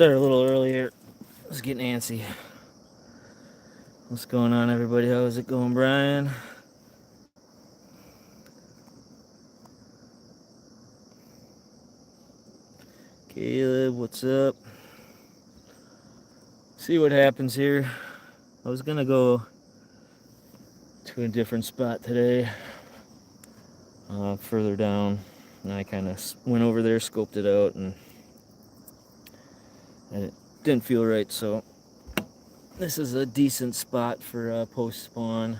Started a little earlier. I was getting antsy. What's going on, everybody? How's it going, Brian? Caleb, what's up? See what happens here. I was gonna go to a different spot today, further down, and I kind of went over there, scoped it out, and it didn't feel right. So this is a decent spot for post spawn.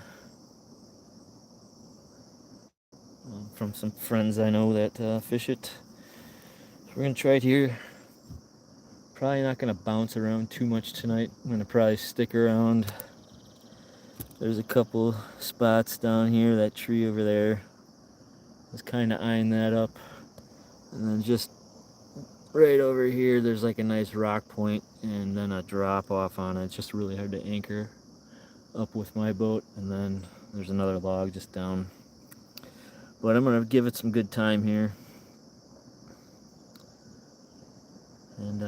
From some friends I know that fish it. So we're gonna try it here. Probably not gonna bounce around too much tonight. I'm gonna probably stick around. There's a couple spots down here. That tree over there. I was kind of eyeing that up, and then just right over here there's like a nice rock point and then a drop off on it. It's just really hard to anchor up with my boat. And then there's another log just down, but I'm gonna give it some good time here, and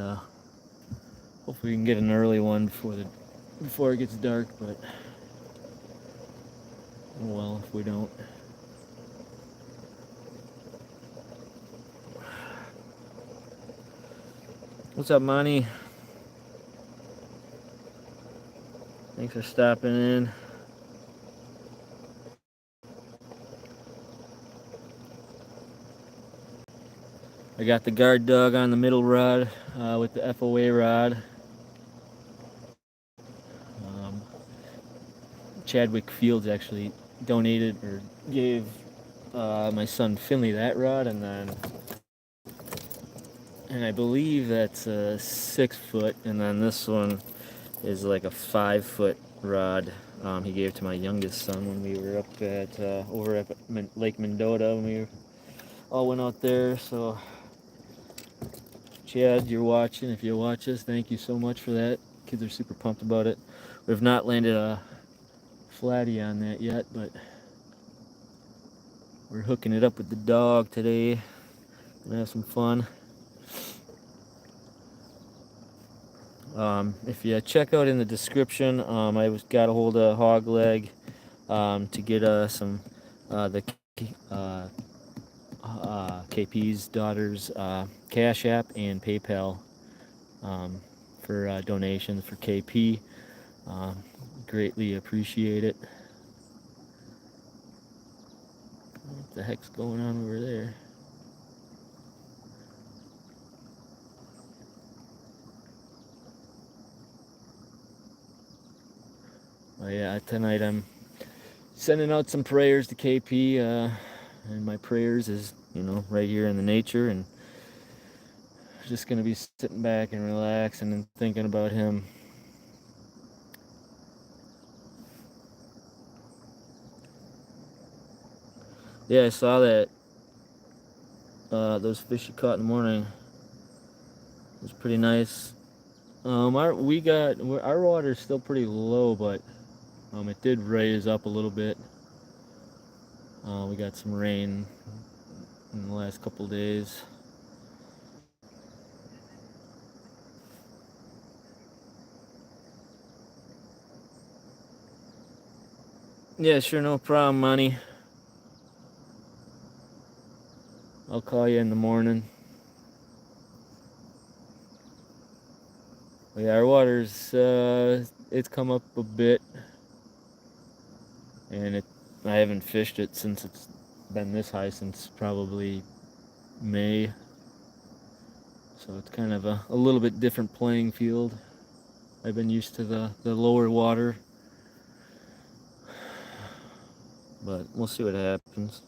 hopefully we can get an early one before it gets dark. But oh well if we don't. What's up, Monty? Thanks for stopping in. I got the guard dog on the middle rod with the FOA rod. Chadwick Fields actually donated or gave my son Finley that rod, and I believe that's a 6 foot, and then this one is like a 5 foot rod. He gave to my youngest son when we were up at over at Lake Mendota when we all went out there. So Chad, you're watching. If you watch us, thank you so much for that. Kids are super pumped about it. We've not landed a flatty on that yet, but we're hooking it up with the dog today. Gonna have some fun. If you check out in the description, I got a hold of Hog Leg to get some the KP's daughter's Cash App and PayPal for donations for KP. Greatly appreciate it. What the heck's going on over there? Oh yeah, tonight I'm sending out some prayers to KP, and my prayers is, right here in the nature, and just gonna be sitting back and relaxing and thinking about him. Yeah, I saw that. Those fish you caught in the morning. It was pretty nice. Our water's still pretty low, but it did raise up a little bit. We got some rain in the last couple days. Yeah, sure, no problem, Money. I'll call you in the morning. Yeah, our water's it's come up a bit, and I haven't fished it since it's been this high since probably May. So it's kind of a little bit different playing field. I've been used to the lower water, but we'll see what happens.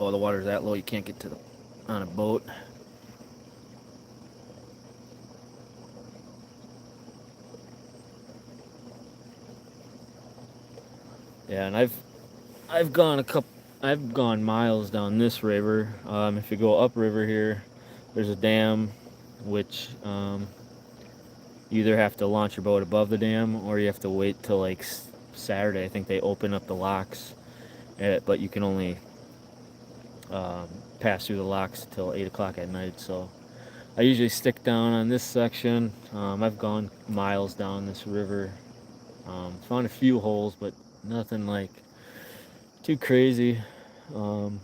Oh, the water's that low you can't get on a boat. Yeah, and I've gone a couple I've gone miles down this river. If you go upriver here, there's a dam, which you either have to launch your boat above the dam or you have to wait till like Saturday. I think they open up the locks, but you can only pass through the locks till 8 o'clock at night. So I usually stick down on this section. I've gone miles down this river. Found a few holes, but nothing like too crazy. And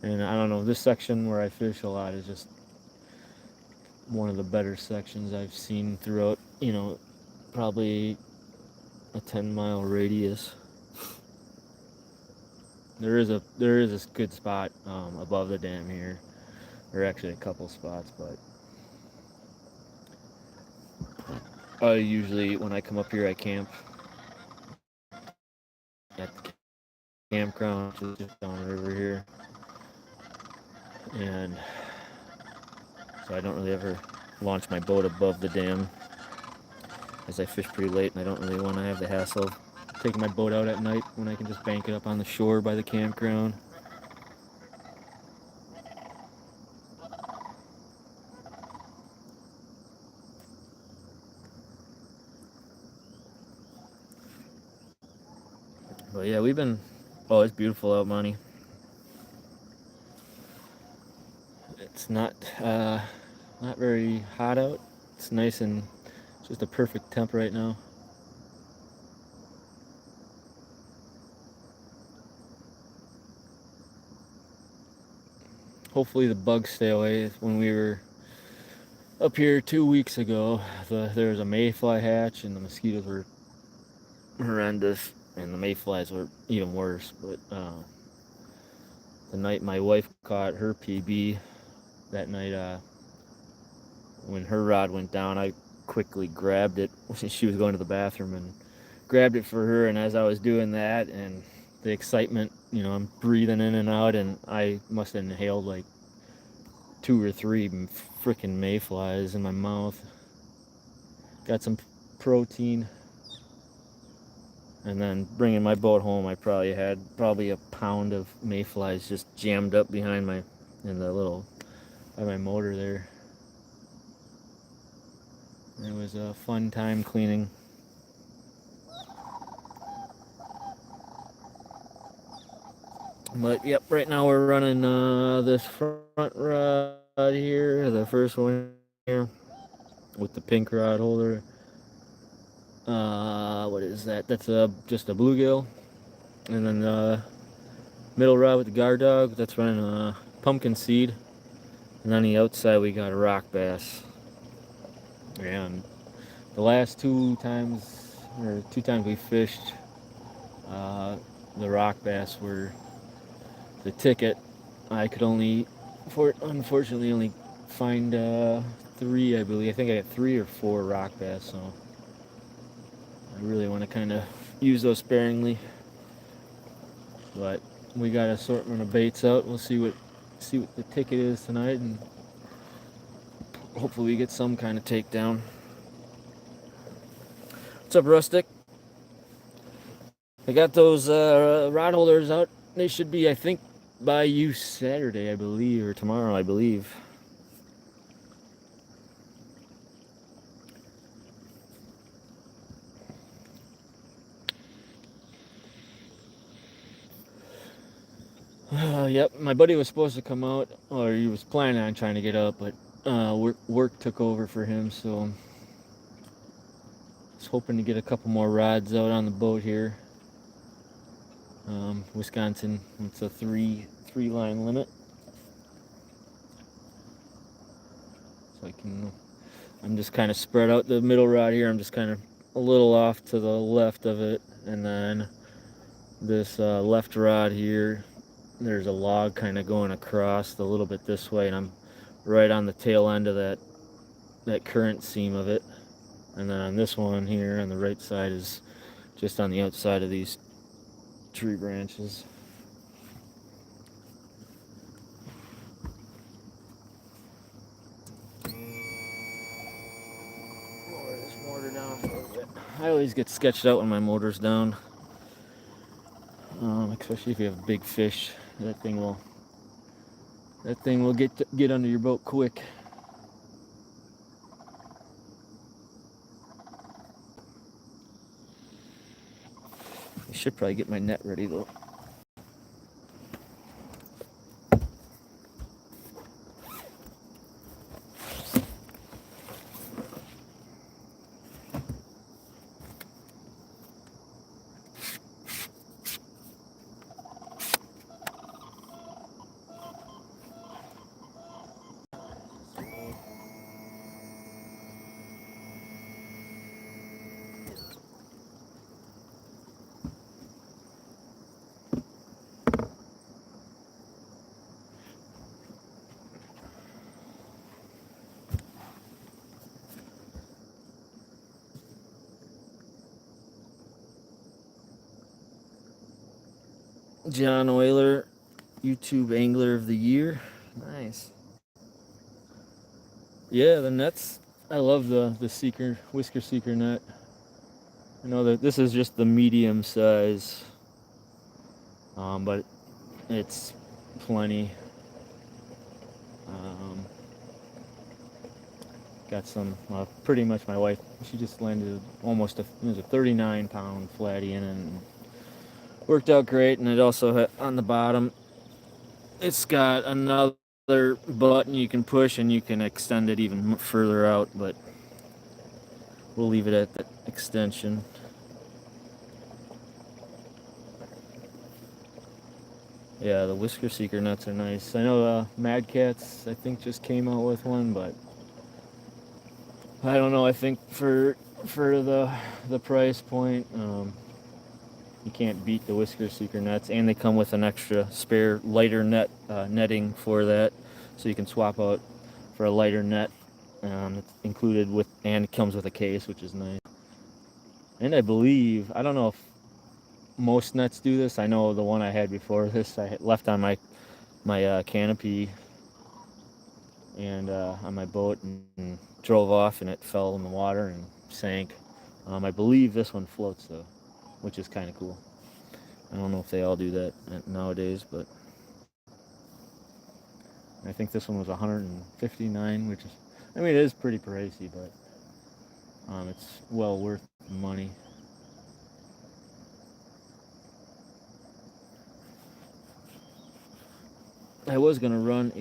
I don't know, this section where I fish a lot is just one of the better sections I've seen throughout, probably a 10-mile radius. There is a good spot above the dam here. There are actually a couple spots, but usually when I come up here, I camp at the campground, which is just down the river here, and so I don't really ever launch my boat above the dam, as I fish pretty late, and I don't really want to have the hassle of taking my boat out at night when I can just bank it up on the shore by the campground. But yeah, oh, it's beautiful out, Monty. It's not very hot out. It's nice and just a perfect temp right now. Hopefully the bugs stay away. When we were up here 2 weeks ago, there was a mayfly hatch and the mosquitoes were horrendous, and the mayflies were even worse. But the night my wife caught her PB, that night when her rod went down, I quickly grabbed it. She was going to the bathroom and grabbed it for her, and as I was doing that and the excitement, I'm breathing in and out, and I must have inhaled like 2 or 3 freaking mayflies in my mouth. Got some protein, and then bringing my boat home, I probably had a pound of mayflies just jammed up behind by my motor there. It was a fun time cleaning. But yep, right now we're running this front rod here, the first one here, with the pink rod holder. What is that? That's just a bluegill. And then the middle rod with the guard dog, that's running a pumpkin seed. And on the outside we got a rock bass. And the last two times we fished, the rock bass were the ticket. I could unfortunately only find 3, I believe. I think I got 3 or 4 rock bass, so I really want to kind of use those sparingly. But we got an assortment of baits out. We'll see what the ticket is tonight, and hopefully we get some kind of takedown. What's up, Rustic? I got those rod holders out. They should be, I think, by you Saturday, I believe, or tomorrow, I believe. Yep, my buddy was supposed to come out, or he was planning on trying to get up, but work took over for him, so I was hoping to get a couple more rods out on the boat here. Wisconsin, it's a 3-line limit, so I'm just kind of spread out the middle rod here. I'm just kind of a little off to the left of it, and then this left rod here, there's a log kind of going across a little bit this way, and I'm right on the tail end of that current seam of it. And then on this one here on the right side is just on the outside of these tree branches. Lower this motor down a little bit. I always get sketched out when my motor's down. especially if you have big fish. That thing will get under your boat quick. I should probably get my net ready though. John Euler, YouTube Angler of the Year. Nice. Yeah, the nets. I love the whisker seeker net. I know that this is just the medium size, but it's plenty. Got some, pretty much my wife, she just landed almost it was a 39-pound flatty in it, and worked out great. And it also had, on the bottom, it's got another button you can push and you can extend it even further out, but we'll leave it at that extension. Yeah, the whisker seeker nuts are nice. I know Mad Catz, I think, just came out with one, but I don't know. I think for the price point, you can't beat the whisker seeker nets, and they come with an extra spare lighter net netting for that, so you can swap out for a lighter net. It's included with, and it comes with a case, which is nice. And I believe, I don't know if most nets do this. I know the one I had before this, I left on my canopy and on my boat, and drove off, and it fell in the water and sank. I believe this one floats though, which is kind of cool. I don't know if they all do that nowadays, but I think this one was $159, which is, I mean, it is pretty pricey, but it's well worth the money. I was gonna run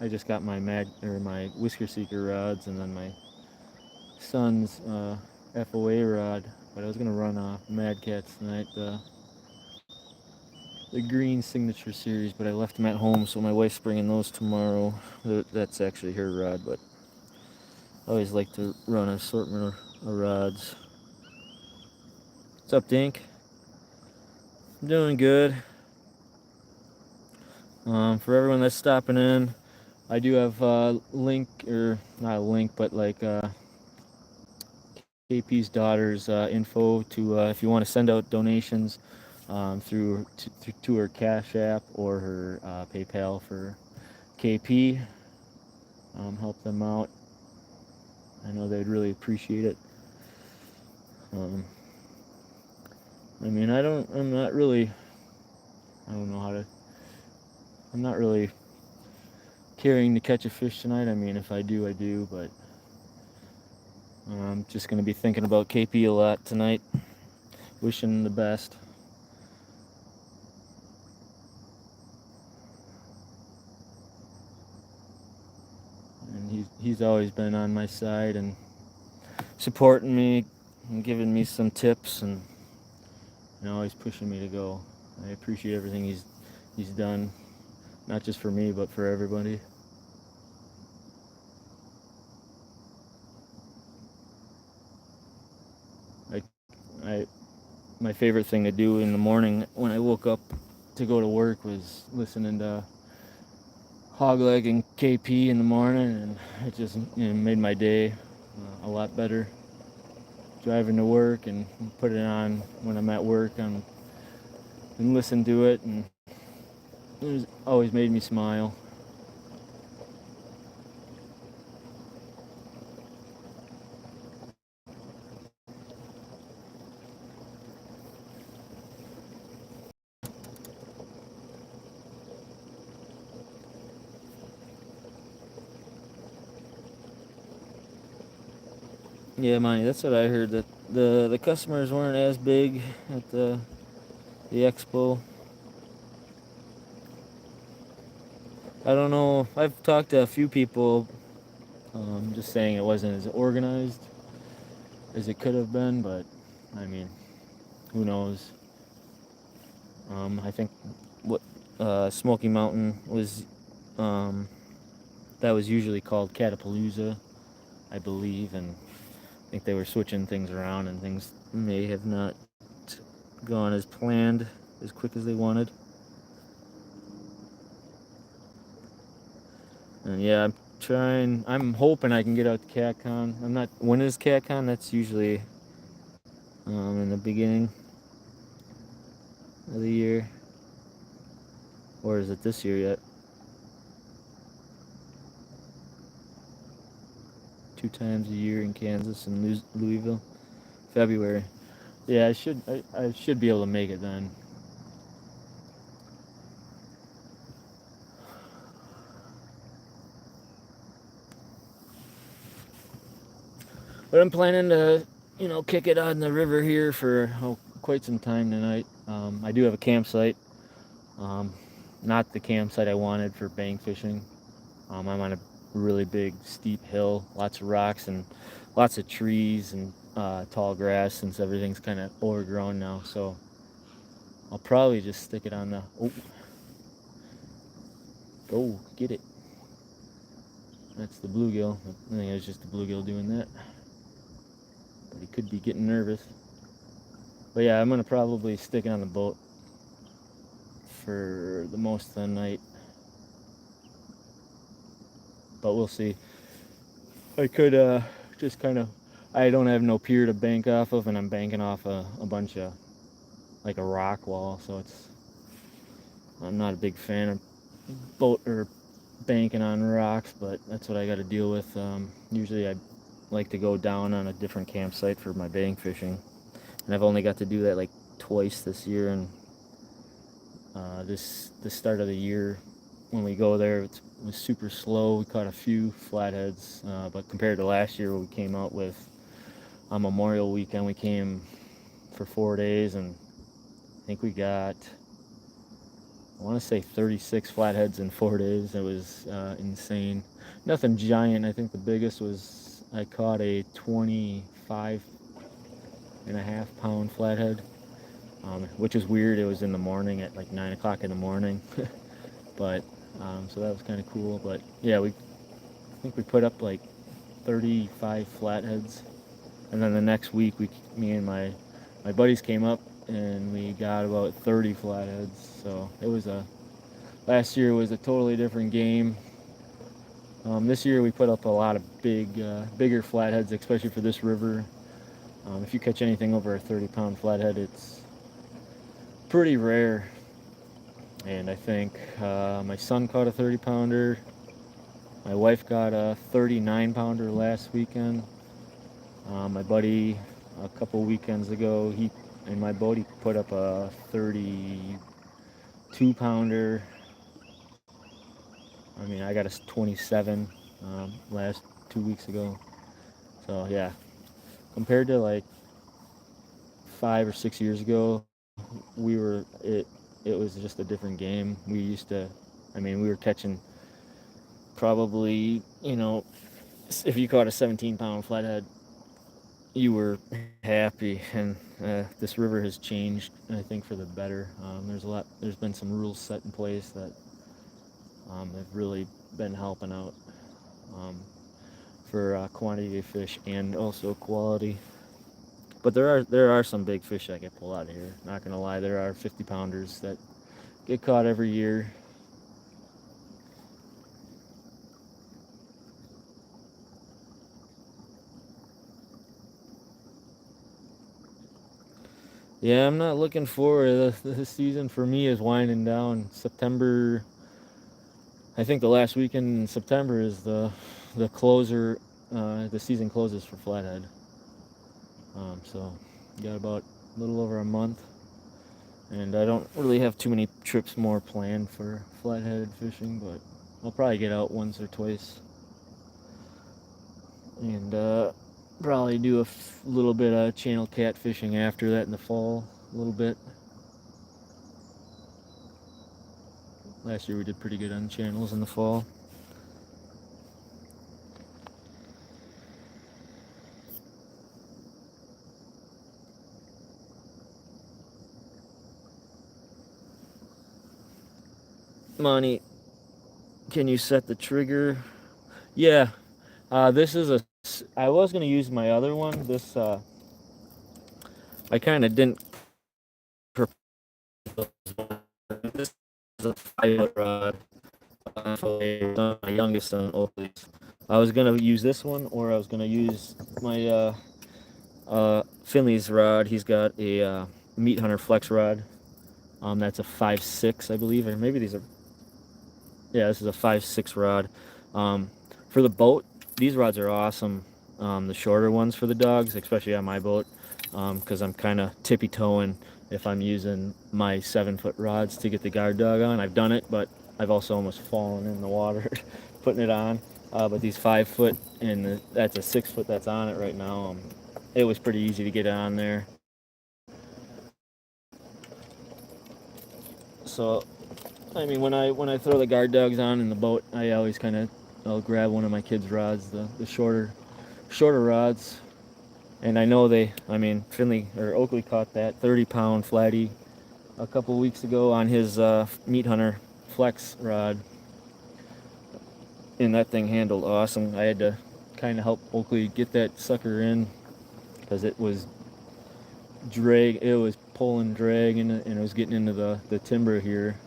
I just got my my whisker seeker rods, and then my son's FOA rod, but I was gonna run Mad Catz tonight, the green signature series, but I left them at home, so my wife's bringing those tomorrow. That's actually her rod, but I always like to run an assortment of rods. What's up, Dink? I'm doing good. For everyone that's stopping in, I do have a link, or not a link, but like KP's daughter's info to if you want to send out donations through to her Cash App or her PayPal for KP. Help them out. I know they'd really appreciate it. I mean, I'm not really, I don't know how to, I'm not really carrying to catch a fish tonight. I mean, if I do, I do, but I'm just going to be thinking about KP a lot tonight. Wishing the best. And he's always been on my side and supporting me and giving me some tips, and always pushing me to go. I appreciate everything he's done, not just for me, but for everybody. My favorite thing to do in the morning when I woke up to go to work was listening to Hogleg and KP in the morning, and it just made my day a lot better. Driving to work and put it on when I'm at work and listen to it, and it always made me smile. Yeah, Monty, that's what I heard, that the customers weren't as big at the expo. I don't know. I've talked to a few people, just saying it wasn't as organized as it could have been, but I mean, who knows? I think what Smoky Mountain was, um, that was usually called Catapalooza, I believe, and I think they were switching things around, and things may have not gone as planned as quick as they wanted. And yeah, I'm hoping I can get out to CatCon. I'm not. When is CatCon? That's usually in the beginning of the year, or is it this year yet? 2 times a year in Kansas and Louisville, February. Yeah, I should be able to make it then. But I'm planning to, kick it on the river here for quite some time tonight. I do have a campsite. Um, Not the campsite I wanted for bank fishing. I'm on a really big, steep hill, lots of rocks and lots of trees and tall grass, since everything's kind of overgrown now. So I'll probably just stick it on the. Oh, go get it. That's the bluegill. I think it's just the bluegill doing that. But he could be getting nervous. But yeah, I'm going to probably stick it on the boat for the most of the night. But we'll see. I could just kind of. I don't have no pier to bank off of, and I'm banking off a bunch of, like, a rock wall, so I'm not a big fan of boat or banking on rocks, but that's what I got to deal with. Usually I like to go down on a different campsite for my bank fishing, and I've only got to do that like twice this year. And the start of the year, when we go there, it was super slow. We caught a few flatheads, but compared to last year, we came out with on Memorial Weekend, we came for 4 days, and I think we got, I want to say 36 flatheads in 4 days. It was insane. Nothing giant. I think the biggest was I caught a 25.5 pound flathead, which is weird. It was in the morning at like 9 o'clock in the morning, but so that was kind of cool. But yeah, I think we put up like 35 flatheads, and then the next week me and my buddies came up and we got about 30 flatheads. So last year was a totally different game. This year we put up a lot of bigger flatheads, especially for this river. If you catch anything over a 30-pound flathead, it's pretty rare. And I think my son caught a 30-pounder. My wife got a 39-pounder last weekend. My buddy, a couple weekends ago, he in my boat, he put up a 32-pounder. I mean, I got a 27 last 2 weeks ago. So yeah, compared to like 5 or 6 years ago, it was just a different game. We were catching probably, if you caught a 17-pound flathead, you were happy. And this river has changed, I think, for the better. There's been some rules set in place that have really been helping out for quantity of fish and also quality. But there are some big fish that get pulled out of here. Not gonna lie, there are 50-pounders that get caught every year. Yeah, I'm not looking forward. The season for me is winding down. September, I think the last weekend in September is the closer. The season closes for flathead. So got about a little over a month, and I don't really have too many trips more planned for flathead fishing, but I'll probably get out once or twice. And Probably do a little bit of channel catfishing after that in the fall, a little bit. Last year we did pretty good on channels in the fall. Money, can you set the trigger? Yeah, this is a. I was gonna use my other one. This I kind of didn't. This is a 5 foot rod. My youngest son, Oakley's. I was gonna use this one, or I was gonna use my Finley's rod. He's got a Meat Hunter Flex rod. That's a 5.6, I believe, or maybe these are. Yeah, this is a 5.6 rod. For the boat, these rods are awesome. The shorter ones for the dogs, especially on my boat, because I'm kind of tippy toeing if I'm using my 7 foot rods to get the guard dog on. I've done it, but I've also almost fallen in the water putting it on. But these 5 foot and that's a 6 foot that's on it right now. It was pretty easy to get on there. So I mean, when I throw the guard dogs on in the boat, I always kind of I'll grab one of my kids' rods, the shorter rods, and I know I mean, Finley or Oakley caught that 30-pound flatty a couple weeks ago on his Meat Hunter Flex rod, and that thing handled awesome. I had to kind of help Oakley get that sucker in because it was pulling drag, and it was getting into the timber here.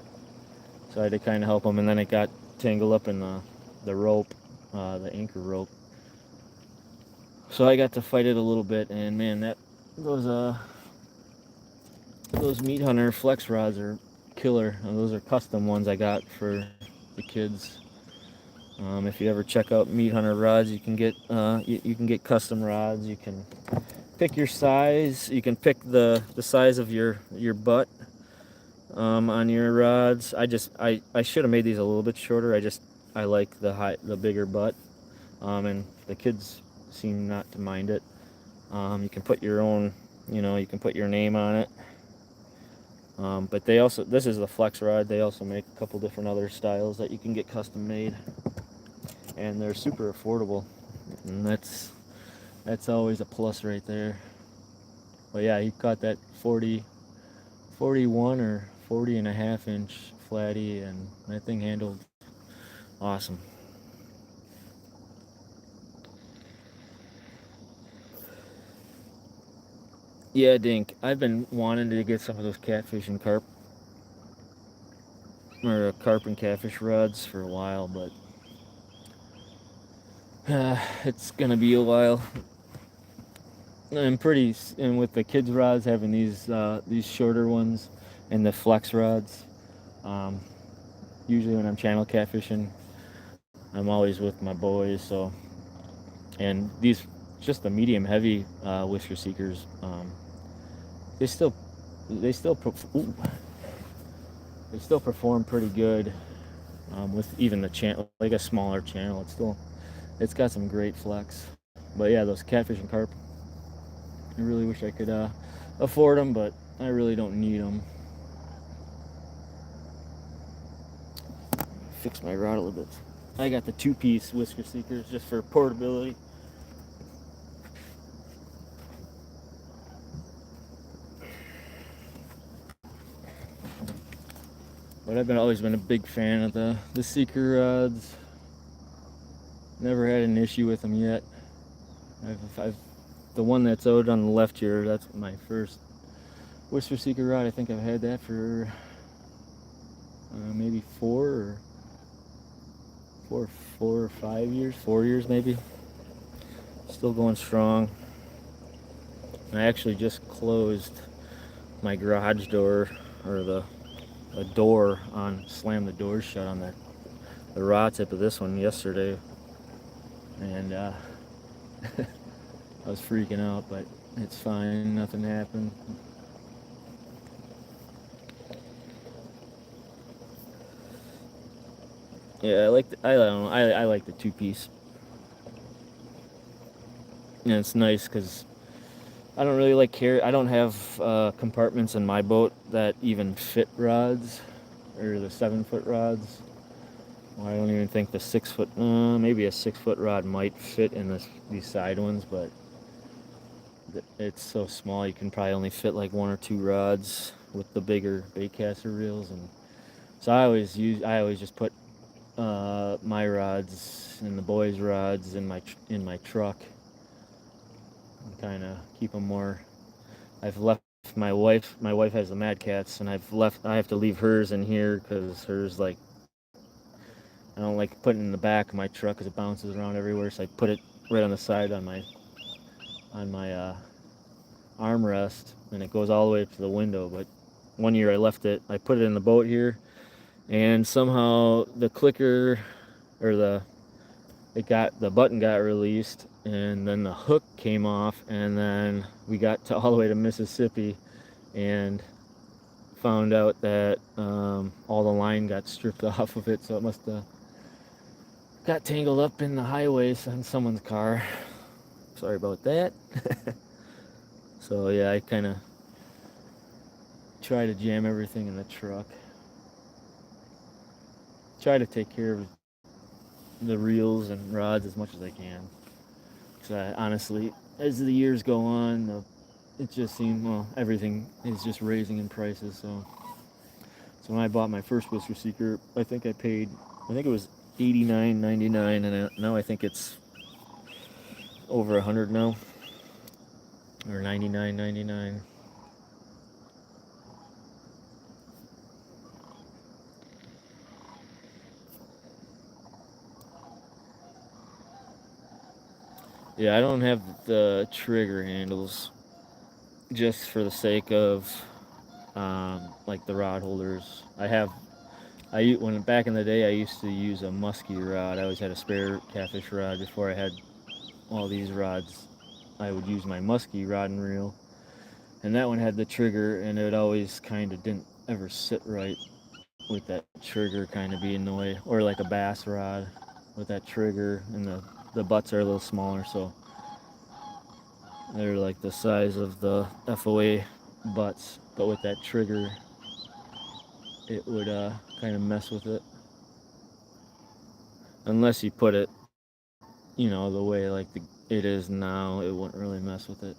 So I had to kind of help him, and then it got tangled up in the rope, the anchor rope. So I got to fight it a little bit, and man, those Meat Hunter Flex rods are killer. Those are custom ones I got for the kids. If you ever check out Meat Hunter rods, you can get custom rods. You can pick your size. You can pick the size of your butt on your rods. I should have made these a little bit shorter. I like the bigger butt, and the kids seem not to mind it. You can put your own, you can put your name on it. But this is the Flex rod. They also make a couple different other styles that you can get custom made, and they're super affordable, and that's always a plus right there. But yeah, he caught that 41 or 40 and a half inch flatty, and that thing handled awesome. Yeah, Dink, I've been wanting to get some of those catfish and carp and catfish rods for a while, but it's gonna be a while. And with the kids rods having these shorter ones and the flex rods, um, usually when I'm channel catfishing, I'm always with my boys. So, and these just the medium heavy whisker seekers, they still they still ooh, they still perform pretty good with even the channel, like a smaller channel. It's got some great flex. But yeah, those catfish and carp, I really wish I could afford them, but I really don't need them. Fix my rod a little bit. I got the 2-piece whisker seekers just for portability. But I've always been a big fan of the seeker rods. Never had an issue with them yet. I've the one that's out on the left here. That's my first whisker seeker rod. I think I've had that for maybe 4 or 5 years, 4 years maybe. Still going strong. I actually just closed my garage door, or the door slammed the door shut on the rod tip of this one yesterday, and I was freaking out, but it's fine. Nothing happened. I don't know. I like the 2-piece. And it's nice because I don't really like carry. I don't have compartments in my boat that even fit rods, or the 7-foot rods. Well, I don't even think the 6-foot. Maybe a 6-foot rod might fit in these side ones, but it's so small you can probably only fit like 1 or 2 rods with the bigger baitcaster reels. And so I always just put my rods and the boys' rods in my truck, and kind of keep them more. I've left my wife has the Mad Cats, and I have to leave hers in here because hers, like, I don't like putting it in the back of my truck because it bounces around everywhere. So I put it right on the side on my armrest, and it goes all the way up to the window. But one year I put it in the boat here, and somehow the clicker, or the button got released, and then the hook came off, and then we got all the way to Mississippi and found out that all the line got stripped off of it, so it must have got tangled up in the highways on someone's car. Sorry about that. So yeah, I kind of try to jam everything in the truck. Try to take care of the reels and rods as much as I can. Because honestly, as the years go on, it just seems, well, everything is just raising in prices. So when I bought my first Whisker Seeker, I think it was $89.99, and now I think it's over $100 now, or $99.99. Yeah, I don't have the trigger handles, just for the sake of like the rod holders. When back in the day, I used to use a musky rod. I always had a spare catfish rod before I had all these rods. I would use my musky rod and reel, and that one had the trigger, and it always kind of didn't ever sit right with that trigger kind of being in the way, or like a bass rod with that trigger, and the butts are a little smaller, so they're like the size of the FOA butts, but with that trigger it would kind of mess with it, unless you put it, the way like it is now. It wouldn't really mess with it.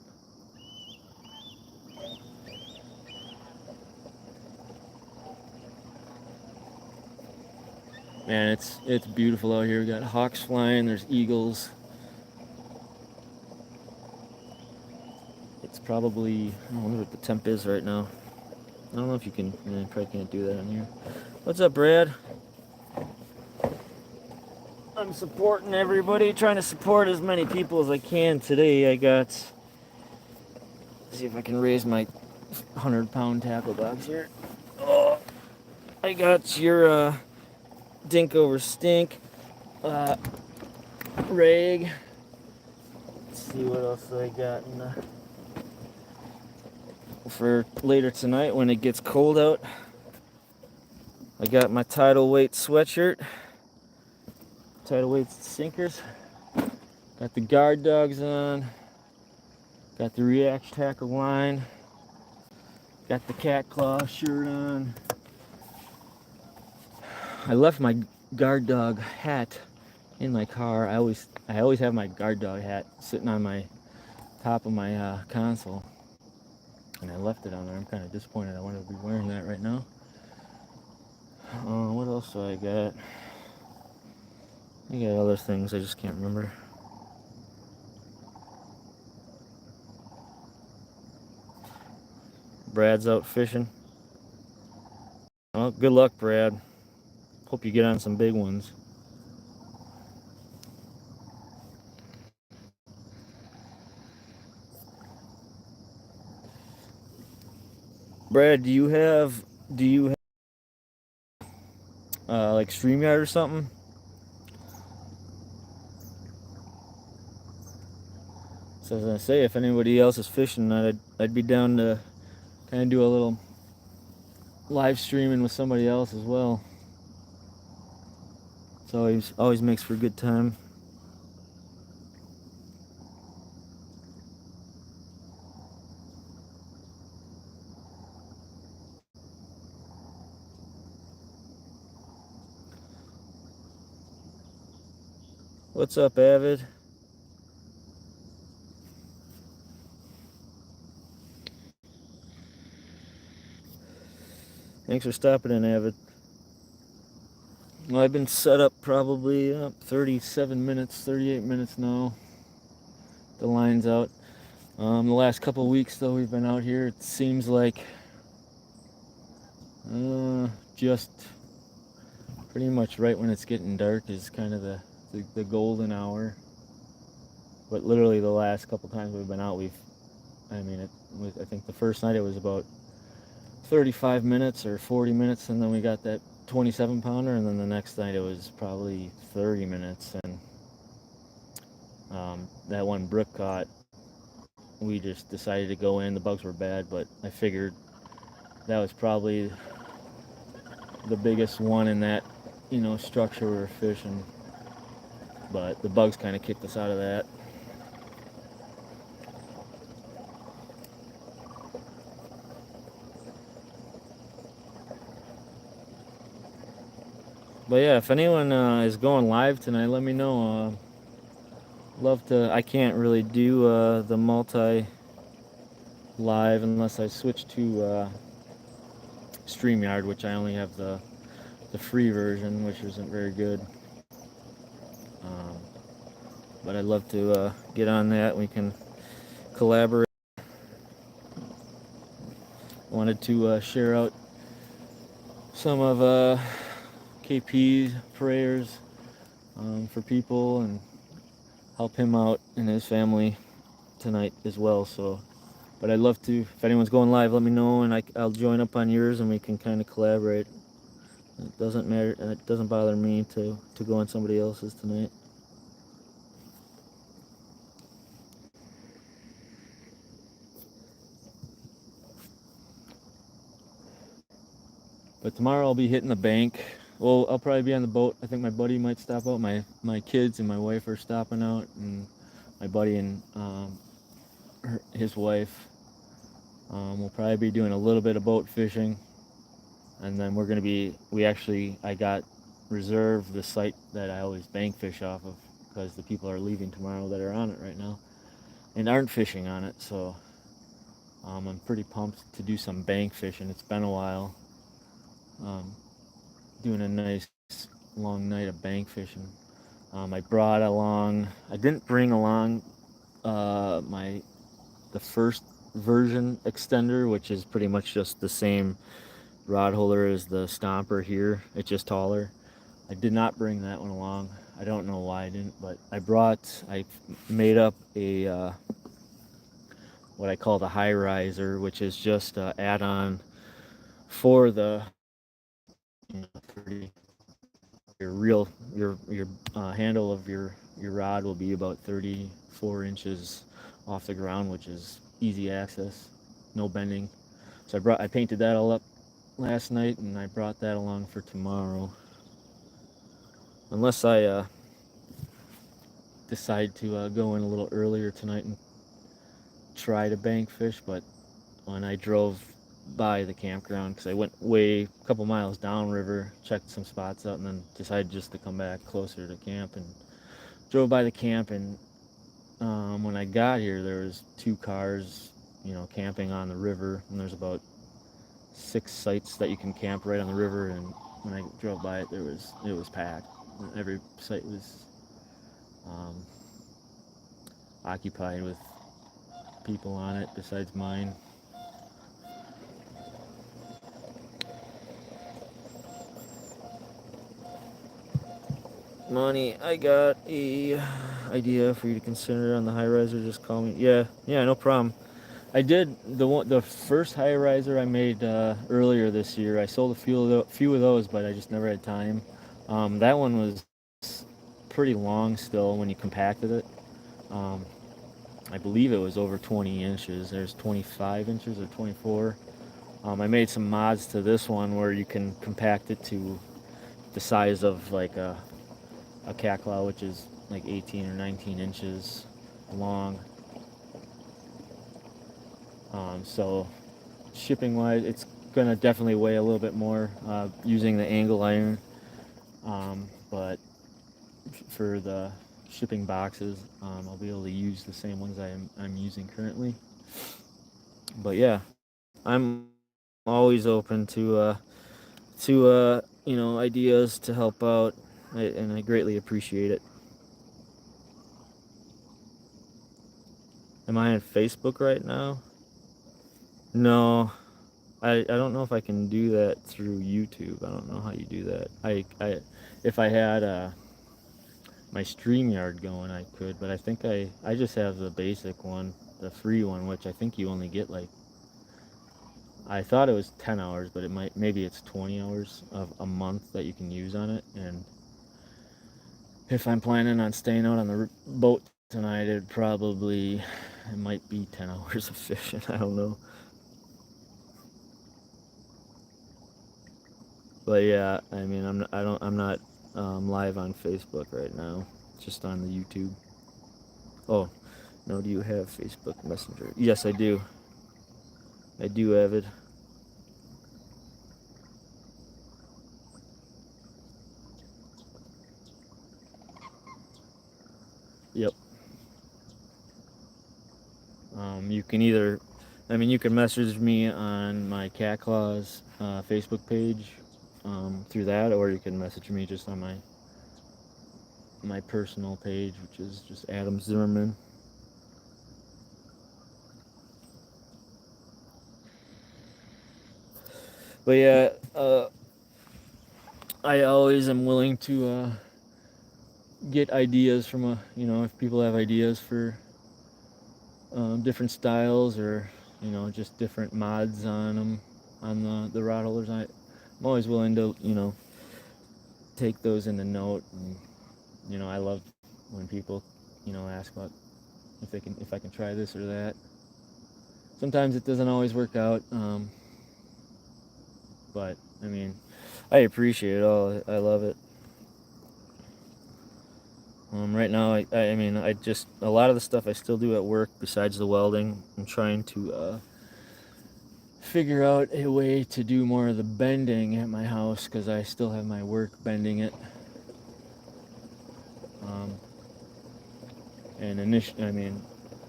Man, it's beautiful out here. We got hawks flying, there's eagles. It's probably, I wonder what the temp is right now. I don't know if you can, you probably can't do that on here. What's up, Brad? I'm supporting everybody, trying to support as many people as I can today. Let's see if I can raise my 100-pound tackle box here. Oh, I got your Dink Over Stink rag. Let's see what else I got for later tonight when it gets cold out. I got my Tidal Weight sweatshirt, Tidal Weight sinkers. Got the guard dogs on. Got the React tackle line. Got the cat claw shirt on. I left my guard dog hat in my car. I always have my guard dog hat sitting on my top of my console, and I left it on there. I'm kind of disappointed. I wanted to be wearing that right now. What else do I got? I got other things I just can't remember. Brad's out fishing. Well, good luck, Brad. Hope you get on some big ones. Brad, do you have like StreamYard or something? So as I say, if anybody else is fishing, I'd be down to kind of do a little live streaming with somebody else as well. It's always makes for a good time. What's up, Avid? Thanks for stopping in, Avid. Well, I've been set up probably 37 minutes, 38 minutes now. The line's out. The last couple of weeks, though, we've been out here. It seems like just pretty much right when it's getting dark is kind of the golden hour. But literally the last couple times we've been out, I think the first night it was about 35 minutes or 40 minutes, and then we got that 27 pounder, and then the next night it was probably 30 minutes, and that one brook caught. We just decided to go in. The bugs were bad, but I figured that was probably the biggest one in that structure we were fishing, but the bugs kind of kicked us out of that. But yeah, if anyone is going live tonight, let me know. Love to. I can't really do the multi live unless I switch to StreamYard, which I only have the free version, which isn't very good. But I'd love to get on that. We can collaborate. Wanted to share out some of KP's prayers for people and help him out and his family tonight as well. So, but I'd love to. If anyone's going live, let me know, and I'll join up on yours, and we can kind of collaborate. It doesn't matter. It doesn't bother me to go on somebody else's tonight. But tomorrow I'll be hitting the bank. Well, I'll probably be on the boat. I think my buddy might stop out. My kids and my wife are stopping out, and my buddy and his wife. We'll probably be doing a little bit of boat fishing, and then we're gonna be. I got reserved the site that I always bank fish off of because the people are leaving tomorrow that are on it right now and aren't fishing on it. So I'm pretty pumped to do some bank fishing. It's been a while. Doing a nice long night of bank fishing. I brought along. I didn't bring along the first version extender, which is pretty much just the same rod holder as the Stomper here. It's just taller. I did not bring that one along. I don't know why I didn't, but I made up a what I call the high riser, which is just an add-on for the your handle of your rod will be about 34 inches off the ground, which is easy access, no bending. So I painted that all up last night, and I brought that along for tomorrow. Unless I decide to go in a little earlier tonight and try to bank fish, but when I drove by the campground, because I went a couple miles downriver, checked some spots out, and then decided just to come back closer to camp, and drove by the camp, and when I got here, there was 2 cars, camping on the river, and there's about 6 sites that you can camp right on the river, and when I drove by it, it was packed. Every site was occupied with people on it besides mine. Money, I got a idea for you to consider on the high riser. Just call me. Yeah, no problem. I did the first high riser I made earlier this year. I sold a few of those, but I just never had time. That one was pretty long still when you compacted it. I believe it was over 20 inches. There's 25 inches or 24. I made some mods to this one where you can compact it to the size of like a cacklaw, which is like 18 or 19 inches long. So shipping wise, it's gonna definitely weigh a little bit more using the angle iron, but for the shipping boxes, I'll be able to use the same ones I'm using currently. But yeah, I'm always open to ideas to help out, and I greatly appreciate it. Am I on Facebook right now? No, I don't know if I can do that through YouTube. I don't know how you do that. If I had my StreamYard going, I could, but I think I just have the basic one, the free one, which I think you only get like, I thought it was 10 hours, but maybe it's 20 hours of a month that you can use on it. And if I'm planning on staying out on the boat tonight, it might be 10 hours of fishing. I don't know. But yeah, I mean, I'm not live on Facebook right now, just on the YouTube. Oh, no, do you have Facebook Messenger? Yes, I do. I do have it. Yep. You can either, I mean, you can message me on my Cat Claws Facebook page through that, or you can message me just on my personal page, which is just Adam Zimmerman. But yeah, I always am willing to get ideas from if people have ideas for different styles, or just different mods on them, on the rod holders. I'm always willing to take those into note, and I love when people ask about if I can try this or that. Sometimes it doesn't always work out, but I mean, I appreciate it all. I love it. Right now, I mean, I just, a lot of the stuff I still do at work besides the welding. I'm trying to figure out a way to do more of the bending at my house, because I still have my work bending it. Um, and I mean,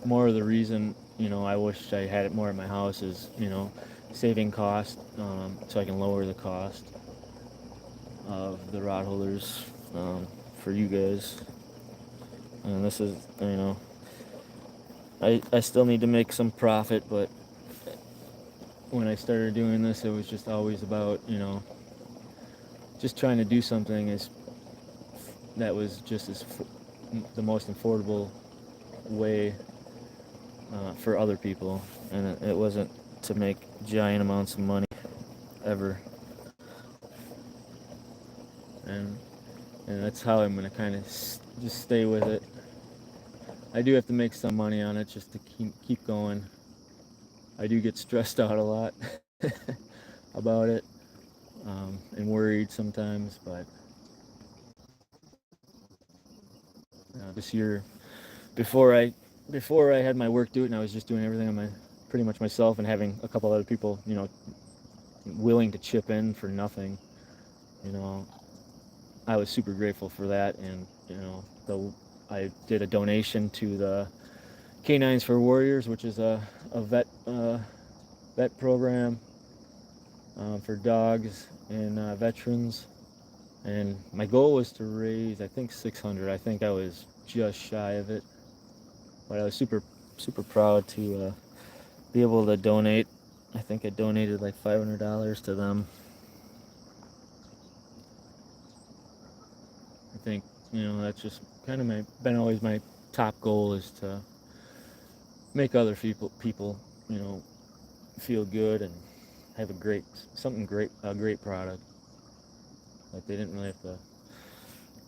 more of the reason, I wish I had it more at my house is, saving cost, so I can lower the cost of the rod holders for you guys. And this is, I still need to make some profit, but when I started doing this, it was just always about, just trying to do something that was just the most affordable way for other people, and it wasn't to make giant amounts of money ever. And that's how I'm gonna kind of just stay with it. I do have to make some money on it just to keep going. I do get stressed out a lot about it, and worried sometimes, but this year, before I before I had my work do it, and I was just doing everything on pretty much myself, and having a couple other people, willing to chip in for nothing. You know, I was super grateful for that, and I did a donation to the Canines for Warriors, which is a vet program for dogs and veterans. And my goal was to raise, I think, 600. I think I was just shy of it, but I was super proud to be able to donate. I think I donated like $500 to them. I think that's just kind of been always my top goal, is to make other people feel good and have a great product. Like, they didn't really have to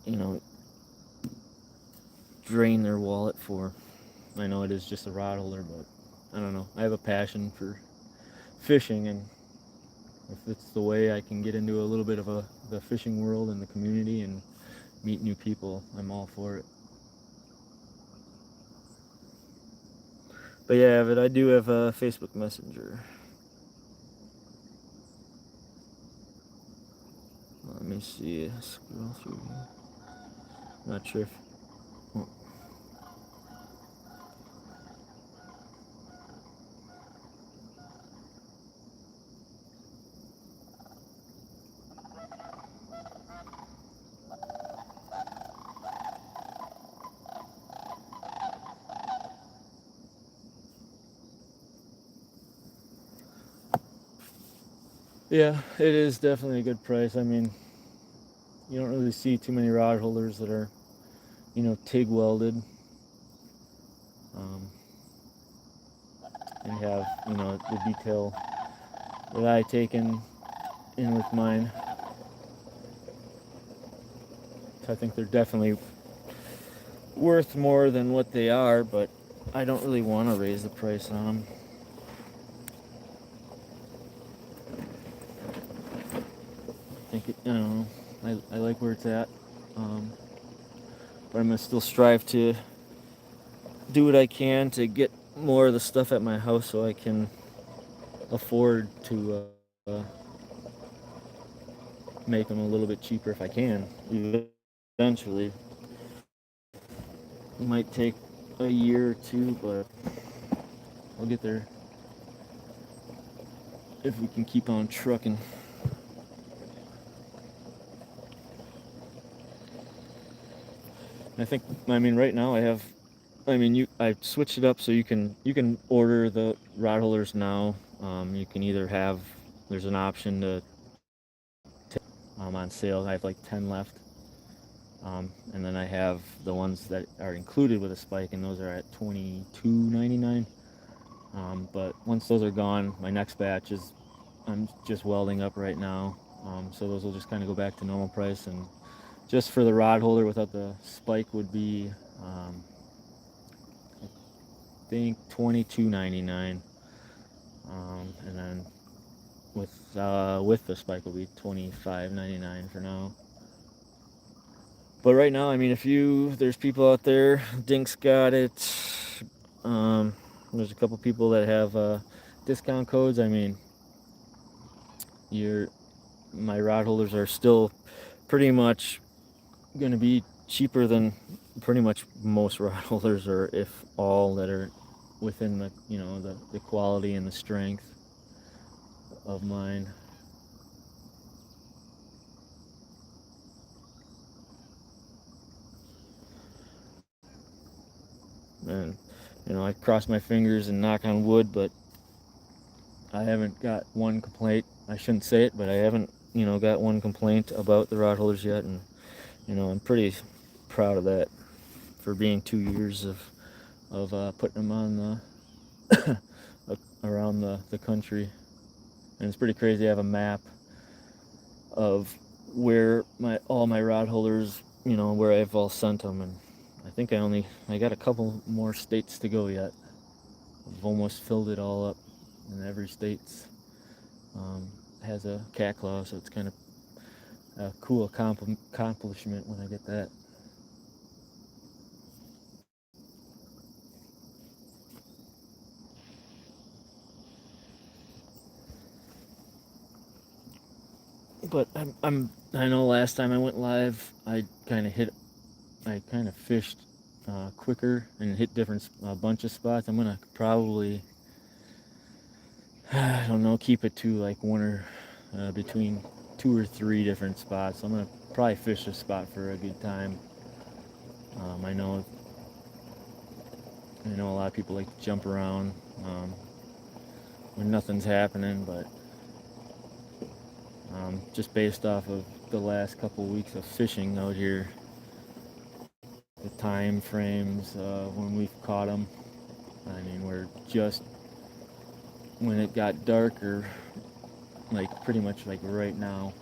you know drain their wallet for. I know it is just a rod holder, but I don't know. I have a passion for fishing, and if it's the way I can get into a little bit of the fishing world and the community and meet new people, I'm all for it. But yeah, but I do have a Facebook Messenger. Let me see. Scroll through. Not sure if. Yeah, it is definitely a good price. I mean, you don't really see too many rod holders that are, TIG welded, um, and have, the detail that I taken in with mine. So I think they're definitely worth more than what they are, but I don't really want to raise the price on them. I don't know. I like where it's at, but I'm gonna still strive to do what I can to get more of the stuff at my house so I can afford to make them a little bit cheaper if I can. Eventually, it might take a year or two, but I'll get there if we can keep on trucking. I mean, right now I switched it up so you can order the rod holders now. You can either have, there's an option to on sale. I have like 10 left. And then I have the ones that are included with a spike, and those are at $22.99. But once those are gone, my next batch is I'm just welding up right now. So those will just kind of go back to normal price, and just for the rod holder without the spike would be I think $22.99. And then with the spike will be $25.99 for now. But right now, I mean, there's people out there, Dink's got it. There's a couple people that have discount codes. I mean, my rod holders are still pretty much going to be cheaper than pretty much most rod holders, or if all that are within the quality and the strength of mine. And I cross my fingers and knock on wood, but I haven't got one complaint. I shouldn't say it, but I haven't got one complaint about the rod holders yet, and I'm pretty proud of that for being 2 years of putting them on the around the country. And it's pretty crazy. I have a map of where all my rod holders, where I've all sent them, and I think I got a couple more states to go yet. I've almost filled it all up, and every state's has a cat claw, so it's kind of a cool accomplishment when I get that. But I know last time I went live, I kind of fished quicker and hit different a bunch of spots. I'm gonna probably, I don't know, keep it to like one or between 2 or 3 different spots. I'm gonna probably fish a spot for a good time. I know a lot of people like to jump around when nothing's happening, but just based off of the last couple weeks of fishing out here, the time frames when we've caught them, I mean, we're just when it got darker, like pretty much like right now.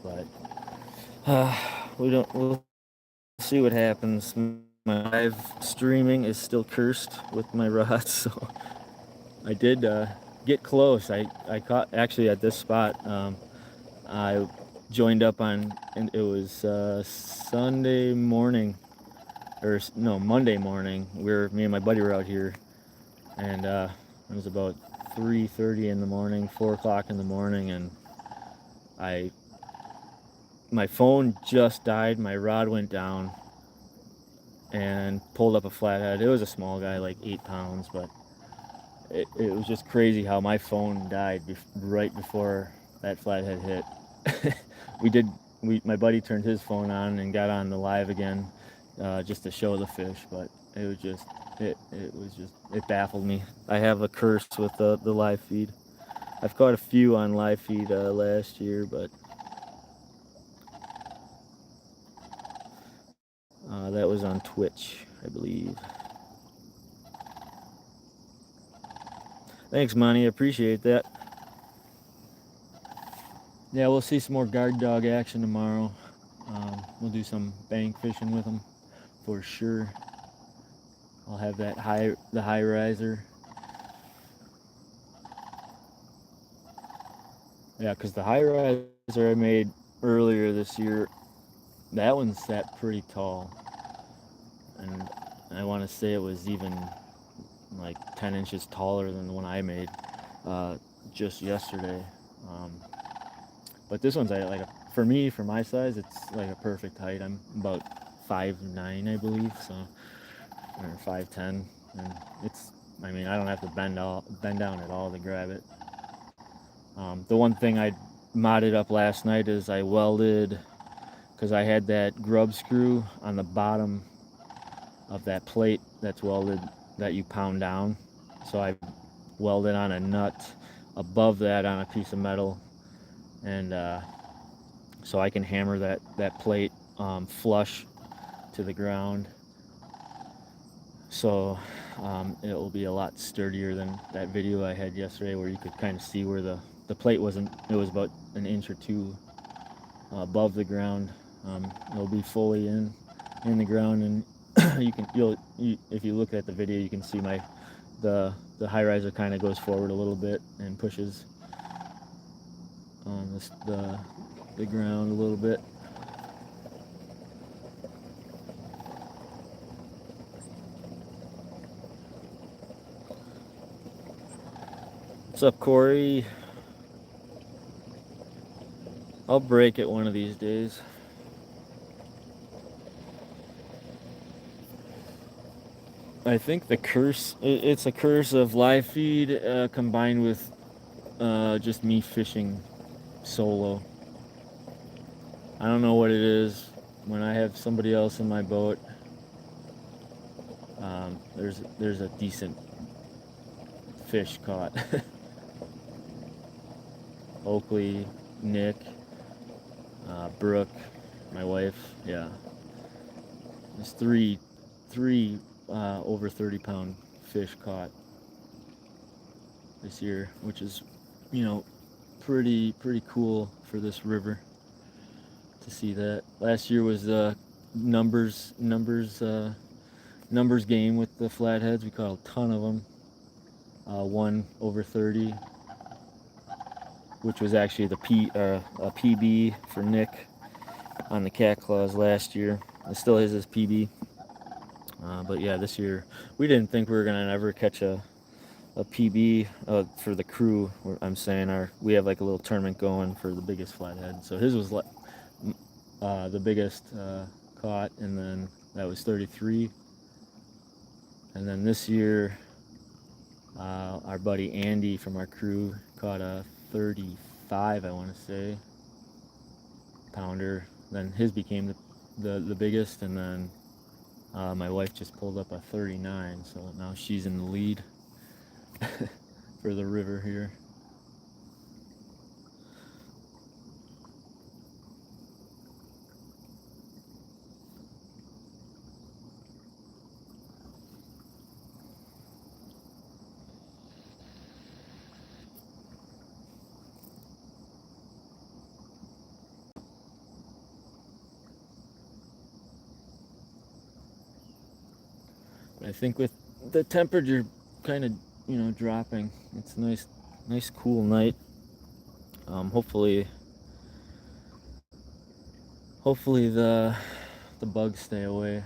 But we'll see what happens. My live streaming is still cursed with my rods, so I did get close. I caught actually at this spot. I joined up on, and it was Sunday morning, or no, Monday morning. Me and my buddy were out here, and it was about 3:30 in the morning, 4 o'clock in the morning, and my phone just died. My rod went down and pulled up a flathead. It was a small guy, like 8 pounds, but it was just crazy how my phone died right before that flathead hit. My buddy turned his phone on and got on the live again, just to show the fish, but it was just it baffled me. I have a curse with the live feed. I've caught a few on live feed last year, but that was on Twitch, I believe. Thanks, Monty. I appreciate that. Yeah, we'll see some more guard dog action tomorrow. We'll do some bank fishing with them for sure. I'll have the high riser. Yeah, because the high riser I made earlier this year, that one sat pretty tall, and I want to say it was even like 10 inches taller than the one I made just yesterday. But this one's like for me, for my size, it's like a perfect height. I'm about 5'9", I believe, so, or 5'10", and it's, I mean, I don't have to bend down at all to grab it. The one thing I modded up last night is I welded, because I had that grub screw on the bottom of that plate that's welded that you pound down. So I welded on a nut above that on a piece of metal, and so I can hammer that plate flush to the ground. So it will be a lot sturdier than that video I had yesterday, where you could kind of see where the plate wasn't. It was about an inch or two above the ground. It'll be fully in the ground, and if you look at the video, you can see the high riser kind of goes forward a little bit and pushes on the ground a little bit. What's up, Corey? I'll break it one of these days. I think the curse, it's a curse of live feed combined with just me fishing solo. I don't know what it is. When I have somebody else in my boat, there's a decent fish caught. Oakley, Nick, Brooke, my wife, yeah. There's three over 30-pound fish caught this year, which is, pretty cool for this river to see that. Last year was numbers game with the flatheads. We caught a ton of them. One over 30, which was actually a PB for Nick on the cat claws last year. It still is his PB. But yeah, this year we didn't think we were gonna ever catch a PB for the crew. I'm saying we have like a little tournament going for the biggest flathead. So his was the biggest caught, and then that was 33. And then this year, our buddy Andy from our crew caught a 35, I want to say, pounder. Then his became the biggest, and then my wife just pulled up a 39, so now she's in the lead for the river here. I think with the temperature kind of dropping, it's a nice cool night. Hopefully the bugs stay away.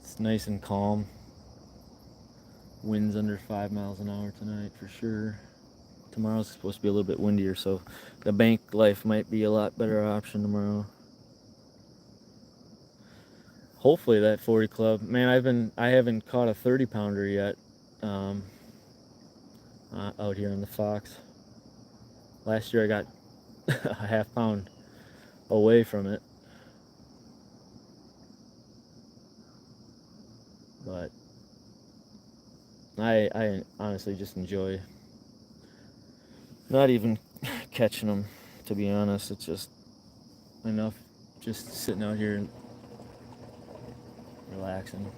It's nice and calm. Winds under 5 miles an hour tonight for sure. Tomorrow's supposed to be a little bit windier, so the bank life might be a lot better option tomorrow. Hopefully that 40 club, man. I haven't caught a 30 pounder yet out here in the Fox. Last year I got a half pound away from it. but I honestly just enjoy not even catching them, to be honest. It's just enough just sitting out here and relaxing.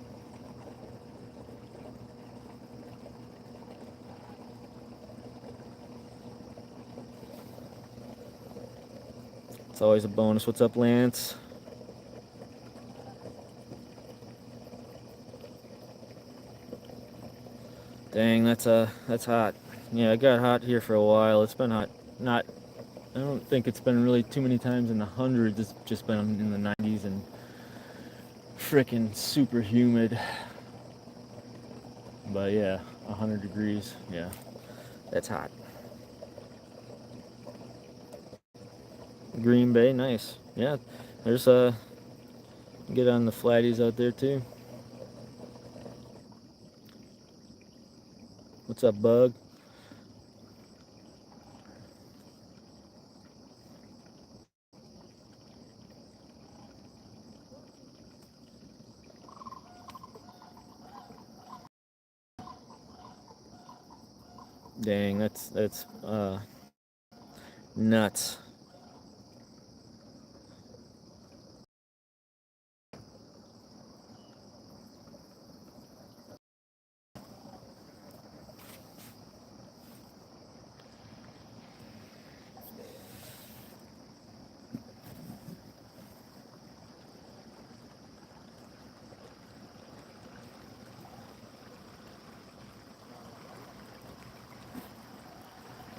It's always a bonus. What's up, Lance? Dang, that's hot. Yeah, it got hot here for a while. It's been hot. Not, I don't think it's been really too many times in the hundreds. It's just been in the 90s and frickin' super humid. But yeah, 100 degrees. Yeah, that's hot. Green Bay, nice. Yeah, there's get on the flatties out there too. What's up, Bug? Dang, that's nuts.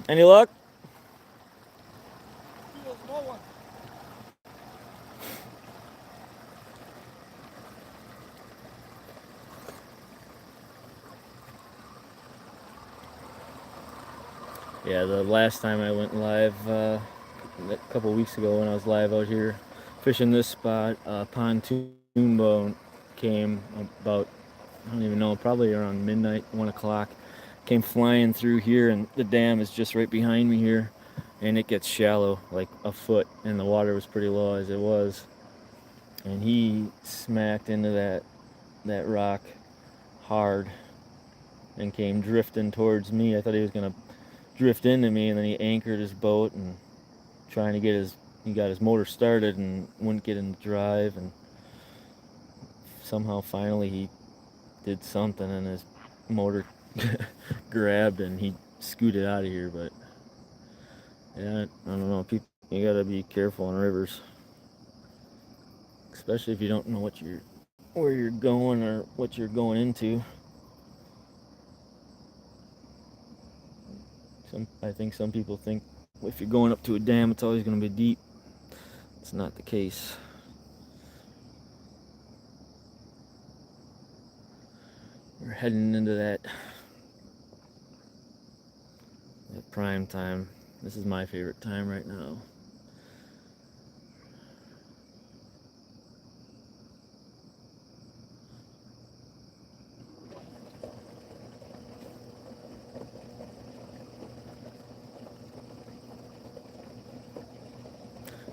Any luck? Yeah, the last time I went live, a couple weeks ago when I was live out here fishing this spot, pontoon boat came about, I don't even know, probably around midnight, 1 o'clock. Came flying through here, and the dam is just right behind me here, and it gets shallow, like a foot, and the water was pretty low as it was. And he smacked into that rock hard and came drifting towards me. I thought he was gonna drift into me, and then he anchored his boat and trying to get he got his motor started and wouldn't get in drive, and somehow finally he did something and his motor grabbed and he scooted out of here. But yeah, I don't know, people, you gotta be careful on rivers, especially if you don't know where you're going or what you're going into. I think some people think if you're going up to a dam, it's always going to be deep. It's not the case. We're heading into that prime time. This is my favorite time right now.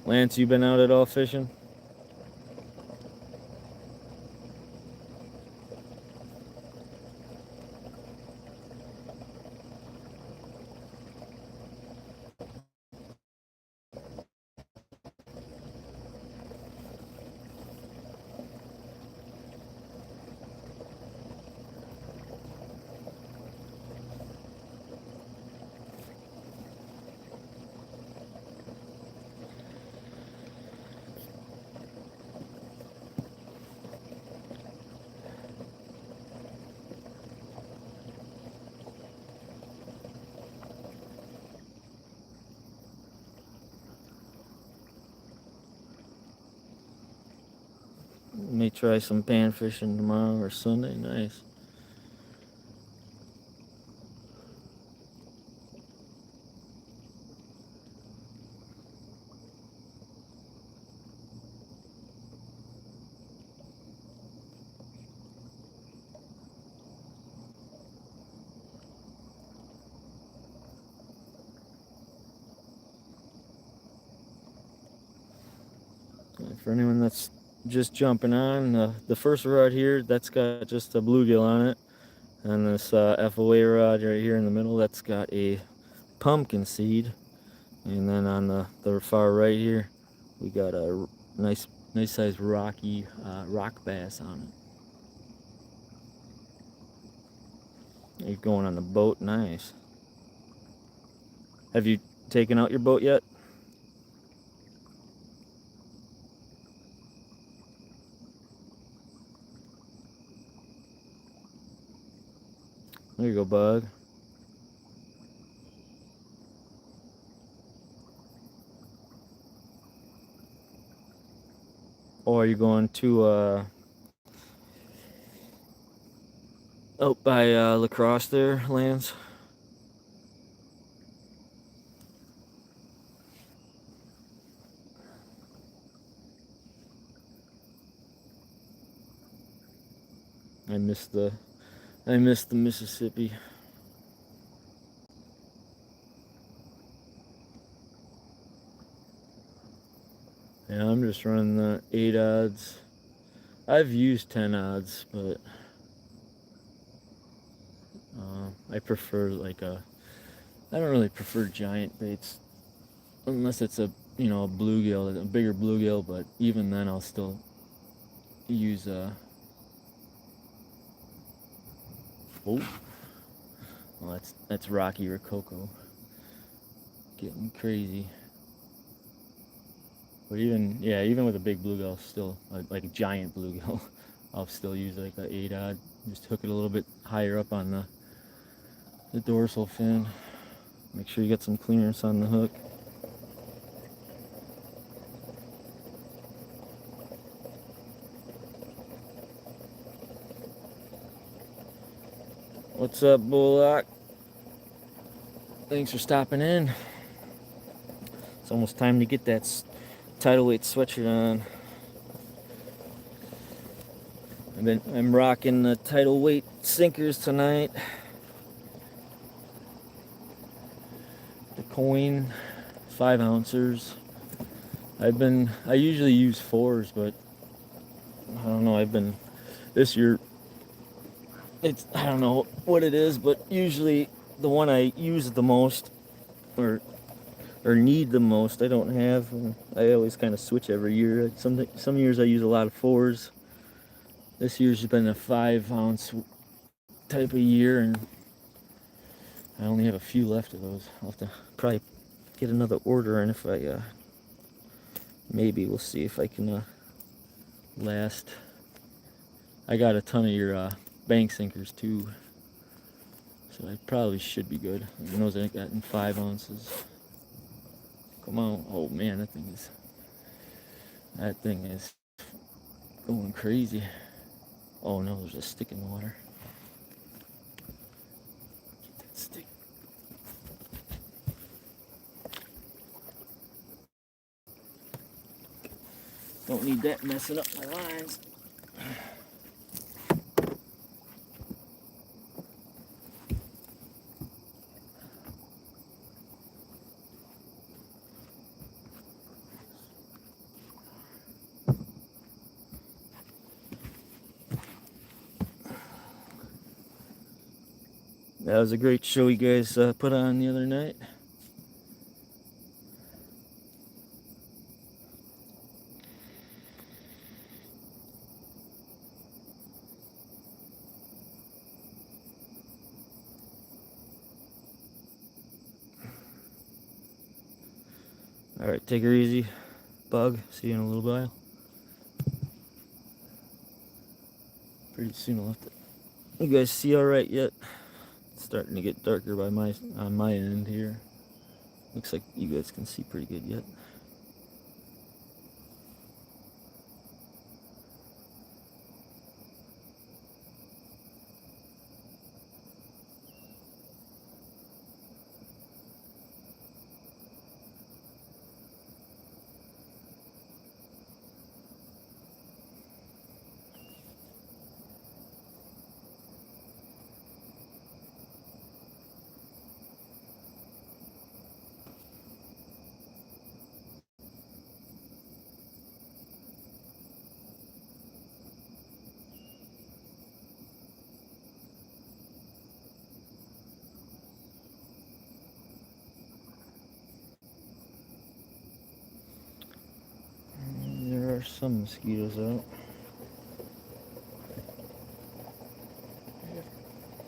Lance, you been out at all fishing? May try some pan fishing tomorrow or Sunday. Nice. For anyone that's just jumping on, the first rod here, that's got just a bluegill on it. And this FOA rod right here in the middle, that's got a pumpkin seed. And then on the far right here, we got a nice size rocky rock bass on it. You're going on the boat, nice. Have you taken out your boat yet? There you go, bug. Or are you going to out by La Crosse there, Lance? I missed the Mississippi. Yeah, I'm just running the 8 odds. I've used 10 odds, but I prefer like I don't really prefer giant baits unless it's a a bluegill, a bigger bluegill. But even then, I'll still use oh, well, that's Rocky Rococo getting crazy. But even with a big bluegill, still like a giant bluegill, I'll still use like a 8 odd. Just hook it a little bit higher up on the dorsal fin. Make sure you get some clearance on the hook. What's up, Bullock? Thanks for stopping in. It's almost time to get that tidal weight sweatshirt on. I'm rocking the tidal weight sinkers tonight. The coin 5 ounces. I usually use 4s, but I don't know, this year, I don't know what it is, but usually the one I use the most or need the most, I don't have. I always kind of switch every year. Some years I use a lot of 4s. This year's been a 5 ounce type of year, and I only have a few left of those. I'll have to probably get another order, and if I maybe we'll see if I can last. I got a ton of your bank sinkers too, so I probably should be good. And those I got in 5 ounces. Come on. Oh man, that thing is going crazy. Oh no, there's a stick in the water. Get that stick. Don't need that messing up my lines. That was a great show you guys put on the other night. Alright, take her easy, Bug. See you in a little while. Pretty soon I'll have to... You guys see alright yet? It's starting to get darker on my end here. Looks like you guys can see pretty good yet. some mosquitoes out.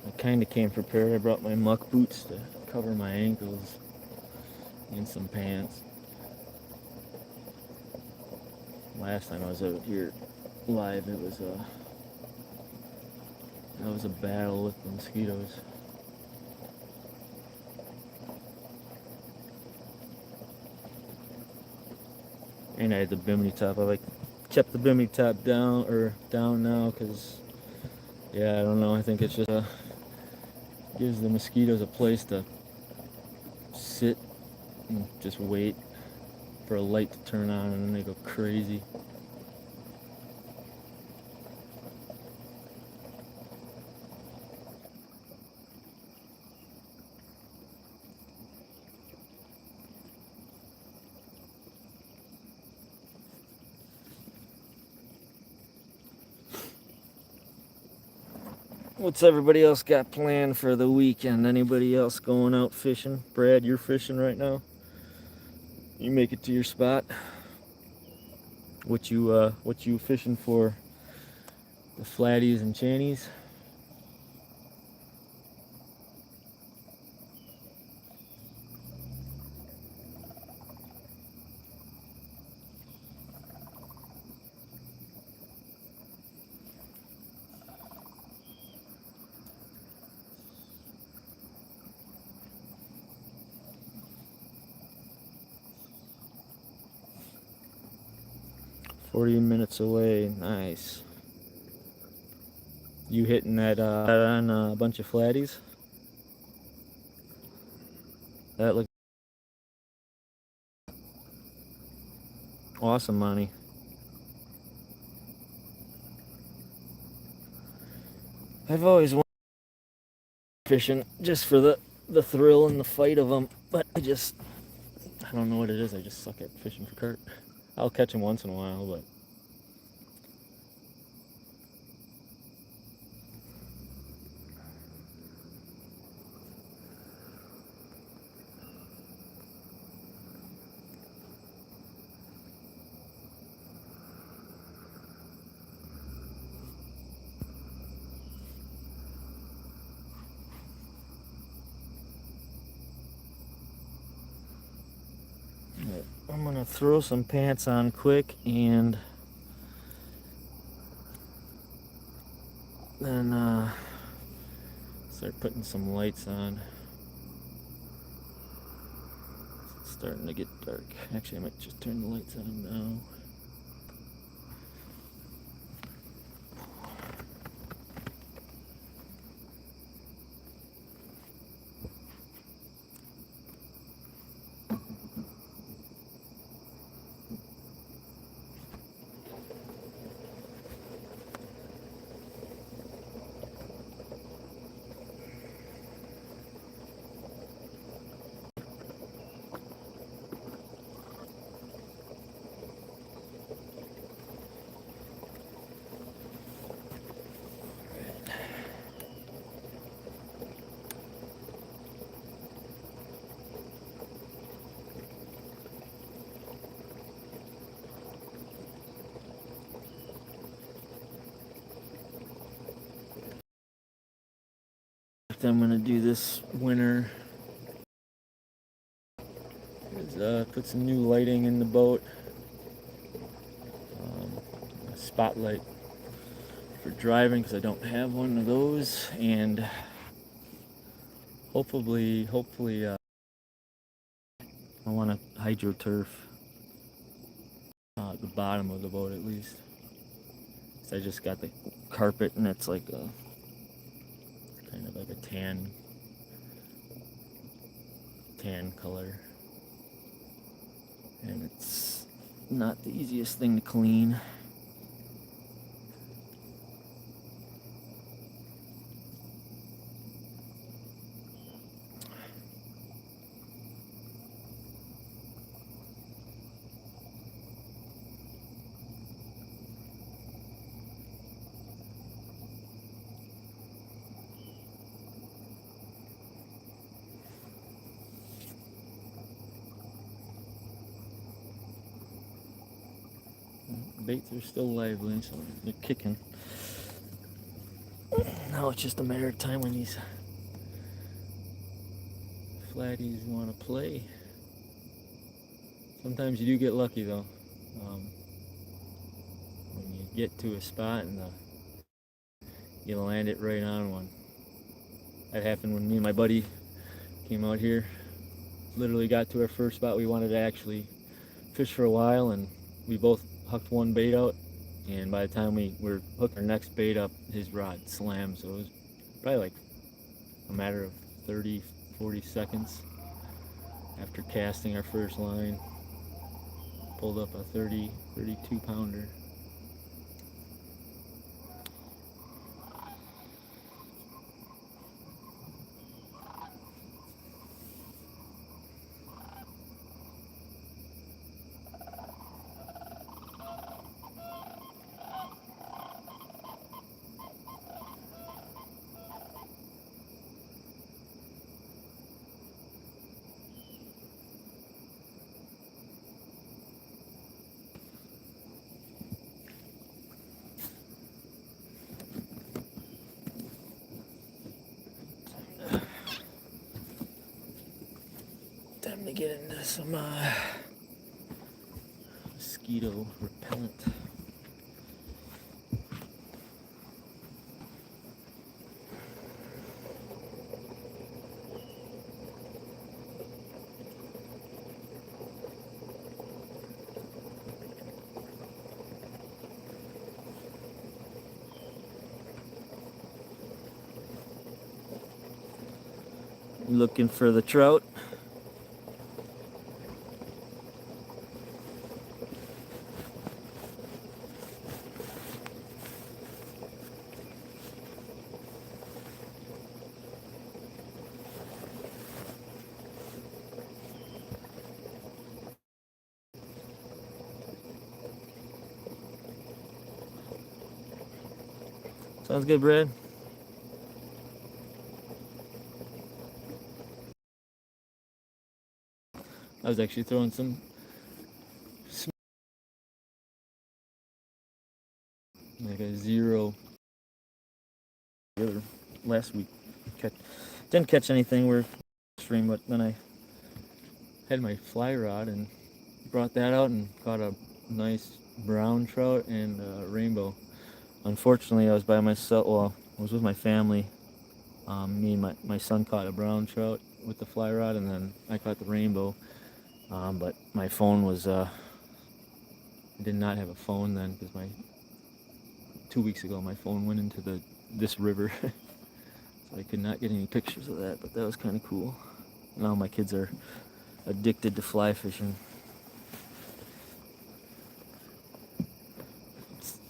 I kind of came prepared. I brought my muck boots to cover my ankles and some pants. Last time I was out here live, it was a battle with the mosquitoes. And I had the bimini top. I kept the bimini top down now because, yeah, I don't know. I think it's just gives the mosquitoes a place to sit and just wait for a light to turn on, and then they go crazy. What's everybody else got planned for the weekend? Anybody else going out fishing? Brad, you're fishing right now? You make it to your spot? What you fishing for? The flatties and channies? "40 minutes away." Nice. You hitting that on a bunch of flatties? That looks awesome, Monty. I've always wanted fishing just for the thrill and the fight of them, but I don't know what it is. I just suck at fishing for carp. I'll catch them once in a while, but I'm gonna throw some pants on quick and then start putting some lights on. It's starting to get dark. Actually, I might just turn the lights on now. I'm gonna do this winter is put some new lighting in the boat, a spotlight for driving because I don't have one of those, and hopefully I want to hydro turf the bottom of the boat at least. So I just got the carpet and it's like a kind of like a tan color, and it's not the easiest thing to clean. baits are still lively, so they're kicking. Now it's just a matter of time when these flatties want to play. Sometimes you do get lucky though. When you get to a spot and you land it right on one. That happened when me and my buddy came out here. Literally got to our first spot we wanted to actually fish for a while, and we both hooked one bait out, and by the time we were hooking our next bait up, his rod slammed. So it was probably like a matter of 30-40 seconds after casting our first line. Pulled up a 32 pounder. Time to get into some mosquito repellent. Looking for the trout. Sounds good, Brad. I was actually throwing some like a 0 last week. Didn't catch anything worth stream, but then I had my fly rod and brought that out and caught a nice brown trout and a rainbow. Unfortunately, I was by myself. Well, I was with my family. Me and my son caught a brown trout with the fly rod, and then I caught the rainbow. But my phone was I did not have a phone then, because 2 weeks ago my phone went into this river. So I could not get any pictures of that, but that was kind of cool. Now my kids are addicted to fly fishing.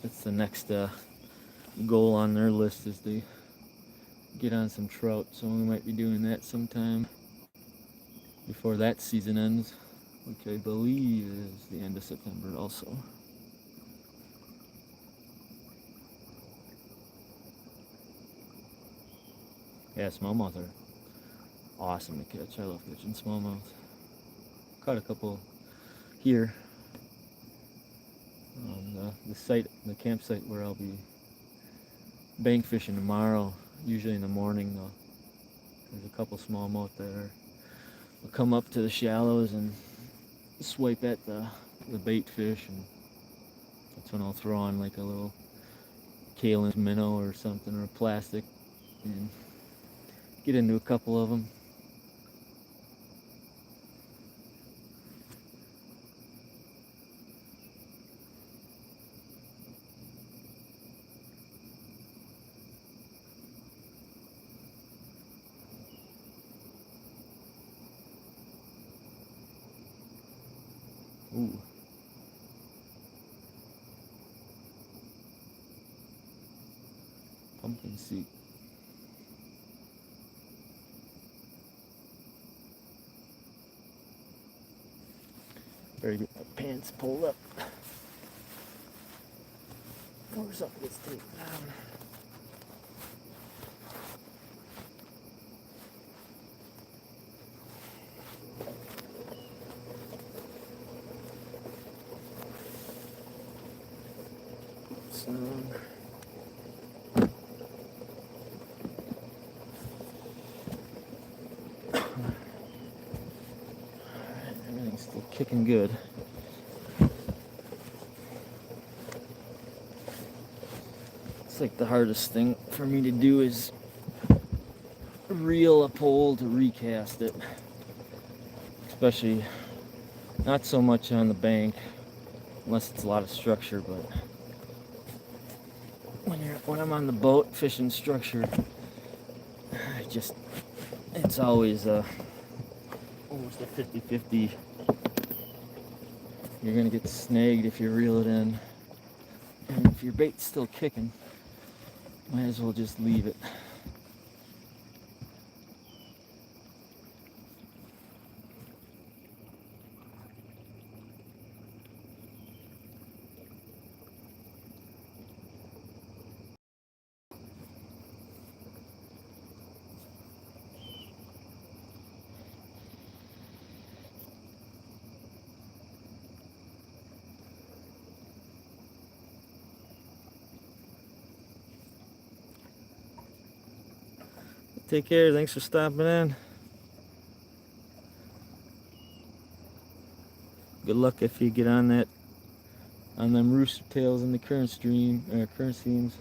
It's the next goal on their list, is to get on some trout, so we might be doing that sometime before that season ends, which I believe is the end of September also. Yeah, smallmouth are awesome to catch. I love catching smallmouth. Caught a couple here on the campsite where I'll be bank fishing tomorrow. Usually in the morning, there's a couple smallmouth there. I'll come up to the shallows and swipe at the bait fish, and that's when I'll throw on like a little Katelyn minnow or something, or a plastic, and get into a couple of them. Ooh. Pumpkin seed. Better get my pants pulled up. Or something gets taken down. down. Alright, everything's still kicking good. It's like the hardest thing for me to do is reel a pole to recast it. Especially not so much on the bank, unless it's a lot of structure, but when I'm on the boat fishing structure, it's always almost a 50-50. You're gonna get snagged if you reel it in, and if your bait's still kicking, might as well just leave it. Take care. Thanks for stopping in. Good luck if you get on them rooster tails in the current streams.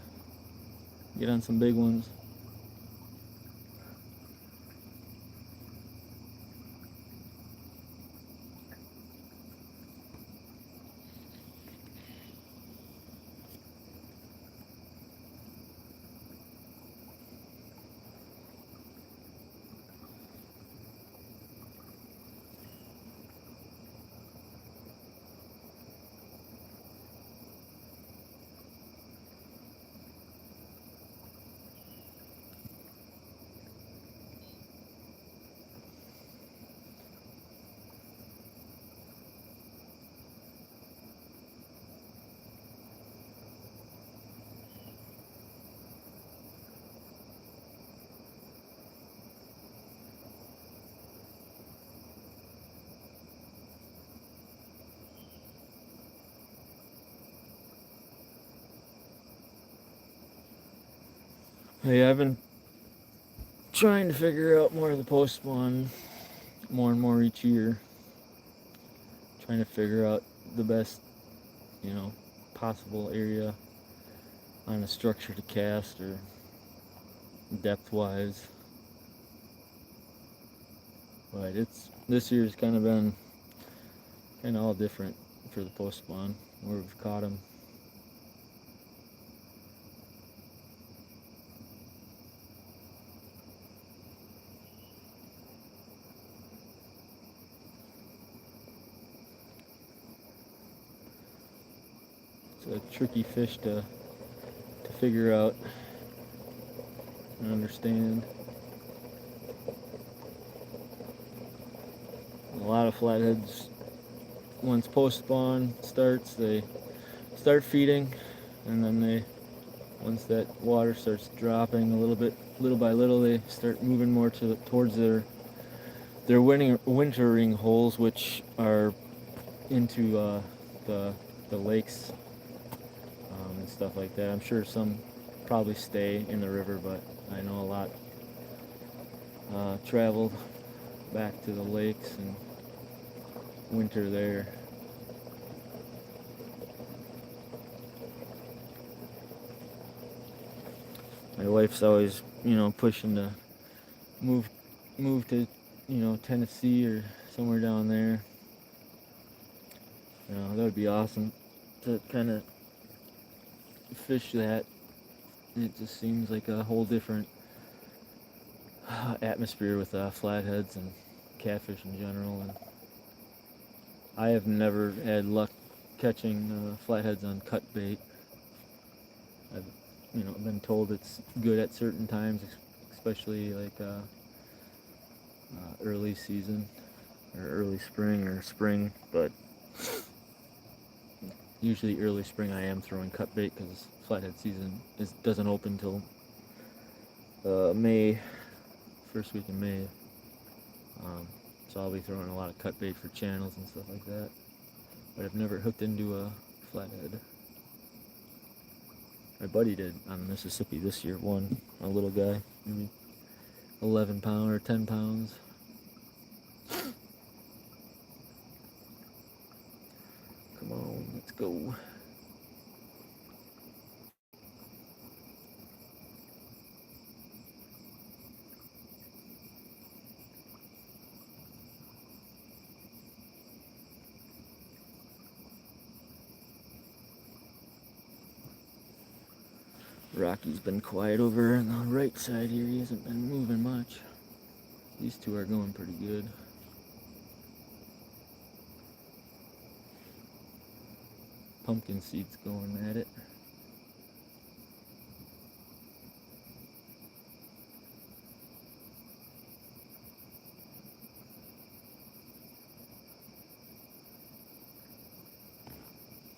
Get on some big ones. Hey, I've been trying to figure out more of the post spawn more and more each year. Trying to figure out the best, possible area on a structure to cast or depth wise. But this year's kind of been all different for the post spawn where we've caught them. It's a tricky fish to figure out and understand. A lot of flatheads, once post spawn starts, they start feeding, and then once that water starts dropping a little bit, little by little, they start moving more towards their wintering holes, which are into the lakes and stuff like that. I'm sure some probably stay in the river, but I know a lot travel back to the lakes and winter there. My wife's always, pushing to move to, Tennessee or somewhere down there. That would be awesome to kind of fish that. It just seems like a whole different atmosphere with flatheads and catfish in general. And I have never had luck catching flatheads on cut bait. I've been told it's good at certain times, especially like early season or early spring or spring, but usually early spring I am throwing cut bait because flathead season doesn't open till May, first week in May. So I'll be throwing a lot of cut bait for channels and stuff like that, but I've never hooked into a flathead. My buddy did on Mississippi this year. One, a little guy, maybe 11 pound or 10 pounds. Come on, let's go. Rocky's been quiet over on the right side here. He hasn't been moving much. These two are going pretty good. Pumpkin seed's going at it.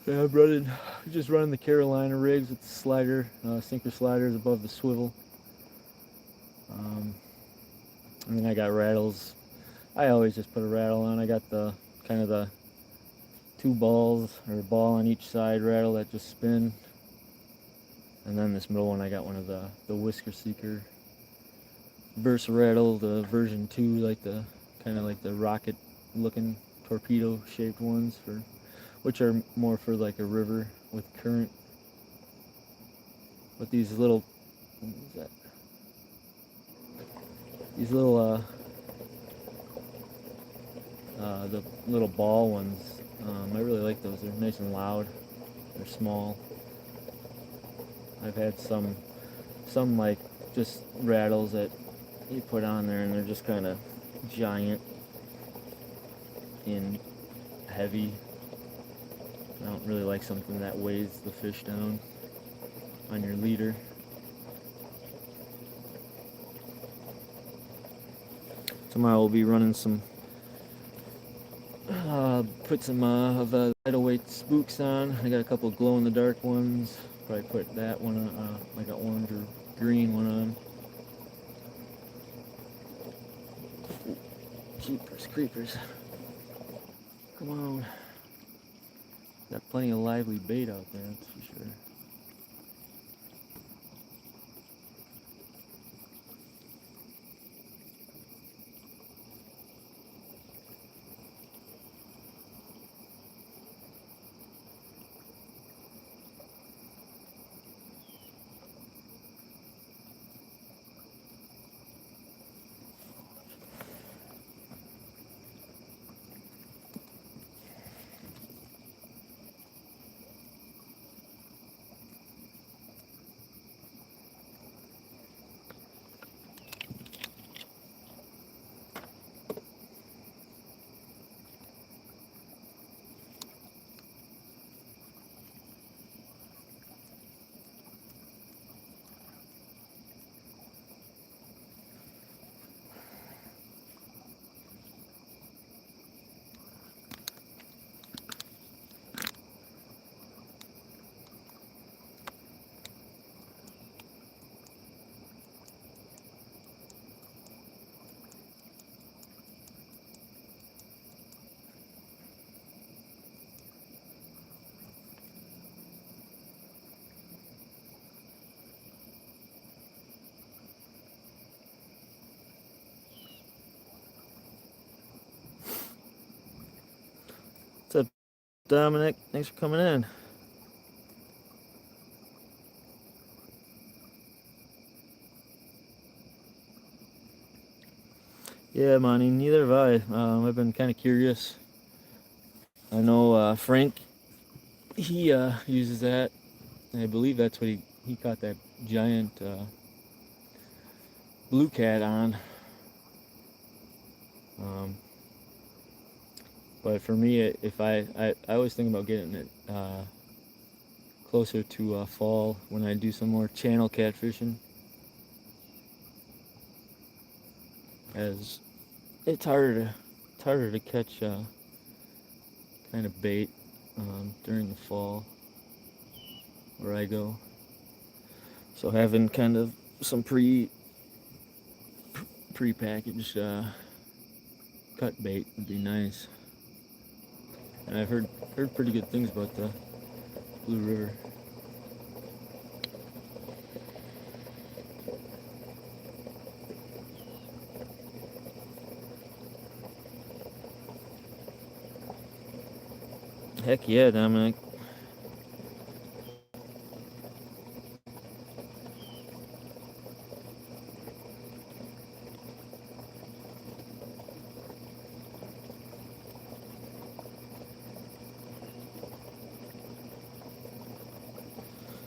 Yeah, I'm just running the Carolina rigs with the slider, sinker sliders above the swivel. And then I got rattles. I always just put a rattle on. I got the kind of the two balls or a ball on each side rattle that just spin. And then this middle one, I got one of the Whisker Seeker Versa rattle, the version 2, like the kind of like the rocket looking torpedo shaped ones, which are more for like a river with current. But these little, what is that? These little the little ball ones, I really like those. They're nice and loud. They're small. I've had some like just rattles that you put on there and they're just kind of giant and heavy. I don't really like something that weighs the fish down on your leader. Tomorrow we'll be running some, put some of the lightweight spooks on. I got a couple glow in the dark ones. Probably put that one on, like an orange or green one on. Jeepers creepers. Come on. Got plenty of lively bait out there, that's for sure. What's up, Dominic? Thanks for coming in. Yeah, Monty, neither have I. I've been kind of curious. I know Frank, he uses that. I believe that's what he caught that giant blue cat on. But for me, if I always think about getting it closer to fall when I do some more channel catfishing, as it's harder to catch kind of bait during the fall where I go. So having kind of some pre-packaged cut bait would be nice. And I've heard pretty good things about the Blue River. Heck yeah, Dominic.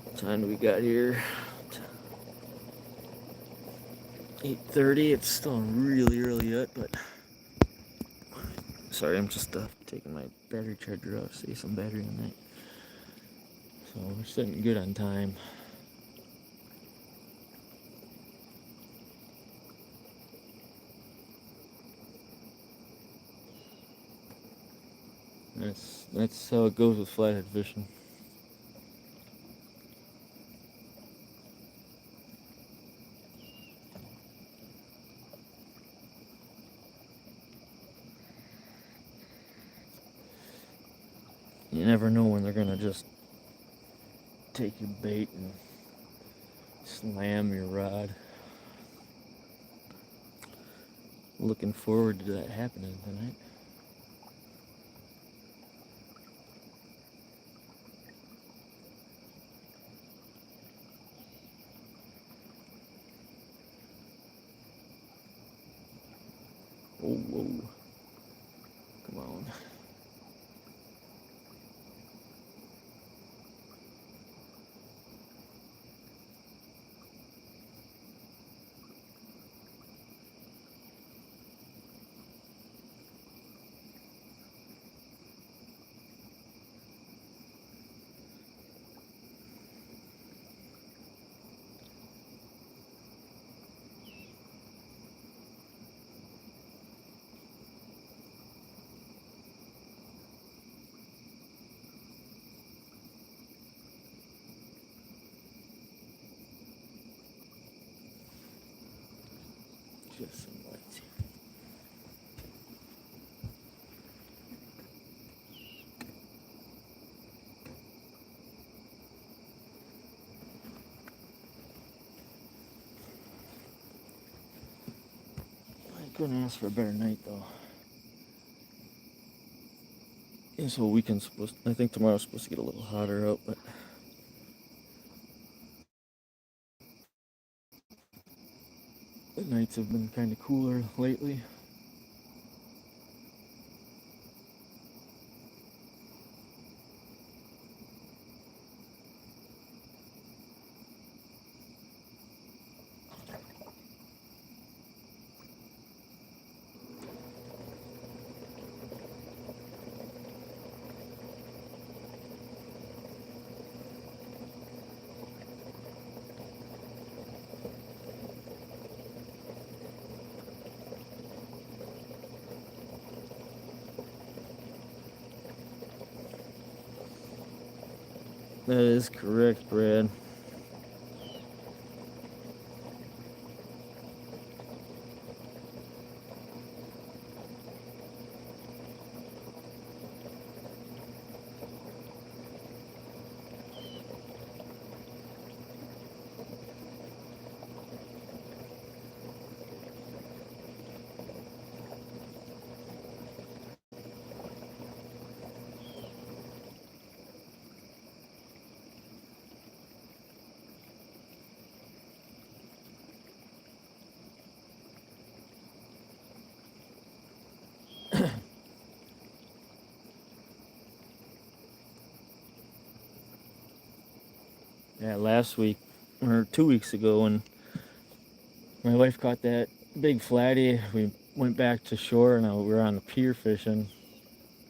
What time do we got here? 8:30. It's still really early yet, but sorry, I'm just taking my battery charger off, save some battery on that. So we're sitting good on time. That's how it goes with flathead fishing. You never know when they're gonna just take your bait and slam your rod. Looking forward to that happening tonight. Oh, whoa. Come on. Just some lights here. I couldn't ask for a better night though. This whole weekend's I think tomorrow's supposed to get a little hotter out, but the nights have been kind of cooler lately. That is correct, Brad. Yeah, last week or 2 weeks ago, when my wife caught that big flatty, we went back to shore and we were on the pier fishing.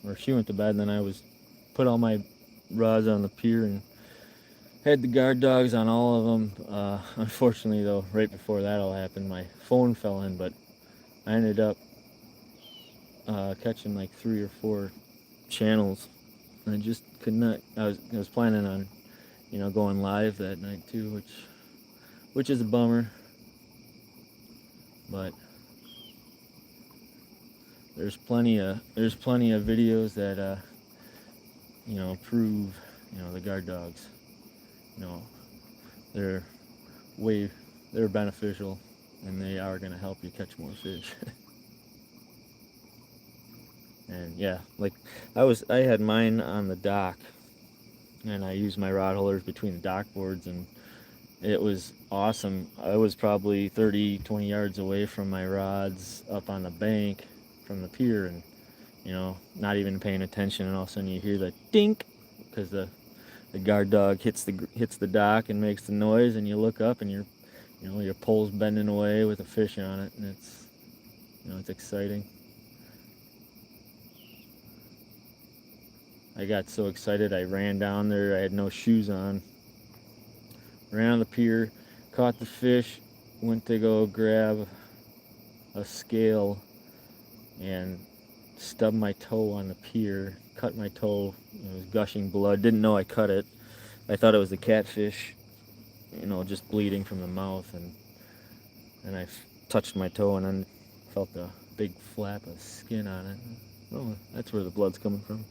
Or she went to bed, and then I was put all my rods on the pier and had the guard dogs on all of them. Unfortunately, though, right before that all happened, my phone fell in, but I ended up catching like 3 or 4 channels. I just could not. I was planning on, going live that night too, which is a bummer. But there's plenty of videos that prove the guard dogs. They're they're beneficial, and they are going to help you catch more fish. And yeah, like I had mine on the dock, and I used my rod holders between the dock boards, and it was awesome. I was probably 30, 20 yards away from my rods up on the bank from the pier, and not even paying attention, and all of a sudden you hear the dink because the guard dog hits the dock and makes the noise, and you look up and your pole's bending away with a fish on it, and it's exciting. I got so excited I ran down there. I had no shoes on. Ran on the pier, caught the fish, went to go grab a scale, and stubbed my toe on the pier. Cut my toe. It was gushing blood. Didn't know I cut it. I thought it was the catfish, just bleeding from the mouth, and I touched my toe and then felt a big flap of skin on it. Oh, that's where the blood's coming from.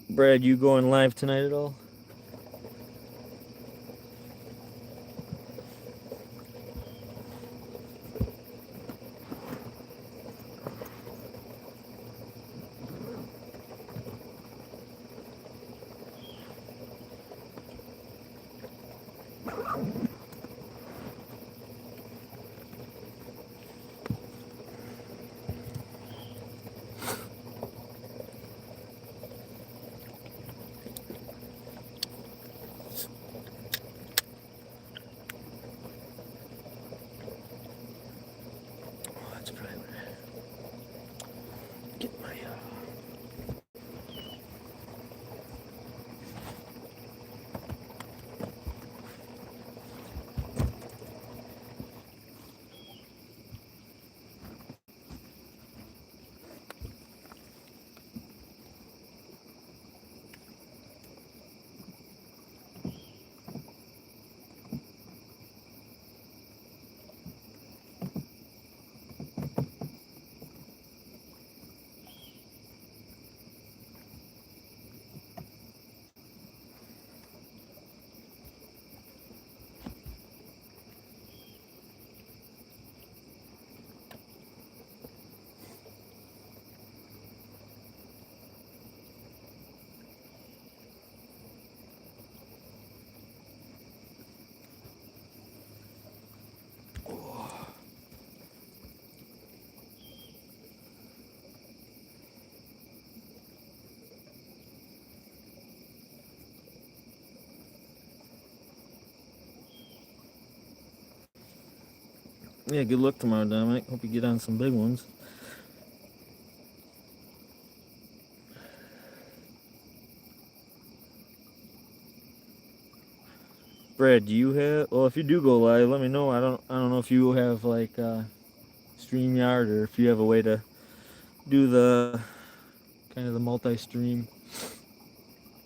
Brad, you going live tonight at all? That's probably what I get my Yeah, good luck tomorrow, Dominic. Hope you get on some big ones. Brad, do you have? Well, if you do go live, let me know. I don't know if you have like StreamYard, or if you have a way to do the kind of the multi-stream.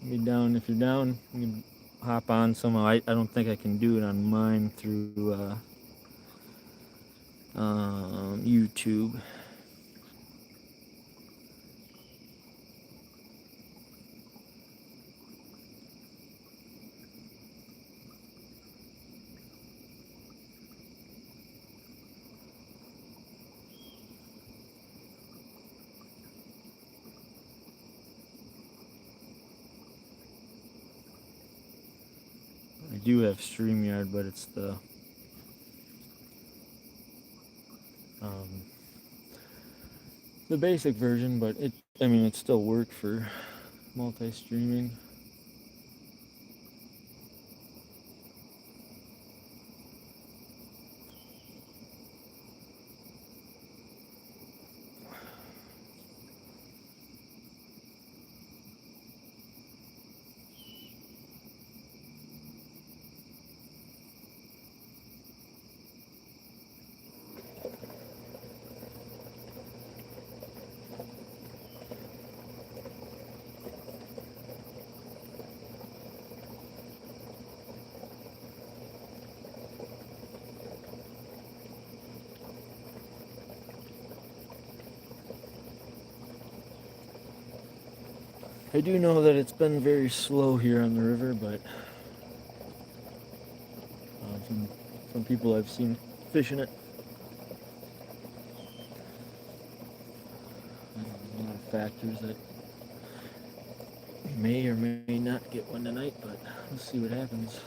Be down if you're down. You can hop on somehow. I don't think I can do it on mine through YouTube. I do have StreamYard, but it's the basic version. But it still worked for multi-streaming. I do know that it's been very slow here on the river, but from people I've seen fishing it, there's a lot of factors that may or may not get one tonight, but we'll see what happens.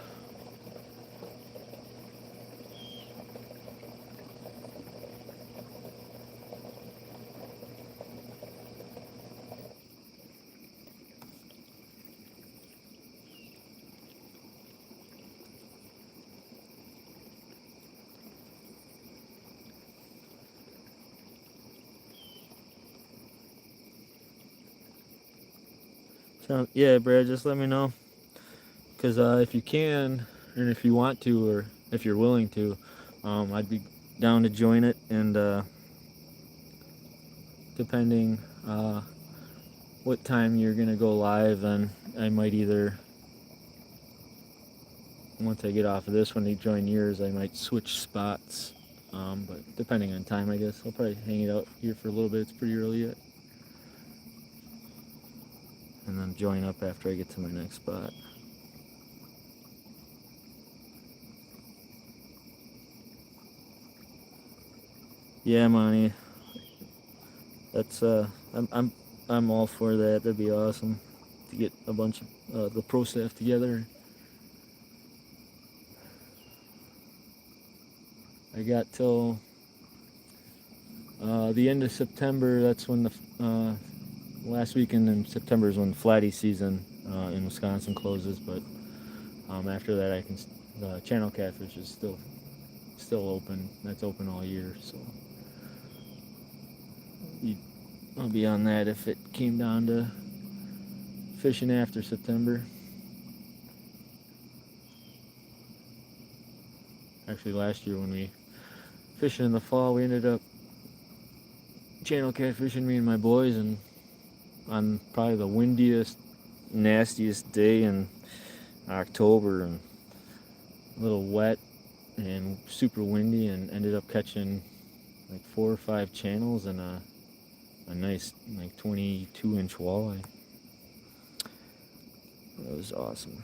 So, yeah, Brad, just let me know. Because if you can, and if you want to, or if you're willing to, I'd be down to join it. And depending what time you're going to go live, then I might either, once I get off of this one to join yours, I might switch spots. But depending on time, I guess. I'll probably hang it out here for a little bit. It's pretty early yet. And then join up after I get to my next spot. Yeah, Monty. That's I'm all for that. That'd be awesome to get a bunch of the pro staff together. I got till the end of September. That's when the last weekend in September is when flatty season in Wisconsin closes. But after that, I can the channel catfish is still open. That's open all year. So I'll be on that if it came down to fishing after September. Actually, last year when we fishing in the fall, we ended up channel catfishing, me and my boys, and on probably the windiest, nastiest day in October, and a little wet and super windy, and ended up catching like 4 or 5 channels and a nice like 22-inch walleye. That was awesome.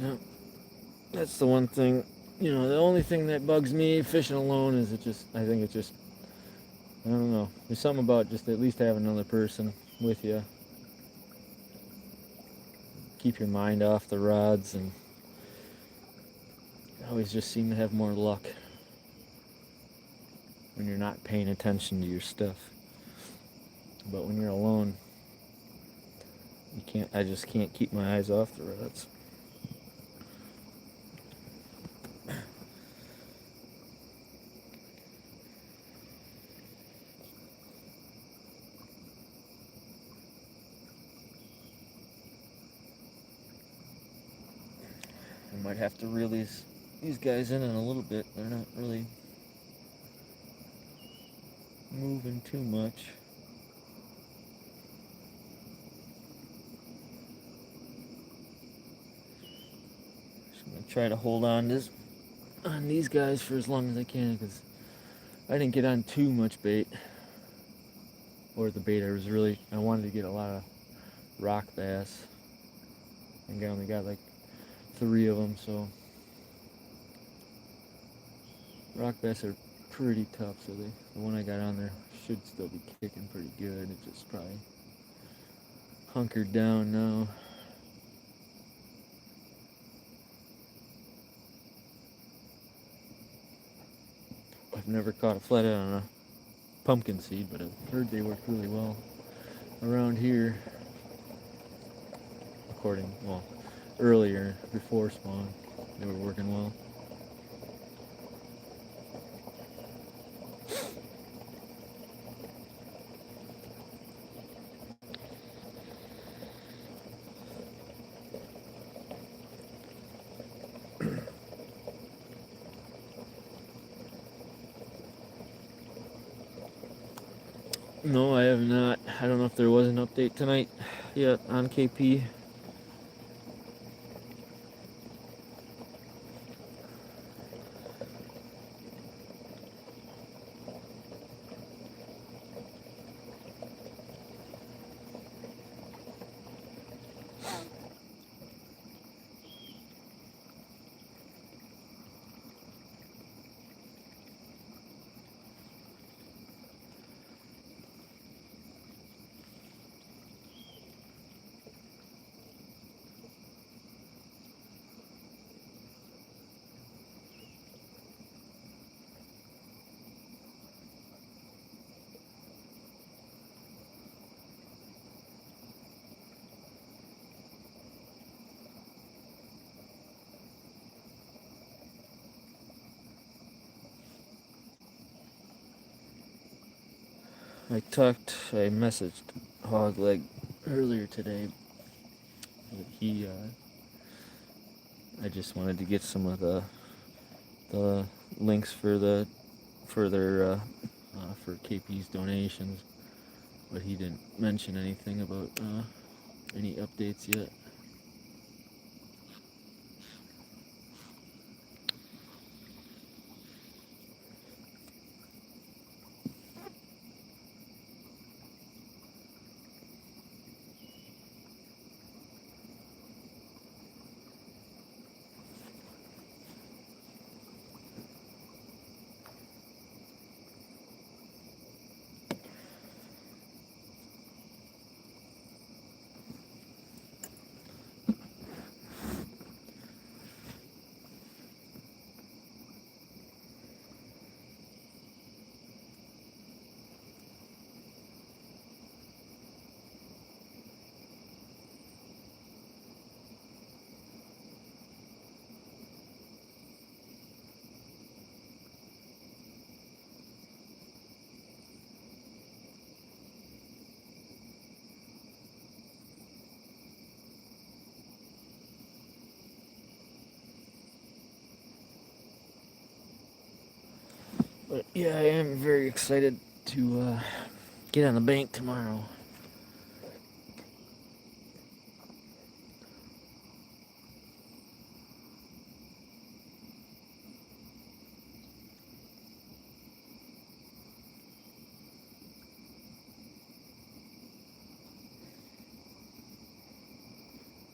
Yeah, that's the one thing. The only thing that bugs me fishing alone is I think it just, I don't know. There's something about just at least having another person with you. Keep your mind off the rods and always just seem to have more luck when you're not paying attention to your stuff. But when you're alone, I just can't keep my eyes off the rods. I might have to reel these guys in a little bit. They're not really moving too much. Just gonna try to hold on these guys for as long as I can, because I didn't get on too much bait. Or the bait I wanted to get a lot of rock bass. I think I only got like 3 of them, so rock bass are pretty tough, so the one I got on there should still be kicking pretty good. It's just probably hunkered down now. I've never caught a flathead on a pumpkin seed, but I've heard they work really well around here. Earlier, before spawn, they were working well. No, I have not. I don't know if there was an update tonight yet on KP. I messaged Hogleg earlier today. I just wanted to get some of the links for their for KP's donations, but he didn't mention anything about any updates yet. But yeah, I am very excited to get on the bank tomorrow.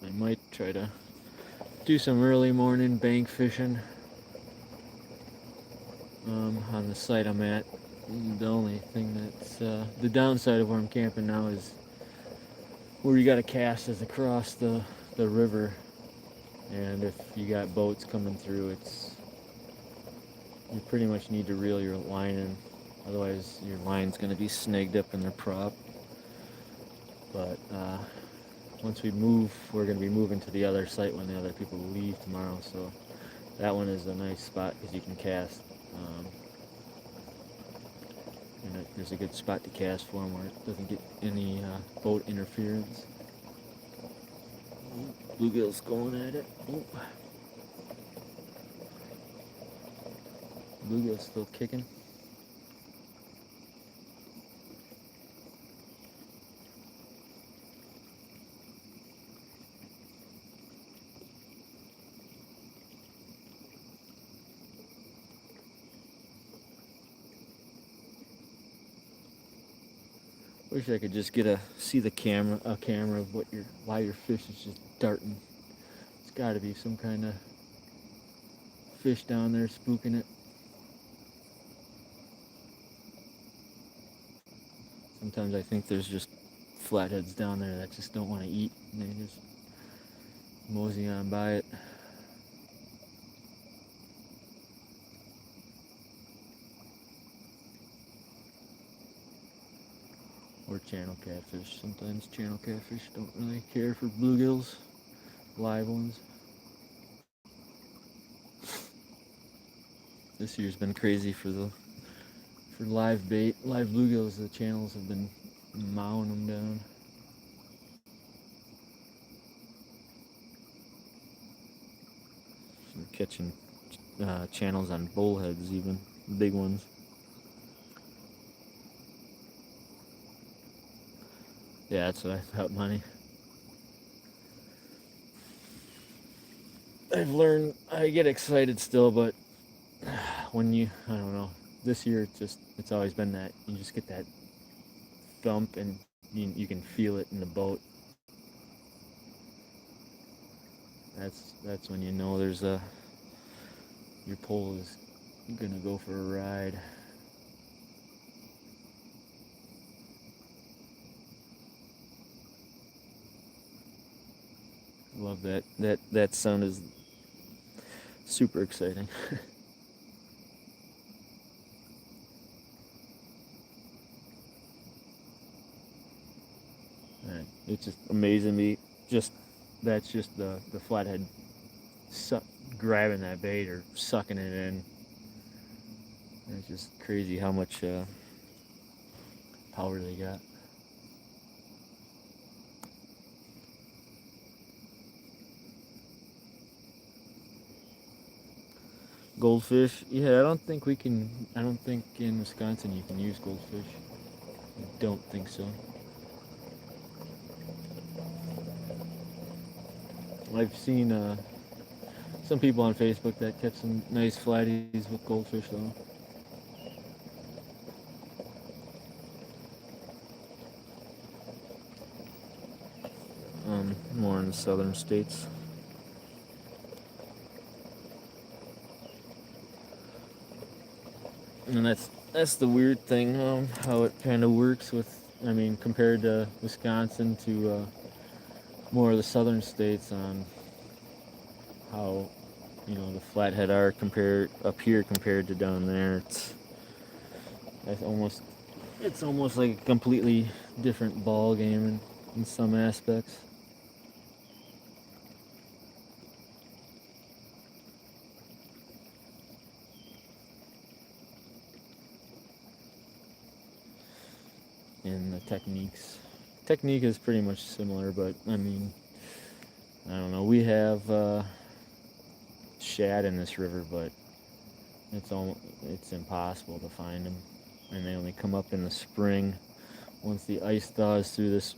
I might try to do some early morning bank fishing on the site I'm at. The only thing that's the downside of where I'm camping now is where you got to cast is across the river, and if you got boats coming through, it's you pretty much need to reel your line in, otherwise your line's going to be snagged up in their prop. But once we move, we're going to be moving to the other site when the other people leave tomorrow, so that one is a nice spot because you can cast. And there's a good spot to cast for them where it doesn't get any boat interference. Bluegill's going at it. Ooh. Bluegill's still kicking. Wish I could just get a camera of why your fish is just darting. It's got to be some kind of fish down there spooking it. Sometimes I think there's just flatheads down there that just don't want to eat, and they just mosey on by it. Or channel catfish. Sometimes channel catfish don't really care for bluegills, live ones. This year's been crazy for live bait, live bluegills. The channels have been mowing them down. I'm catching channels on bullheads, even big ones. Yeah, that's what I thought, money. I've learned, I get excited still, but when I don't know, this year it's always been that, you just get that thump and you can feel it in the boat. That's when you know your pole is gonna go for a ride. Love that. That sound is super exciting. And it's just amazing me. That's just the flathead grabbing that bait or sucking it in. And it's just crazy how much power they got. Goldfish? Yeah, I don't think in Wisconsin you can use goldfish. I don't think so. I've seen some people on Facebook that catch some nice flatties with goldfish though. More in the southern states. And that's the weird thing, how it kind of works compared to Wisconsin to more of the southern states on how, the flathead are compared up here compared to down there. It's almost like a completely different ball game in some aspects. And the technique is pretty much similar, but I don't know. We have shad in this river, but it's impossible to find them, and they only come up in the spring once the ice thaws through this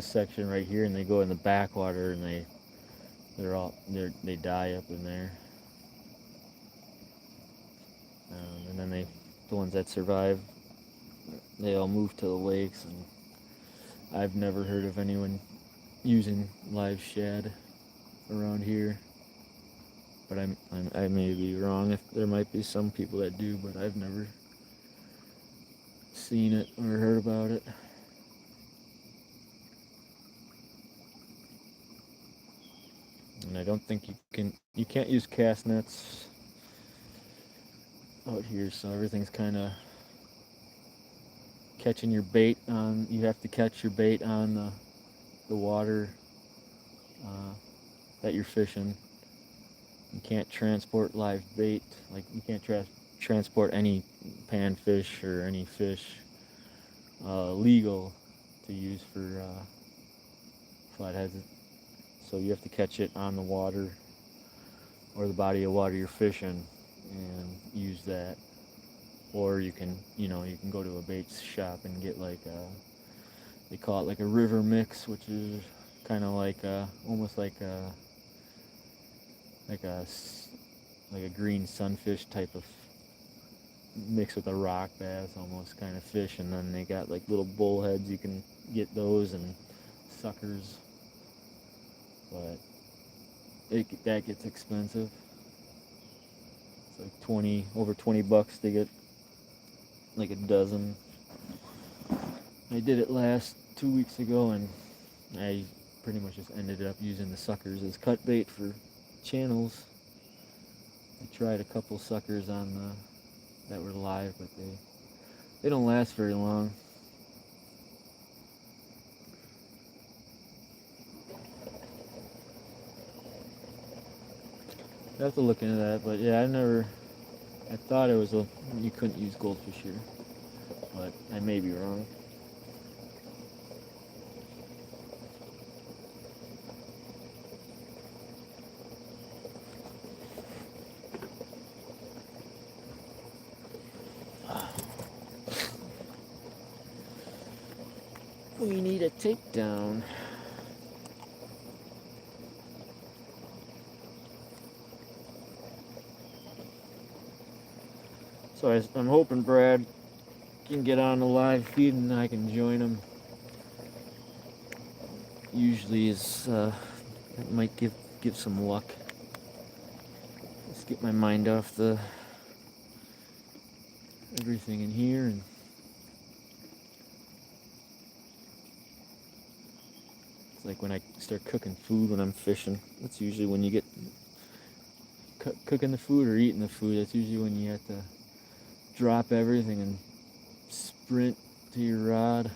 section right here, and they go in the backwater, and they die up in there. And then the ones that survive, they all move to the lakes, and I've never heard of anyone using live shad around here. But I may be wrong. If there might be some people that do, but I've never seen it or heard about it. And I don't think you can't use cast nets out here, so everything's kind of catching your bait on. You have to catch your bait on the water uh, that you're fishing. You can't transport live bait, like you can't transport any panfish or any fish legal to use for flatheads. So you have to catch it on the water or the body of water you're fishing and use that. Or you can, you can go to a bait shop and get like they call it like a river mix, which is kind of like almost like a like a green sunfish type of mix with a rock bass almost kind of fish, and then they got like little bullheads. You can get those and suckers, but that gets expensive. It's like over 20 bucks to get like a dozen. I did it last 2 weeks ago, and I pretty much just ended up using the suckers as cut bait for channels. I tried a couple suckers on that were live, but they don't last very long. I have to look into that, but yeah, I thought it was you couldn't use goldfish here, but I may be wrong. We need a takedown. So I'm hoping Brad can get on the live feed and I can join him. Usually it might give some luck. Let's get my mind off everything in here, and it's like when I start cooking food when I'm fishing. That's usually when you get cooking the food or eating the food. That's usually when you have to drop everything and sprint to your rod.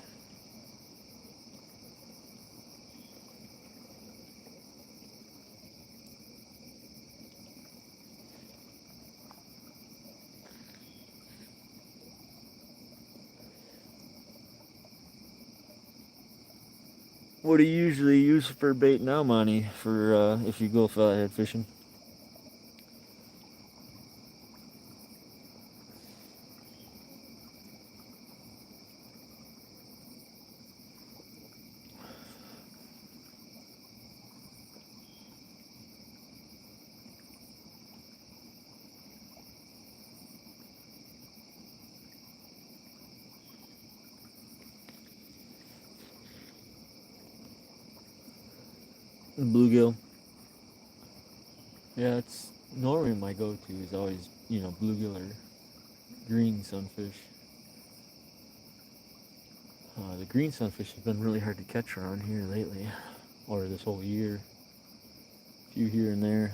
What do you usually use for bait now, Monty, for if you go flathead fishing? Bluegill. Yeah, it's normally my go-to is always, bluegill or green sunfish. The green sunfish has been really hard to catch around here lately, or this whole year. A few here and there.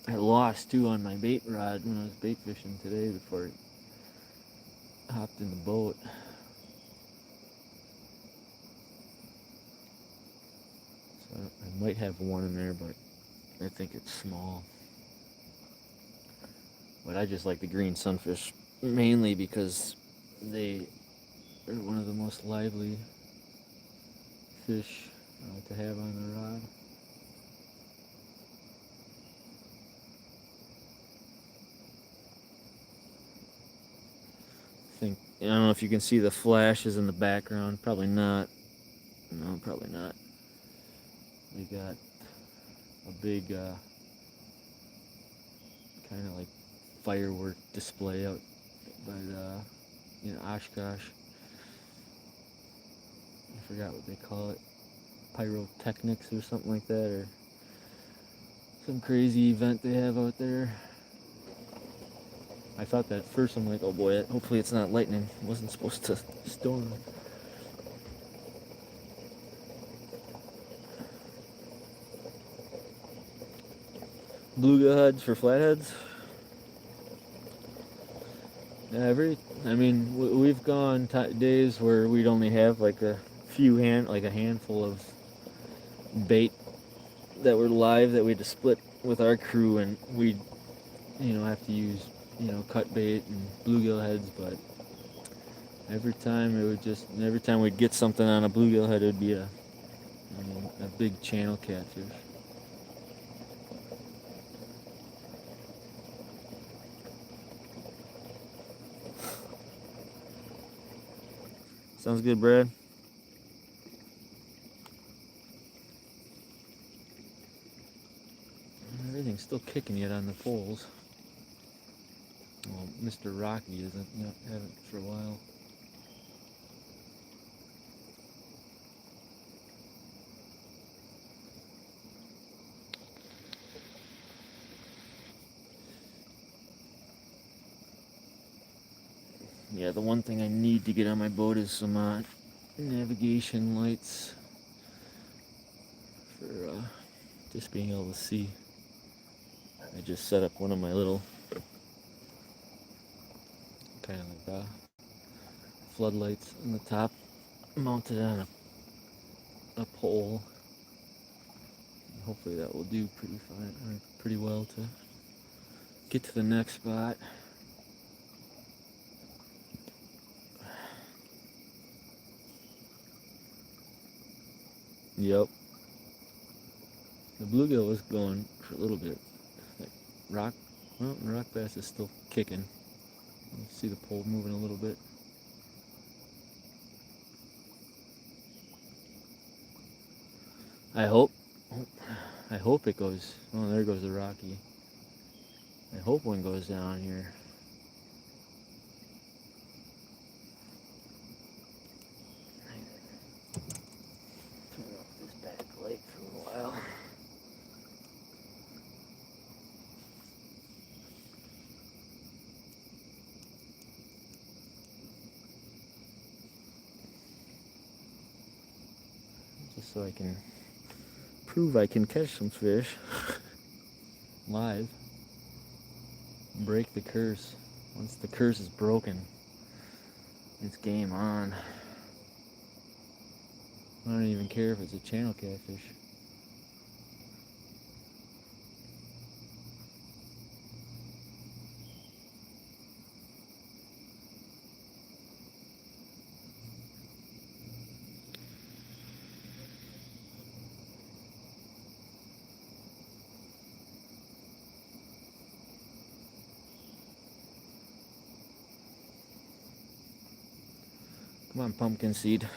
I lost two on my bait rod when I was bait fishing today before I hopped in the boat. So I might have one in there, but I think it's small. But I just like the green sunfish mainly because they are one of the most lively fish to have on the rod. I don't know if you can see the flashes in the background. Probably not. No, probably not. We got a big kind of like firework display out by Oshkosh. I forgot what they call it. Pyrotechnics or something like that, or some crazy event they have out there. I thought that at first. I'm like, oh boy, hopefully it's not lightning. It wasn't supposed to storm. Bluegill heads for flatheads. I mean, we've gone days where we'd only have like a like a handful of bait that were live that we had to split with our crew, and we'd, have to use, cut bait and bluegill heads, but every time we'd get something on a bluegill head, it would be a big channel catfish. Sounds good, Brad. Everything's still kicking yet on the poles. Well, Mr. Rocky isn't. Haven't for a while. Yeah, the one thing I need to get on my boat is some navigation lights for just being able to see. I just set up one of my little kind of like floodlights on the top, mounted on a pole. And hopefully that will do pretty fine, or pretty well to get to the next spot. Yep. The bluegill was going for a little bit. Rock bass is still kicking. You see the pole moving a little bit. I hope it goes. Oh, there goes the Rocky. I hope one goes down here. Turn off this back light for a while. Just so I can prove I can catch some fish live. Break the curse. Once the curse is broken, it's game on. I don't even care if it's a channel catfish. Come on, pumpkin seed.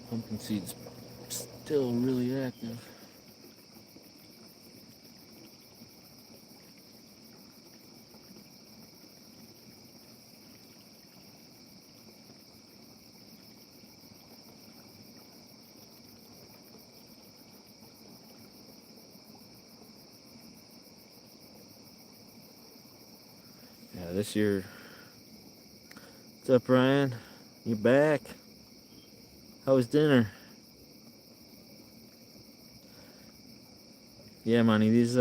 Pumpkin seed's still really active. Yeah, this year. What's up, Ryan? You back? How was dinner? Yeah, Monty, this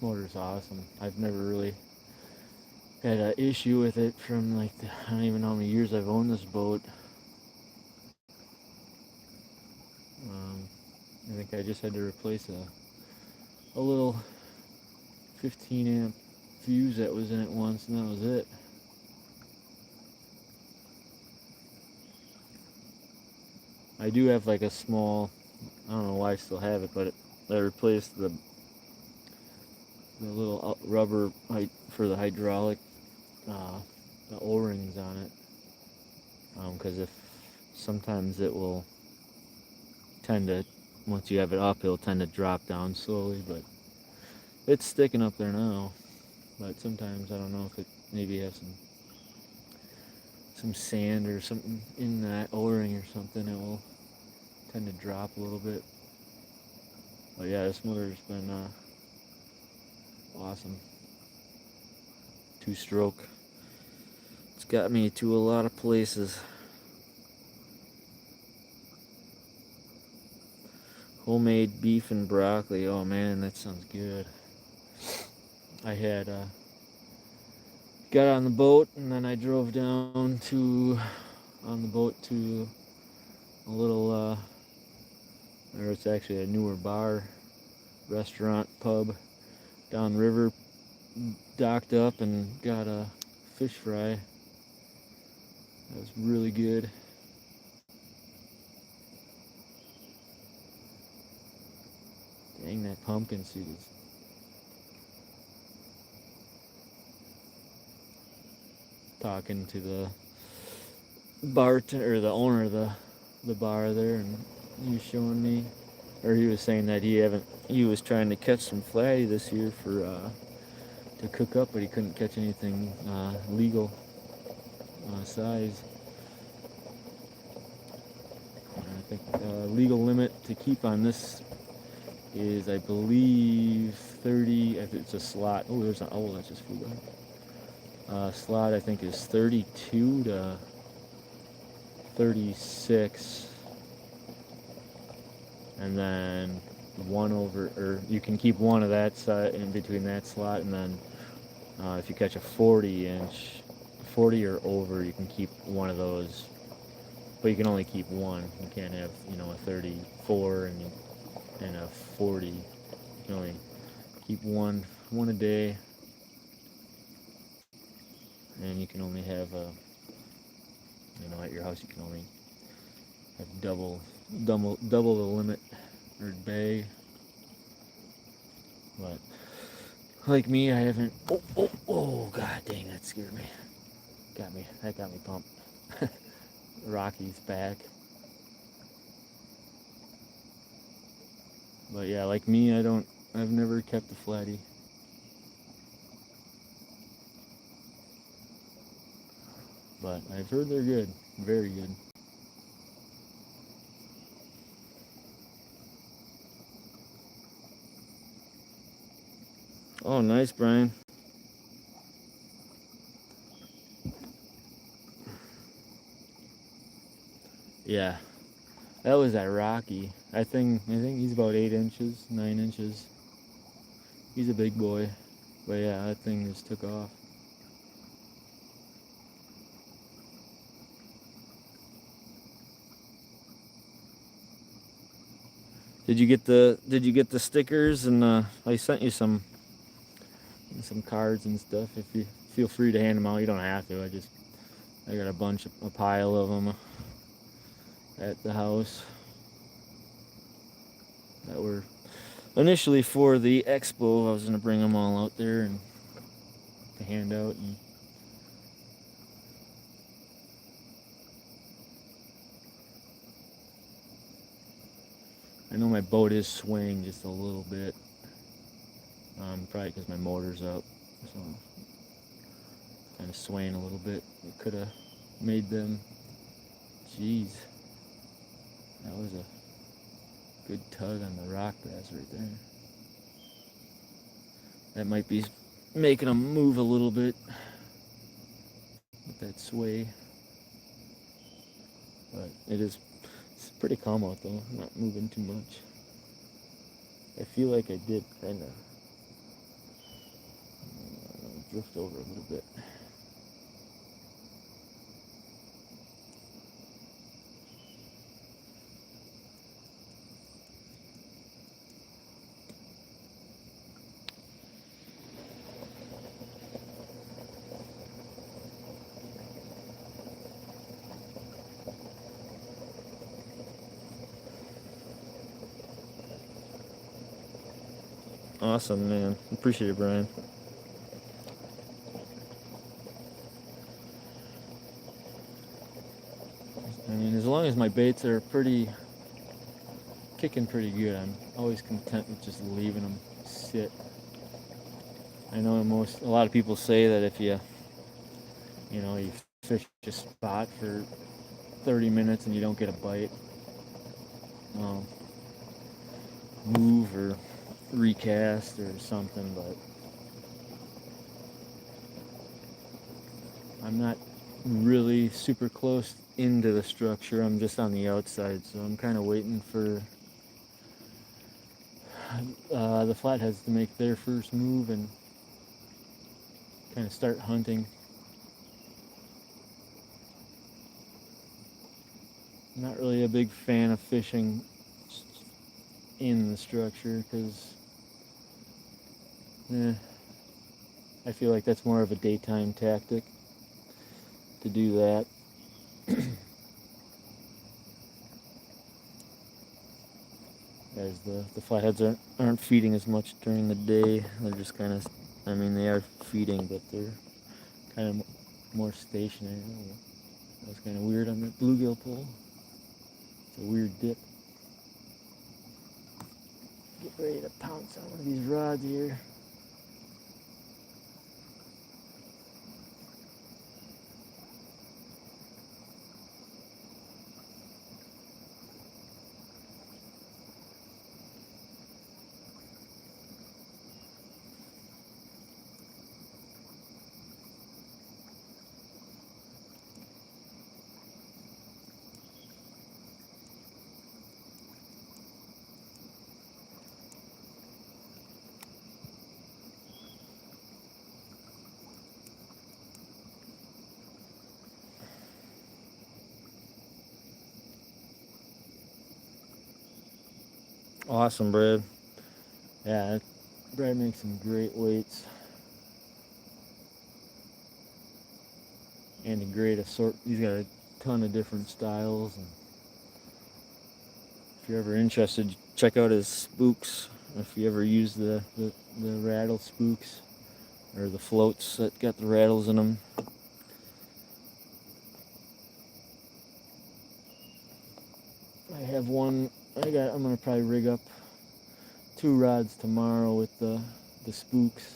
motor's awesome. I've never really had an issue with it from I don't even know how many years I've owned this boat. I think I just had to replace a little 15 amp fuse that was in it once, and that was it. I do have like a small, I don't know why I still have it, but I replaced the the little rubber for the hydraulic, the O-rings on it, because if sometimes it will tend to, once you have it up, it'll tend to drop down slowly, but it's sticking up there now. But sometimes I don't know if it maybe has some sand or something in that O-ring or something, it will tend to drop a little bit. But yeah, this motor's been awesome. 2-stroke. It's got me to a lot of places. Homemade beef and broccoli. Oh man, that sounds good. I had got on the boat and then I drove down on the boat to a little or it's actually a newer bar, restaurant, pub downriver. Docked up and got a fish fry. That was really good. Dang, that pumpkin seed is talking to the bartender, or the owner of the bar there, and he was showing me, or he was saying that he was trying to catch some flatty this year for to cook up, but he couldn't catch anything legal size. And I think legal limit to keep on this is, I believe, 30. If it's a slot. Oh, that's just food. Slot, I think, is 32 to 36, and then you can keep one of that side in between that slot, and then if you catch a 40-inch, 40 or over, you can keep one of those, but you can only keep one. You can't have, a 34 and a 40. You can only keep one a day, and you can only have at your house you can only have double the limit or bag. But like me, I haven't. Oh! God dang, that scared me. That got me pumped. Rocky's back. But yeah, like me, I've never kept a flatty. But I've heard they're good. Very good. Oh, nice, Brian. Yeah, that was that Rocky. I think he's about 8 inches, 9 inches. He's a big boy. But yeah, that thing just took off. Did you get the stickers? And I sent you some cards and stuff. If you feel free to hand them out, you don't have to. I got a pile of them at the house that were initially for the expo. I was gonna bring them all out there and to hand out. And I know my boat is swaying just a little bit. Probably because my motor's up, so kind of swaying a little bit. It could have made them. Jeez, that was a good tug on the rock bass right there. That might be making them move a little bit with that sway. But it's pretty calm out though, not moving too much. I feel like I did kind of drift over a little bit. Awesome, man. Appreciate it, Brian. I mean, as long as my baits are kicking pretty good, I'm always content with just leaving them sit. I know a lot of people say that if you fish a spot for 30 minutes and you don't get a bite, move or recast or something, but I'm not really super close into the structure. I'm just on the outside, so I'm kind of waiting for the flatheads to make their first move and kind of start hunting. I'm not really a big fan of fishing in the structure because I feel like that's more of a daytime tactic to do that. As the flatheads aren't feeding as much during the day. They're just kind of, I mean, they are feeding, but they're kind of more stationary. That was kind of weird on that bluegill pole. It's a weird dip. Get ready to pounce on one of these rods here. Awesome, Brad. Yeah, Brad makes some great weights. And a great assortment. He's got a ton of different styles. And if you're ever interested, check out his spooks. If you ever use the rattle spooks or the floats that got the rattles in them. I have one. I'm gonna probably rig up 2 rods tomorrow with the spooks.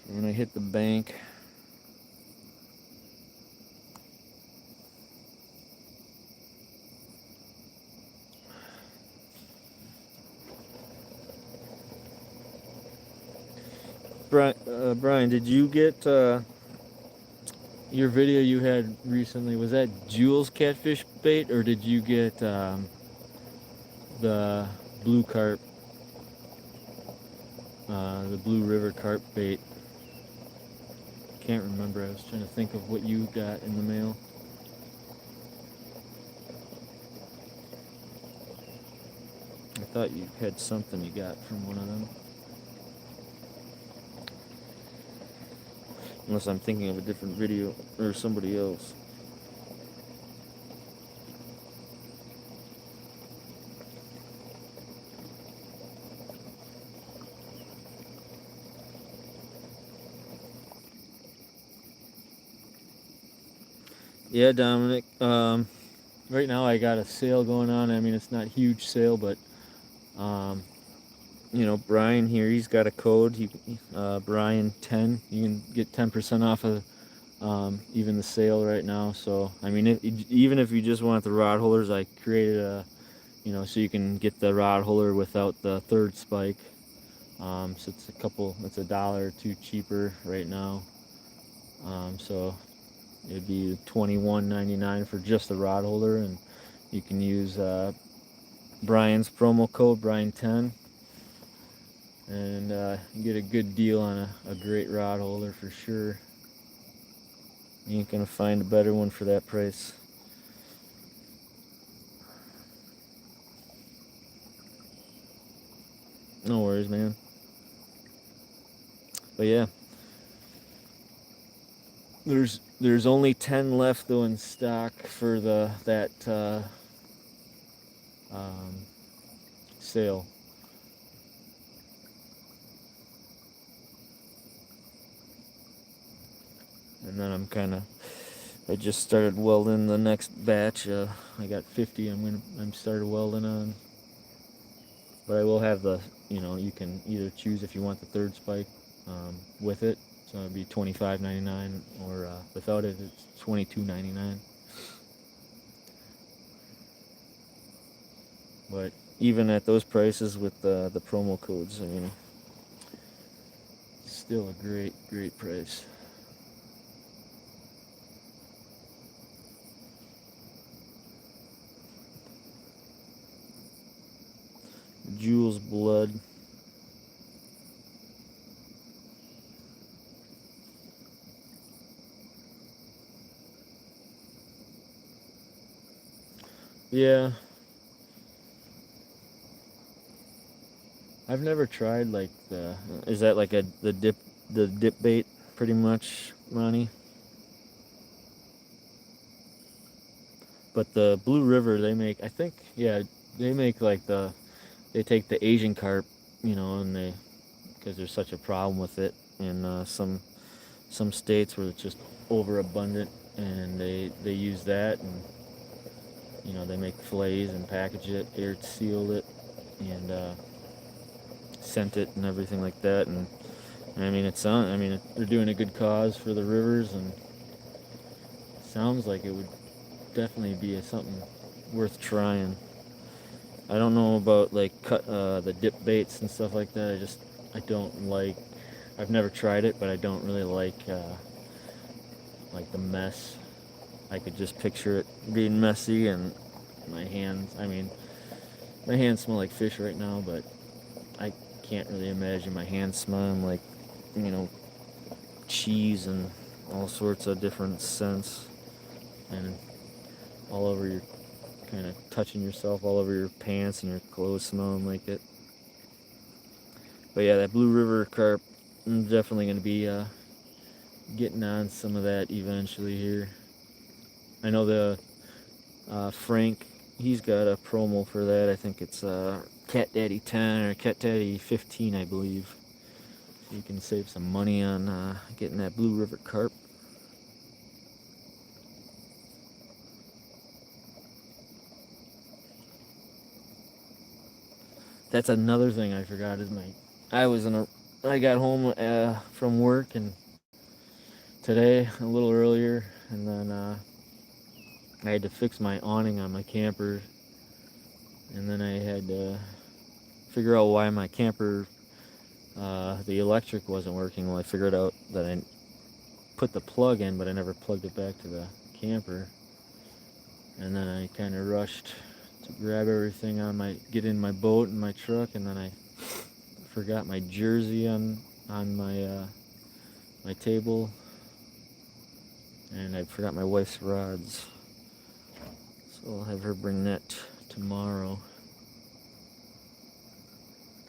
When I hit the bank, Brian, did you get your video you had recently? Was that Jules catfish bait, or did you get the blue carp, the blue river carp bait? Can't remember. I was trying to think of what you got in the mail. I thought you had something you got from one of them. Unless I'm thinking of a different video or somebody else. Yeah, Dominic. Right now I got a sale going on. I mean, it's not a huge sale, but Brian here, he's got a code. Brian 10. You can get 10% off of even the sale right now. So I mean, even if you just want the rod holders, I created a, so you can get the rod holder without the third spike. So it's it's $1 or $2 cheaper right now. So it'd be $21.99 for just the rod holder, and you can use Brian's promo code Brian10, and you get a good deal on a great rod holder for sure. You ain't gonna find a better one for that price. No worries, man. But yeah. There's only 10 left though in stock for that um, sale. And then I just started welding the next batch. I got 50. I'm started welding on, but I will have you can either choose if you want the third spike with it, so it'd be $25.99, or without it, it's $22.99. But even at those prices with the promo codes, I mean, still a great price. Jules Blood. Yeah. I've never tried like is that like the dip bait pretty much, Ronnie? But the Blue River, they make, I think, yeah, they make they take the Asian carp, and because there's such a problem with it in some states where it's just overabundant, and they use that, and they make fillets and package it, air seal it, and scent it and everything like that. And I mean, they're doing a good cause for the rivers, and it sounds like it would definitely be something worth trying. I don't know about like the dip baits and stuff like that. I don't like. I've never tried it, but I don't really like the mess. I could just picture it being messy, and my hands. I mean, my hands smell like fish right now, but I can't really imagine my hands smelling like, you know, cheese and all sorts of different scents, and all over your, kind of touching yourself all over your pants and your clothes smelling like it. But yeah, that Blue River carp, I'm definitely going to be getting on some of that eventually here. I know the Frank, he's got a promo for that. I think it's Cat Daddy 10 or Cat Daddy 15, I believe. So you can save some money on getting that Blue River carp. That's another thing I forgot is I got home from work and today a little earlier, and then I had to fix my awning on my camper, and then I had to figure out why my camper, the electric wasn't working. Well, I figured out that I put the plug in, but I never plugged it back to the camper, and then I kind of rushed to grab everything get in my boat and my truck, and then I forgot my jersey on my table, and I forgot my wife's rods. So I'll have her bring that tomorrow.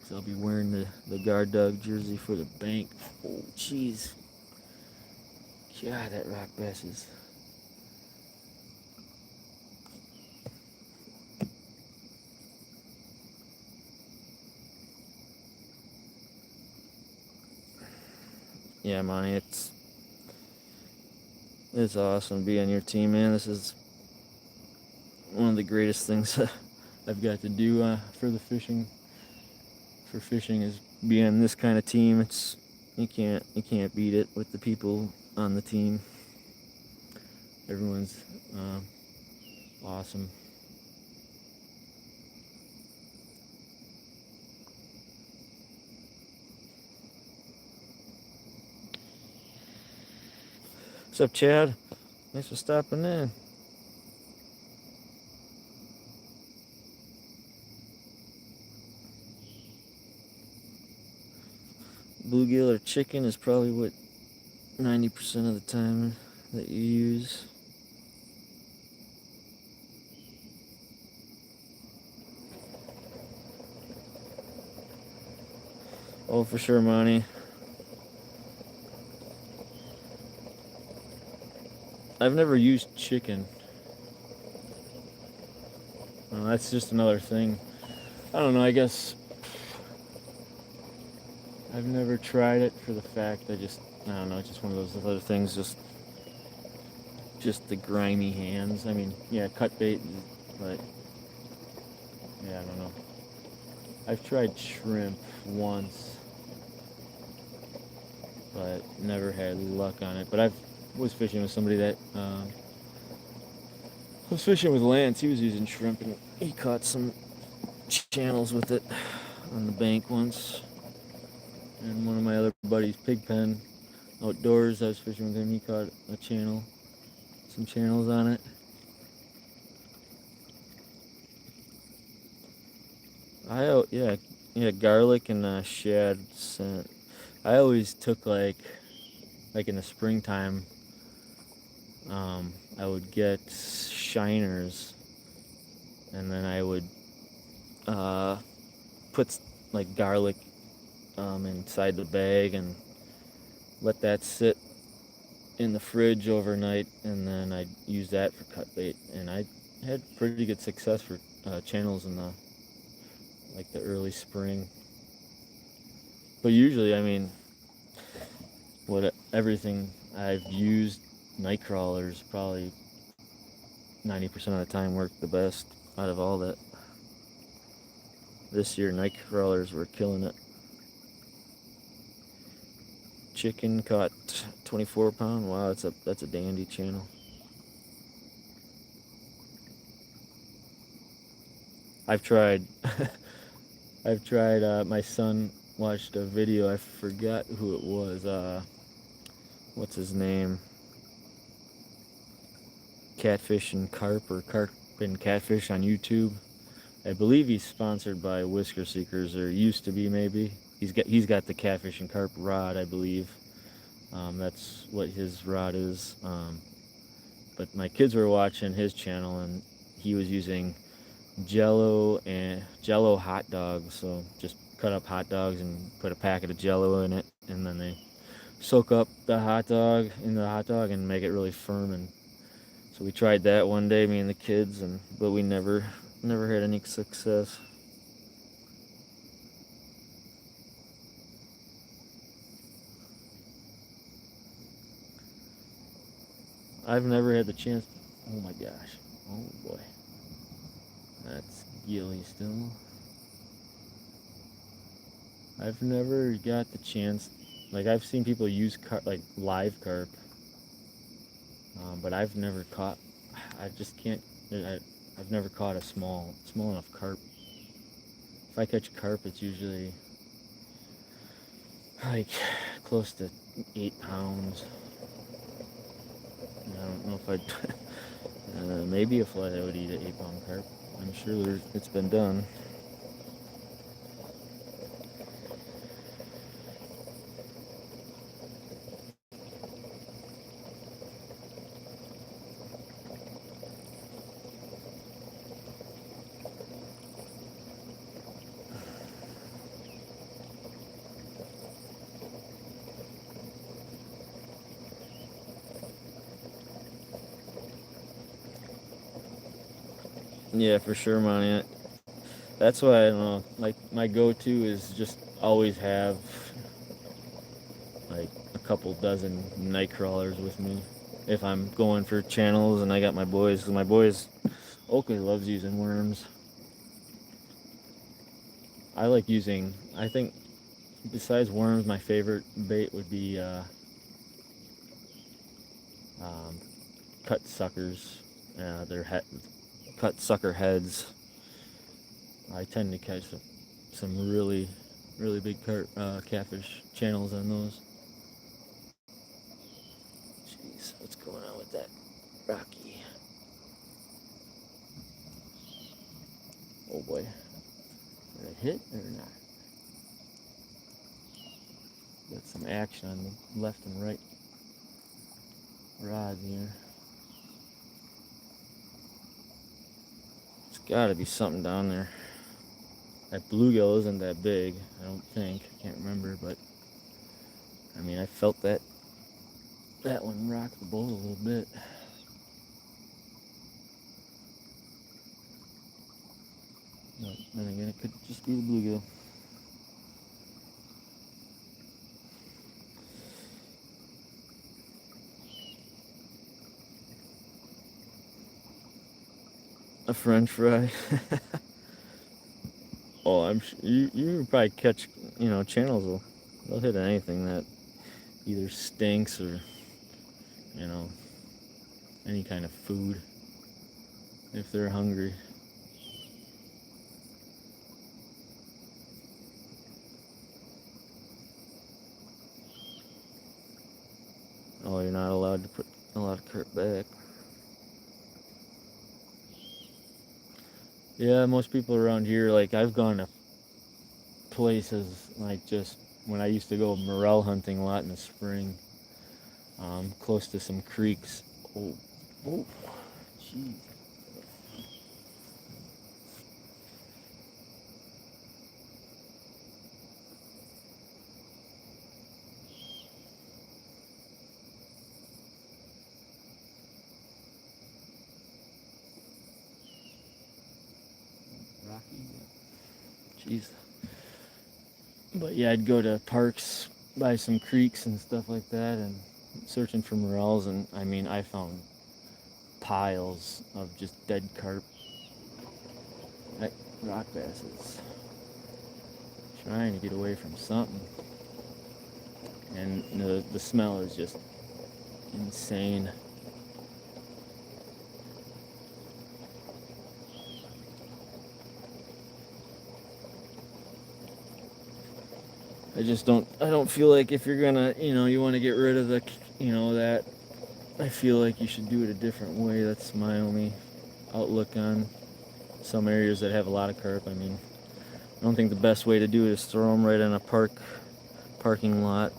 So I'll be wearing the guard dog jersey for the bank. Oh, jeez. God, that rock bass is... Yeah, Monty, it's awesome to be on your team, man. This is one of the greatest things I've got to do for fishing is be on this kind of team. It's you can't beat it with the people on the team. Everyone's awesome. What's up, Chad? Thanks for stopping in. Bluegill or chicken is probably what 90% of the time that you use. Oh, for sure, Monty. I've never used chicken. Well, that's just another thing. I don't know, I guess I've never tried it for the fact I don't know, it's just one of those other things, just the grimy hands. I mean, yeah, cut bait, but yeah, I don't know. I've tried shrimp once, but never had luck on it. But I was fishing with somebody that was fishing with Lance. He was using shrimp, and he caught some channels with it on the bank once. And one of my other buddies, Pigpen, outdoors, I was fishing with him. He caught some channels on it. Yeah, garlic and shad scent. I always took like in the springtime, I would get shiners, and then I would put like garlic inside the bag and let that sit in the fridge overnight, and then I'd use that for cut bait, and I had pretty good success for channels in the early spring. But usually, I mean, everything I've used, night crawlers probably 90% of the time worked the best out of all that. This year, night crawlers were killing it. Chicken caught 24 pound. Wow, that's a dandy channel. I've tried. I've tried. My son watched a video. I forgot who it was. What's his name? Catfish and Carp, or Carp and Catfish on YouTube. I believe he's sponsored by Whisker Seekers, or used to be maybe. He's got the Catfish and Carp rod, I believe. That's what his rod is. But my kids were watching his channel, and he was using Jello hot dogs. So just cut up hot dogs and put a packet of Jello in it, and then they soak up the hot dog in the hot dog and make it really firm. And so we tried that one day, me and the kids, but we never had any success. I've never had the chance. Oh my gosh. Oh boy. That's gilly still. I've never got the chance. Like, I've seen people use like live carp, but I've never caught. I just can't. I've never caught a small enough carp. If I catch carp, it's usually like close to 8 pounds. I don't know if I'd. Maybe a fly that would eat an 8-pound carp. I'm sure it's been done. Yeah, for sure, Monty. That's why I don't know. Like, my go-to is just always have like a couple dozen night crawlers with me if I'm going for channels, and I got my boys. Cause my boys, Oakley loves using worms. I like using. I think besides worms, my favorite bait would be cut suckers. Cut sucker heads. I tend to catch some really big catfish channels on those. Jeez, what's going on with that Rocky? Oh boy, did it hit or not? Got some action on the left and right rods here. It's got to be something down there. That bluegill isn't that big, I don't think. I can't remember, but I mean, I felt that one rock the boat a little bit. Then again, it could just be the bluegill. A French fry. Oh, I'm sure you probably catch, channels they'll hit anything that either stinks or, you know, any kind of food if they're hungry. Oh, you're not allowed to put a lot of carp back. Yeah, most people around here, like I've gone to places like just when I used to go morel hunting a lot in the spring, close to some creeks. Oh, jeez. Rocky. Jeez. But yeah, I'd go to parks by some creeks and stuff like that and searching for morels, and I mean, I found piles of just dead carp, like rock basses, trying to get away from something. And the smell is just insane. I don't feel like if you're gonna, you want to get rid of that, I feel like you should do it a different way. That's my only outlook on some areas that have a lot of carp. I mean, I don't think the best way to do it is throw them right in a parking lot.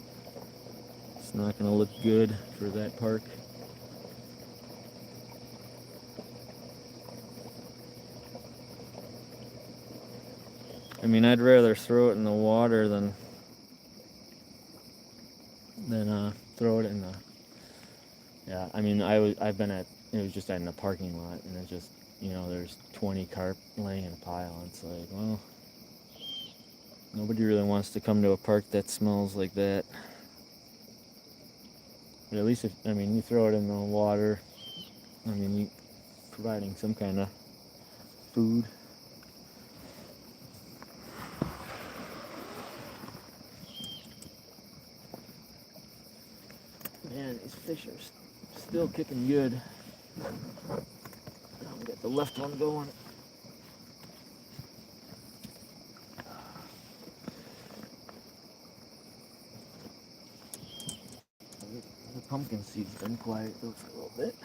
It's not gonna look good for that park. I mean, I'd rather throw it in the water than throw it in the. Yeah, I mean, I've been at, it was just in a parking lot, and it just, there's 20 carp laying in a pile. It's like, well, nobody really wants to come to a park that smells like that. But at least you throw it in the water. I mean, you providing some kind of food. Man, these fish are still kicking good. We got the left one going. The pumpkin seed's been quiet though for a little bit.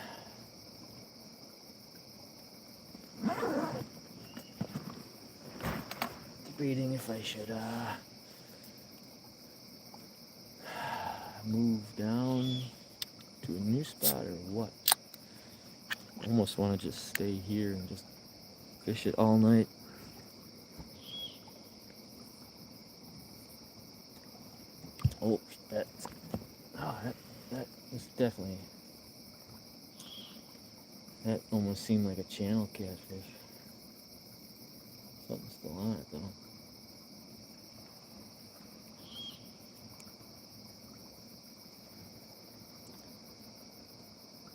Debating if I should move down to a new spot or what. I almost want to just stay here and just fish it all night. Oh, that was definitely, that almost seemed like a channel catfish. Something's still on it though.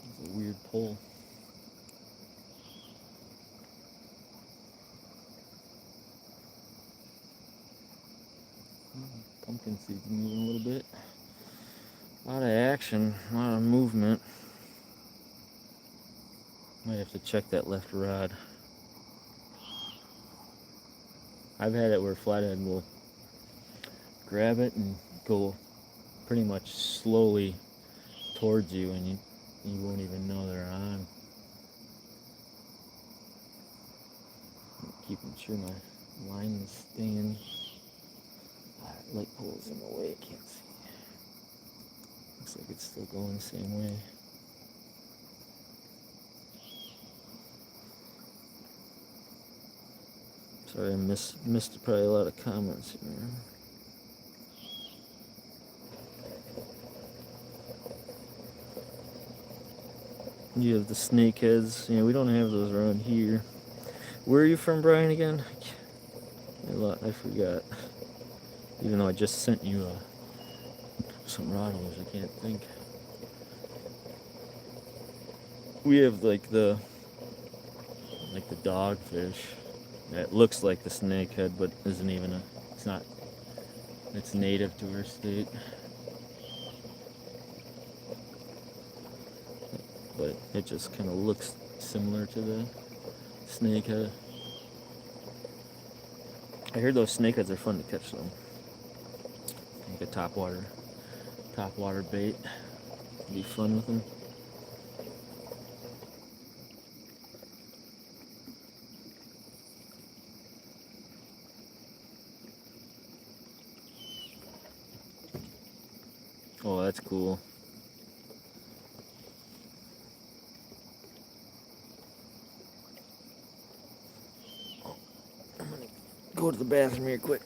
It's a weird pull. Pumpkin seed's moving a little bit. A lot of action, a lot of movement. Might have to check that left rod. I've had it where flathead will grab it and go pretty much slowly towards you, and you won't even know they're on. I'm keeping sure my line is staying. Light pole's in the way, I can't see. Looks like it's still going the same way. Sorry, I missed probably a lot of comments here. You have the snakeheads. Yeah, we don't have those around here. Where are you from, Brian, again? I forgot. Even though I just sent you some rattlers, I can't think. We have like the dogfish that looks like the snakehead, but isn't even a. It's not. It's native to our state, but it just kind of looks similar to the snakehead. I heard those snakeheads are fun to catch though. Like a topwater bait. Be fun with them. Oh, that's cool. I'm gonna go to the bathroom here quick.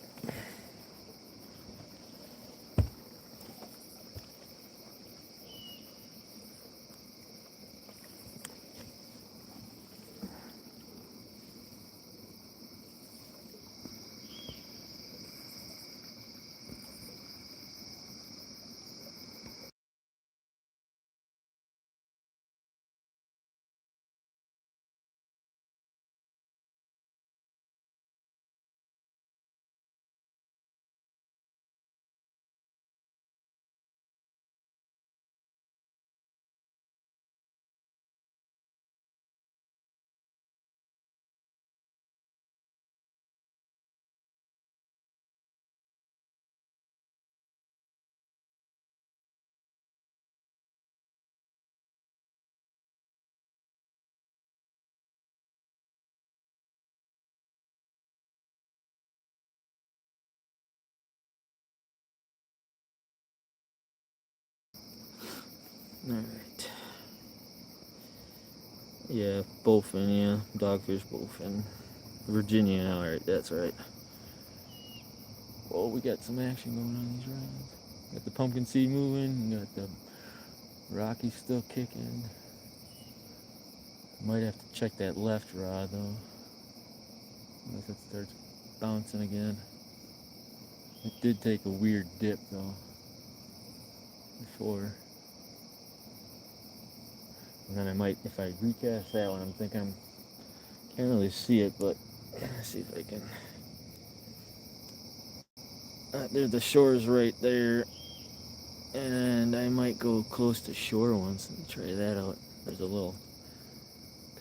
Alright. Yeah, bowfin, yeah. Dogfish bowfin. Virginia, alright, that's right. Oh, we got some action going on these rounds. Got the pumpkin seed moving, got the Rocky still kicking. Might have to check that left rod though. Unless it starts bouncing again. It did take a weird dip though. Before. And then I might, if I recast that one, I'm thinking, can't really see it, but let's see if I can. There's the shore's right there. And I might go close to shore once and try that out. There's a little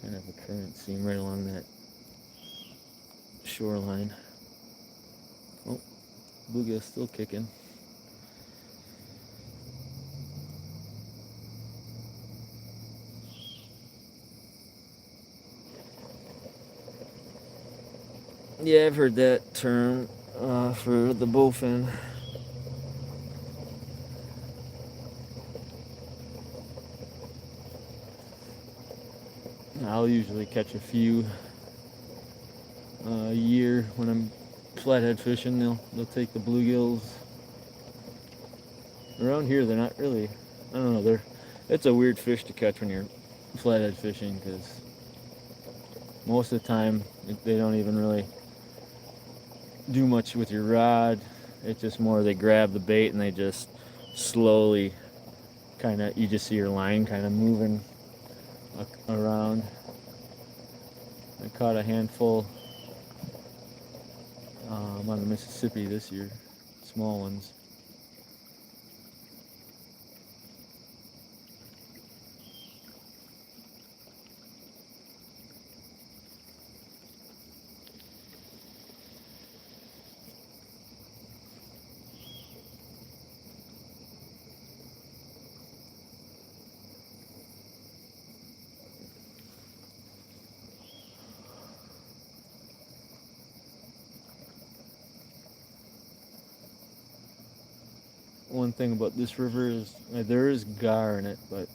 kind of a current seam right along that shoreline. Oh, bluegill's still kicking. Yeah, I've heard that term for the bowfin. I'll usually catch a few a year when I'm flathead fishing. They'll take the bluegills. Around here, they're not really. I don't know. It's a weird fish to catch when you're flathead fishing because most of the time they don't even really do much with your rod. It's just more they grab the bait and they just slowly kind of, you just see your line kind of moving around. I caught a handful on the Mississippi this year, small ones. One thing about this river is there is gar in it, but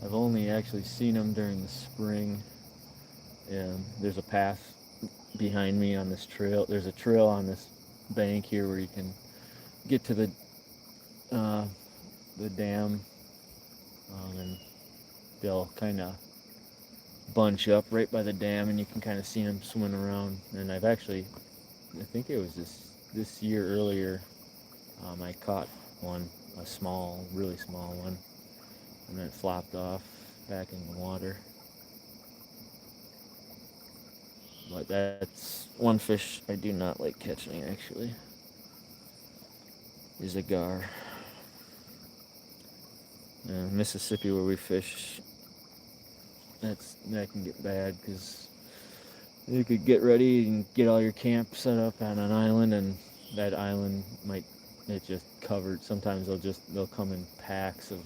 I've only actually seen them during the spring. And there's a path behind me on this trail. There's a trail on this bank here where you can get to the dam, and they'll kind of bunch up right by the dam, and you can kind of see them swimming around. And I think it was this year earlier, I caught one, a small, really small one, and then it flopped off back in the water. But that's one fish I do not like catching, actually, is a gar. Mississippi, where we fish, that can get bad, because you could get ready and get all your camp set up on an island, and that island it's just covered. Sometimes they'll come in packs of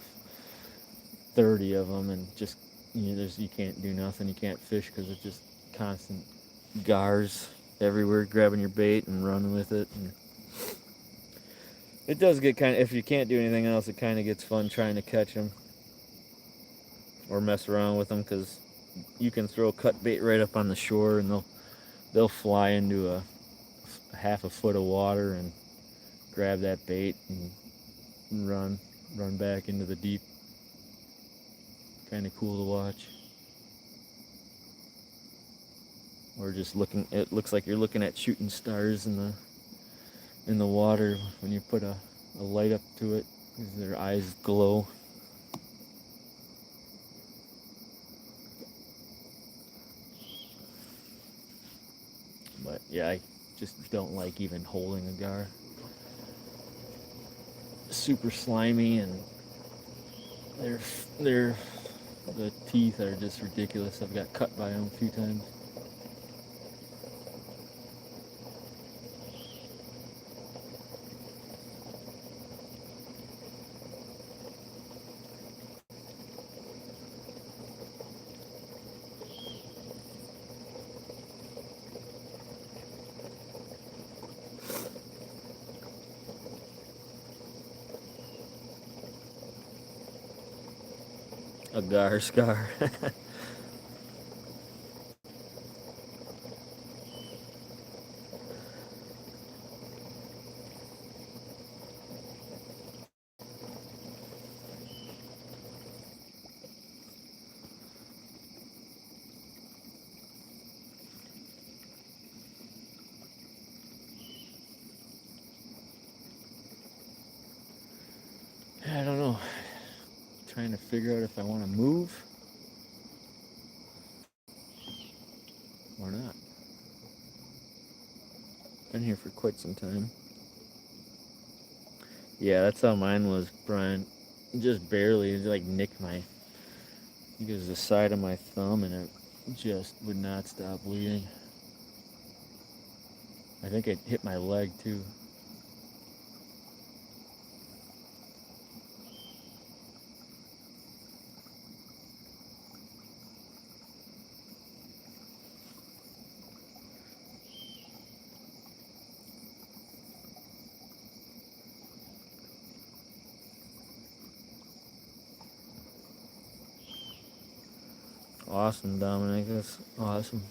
30 of them, and just, you can't do nothing. You can't fish because it's just constant gars everywhere, grabbing your bait and running with it. And it does get if you can't do anything else, it kind of gets fun trying to catch them or mess around with them, because you can throw cut bait right up on the shore, and they'll fly into a half a foot of water and grab that bait and run back into the deep. Kind of cool to watch. Or just it looks like you're looking at shooting stars in the water when you put a light up to it, because their eyes glow. But yeah, I just don't like even holding a gar. Super slimy, and the teeth are just ridiculous. I've got cut by them a few times. A gar scar. I don't know. Trying to figure out if I want to move or not. Been here for quite some time. Yeah, that's how mine was, Brian. Just barely. It like nicked I think it was the side of my thumb, and it just would not stop bleeding. I think it hit my leg too. Awesome, Dominic. That's awesome.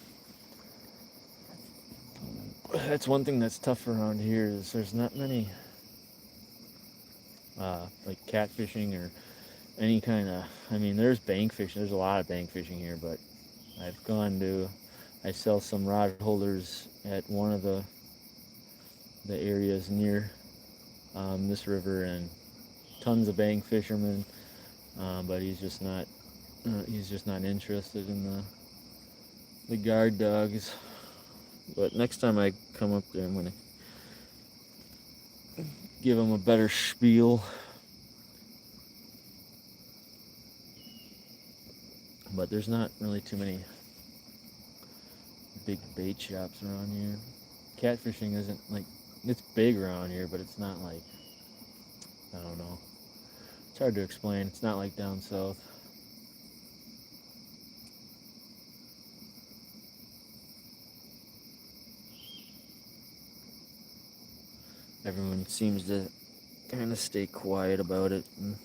That's one thing that's tough around here, is there's not many like catfishing or any kind of. I mean, there's bank fishing. There's a lot of bank fishing here, but I sell some rod holders at one of the areas near this river, and tons of bank fishermen, but he's just not interested in the guard dogs. But next time I come up there, I'm gonna give him a better spiel. But there's not really too many big bait shops around here. Catfishing isn't like, it's big around here, but it's not like, I don't know. It's hard to explain. It's not like down south. Everyone seems to kind of stay quiet about it, and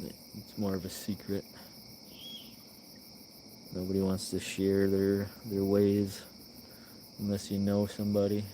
it's more of a secret. Nobody wants to share their ways unless you know somebody.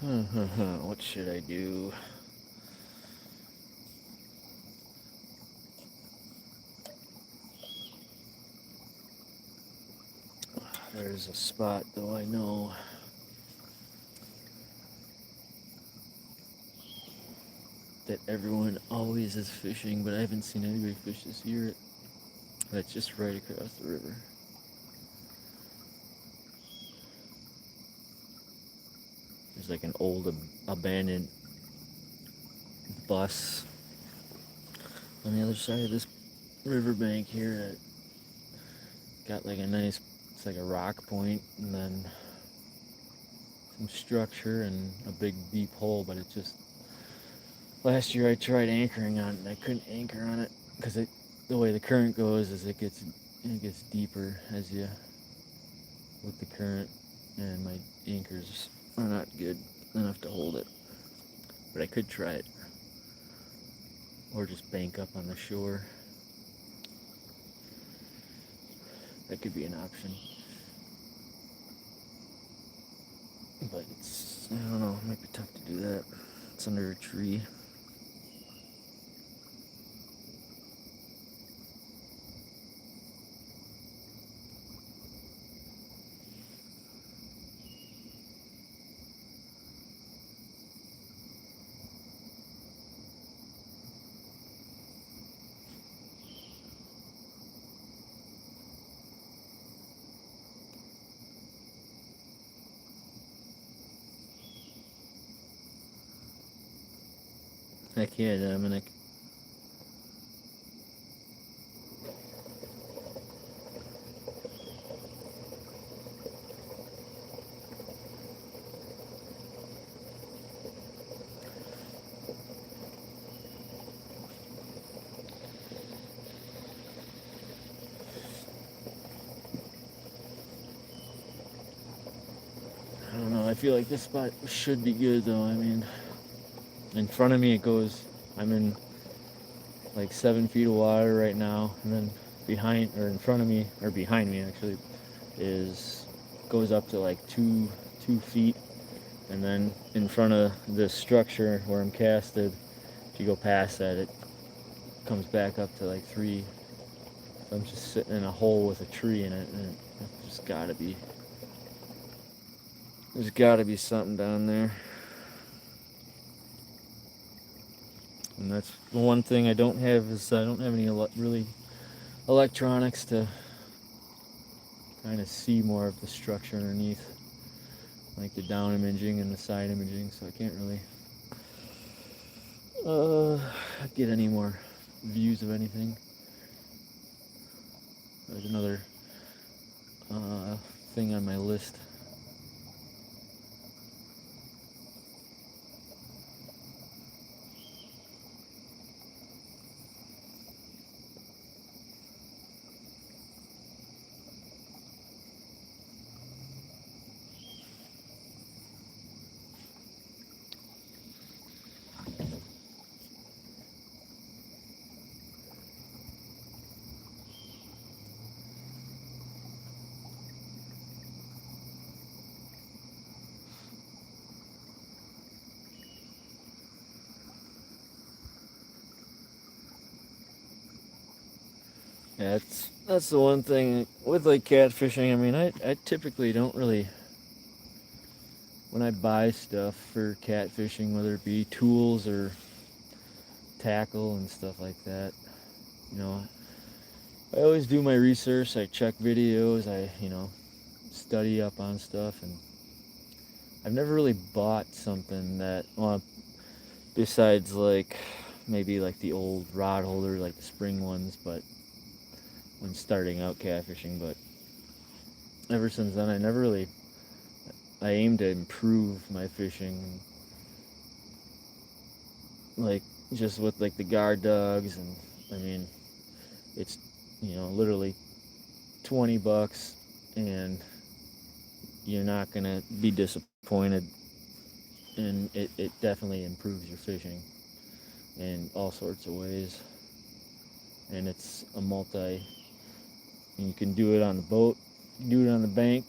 What should I do? There's a spot though I know that everyone always is fishing, but I haven't seen anybody fish this year. That's just right across the river. There's like an old abandoned bus on the other side of this riverbank here that got like a nice, it's like a rock point and then some structure and a big deep hole, but it just, last year I tried anchoring on it and I couldn't anchor on it because the way the current goes is it gets deeper as you, with the current, and my anchors are not good enough to hold it, but I could try it, or just bank up on the shore. That could be an option, but it's, I don't know, it might be tough to do that. It's under a tree. Heck yeah, Dominic. I don't know, I feel like this spot should be good though. I mean, in front of me it goes, I'm in like 7 feet of water right now, and then behind, or in front of me, or behind me actually, goes up to like 2 feet, and then in front of this structure where I'm casted, if you go past that, it comes back up to like 3. So I'm just sitting in a hole with a tree in it, and there's gotta be something down there. And that's the one thing I don't have, is I don't have any really electronics to kind of see more of the structure underneath, like the down imaging and the side imaging, so I can't really get any more views of anything. There's another thing on my list. Yeah, that's the one thing with like catfishing. I mean, I typically don't really, when I buy stuff for catfishing, whether it be tools or tackle and stuff like that, you know, I always do my research. I check videos. I study up on stuff, and I've never really bought something that, well, besides like maybe like the old rod holder, like the spring ones, but when starting out catfishing. But ever since then, I aim to improve my fishing, like just with like the guard dogs, and I mean, it's literally $20, and you're not gonna be disappointed, and it definitely improves your fishing in all sorts of ways. And it's you can do it on the boat, you can do it on the bank,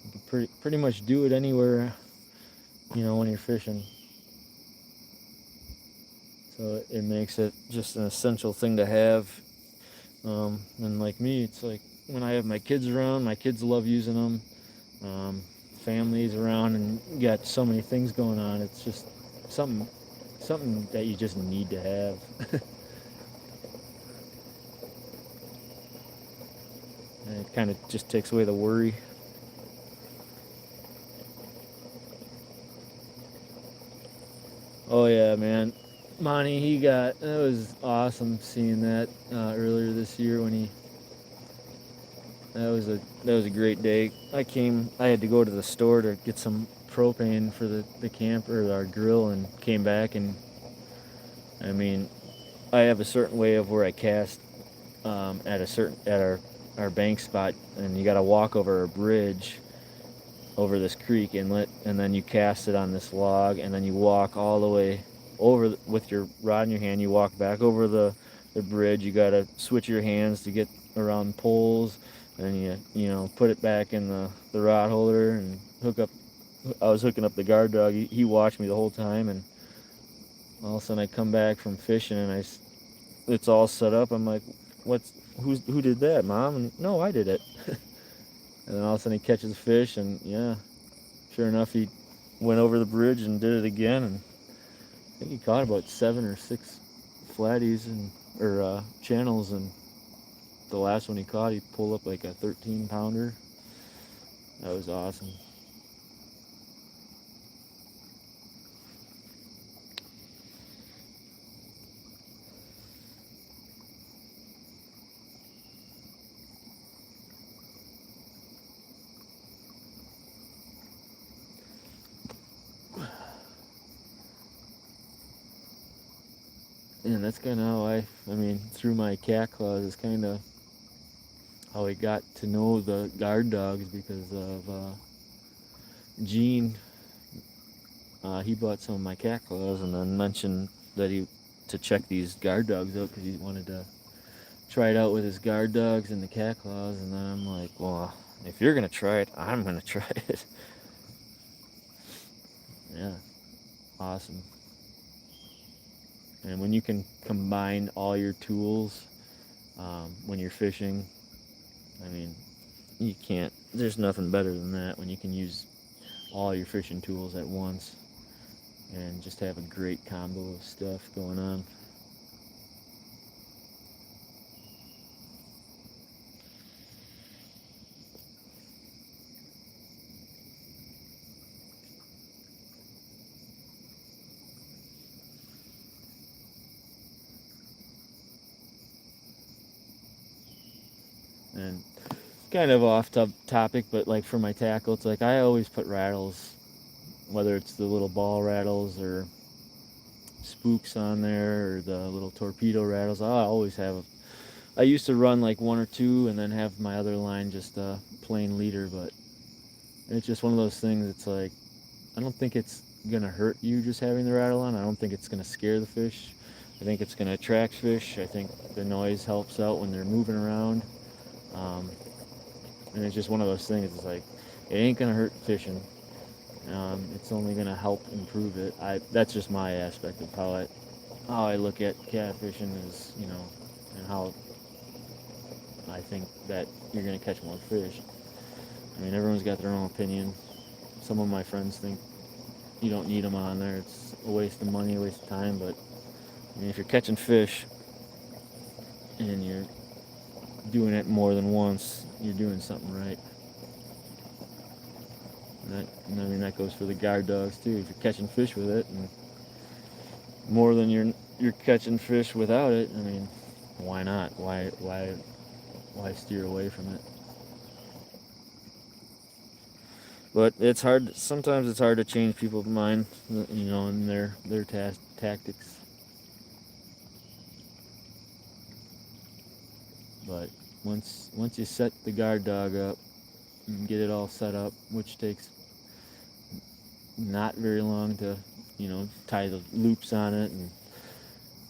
you can pretty much do it anywhere when you're fishing. So it makes it just an essential thing to have. And like me, it's like when I have my kids around, my kids love using them. Um, Families around, and you got so many things going on. It's just something, something that you just need to have. And it kind of just takes away the worry. Oh yeah, man. Monty, it was awesome seeing that earlier this year when he that was a great day. I had to go to the store to get some propane for the camp or our grill, and came back, and I mean, I have a certain way of where I cast at our bank spot, and you got to walk over a bridge over this creek and then you cast it on this log, and then you walk all the way over with your rod in your hand. You walk back over the bridge. You got to switch your hands to get around poles, and you put it back in the rod holder and hook up. I was hooking up the guard dog. He watched me the whole time, and all of a sudden I come back from fishing, and it's all set up. I'm like, who did that, Mom? And no, I did it. And then all of a sudden he catches a fish, and yeah, sure enough, he went over the bridge and did it again, and I think he caught about 7 or 6 flatties or channels, and the last one he caught, he pulled up like a 13-pounder. That was awesome. And that's kind of how through my cat claws, is kind of how I got to know the guard dogs, because of Gene. He bought some of my cat claws and then mentioned that to check these guard dogs out, because he wanted to try it out with his guard dogs and the cat claws. And then I'm like, well, if you're gonna try it, I'm gonna try it. Yeah, awesome. And when you can combine all your tools when you're fishing, I mean, you can't. There's nothing better than that, when you can use all your fishing tools at once and just have a great combo of stuff going on. And kind of off topic, but like for my tackle, it's like I always put rattles, whether it's the little ball rattles or spooks on there, or the little torpedo rattles. I used to run like one or two and then have my other line just a plain leader, but it's just one of those things. It's like, I don't think it's gonna hurt you just having the rattle on. I don't think it's gonna scare the fish. I think it's gonna attract fish. I think the noise helps out when they're moving around. Um, and it's just one of those things. It's like, it ain't gonna hurt fishing. It's only gonna help improve it. That's just my aspect of how I look at catfishing, is, and how I think that you're gonna catch more fish. I mean, everyone's got their own opinion. Some of my friends think you don't need them on there. It's a waste of money, a waste of time. But I mean, if you're catching fish and you're doing it more than once, you're doing something right. That goes for the guard dogs too. If you're catching fish with it, and more than you're catching fish without it, I mean, why not? Why steer away from it? But it's hard. Sometimes it's hard to change people's mind, in their tactics. But once you set the guard dog up and get it all set up, which takes not very long to, tie the loops on it and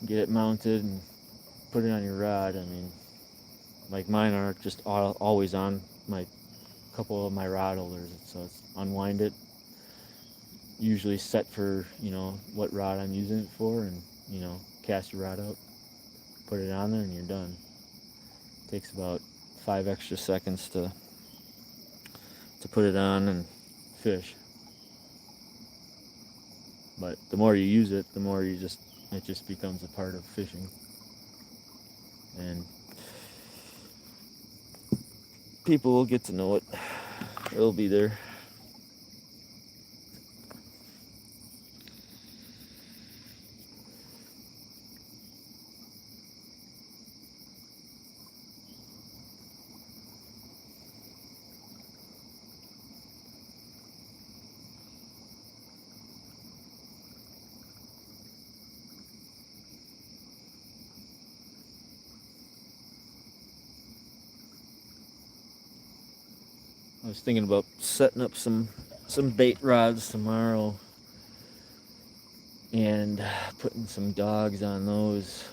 get it mounted and put it on your rod. I mean, like mine are just always on my couple of my rod holders. So it's unwind it. usually set for, you know, what rod I'm using it for, and, you know, cast your rod out, put it on there, and you're done. It takes about 5 extra seconds to put it on and fish. But the more you use it, the more it just becomes a part of fishing. And people will get to know it. It'll be there. I was thinking about setting up some bait rods tomorrow and putting some dogs on those,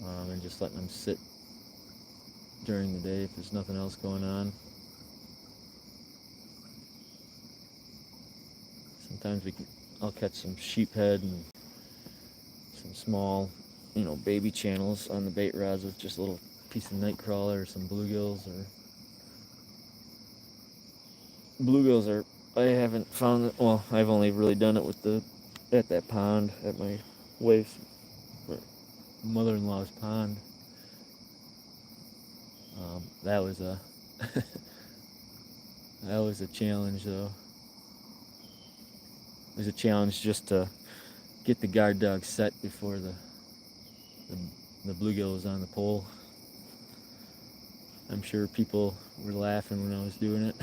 and just letting them sit during the day if there's nothing else going on. Sometimes I'll catch some sheephead and some small, you know, baby channels on the bait rods with just a little piece of night crawler or some bluegills. I haven't found it. Well, I've only really done it at that pond, at my wife's mother-in-law's pond. That was a that was a challenge, though. It was a challenge just to get the guard dog set before the bluegill was on the pole. I'm sure people were laughing when I was doing it.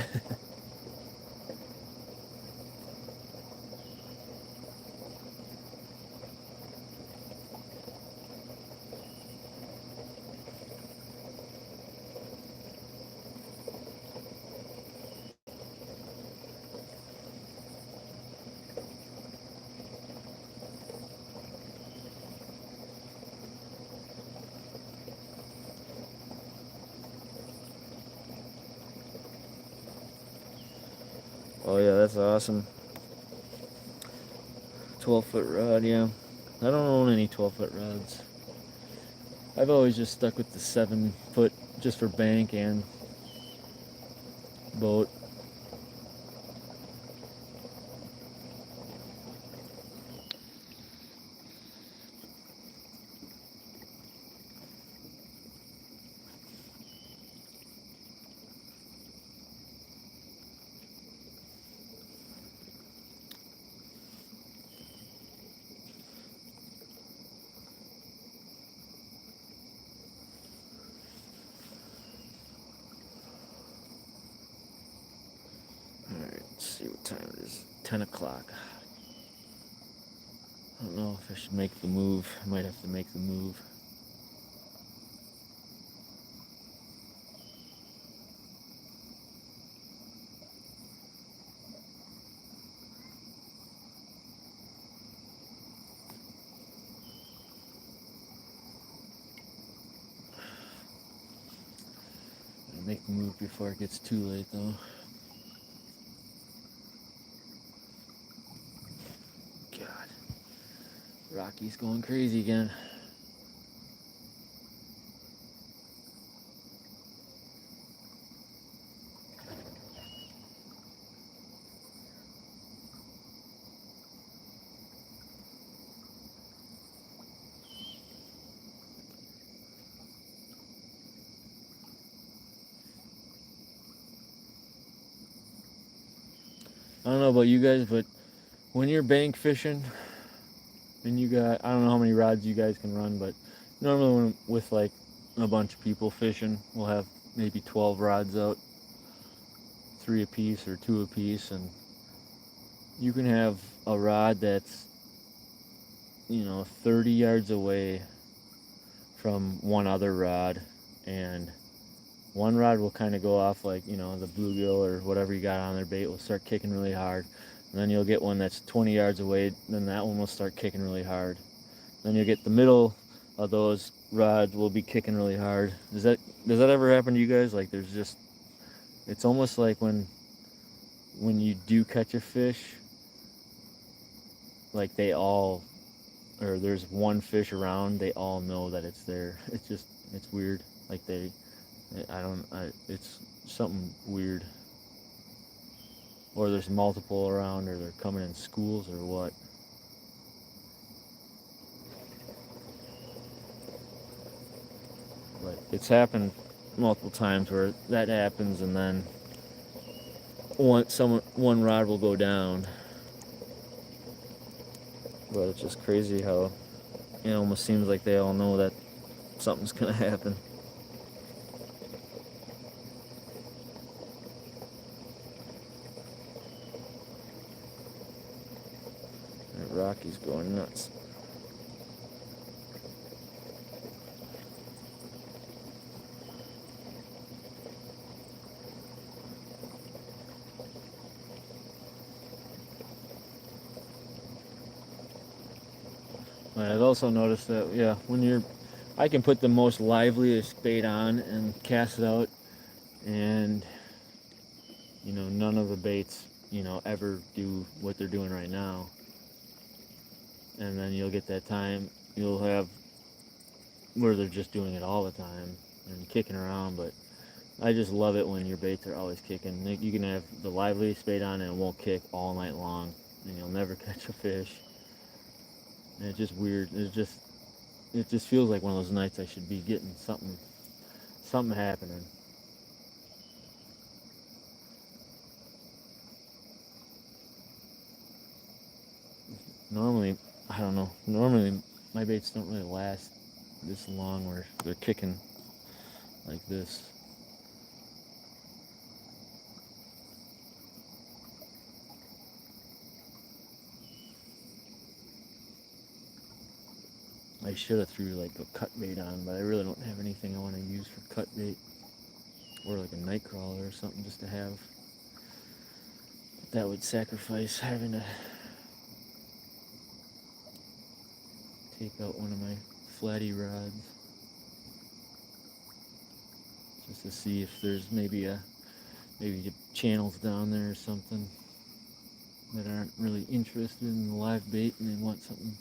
Oh yeah, that's awesome. 12-foot rod, yeah. I don't own any 12-foot rods. I've always just stuck with the 7-foot just for bank and boat. Alright, let's see what time it is. 10 o'clock. I don't know if I should make the move. I might have to make the move. I'll make the move before it gets too late, though. God. Rocky's going crazy again. I don't know about you guys, but when you're bank fishing and you got, I don't know how many rods you guys can run, but normally when with like a bunch of people fishing, we'll have maybe 12 rods out, 3 a piece or 2 a piece, and you can have a rod that's, you know, 30 yards away from one other rod, and one rod will kind of go off, like, you know, the bluegill or whatever you got on their bait will start kicking really hard. And then you'll get one that's 20 yards away, then that one will start kicking really hard. Then you'll get the middle of those rods will be kicking really hard. Does that ever happen to you guys? Like, there's just, it's almost like when when you do catch a fish, like they all, or there's one fish around, they all know that it's there. It's weird. Like it's something weird. Or there's multiple around, or they're coming in schools, or what. But it's happened multiple times where that happens, and then one rod will go down. But it's just crazy how it almost seems like they all know that something's gonna happen. That Rocky's going nuts. I've also noticed that, yeah, I can put the most liveliest bait on and cast it out, and none of the baits ever do what they're doing right now. And then you'll get that time, you'll have where they're just doing it all the time and kicking around. But I just love it when your baits are always kicking. You can have the liveliest bait on and it won't kick all night long, and you'll never catch a fish. And it's just weird. It just feels like one of those nights I should be getting something happening. Normally, I don't know. Normally, my baits don't really last this long where they're kicking like this. I should have threw like a cut bait on, but I really don't have anything I want to use for cut bait, or like a night crawler or something just to have. That would sacrifice having to take out one of my flatty rods just to see if there's maybe channels down there or something that aren't really interested in the live bait and they want something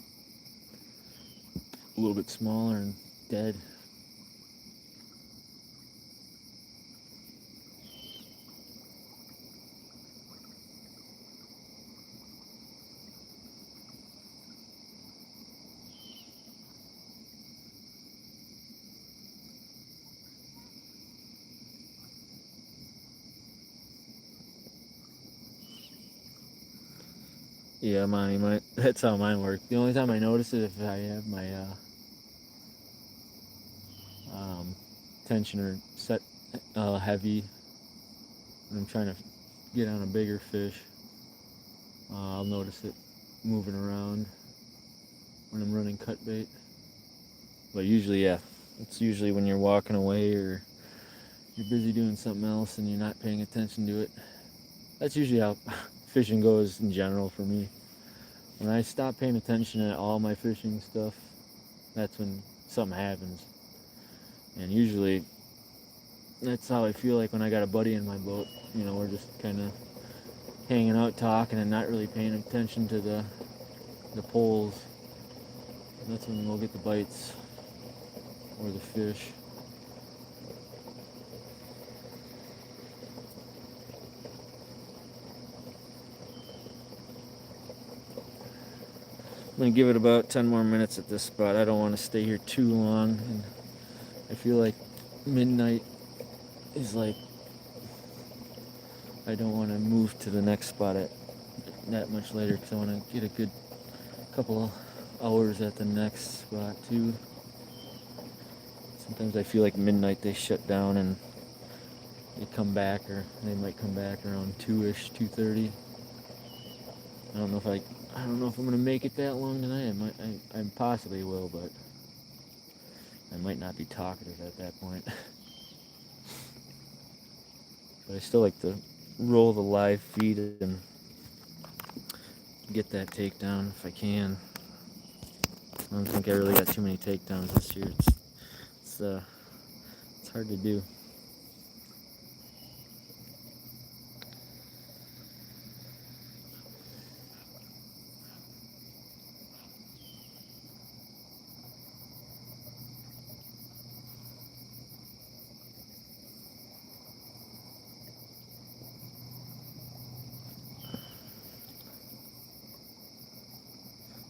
a little bit smaller and dead. Yeah, that's how mine work. The only time I notice it if I have my tensioner set heavy and I'm trying to get on a bigger fish. I'll notice it moving around when I'm running cut bait. But usually, yeah, it's usually when you're walking away or you're busy doing something else and you're not paying attention to it. That's usually how fishing goes in general for me. When I stop paying attention to all my fishing stuff, that's when something happens. And usually, that's how I feel like when I got a buddy in my boat. We're just kind of hanging out, talking, and not really paying attention to the poles. And that's when we'll get the bites or the fish. I'm going to give it about 10 more minutes at this spot. I don't want to stay here too long. And I feel like midnight is like, I don't want to move to the next spot at that much later because I want to get a good couple of hours at the next spot too. Sometimes I feel like midnight they shut down and they come back, or they might come back around 2-ish, 2:30. I don't know if I'm gonna make it that long tonight. I possibly will, but I might not be talkative at that point. But I still like to roll the live feed and get that takedown if I can. I don't think I really got too many takedowns this year. It's hard to do.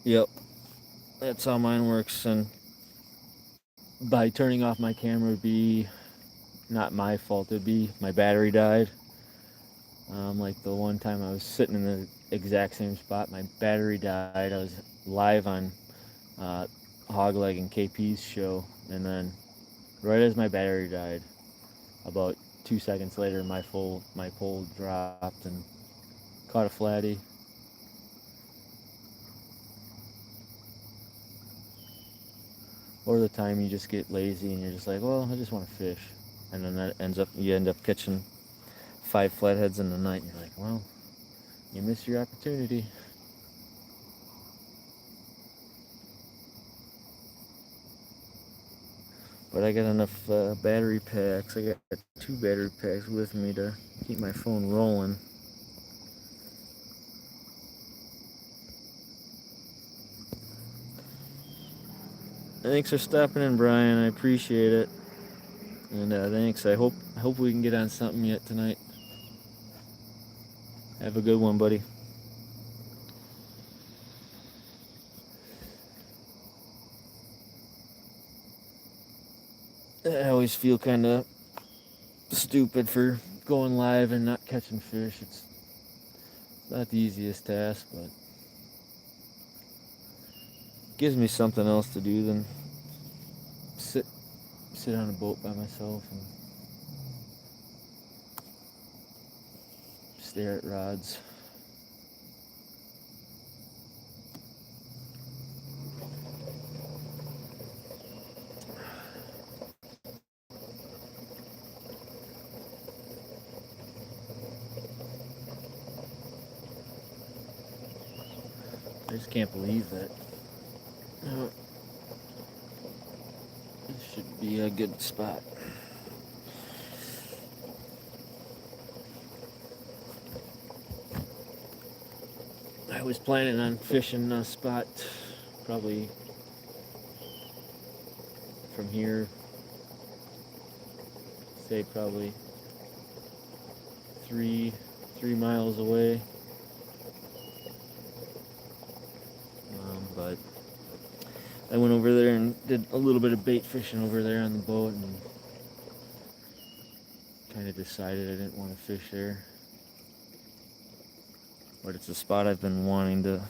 Yep, that's how mine works. And by turning off my camera would be not my fault. It'd be my battery died. Like the one time I was sitting in the exact same spot, my battery died. I was live on uh, Hogleg and KP's show, and then right as my battery died, about 2 seconds later, my pole dropped and caught a flatty. Or the time you just get lazy and you're just like, well, I just want to fish, and then you end up catching 5 flatheads in the night, and you're like, well, you missed your opportunity. But I got enough battery packs. I got 2 battery packs with me to keep my phone rolling. Thanks for stopping in, Brian. I appreciate it. And thanks. I hope we can get on something yet tonight. Have a good one, buddy. I always feel kind of stupid for going live and not catching fish. It's not the easiest task, but it gives me something else to do than sit on a boat by myself and stare at rods. I just can't believe that. This should be a good spot. I was planning on fishing a spot probably from here, say probably 3 miles away. But I went over there and did a little bit of bait fishing over there on the boat, and kind of decided I didn't want to fish there. But it's a spot I've been wanting to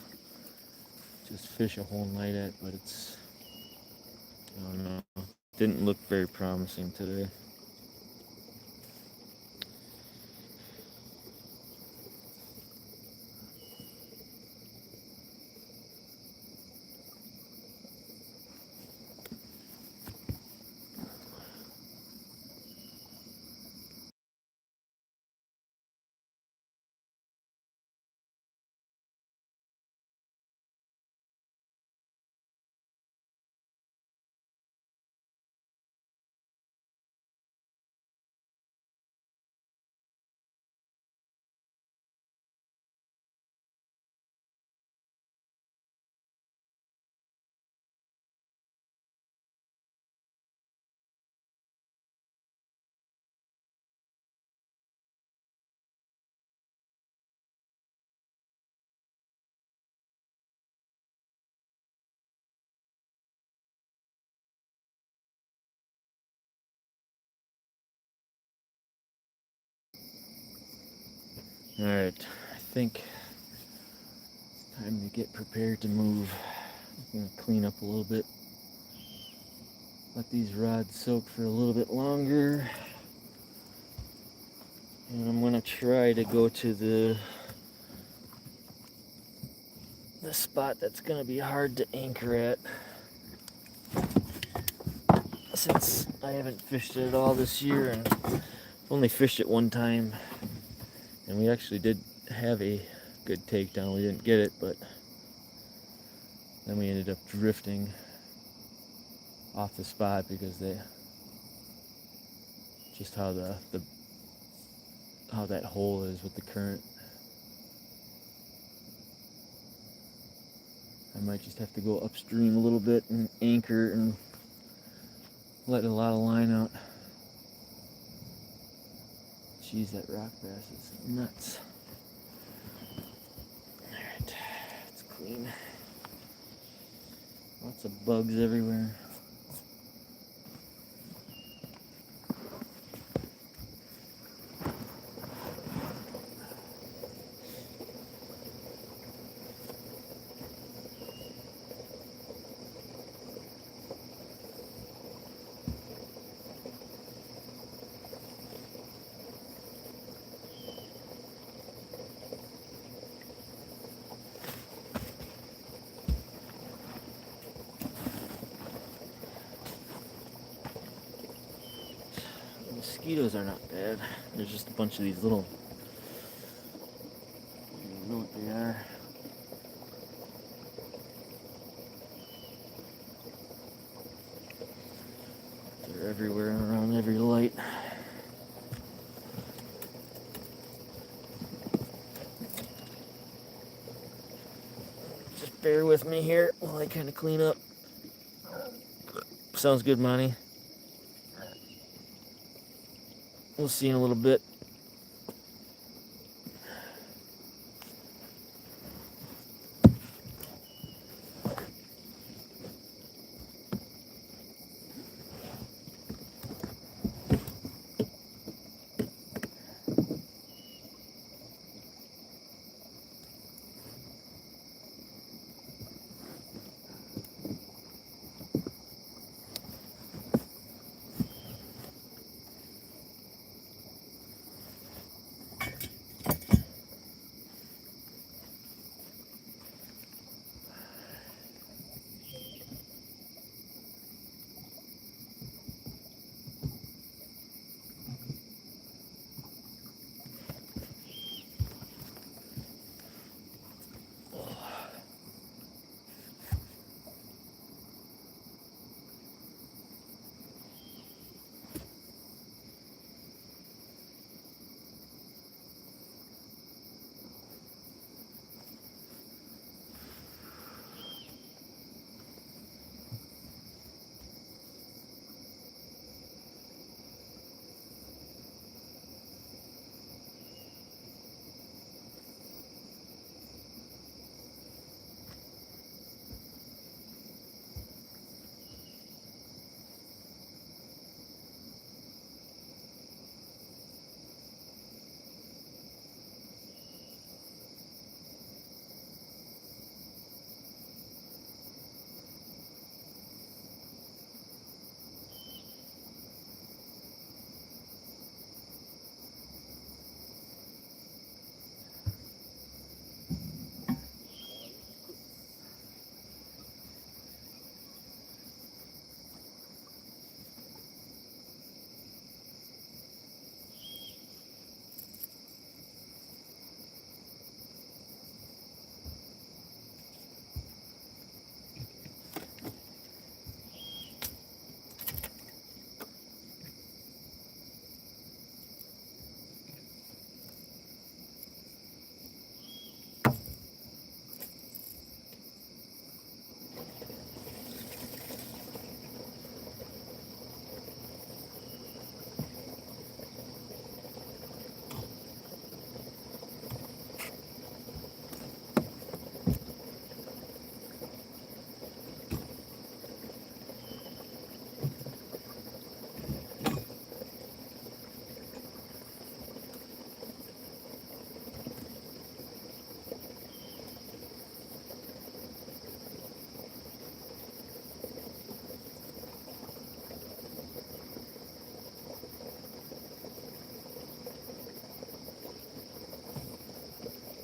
just fish a whole night at, but it's, I don't know, didn't look very promising today. Alright, I think it's time to get prepared to move. I'm going to clean up a little bit. Let these rods soak for a little bit longer. And I'm going to try to go to the spot that's going to be hard to anchor at, since I haven't fished it at all this year and only fished it one time. And we actually did have a good takedown. We didn't get it, but then we ended up drifting off the spot because just how how that hole is with the current. I might just have to go upstream a little bit and anchor and let a lot of line out. Jeez, that rock bass is nuts. Alright, it's clean. Lots of bugs everywhere. Mosquitoes are not bad. There's just a bunch of these little, I don't know what they are. They're everywhere around every light. Just bear with me here while I kind of clean up. Sounds good, Monty. We'll see in a little bit.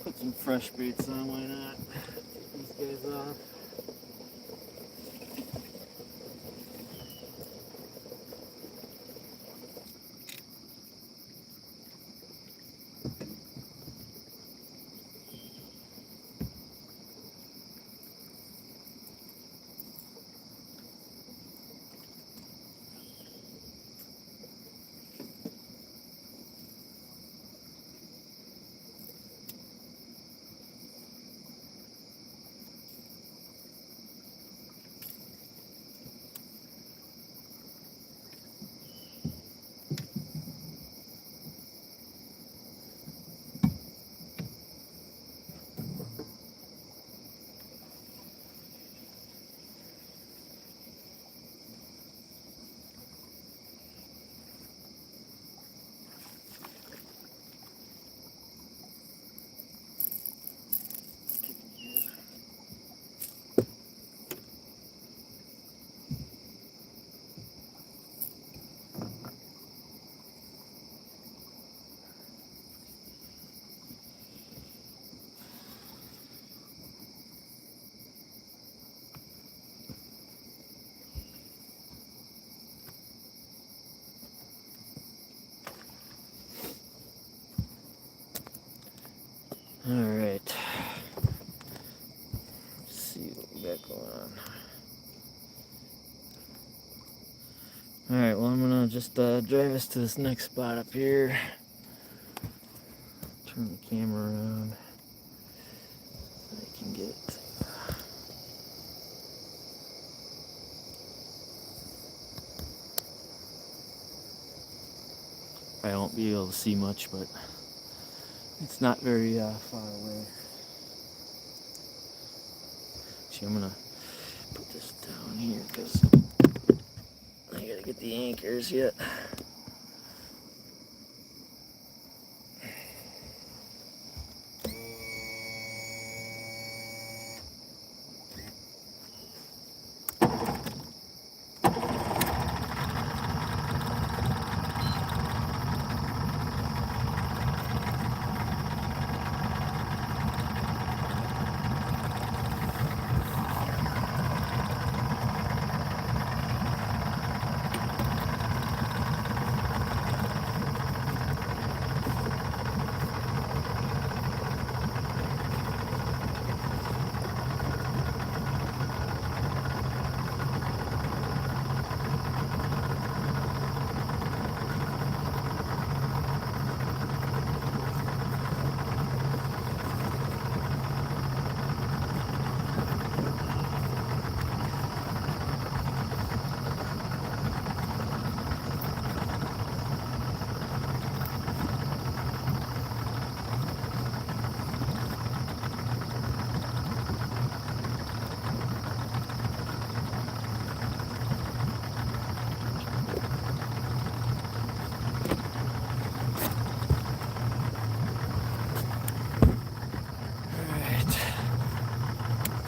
Put some fresh baits on, why not? Take these guys off. Alright. Let's see what we got going on. Alright, well, I'm gonna just drive us to this next spot up here. Turn the camera around. I can get it. I won't be able to see much, but it's not very far away. See, I'm gonna put this down here because I gotta get the anchors yet.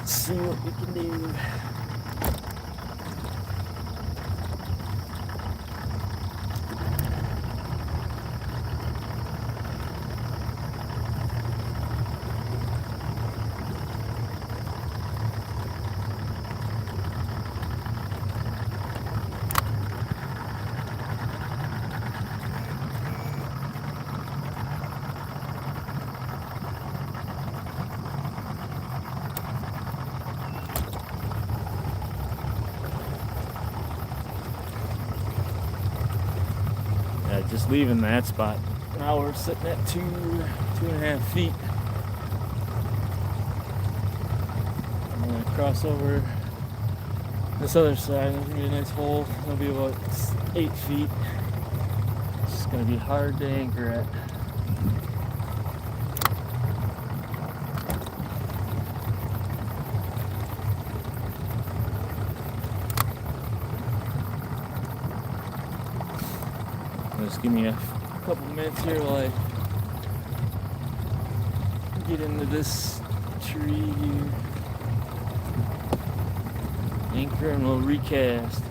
See what we can do. Just leaving that spot. Now we're sitting at 2.5 feet. I'm gonna cross over this other side. There's gonna be a nice hole. It'll be about 8 feet. It's just gonna be hard to anchor at. Just give me a couple minutes here while I get into this tree here. Anchor and we'll recast.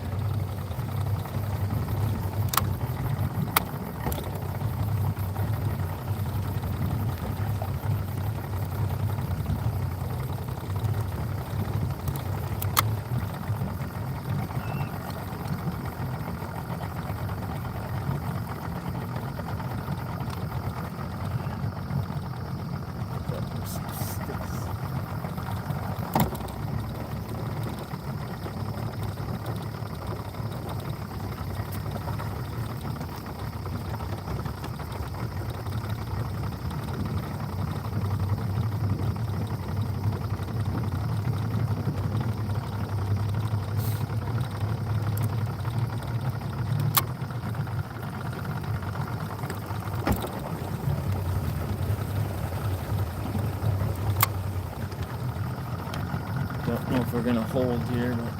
Don't know if we're gonna hold here, but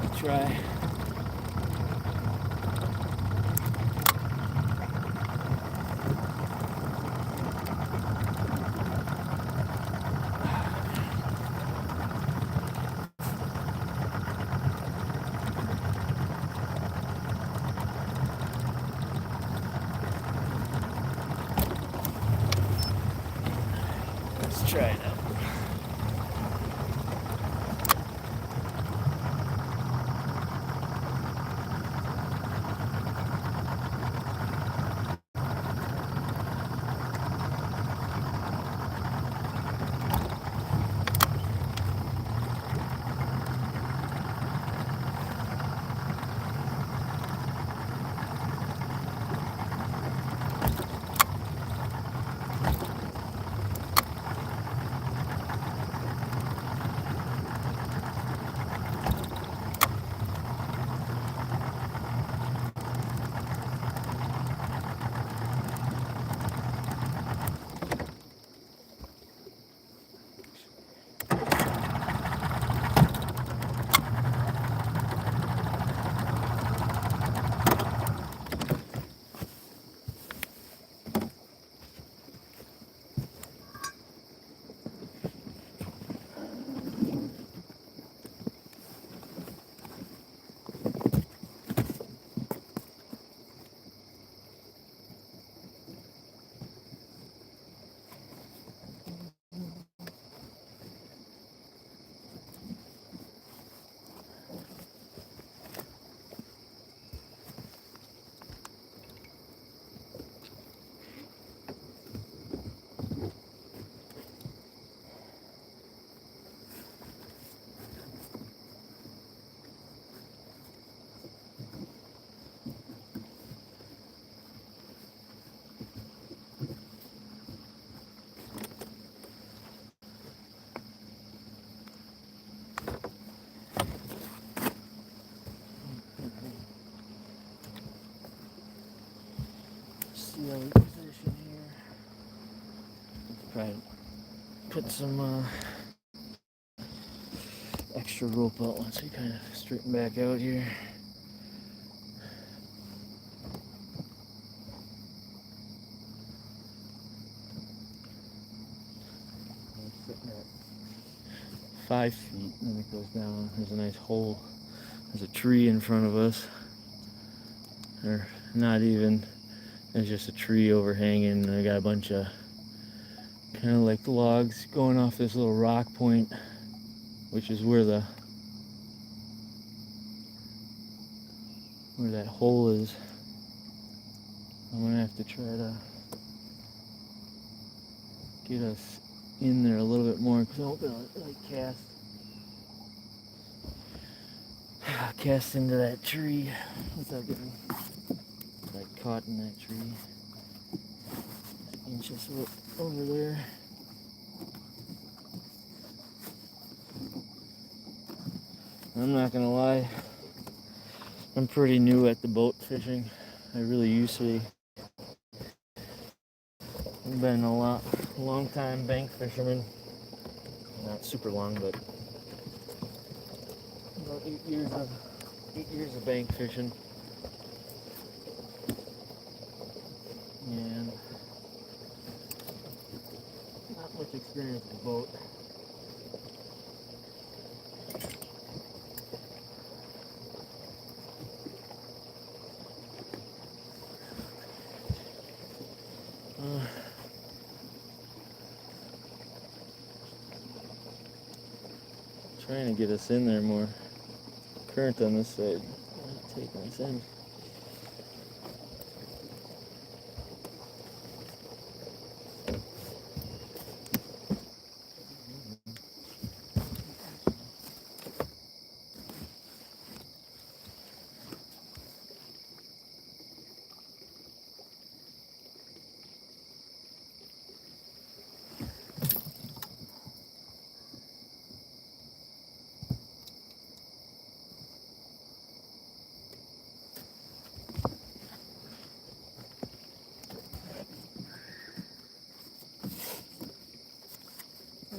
I'll try. Let's try it out. some extra rope out once we kind of straighten back out here. I'm sitting at 5 feet, and then it goes down. There's a nice hole. There's a tree in front of us. Or not even. There's just a tree overhanging, and I got a bunch of kind of like logs going off this little rock point, which is where that hole is. I'm gonna have to try to get us in there a little bit more because I don't want to like cast into that tree without getting like caught in that tree. Inches over there. I'm not gonna lie, I'm pretty new at the boat fishing. I really used to be. I've been a long time bank fisherman. Not super long, but about 8 years of bank fishing. And not much experience with the boat. Trying to get us in there more. Current on this side. Taking us in.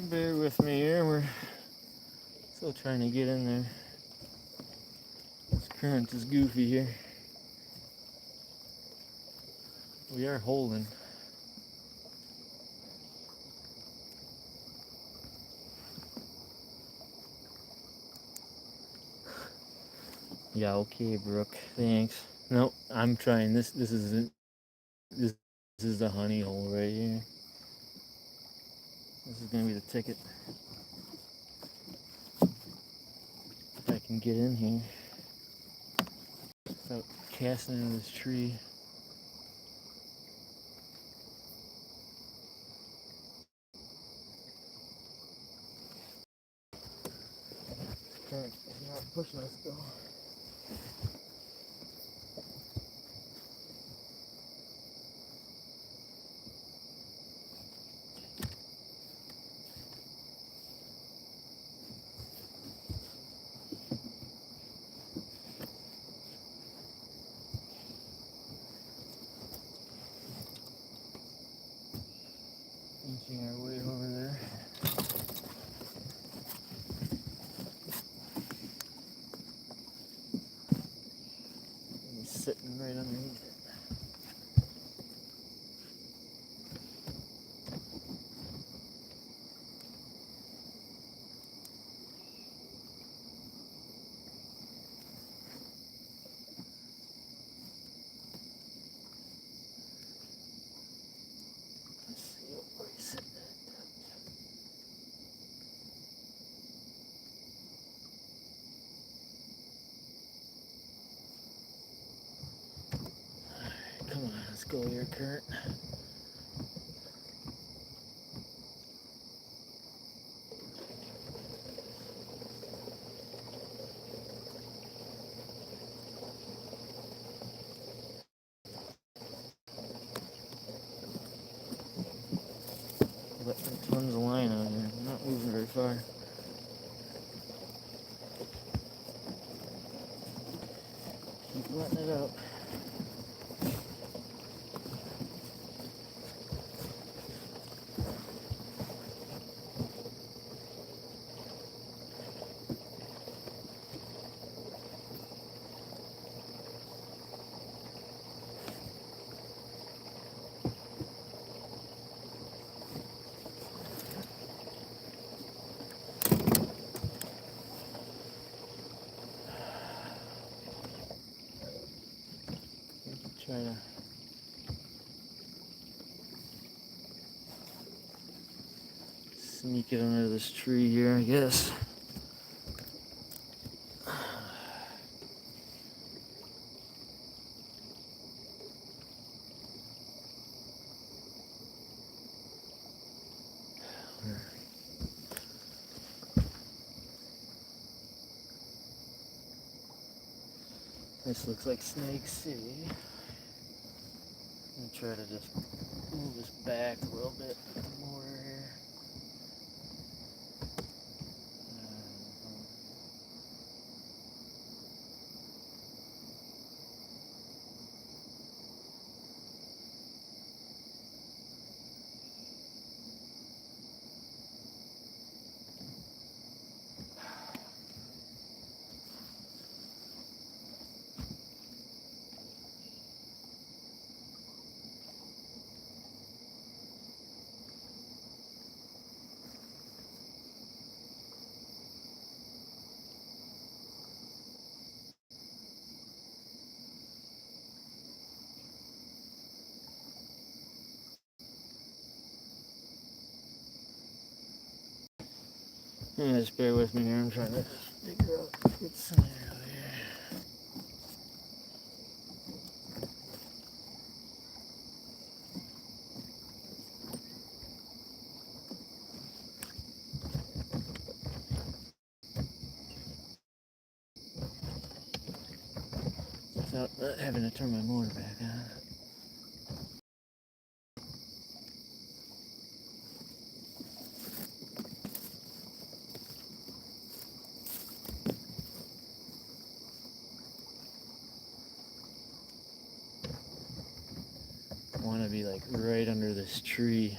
Bear with me here, we're still trying to get in there. This current is goofy here. We are holding. Yeah, okay, Brooke. Thanks. Nope, I'm trying. This is the honey hole right here. This is gonna be the ticket. If I can get in here without casting into this tree. Current is not pushing us though. Inching our way over there. He's sitting right underneath it. Let's see where he's sitting at. Come on, let's go here, Kurt. Letting tons of line on here. I'm not moving very far. Keep letting it up. Try to sneak it under this tree here, I guess. This looks like Snake City. I'm gonna try to just move this back a little bit more here. Yeah, just bear with me here. I'm trying to figure out a good scenario here. Without having to turn my motor back on. I want to be like right under this tree.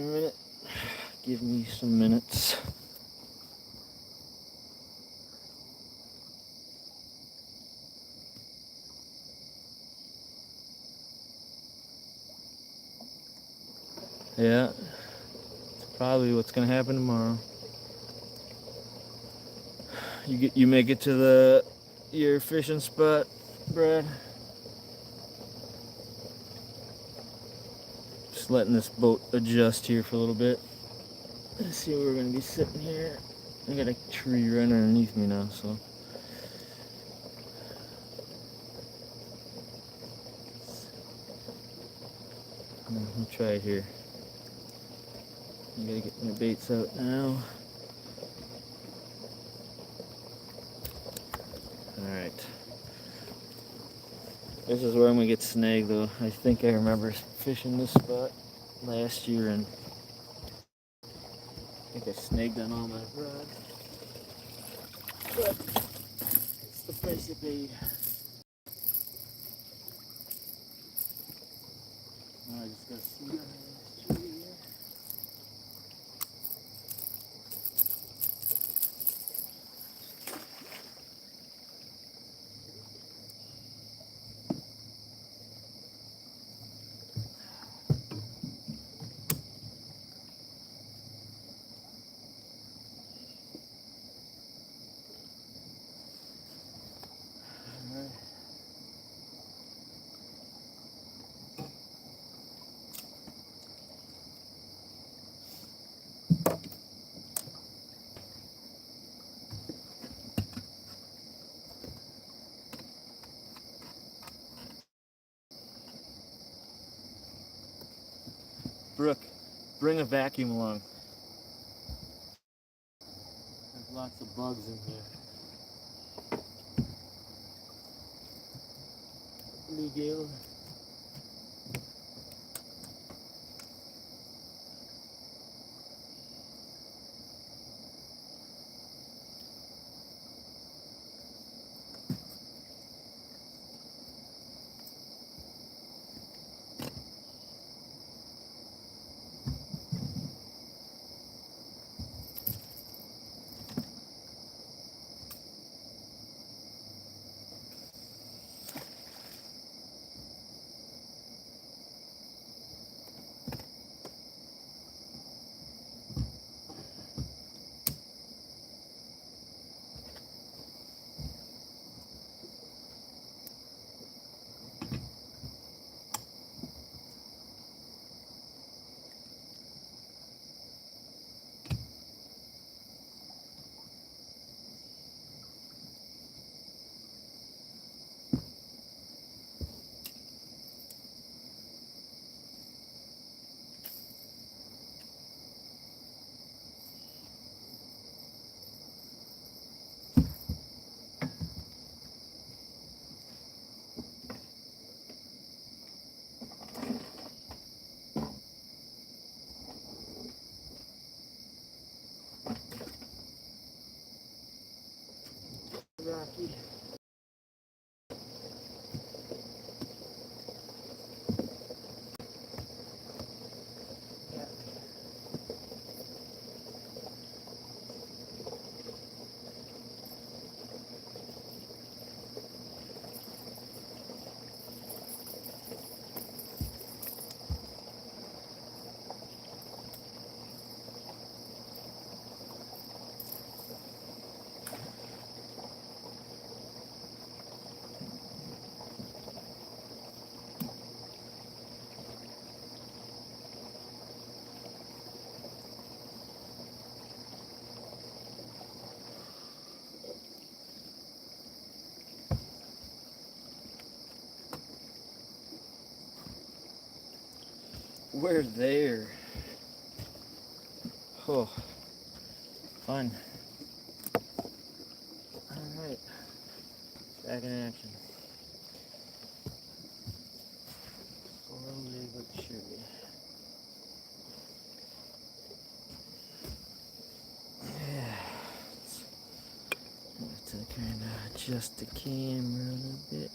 minute. Give me some minutes. Yeah, it's probably what's gonna happen tomorrow. You make it to your fishing spot, Brad? Just letting this boat adjust here for a little bit. Let's see where we're gonna be sitting here. I got a tree right underneath me now, so. I'll try it here. I gotta get my baits out now. Alright. This is where I'm gonna get snagged though. I think I remember fishing this spot last year and I think I snagged on all my rods. But it's the price I paid. Now I just gotta see on this tree here. Alright. Brooke, bring a vacuum along. There's lots of bugs in here. Bluegill. Rocky. We're there. Oh, fun. Alright, back in action. Slowly but surely. Yeah, I have to kind of adjust the camera a little bit.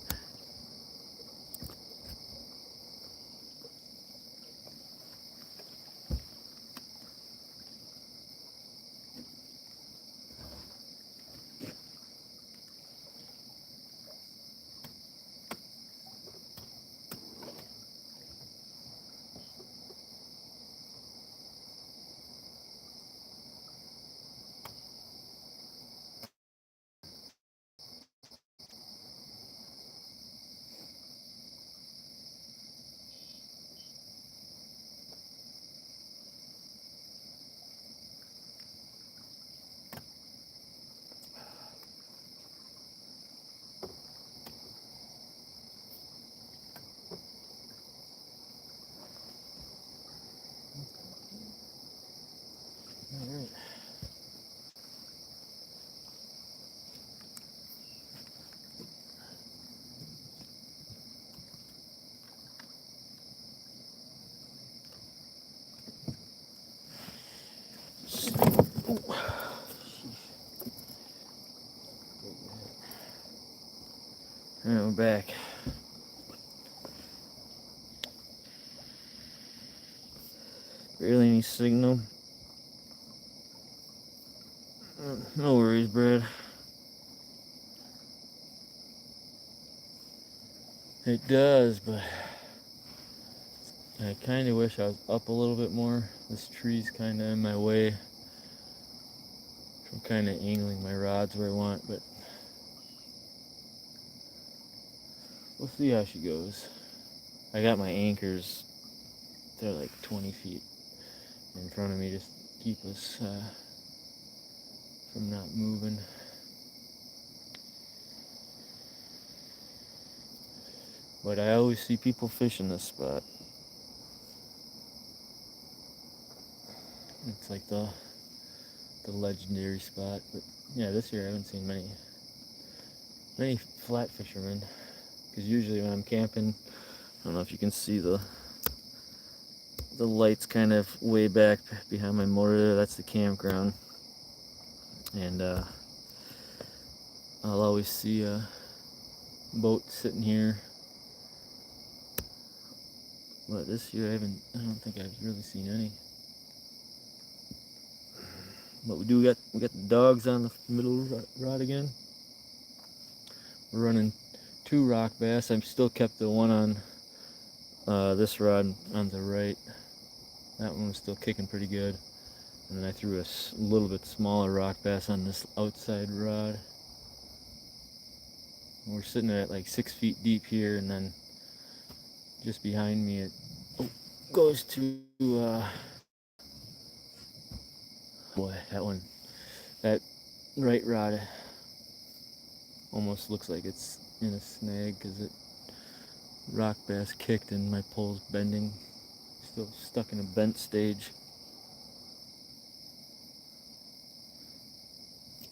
Alright. Alright, we're back. Barely any signal. No worries, Brad. It does, but I kind of wish I was up a little bit more. This tree's kind of in my way. I'm kind of angling my rods where I want, but we'll see how she goes. I got my anchors. They're like 20 feet in front of me just to keep us from not moving. But I always see people fishing this spot. It's like the legendary spot. But yeah, this year I haven't seen many flat fishermen. Because usually when I'm camping, I don't know if you can see the lights kind of way back behind my motor there. That's the campground. And I'll always see a boat sitting here. But this year I don't think I've really seen any. But we got the dogs on the middle rod again. We're running 2 rock bass. I've still kept the one on this rod on the right. That one was still kicking pretty good. And then I threw a little bit smaller rock bass on this outside rod. We're sitting at like 6 feet deep here, and then just behind me it goes to boy, that right rod almost looks like it's in a snag because it rock bass kicked and my pole's bending, still stuck in a bent stage.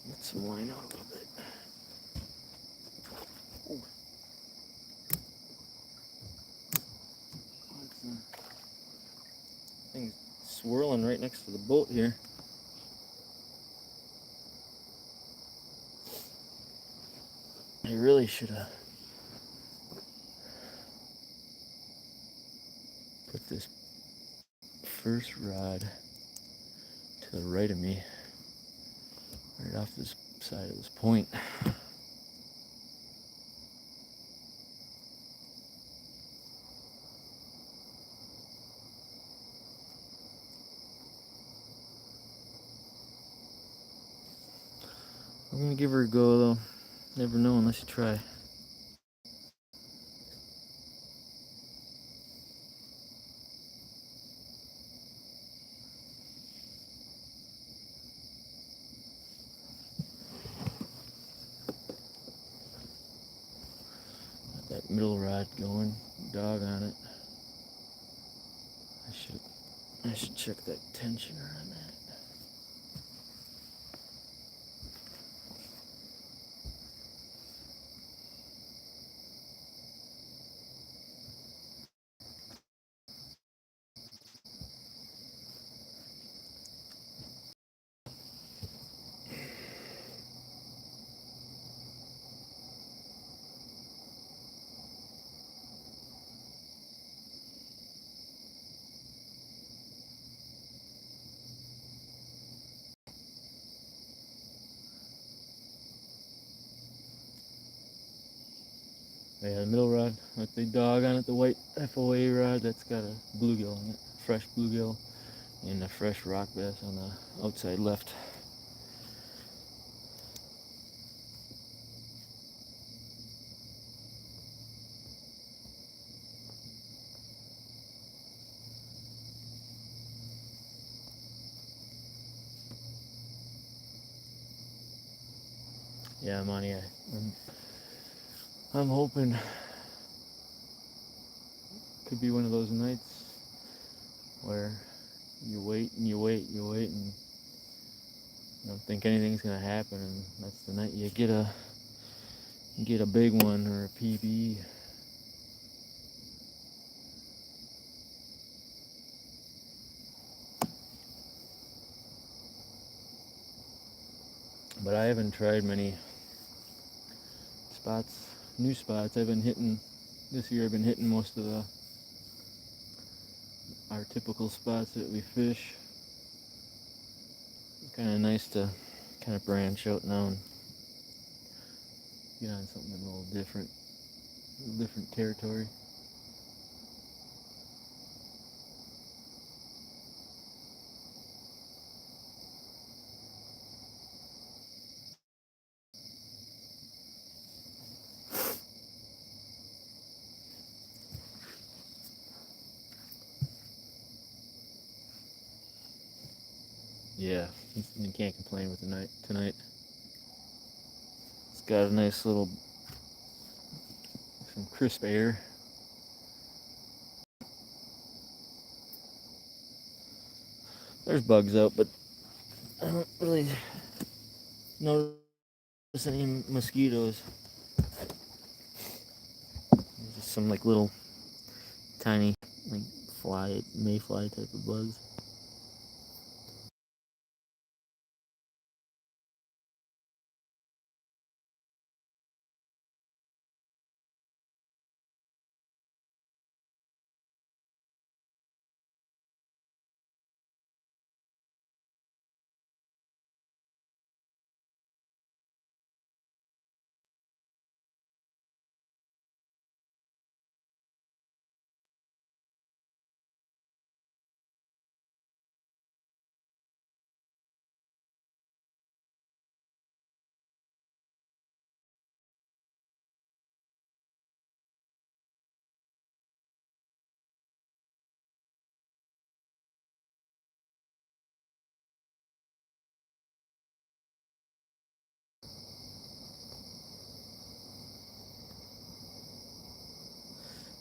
Let some line out a little bit. Oh. Thing's swirling right next to the boat here. I really should have put this first rod to the right of me, right off this side of this point. I'm gonna give her a go though. Never know unless you try. Got that middle rod going, dog on it. I should check that tensioner on that. Yeah, the middle rod with the dog on it, the white FOA rod, that's got a bluegill on it, fresh bluegill, and a fresh rock bass on the outside left. Yeah, Monty, I'm hoping could be one of those nights where you wait and you wait and you wait, and don't think anything's gonna happen, and that's the night you get a big one or a PB. But I haven't tried many spots, new spots. I've been hitting this year. I've been hitting most of our typical spots that we fish. It's kind of nice to kind of branch out now and get on something a little different territory. Yeah, you can't complain with the night tonight. It's got a nice little, some crisp air. There's bugs out, but I don't really notice any mosquitoes. Just some like little tiny like mayfly type of bugs.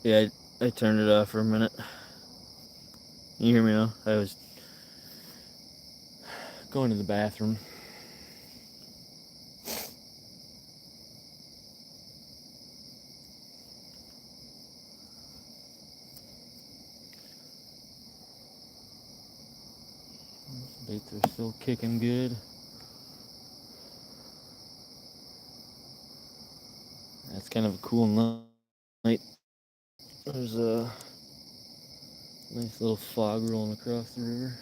Yeah, I turned it off for a minute. You hear me now? I was going to the bathroom. Baits are still kicking good. That's kind of a cool night. There's a nice little fog rolling across the river.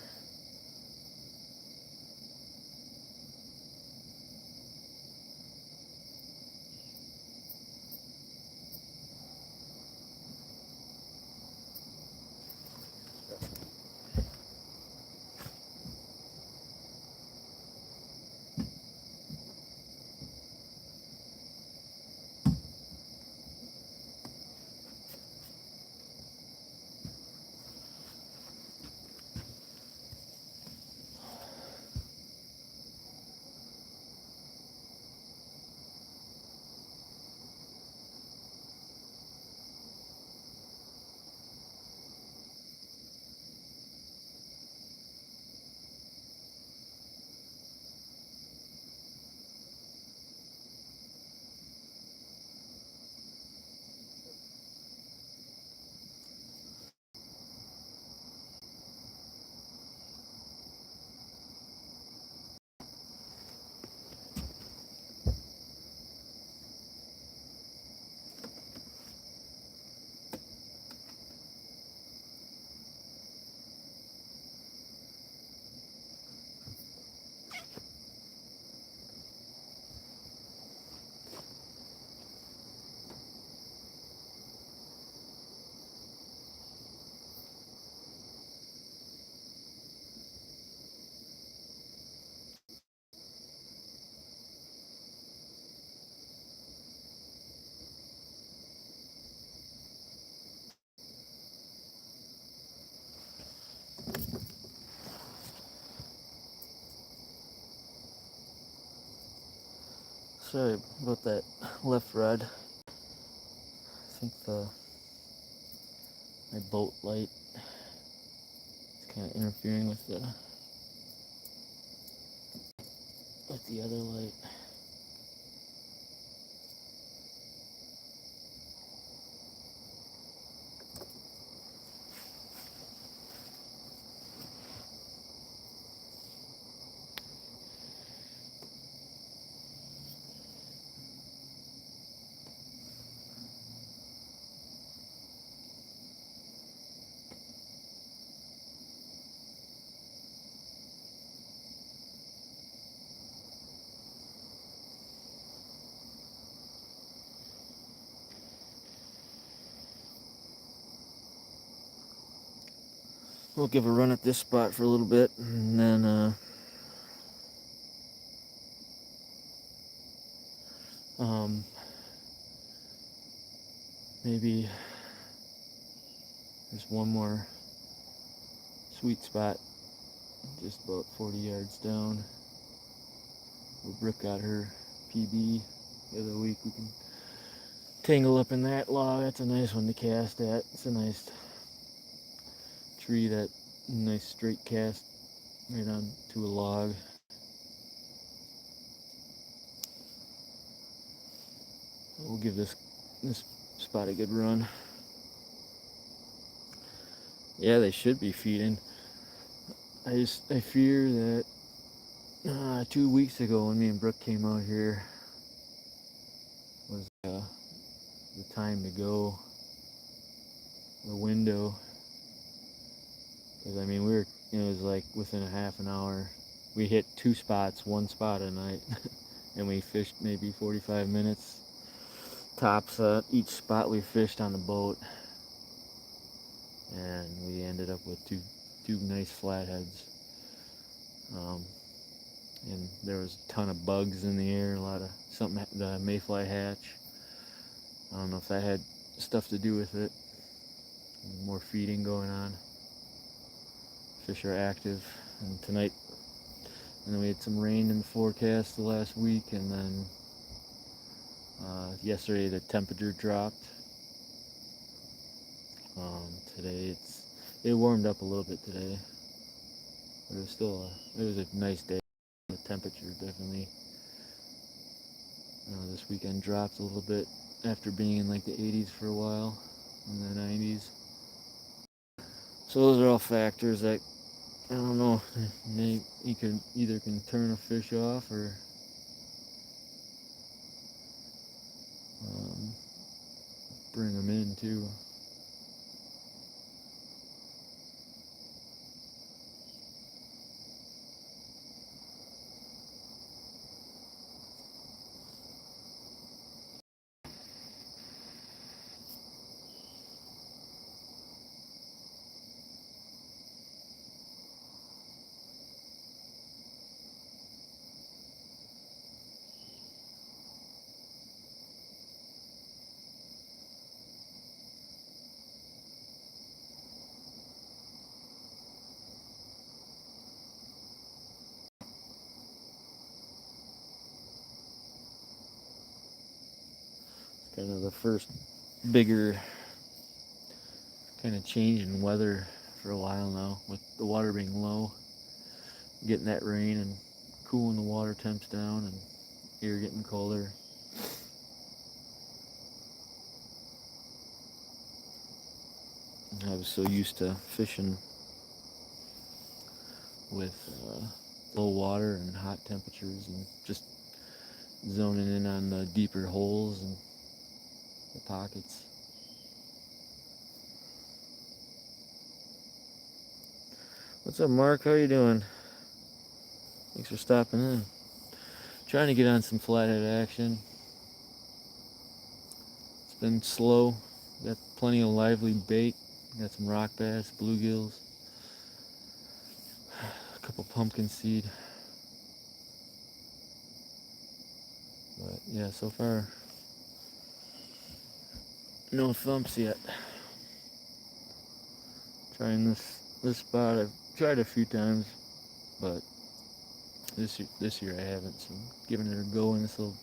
Sorry about that left rod. I think my boat light is kind of interfering with with the other light. We'll give a run at this spot for a little bit, and then maybe there's one more sweet spot just about 40 yards down where Brooke got her PB the other week. We can tangle up in that log. That's a nice one to cast at. It's a nice tree, that nice straight cast right onto a log. We'll give this spot a good run. Yeah, they should be feeding. I fear that 2 weeks ago when me and Brooke came out here was the time to go, the window. Because I mean, it was like within a half an hour. We hit 2 spots, 1 spot a night, and we fished maybe 45 minutes tops each spot we fished on the boat, and we ended up with two nice flatheads. And there was a ton of bugs in the air, a lot of the mayfly hatch. I don't know if that had stuff to do with it. More feeding going on. Fish are active, and tonight, and then we had some rain in the forecast the last week, and then yesterday the temperature dropped. Today it warmed up a little bit today, but it was a nice day. The temperature definitely this weekend dropped a little bit after being in like the 80s for a while, in the 90s. So those are all factors that, I don't know, you can either turn a fish off or bring them in too. Kind of the first bigger kind of change in weather for a while now, with the water being low, getting that rain and cooling the water temps down, and air getting colder. I was so used to fishing with low water and hot temperatures, and just zoning in on the deeper holes and the pockets. What's up, Mark? How you doing? Thanks for stopping in. Trying to get on some flathead action. It's been slow. Got plenty of lively bait. Got some rock bass, bluegills, a couple pumpkin seed. But yeah, so far no thumps yet. Trying this spot. I've tried a few times, but this year I haven't. So I'm giving it a go in this little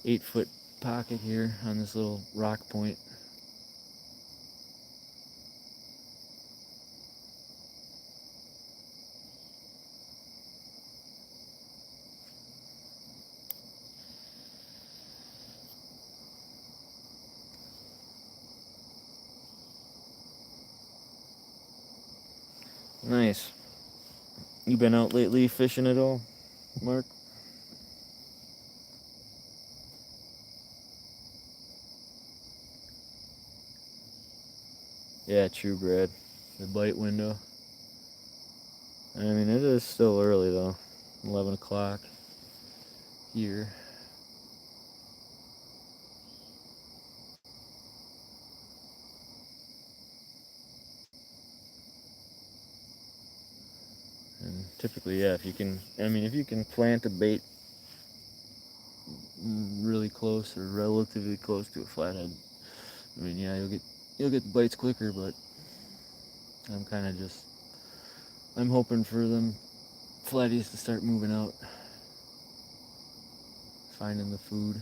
8-foot pocket here on this little rock point. Nice. You been out lately fishing at all, Mark? Yeah, true, Brad. The bite window. I mean, it is still early though. 11 o'clock here. And typically, yeah, if you can plant a bait really close or relatively close to a flathead, I mean, yeah, you'll get the bites quicker. But I'm kind of just I'm hoping for them flatties to start moving out, finding the food.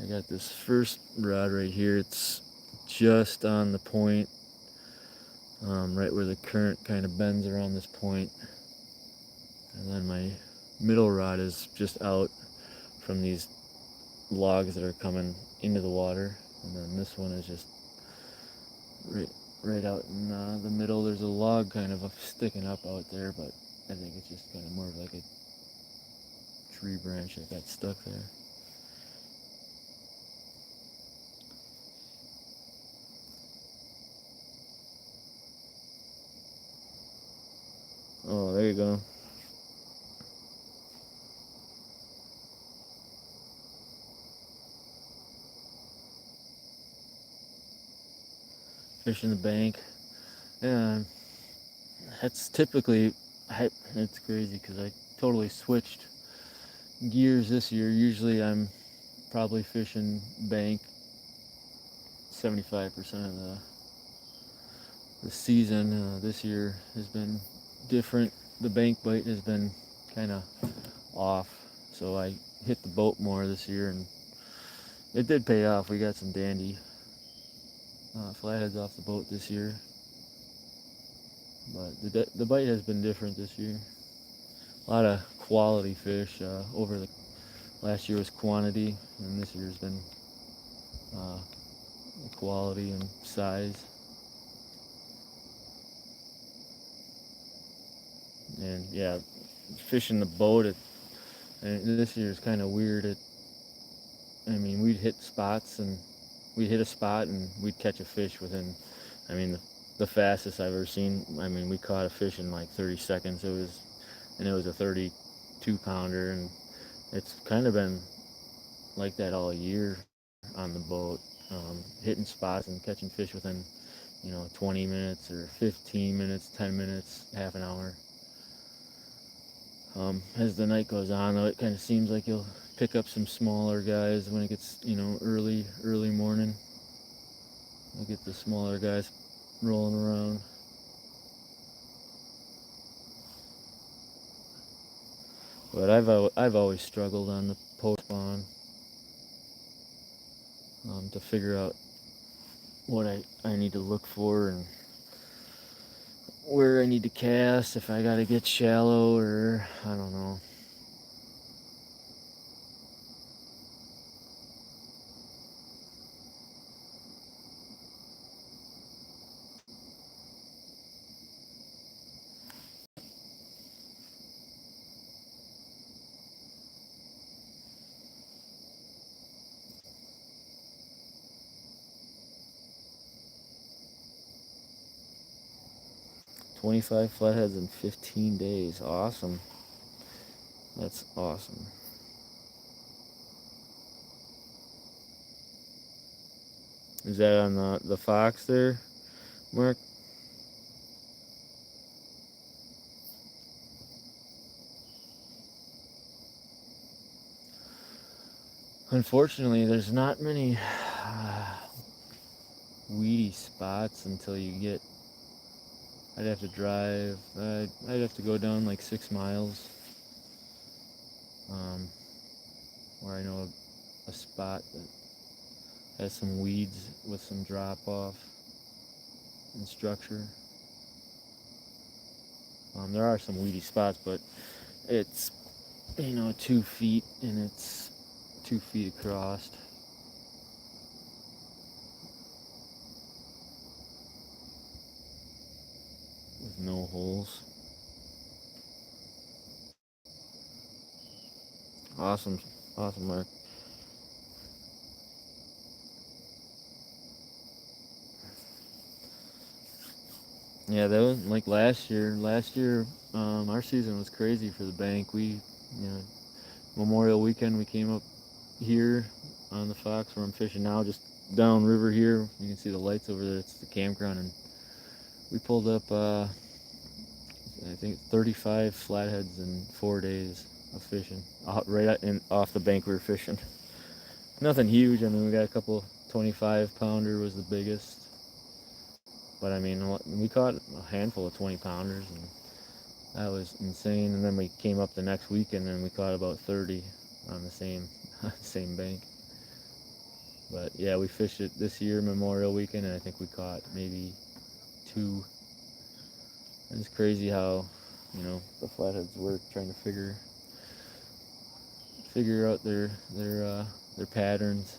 I got this first rod right here. It's just on the point, right where the current kind of bends around this point. And then my middle rod is just out from these logs that are coming into the water. And then this one is just right out in the middle. There's a log kind of sticking up out there, but I think it's just kind of more of like a tree branch that got stuck there. Oh, there you go. Fish in the bank. Yeah, that's typically, it's crazy because I totally switched gears this year. Usually I'm probably fishing bank 75% of the season. This year has been different. The bank bite has been kind of off, so I hit the boat more this year, and it did pay off. We got some dandy flatheads off the boat this year, but the bite has been different this year. A lot of quality fish. Over the last year was quantity, and this year's been uh, quality and size. And yeah, fishing the boat. And this year's kind of weird. I mean, we'd hit spots and we'd hit a spot and we'd catch a fish within. I mean, the fastest I've ever seen. I mean, we caught a fish in like 30 seconds. It was a 32 pounder, and it's kind of been like that all year on the boat, hitting spots and catching fish within 20 minutes or 15 minutes, 10 minutes, half an hour. As the night goes on, though, it kind of seems like you'll pick up some smaller guys when it gets, early morning. You'll get the smaller guys rolling around. But I've always struggled on the post spawn, to figure out what I need to look for and where I need to cast, if I gotta get shallow, or I don't know. 25 flatheads in 15 days. Awesome. That's awesome. Is that on the Fox there, Mark? Unfortunately, there's not many weedy spots until you get. I'd have to drive. I'd have to go down like 6 miles, um, where I know a spot that has some weeds with some drop off and structure. There are some weedy spots, but it's 2 feet and it's 2 feet across. no holes. Awesome, awesome, Mark. Yeah, that was like last year. Last year, our season was crazy for the bank. Memorial weekend, we came up here on the Fox where I'm fishing now, just downriver here. You can see the lights over there. It's the campground, and we pulled up, I think, 35 flatheads in 4 days of fishing. Off the bank we were fishing. Nothing huge. I mean, we got a couple 25 pounder was the biggest. But I mean, we caught a handful of 20 pounders, and that was insane. And then we came up the next weekend and we caught about 30 on the same bank. But yeah, we fished it this year, Memorial Weekend, and I think we caught maybe 2. And it's crazy how, the flatheads work, trying to figure out their patterns.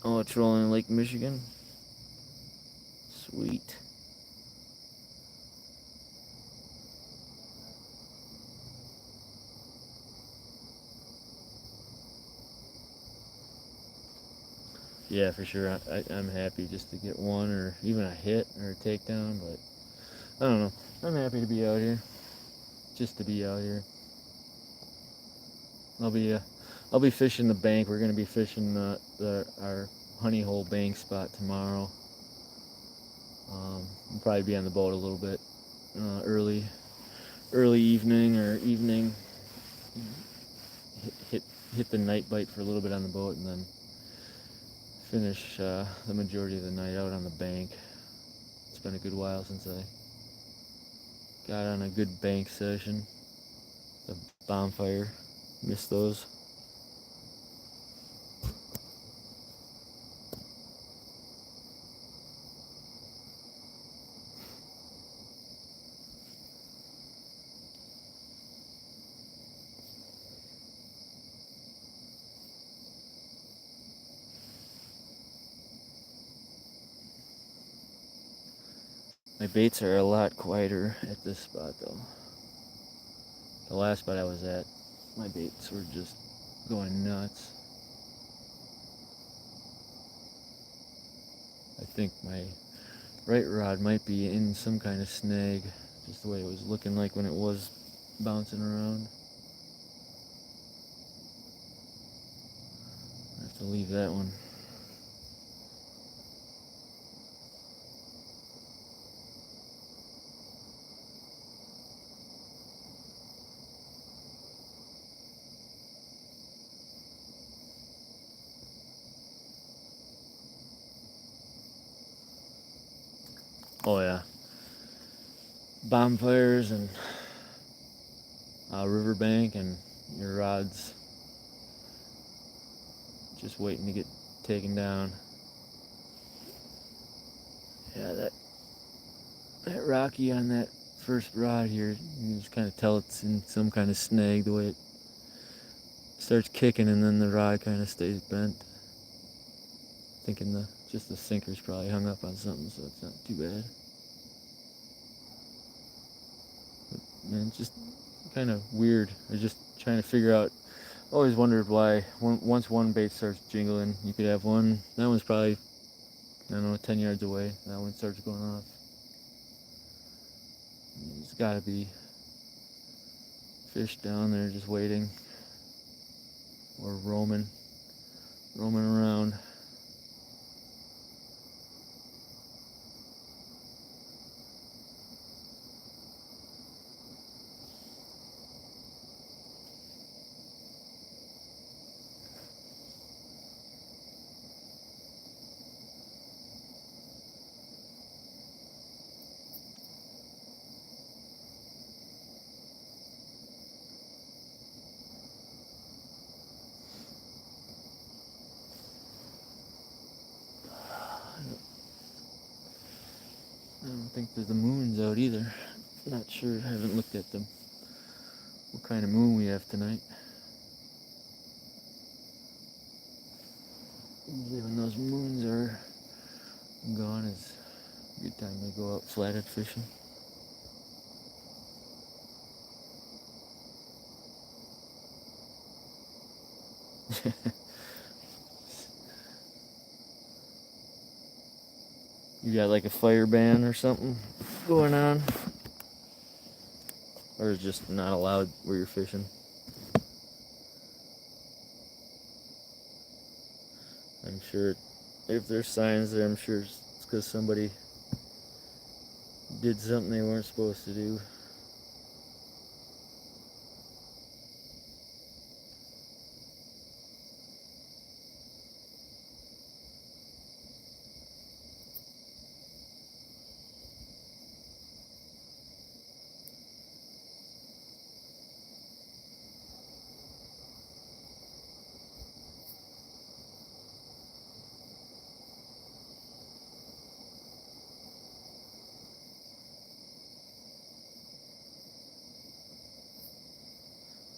Oh, it's rolling in Lake Michigan. Sweet. Yeah, for sure. I'm happy just to get one or even a hit or a takedown, but I don't know. I'm happy to be out here. Just to be out here. I'll be fishing the bank. We're gonna be fishing our honey hole bank spot tomorrow. We'll probably be on the boat a little bit early evening or evening. Hit the night bite for a little bit on the boat, and then finish the majority of the night out on the bank. It's been a good while since I got on a good bank session. The bonfire, missed those. My baits are a lot quieter at this spot though. The last spot I was at, my baits were just going nuts. I think my right rod might be in some kind of snag, just the way it was looking like when it was bouncing around. I have to leave that one. Oh yeah, bonfires and riverbank and your rods just waiting to get taken down. Yeah, that rocky on that first rod here, you can just kind of tell it's in some kind of snag the way it starts kicking, and then the rod kind of stays bent. Thinking the sinker's probably hung up on something, so it's not too bad. But man, just kind of weird. I was just trying to figure out. Always wondered why once one bait starts jingling, you could have one. That one's probably, I don't know, 10 yards away. That one starts going off. There's got to be fish down there just waiting or roaming around. I don't think the moon's out either. Not sure. I haven't looked at them what kind of moon we have tonight. Usually when those moons are gone is a good time to go out flathead fishing. You got like a fire ban or something going on? Or is it just not allowed where you're fishing? I'm sure if there's signs there, I'm sure it's because somebody did something they weren't supposed to do.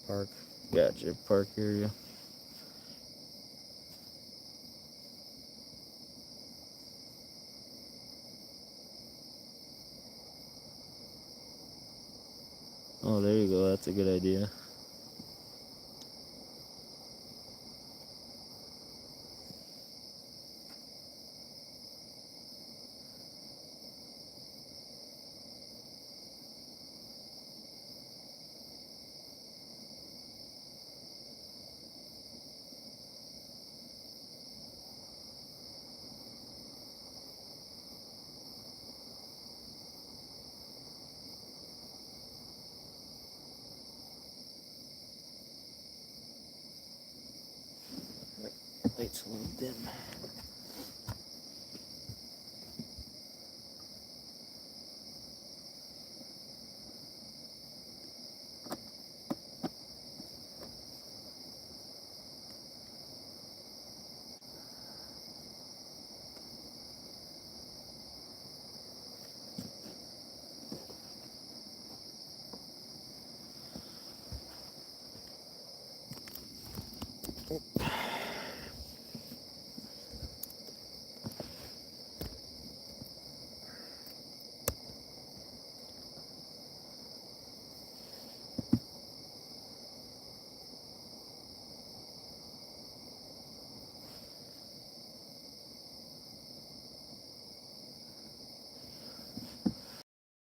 Park. Gotcha, park area. Oh, there you go. That's a good idea. Light's a little dim.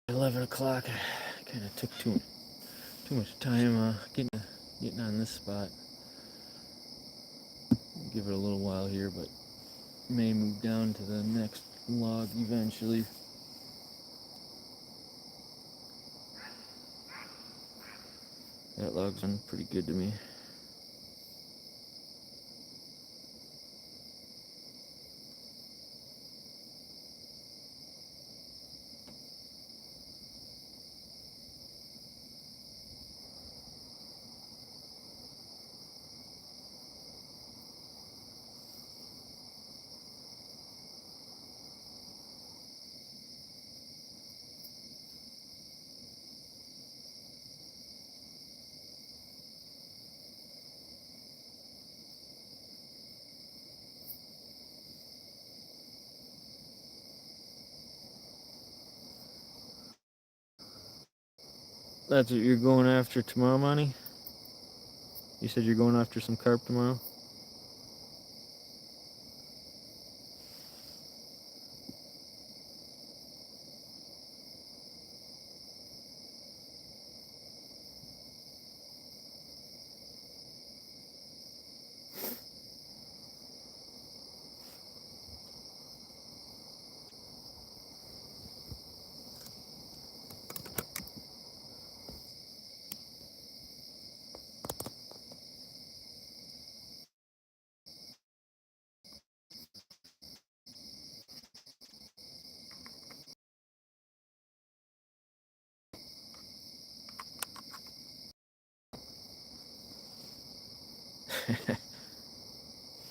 At 11 o'clock, I kind of took too much time getting on this spot. Give it a little while here, but may move down to the next log eventually. That log's been pretty good to me. That's what you're going after tomorrow, Monty? You said you're going after some carp tomorrow?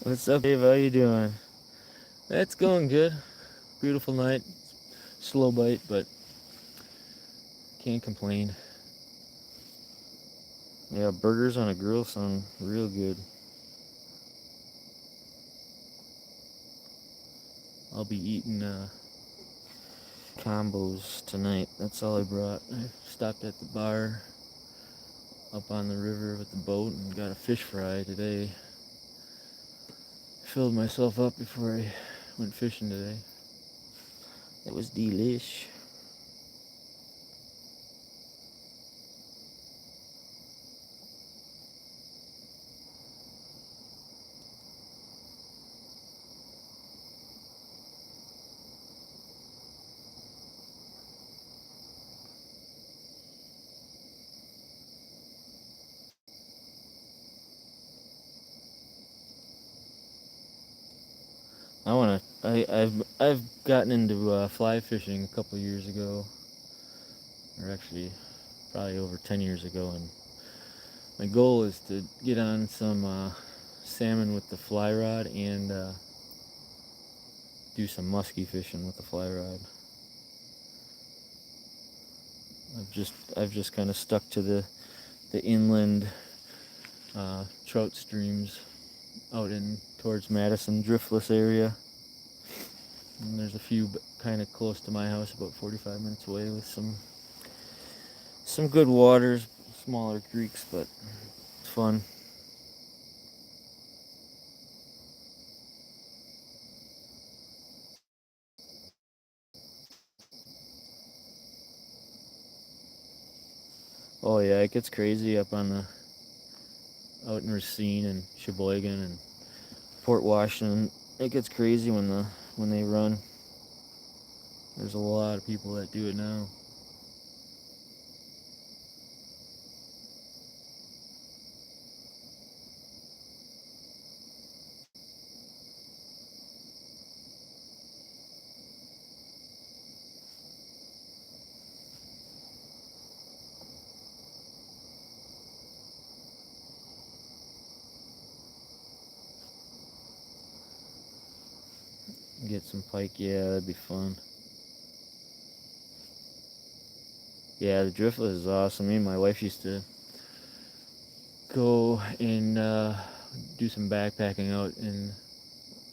What's up, Dave? How you doing? That's going good. Beautiful night. Slow bite, but can't complain. Yeah, burgers on a grill sound real good. I'll be eating combos tonight. That's all I brought. I stopped at the bar up on the river with the boat and got a fish fry today. Filled myself up before I went fishing today. It was delish. I've gotten into fly fishing a couple years ago, or actually probably over 10 years ago, and my goal is to get on some salmon with the fly rod and do some musky fishing with the fly rod. I've just kind of stuck to the inland trout streams out in towards Madison driftless area. And there's a few kind of close to my house, about 45 minutes away, with some good waters, smaller creeks, but it's fun. Oh yeah, it gets crazy up on the out in Racine and Sheboygan and Port Washington. It gets crazy when they run. There's a lot of people that do it now. Get some pike, yeah, that'd be fun. Yeah, the driftless is awesome. Me and my wife used to go and do some backpacking out in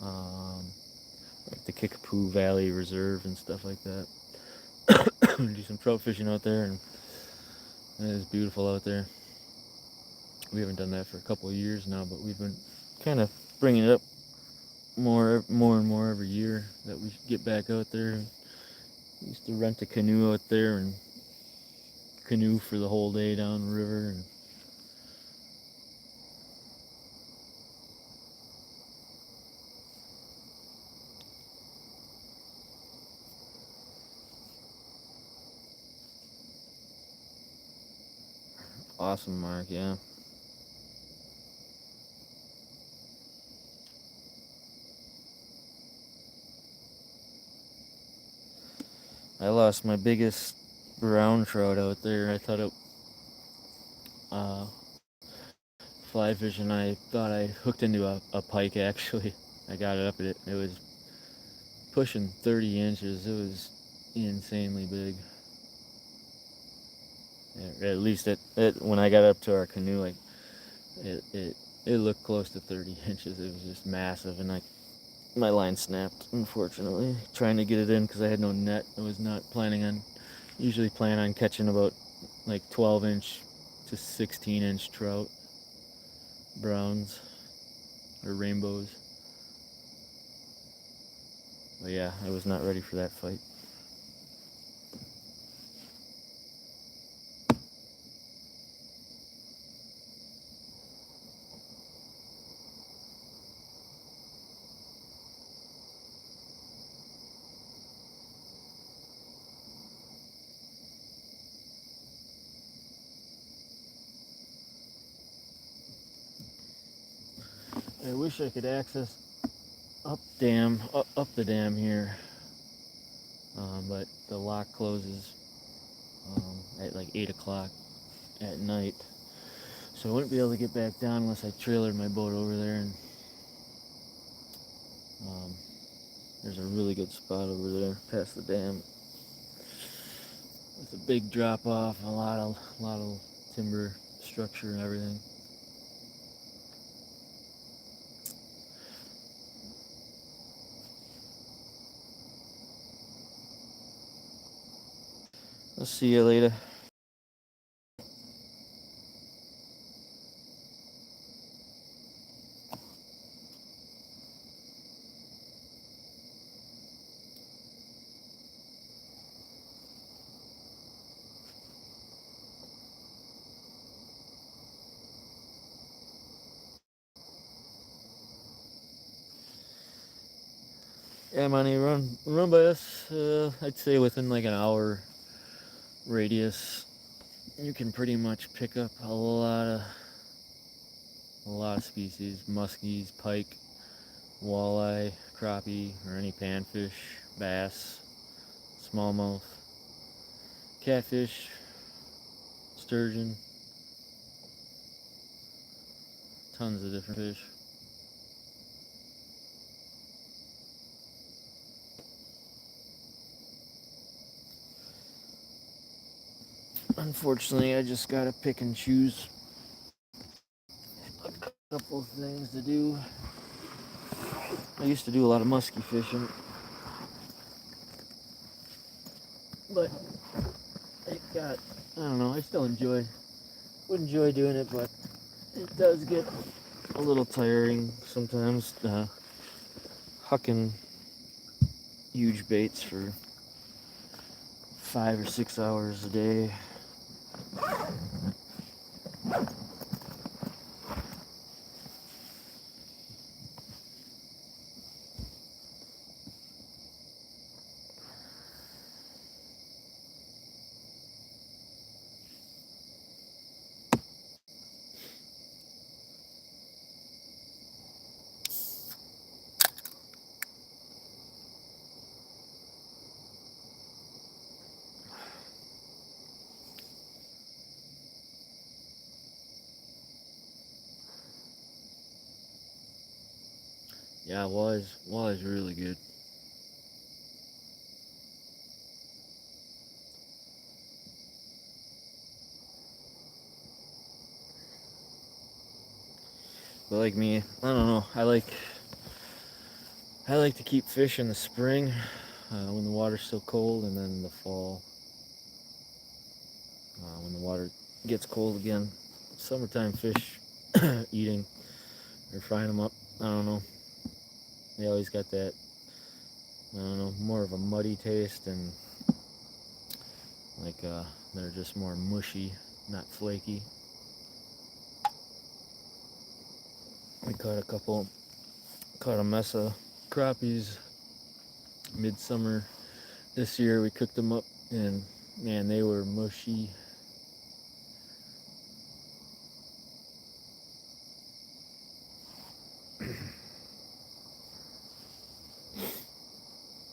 um, like the Kickapoo Valley Reserve and stuff like that. Do some trout fishing out there, and it is beautiful out there. We haven't done that for a couple of years now, but we've been kind of bringing it up more and more every year that we get back out there. We used to rent a canoe out there and canoe for the whole day down the river, and awesome, Mark. Yeah. I lost my biggest brown trout out there. I thought it uh, fly fishing. I thought I hooked into a pike actually. I got it up at it. It was pushing 30 inches. It was insanely big. At least when I got up to our canoe, like it, it it looked close to 30 inches. It was just massive, and my line snapped, unfortunately, trying to get it in because I had no net. I was not planning on, usually plan on catching about like 12-inch to 16-inch trout, browns, or rainbows. But yeah, I was not ready for that fight. I wish I could access up the dam here, but the lock closes at like 8 o'clock at night. So I wouldn't be able to get back down unless I trailered my boat over there, and um, there's a really good spot over there past the dam. It's a big drop off, a lot of timber structure and everything. I'll see you later. Yeah, money, run by us. I'd say within like an hour radius, you can pretty much pick up a lot of species: muskies, pike, walleye, crappie, or any panfish, bass, smallmouth, catfish, sturgeon, tons of different fish. Unfortunately, I just gotta pick and choose a couple things to do. I used to do a lot of musky fishing, but I don't know, I still would enjoy doing it, but it does get a little tiring sometimes, hucking huge baits for 5 or 6 hours a day. Yeah, walleyes really good. But like me, I don't know. I like to keep fish in the spring when the water's still cold, and then in the fall when the water gets cold again. Summertime fish eating or frying them up. I don't know. They always got that. I don't know, more of a muddy taste, and like they're just more mushy, not flaky. We caught a mess of crappies midsummer this year. We cooked them up, and man, they were mushy.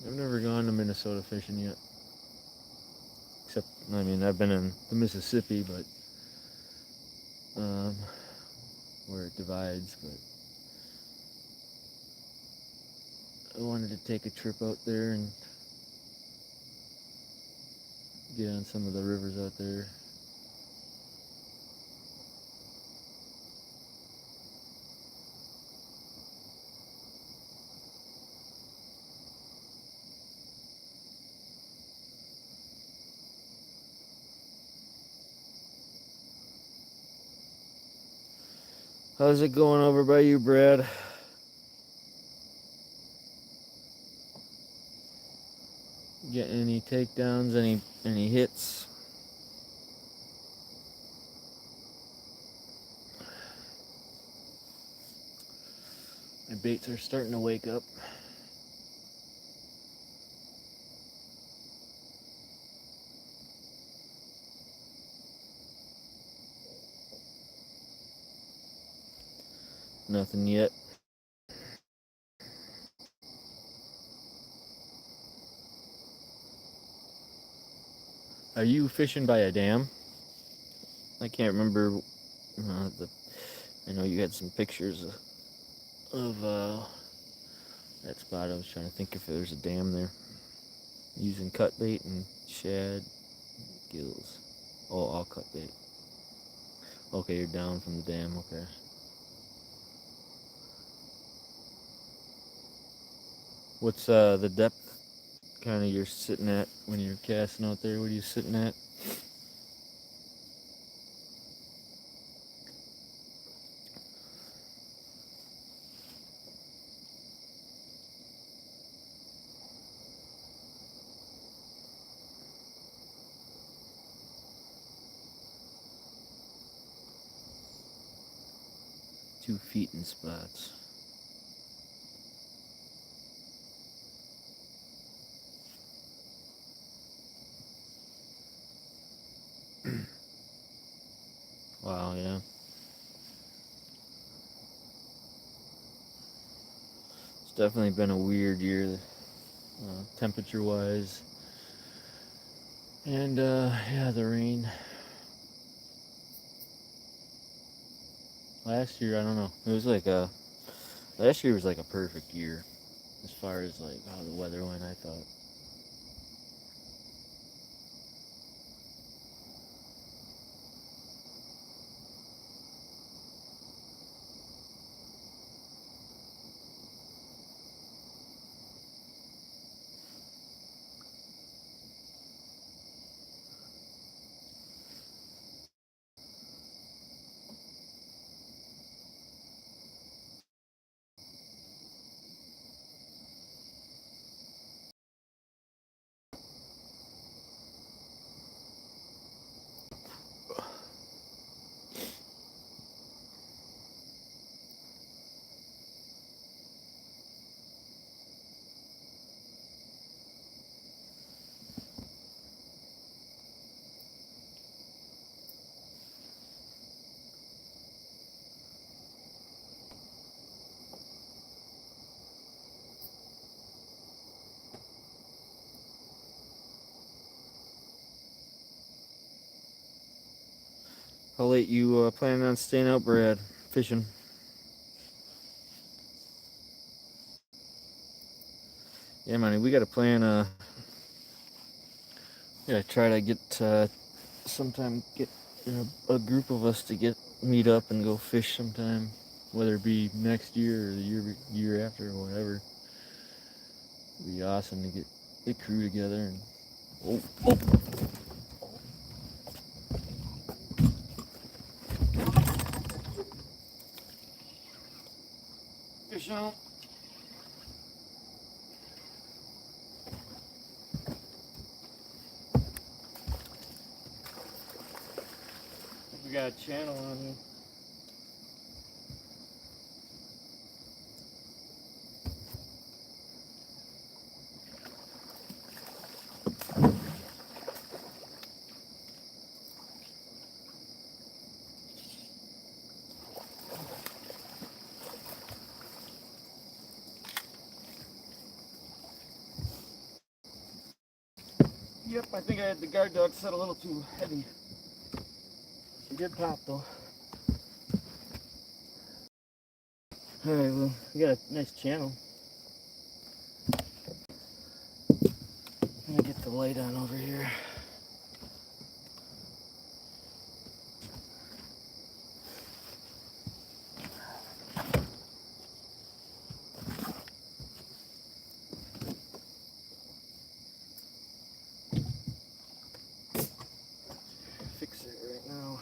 I've never gone to Minnesota fishing yet. Except, I mean, I've been in the Mississippi, but where it divides. But I wanted to take a trip out there and get on some of the rivers out there. How's it going over by you, Brad? Getting any takedowns, any hits? My baits are starting to wake up. Nothing yet. Are you fishing by a dam? I can't remember. I know you had some pictures of that spot. I was trying to think if there's a dam there. Using cut bait and shad gills. Oh, all cut bait. Okay, you're down from the dam, okay. What's the depth kind of you're sitting at when you're casting out there? What are you sitting at? Two feet in spots. Wow, yeah. It's definitely been a weird year, temperature-wise. And, yeah, the rain. Last year, I don't know. It was like last year was like a perfect year as far as like how the weather went, I thought. How late you planning on staying out, Brad? Fishing? Yeah, man, we got to plan. Yeah, try to get sometime get a group of us to meet up and go fish sometime, whether it be next year or the year after or whatever. It'd be awesome to get the crew together and. Oh, oh. Fish out. We got a channel on here. Yep, I think I had the guard dog set a little too heavy. She did pop though. Alright, well, we got a nice channel. Let me get the light on over here. Fix it right now.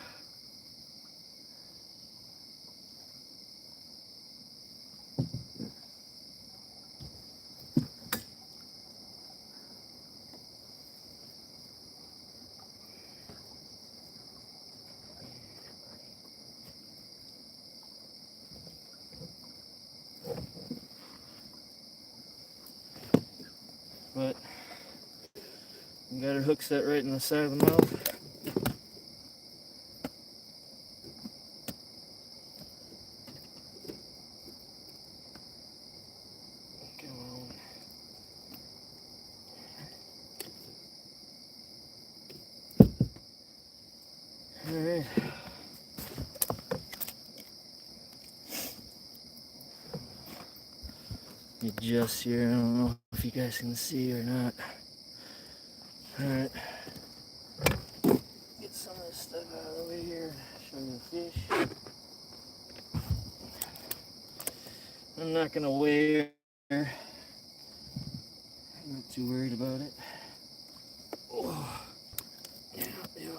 But we got her hook set right in the side of the mouth. Come on. Alright. Adjust here. I don't know if you guys can see or not. Alright. Get some of this stuff out of the way here. Show you fish. I'm not gonna weigh her. I'm not too worried about it. Oh, yeah. There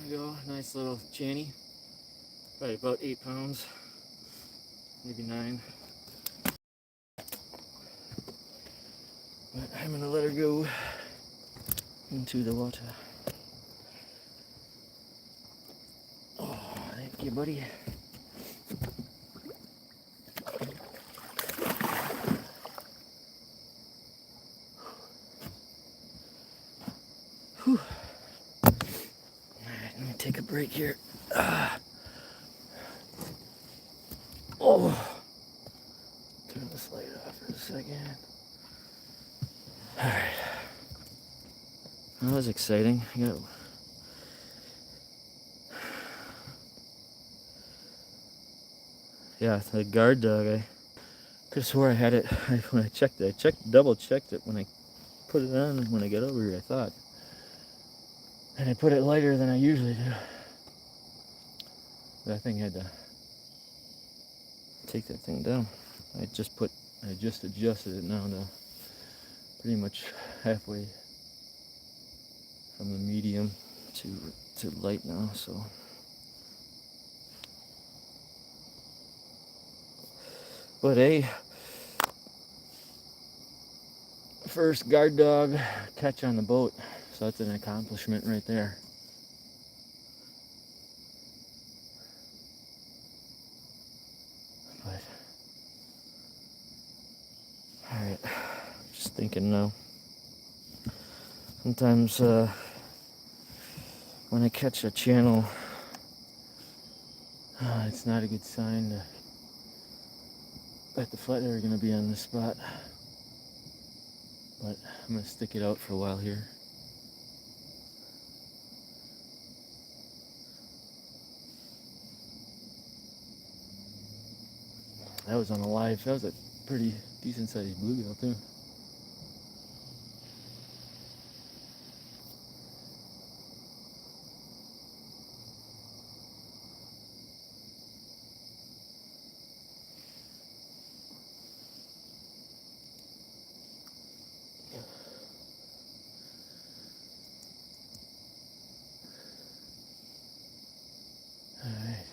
we go. Nice little channy. Probably about 8 pounds, maybe 9. But I'm gonna let her go into the water. Oh, thank you, buddy. Whew. Alright, let me take a break here. Oh, turn this light off for a second. Alright. That was exciting. Yeah, the guard dog. I could have swore I had it when I checked it. Double checked it when I put it on when I got over here, I thought. And I put it lighter than I usually do. That thing had to take that thing down. I just adjusted it now to pretty much halfway from the medium to light now, so. But hey, first guard dog catch on the boat, so that's an accomplishment right there. But all right, just thinking now. Sometimes when I catch a channel, it's not a good sign that the flathead are going to be on this spot. But I'm going to stick it out for a while here. That was on a live. That was a pretty decent sized bluegill too. Alright.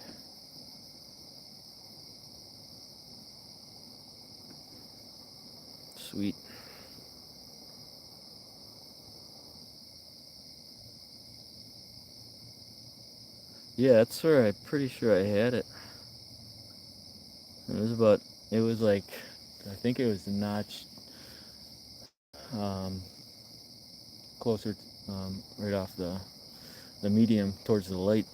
Sweet. Yeah, that's where I'm pretty sure I had it. It was like, I think it was the notch closer, right off the medium towards the light.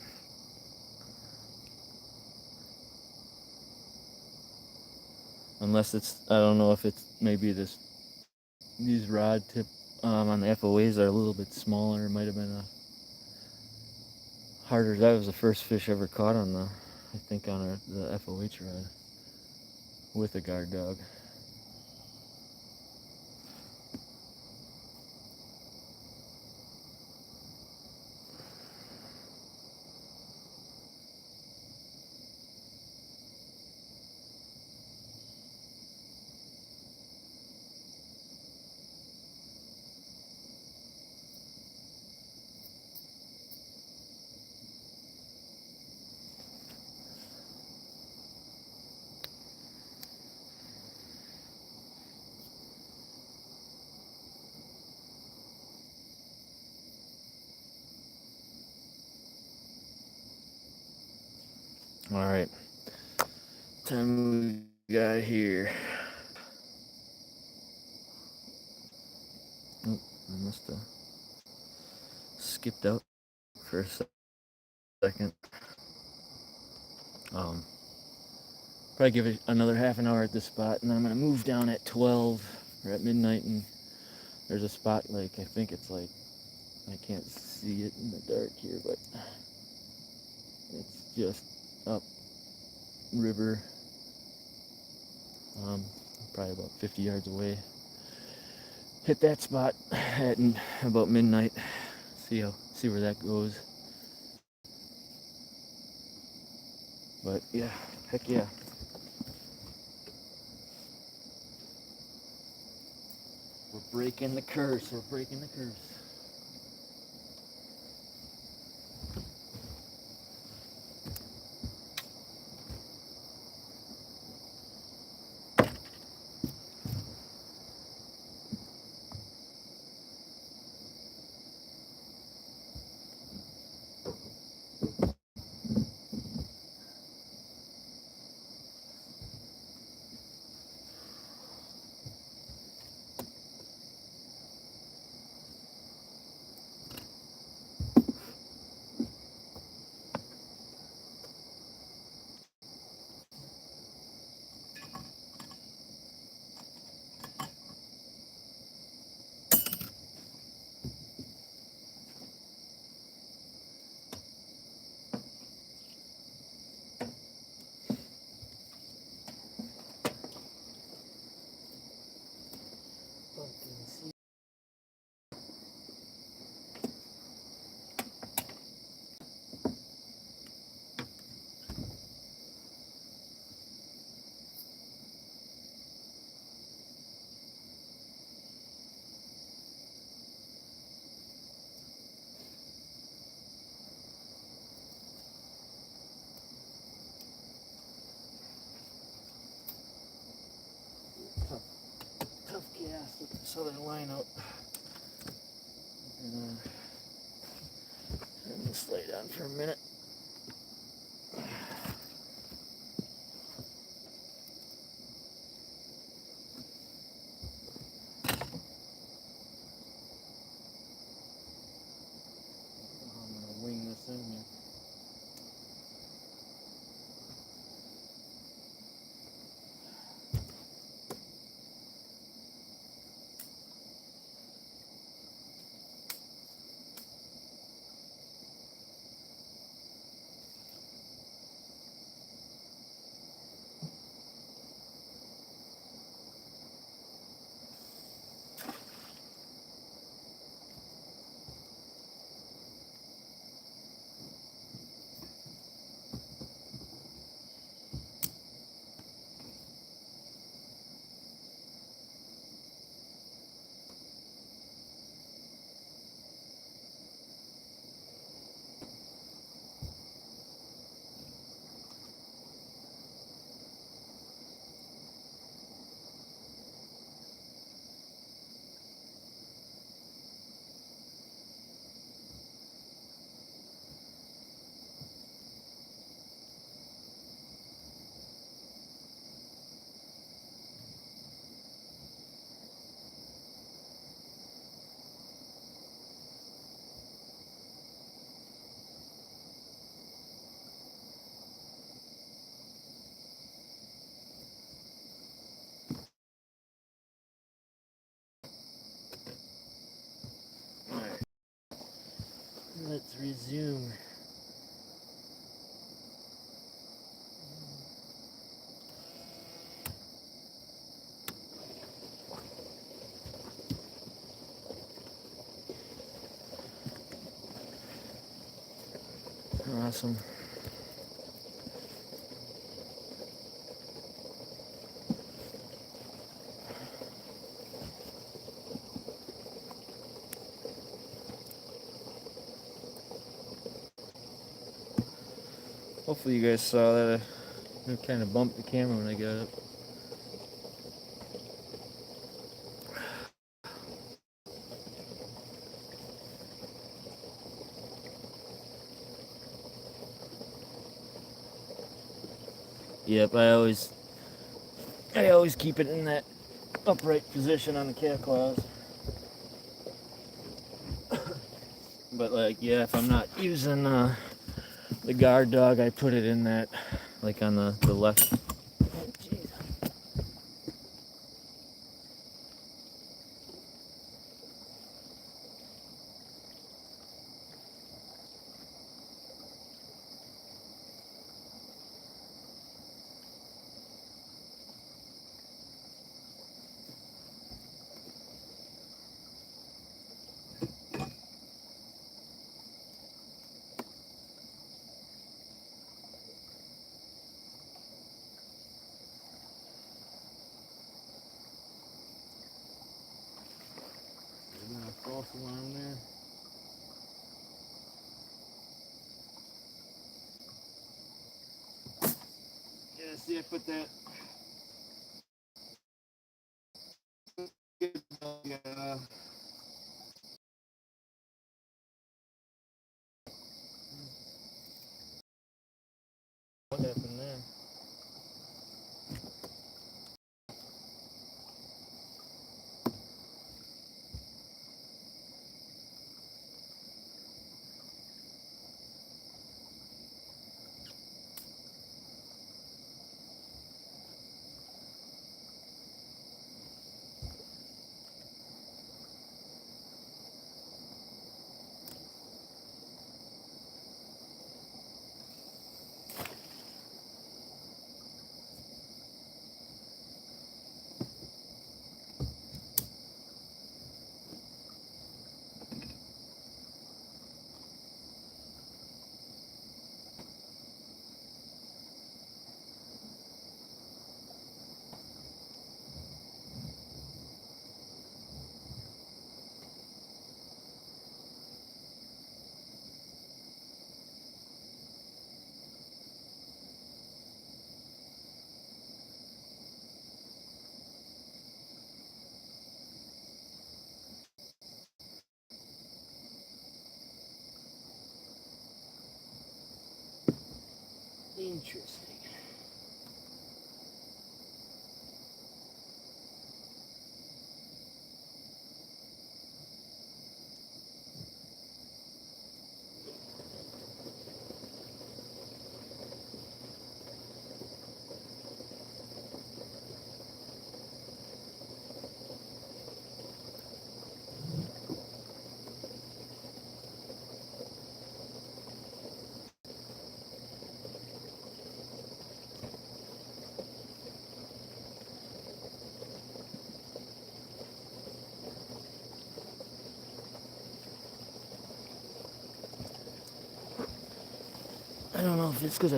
Unless it's, I don't know if it's maybe these rod tip on the FOAs are a little bit smaller. It might have been a harder. That was the first fish I ever caught on I think on the FOH rod with a guard dog. All right, time we got here. Oh, I must have skipped out for a second. Probably give it another half an hour at this spot, and then I'm gonna move down at 12 or at midnight, and there's a spot like, I think it's like, I can't see it in the dark here, but it's just up river, probably about 50 yards away. Hit that spot at about midnight. See where that goes. But yeah, heck yeah. We're breaking the curse. We're breaking the curse. Tough cast with the southern line out. And turn this light on for a minute. I'm gonna wing this in here. Alright, let's resume. Awesome. Hopefully you guys saw that. I kind of bumped the camera when I got up. Yep, I always keep it in that upright position on the cat claws. But like, yeah, if I'm not using the guard dog, I put it in that, like on the left. Oh, jeez. else along there. Yeah, see, I put that. What happened there? Interesting. I don't know if it's because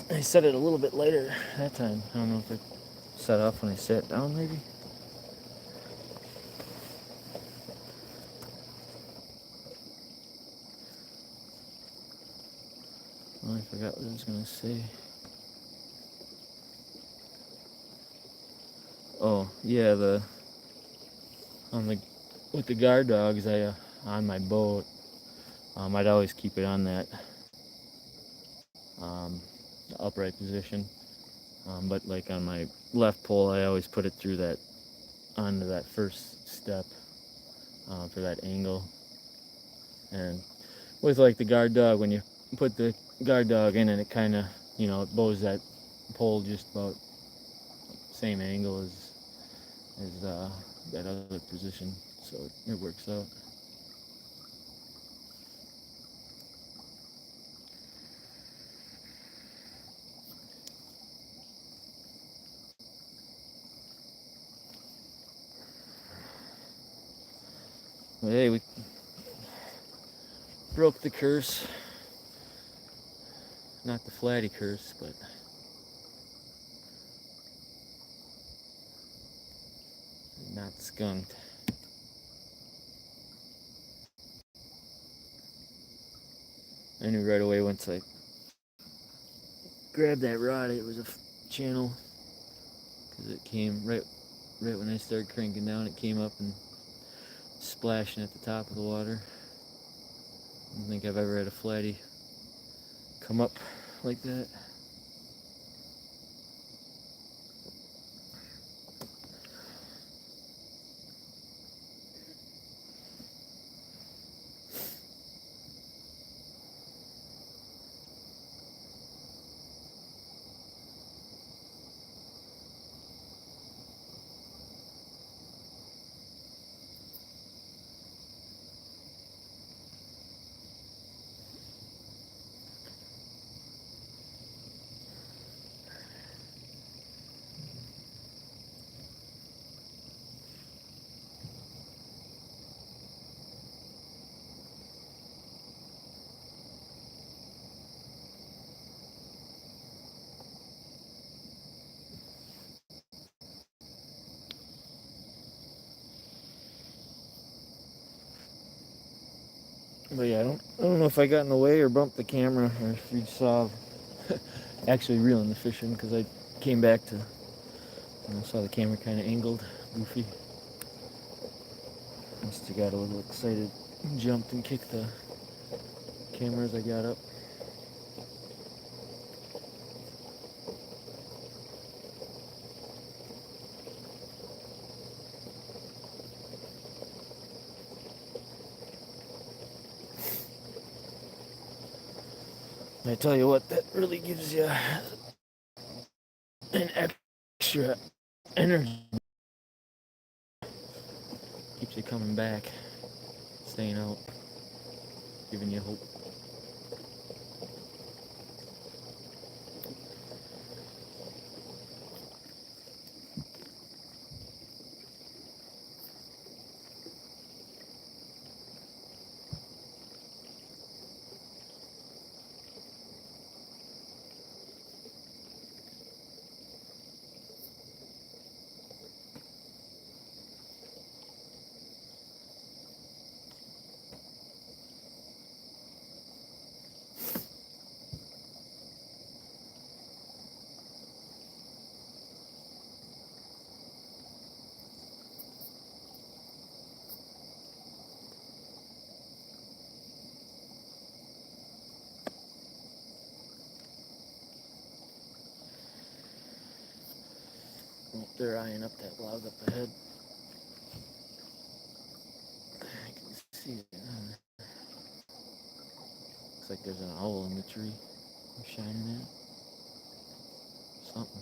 I set it a little bit later that time. I don't know if it set off when I sat down, maybe. Oh, I forgot what I was gonna say. Oh, yeah, with the guard dogs, on my boat, I'd always keep it on that upright position. But like on my left pole, I always put it through that onto that first step for that angle. And with like the guard dog, when you put the guard dog in, and it kind of, it bows that pole just about same angle as that other position, so it works out. But hey, we broke the curse. Not the flatty curse, but not skunked. I knew right away once I grabbed that rod it was a channel, because it came right when I started cranking down. It came up and splashing at the top of the water. I don't think I've ever had a flatty come up like that. But yeah, I don't know if I got in the way or bumped the camera, or if you saw actually reeling the fish in, because I came back to, saw the camera kind of angled, goofy. Must have got a little excited, jumped and kicked the camera as I got up. I tell you what, that really gives you an extra energy. Keeps you coming back, staying out, giving you hope. Oh, they're eyeing up that log up ahead. I can see it. Looks like there's an owl in the tree. I'm shining at something.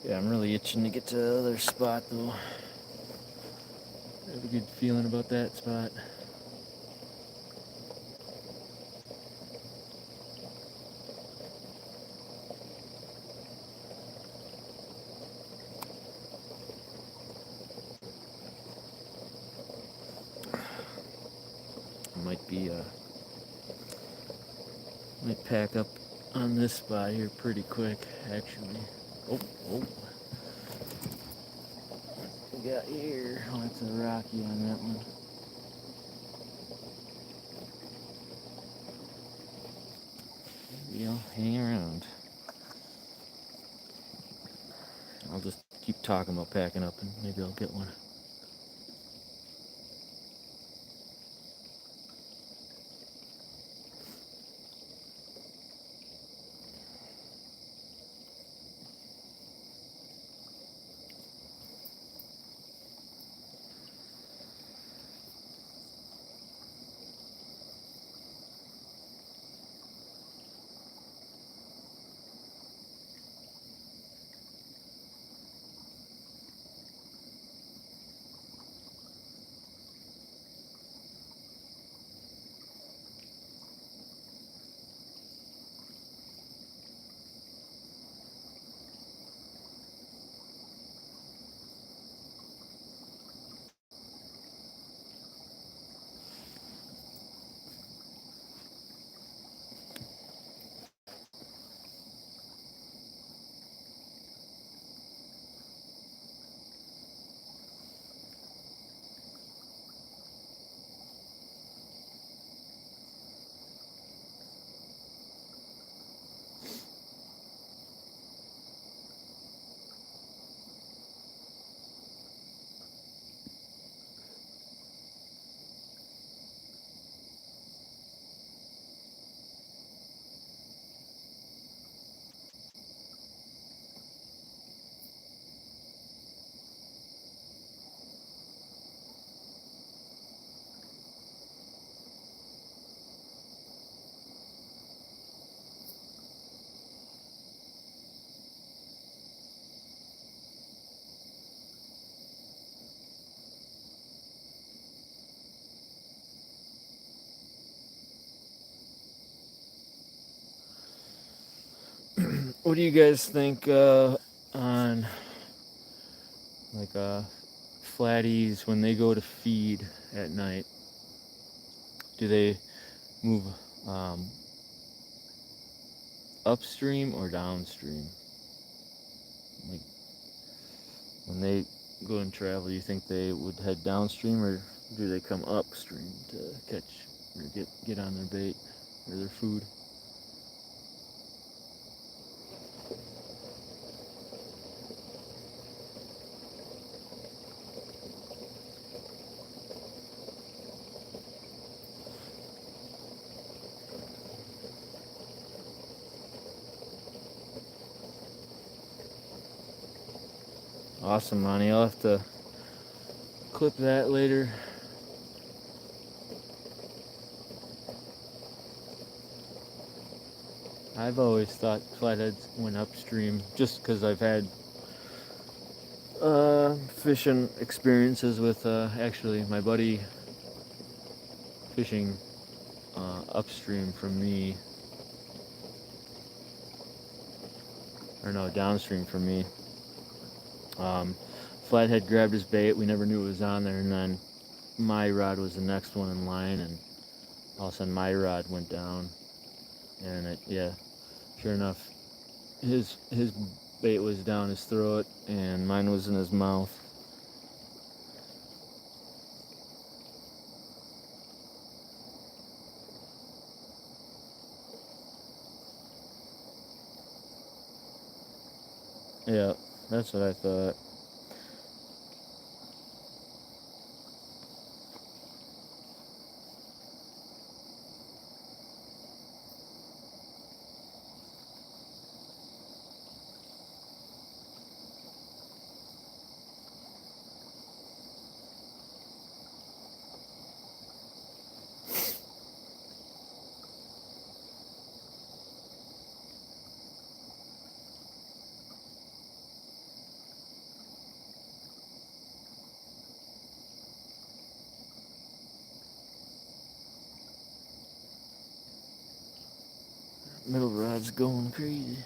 Yeah, I'm really itching to get to the other spot though. I have a good feeling about that spot. Might pack up on this spot here pretty quick, actually. Oh, what we got here? Oh, it's a rocky on that one. Maybe I'll hang around. I'll just keep talking about packing up and maybe I'll get one. what do you guys think on like flatties when they go to feed at night? Do they move um, upstream or downstream? Like when they go and travel, you think they would head downstream, or do they come upstream to catch or get on their bait or their food? Awesome, Monty. I'll have to clip that later. I've always thought flatheads went upstream just because I've had fishing experiences with actually my buddy fishing upstream from me, or no, downstream from me. Flathead grabbed his bait. We never knew it was on there, and then my rod was the next one in line, and all of a sudden my rod went down, and sure enough, his bait was down his throat, and mine was in his mouth. Yeah, that's what I thought. Middle rod's going crazy.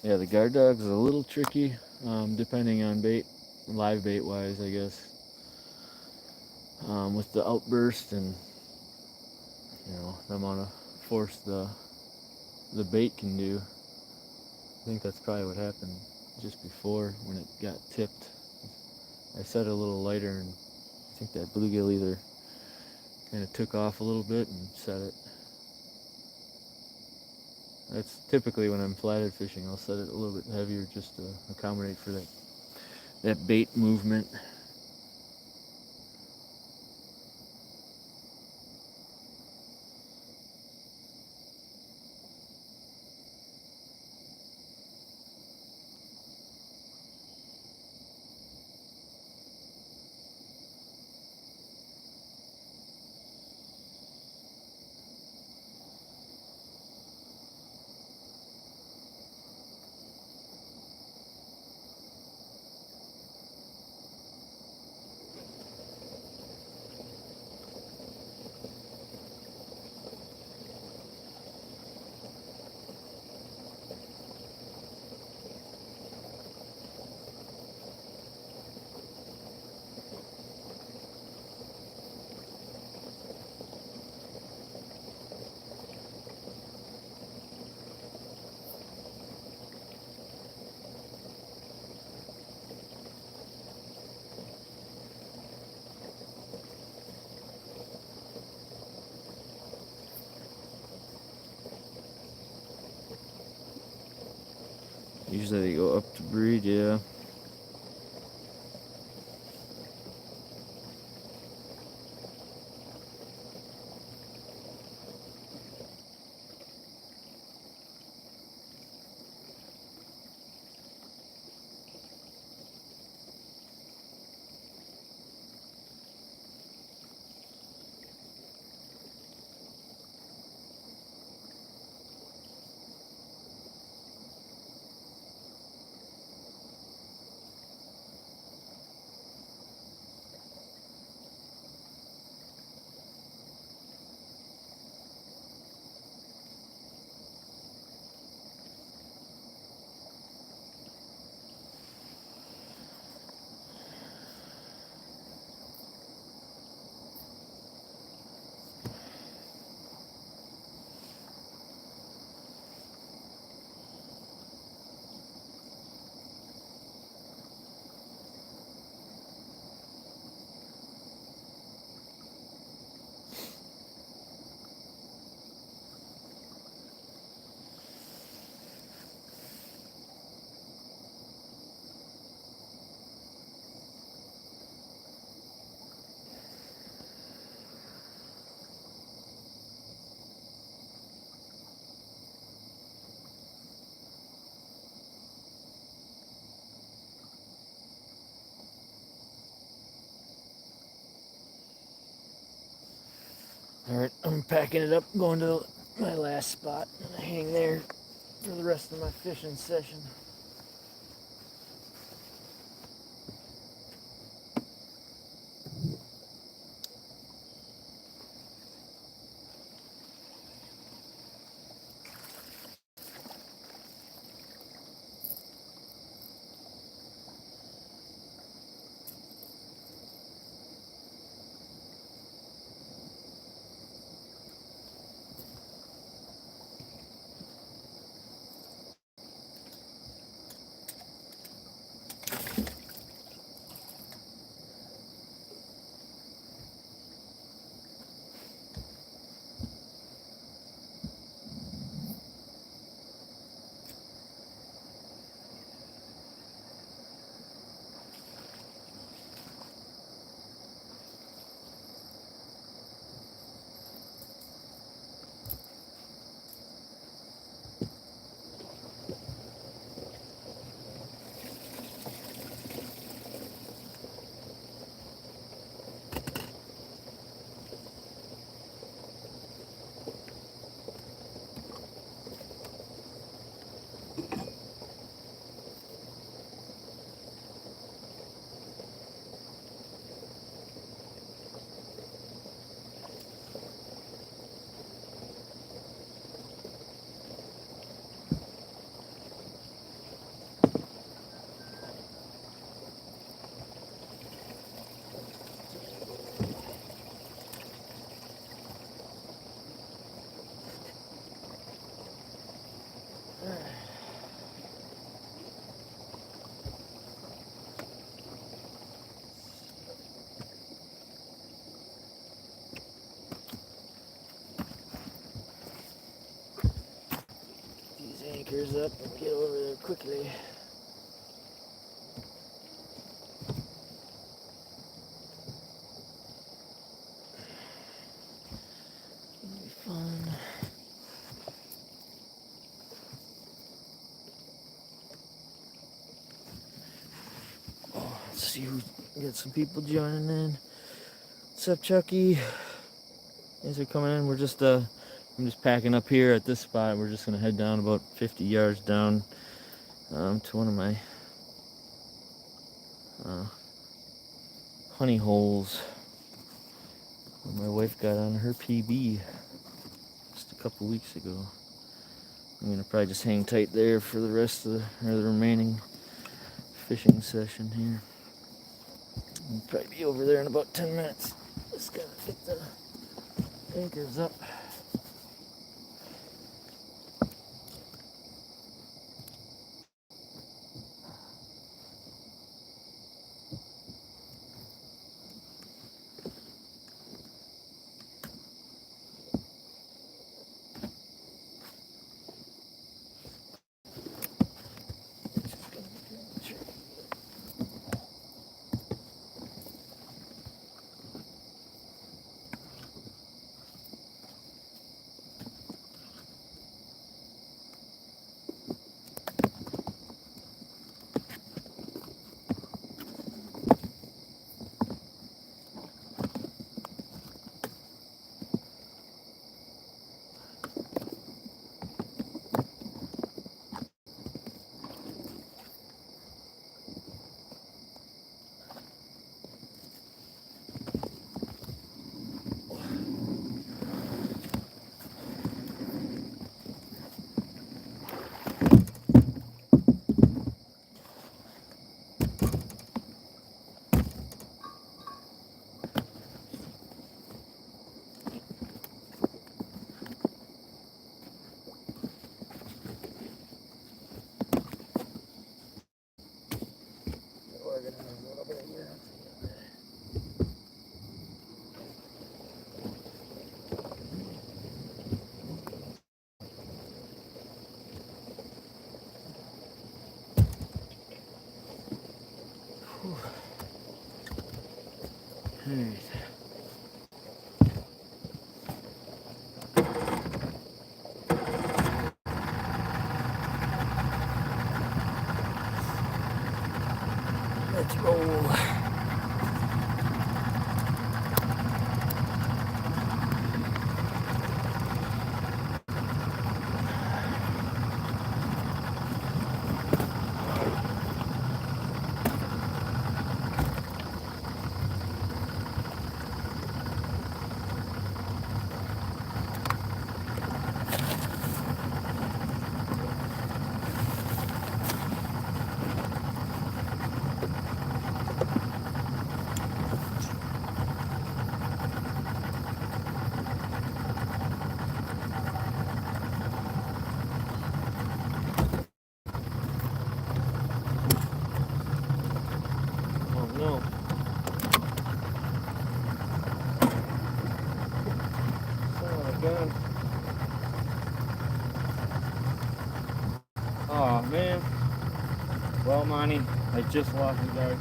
Yeah, the guard dog's a little tricky, depending on bait, live bait wise, I guess. With the outburst and the amount of force the bait can do. I think that's probably what happened just before when it got tipped. I set it a little lighter, and I think that bluegill either kind of took off a little bit and set it. That's typically when I'm flathead fishing, I'll set it a little bit heavier just to accommodate for that bait movement. Usually they go up to breed, yeah. Alright, I'm packing it up, going to my last spot, and I hang there for the rest of my fishing session. These anchors up and get over there quickly. It'll be fun. Let's see, we got some people joining in. What's up, Chucky? Thanks for coming in. I'm just packing up here at this spot. We're just gonna head down about 50 yards down to one of my honey holes where my wife got on her PB just a couple weeks ago. I'm gonna probably just hang tight there for the rest of the remaining fishing session here. I'll probably be over there in about 10 minutes. Just gotta get the anchors up. Alright. Let's roll. man. Well, Monty, I just lost the guard.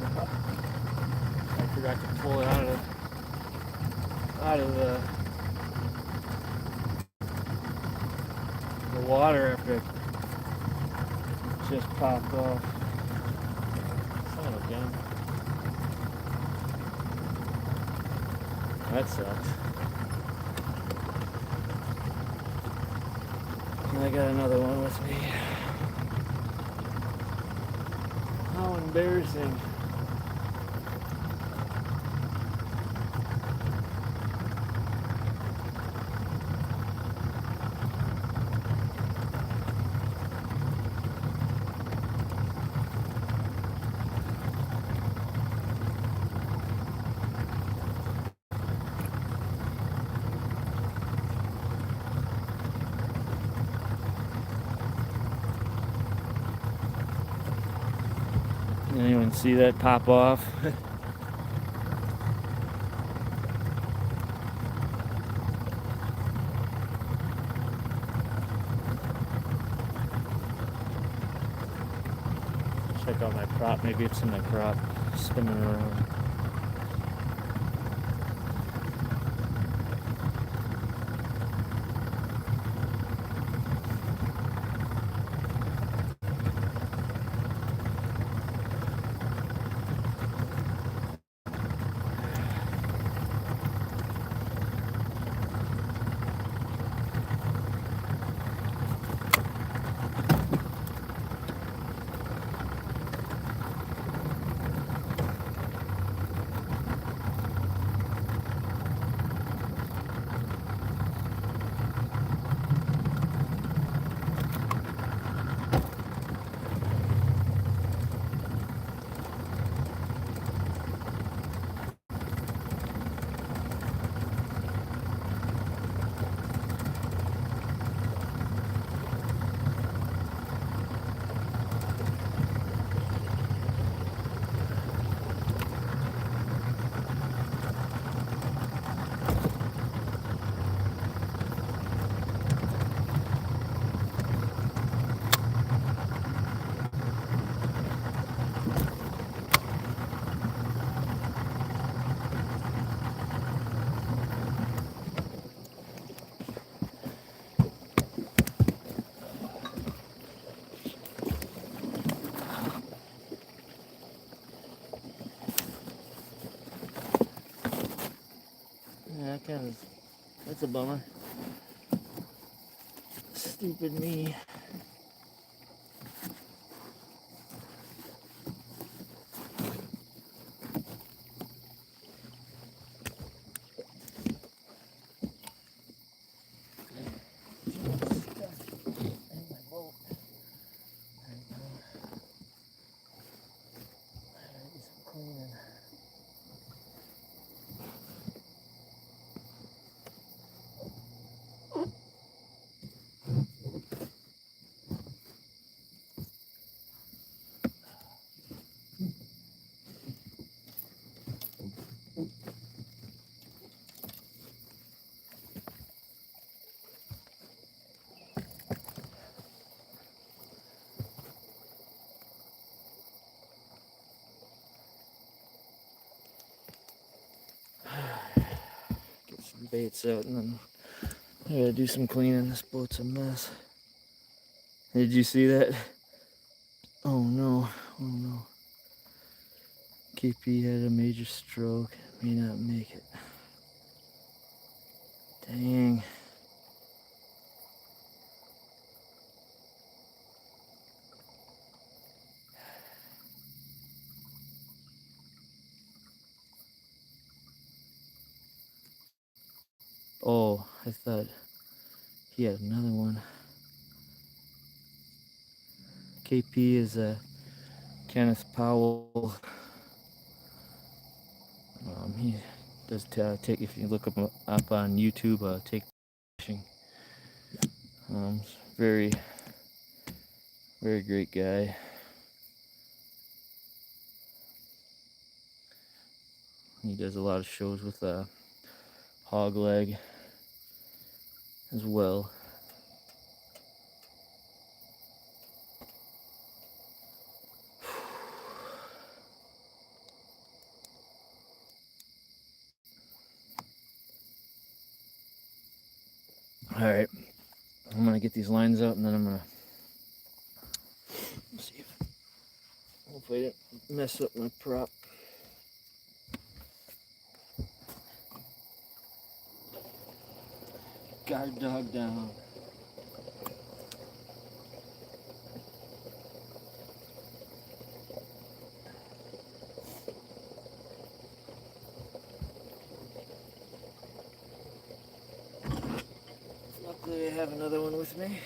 I forgot to pull it out of the water after it just popped off. Son of a gun. That sucks. And I got another one with me. How embarrassing. Anyone see that pop off? Check out my prop. Maybe it's in my prop spinning around. Yeah, that's a bummer. Stupid me. Get some baits out and then I gotta do some cleaning. This boat's a mess. Did you see that? Oh no, oh no. KP had a major stroke. May not make it. Dang. Oh, I thought he had another one. KP is Kenneth Powell. He does take, if you look him up on YouTube, take fishing. Very, very great guy. He does a lot of shows with hog leg as well. Alright, I'm gonna get these lines out and then I'm gonna see if hopefully I didn't mess up my prop. Guard dog down. Luckily I have another one with me.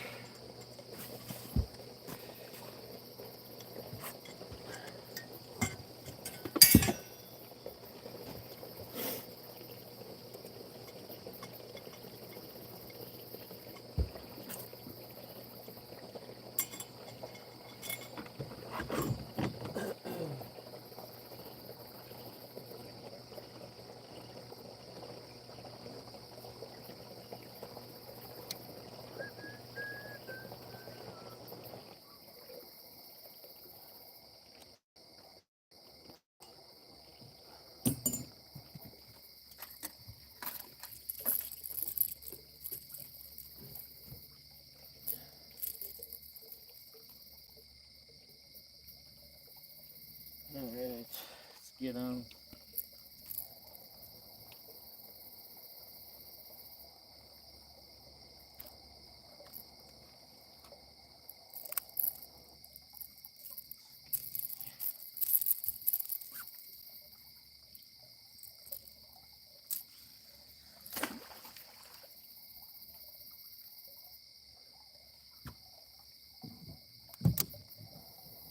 Alright, let's get on.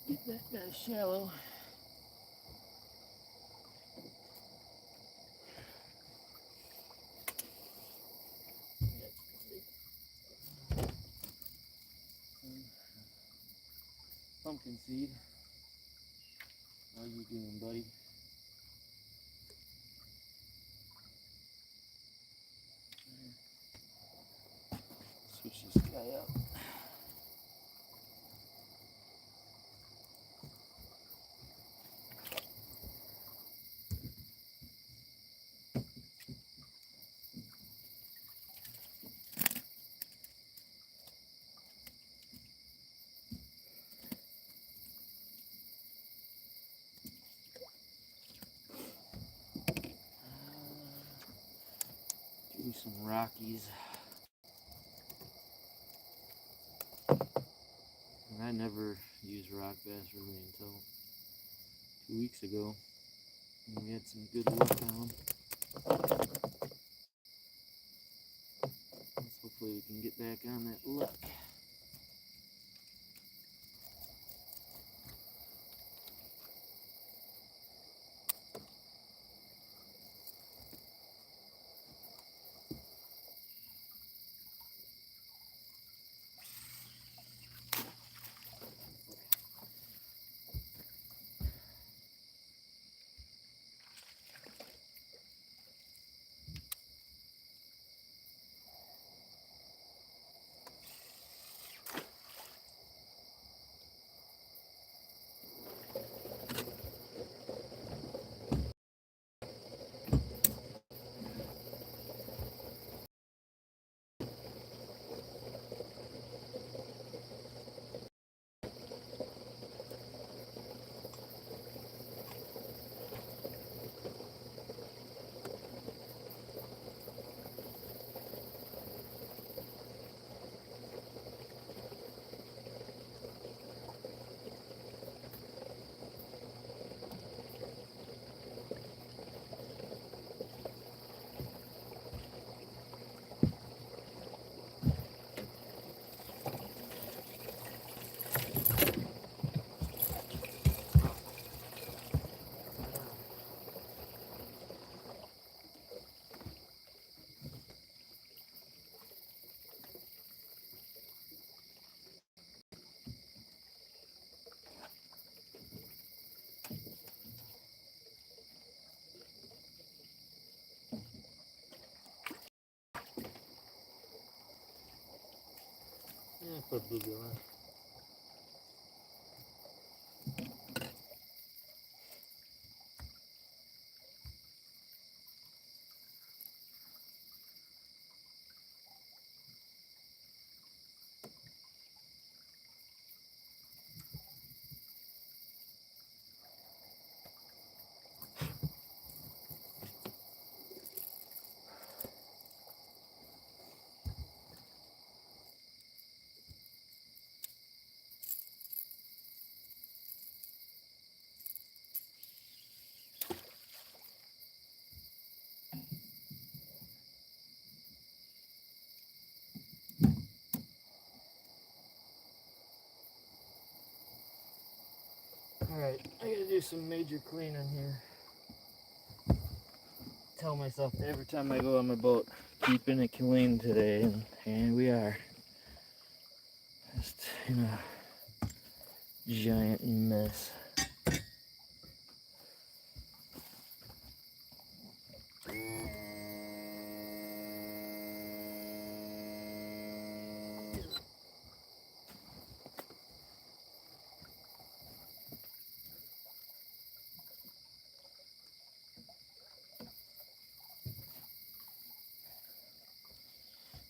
Get that guy shallow. Pumpkin seed. How you doing, buddy? Switch this guy out. Do some Rockies. And I never used rock bass really until 2 weeks ago. And we had some good luck on them. Let's hopefully we can get back on that luck. Yeah, put a bluegill on. Alright, I gotta do some major cleaning here. Tell myself that every time I go on my boat, keeping it clean today, and here we are. Just in a giant mess.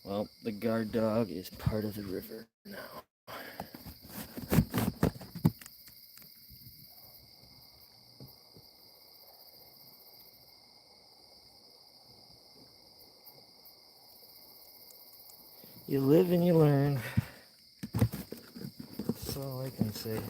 Well, the guard dog is part of the river now. You live and you learn. That's all I can say.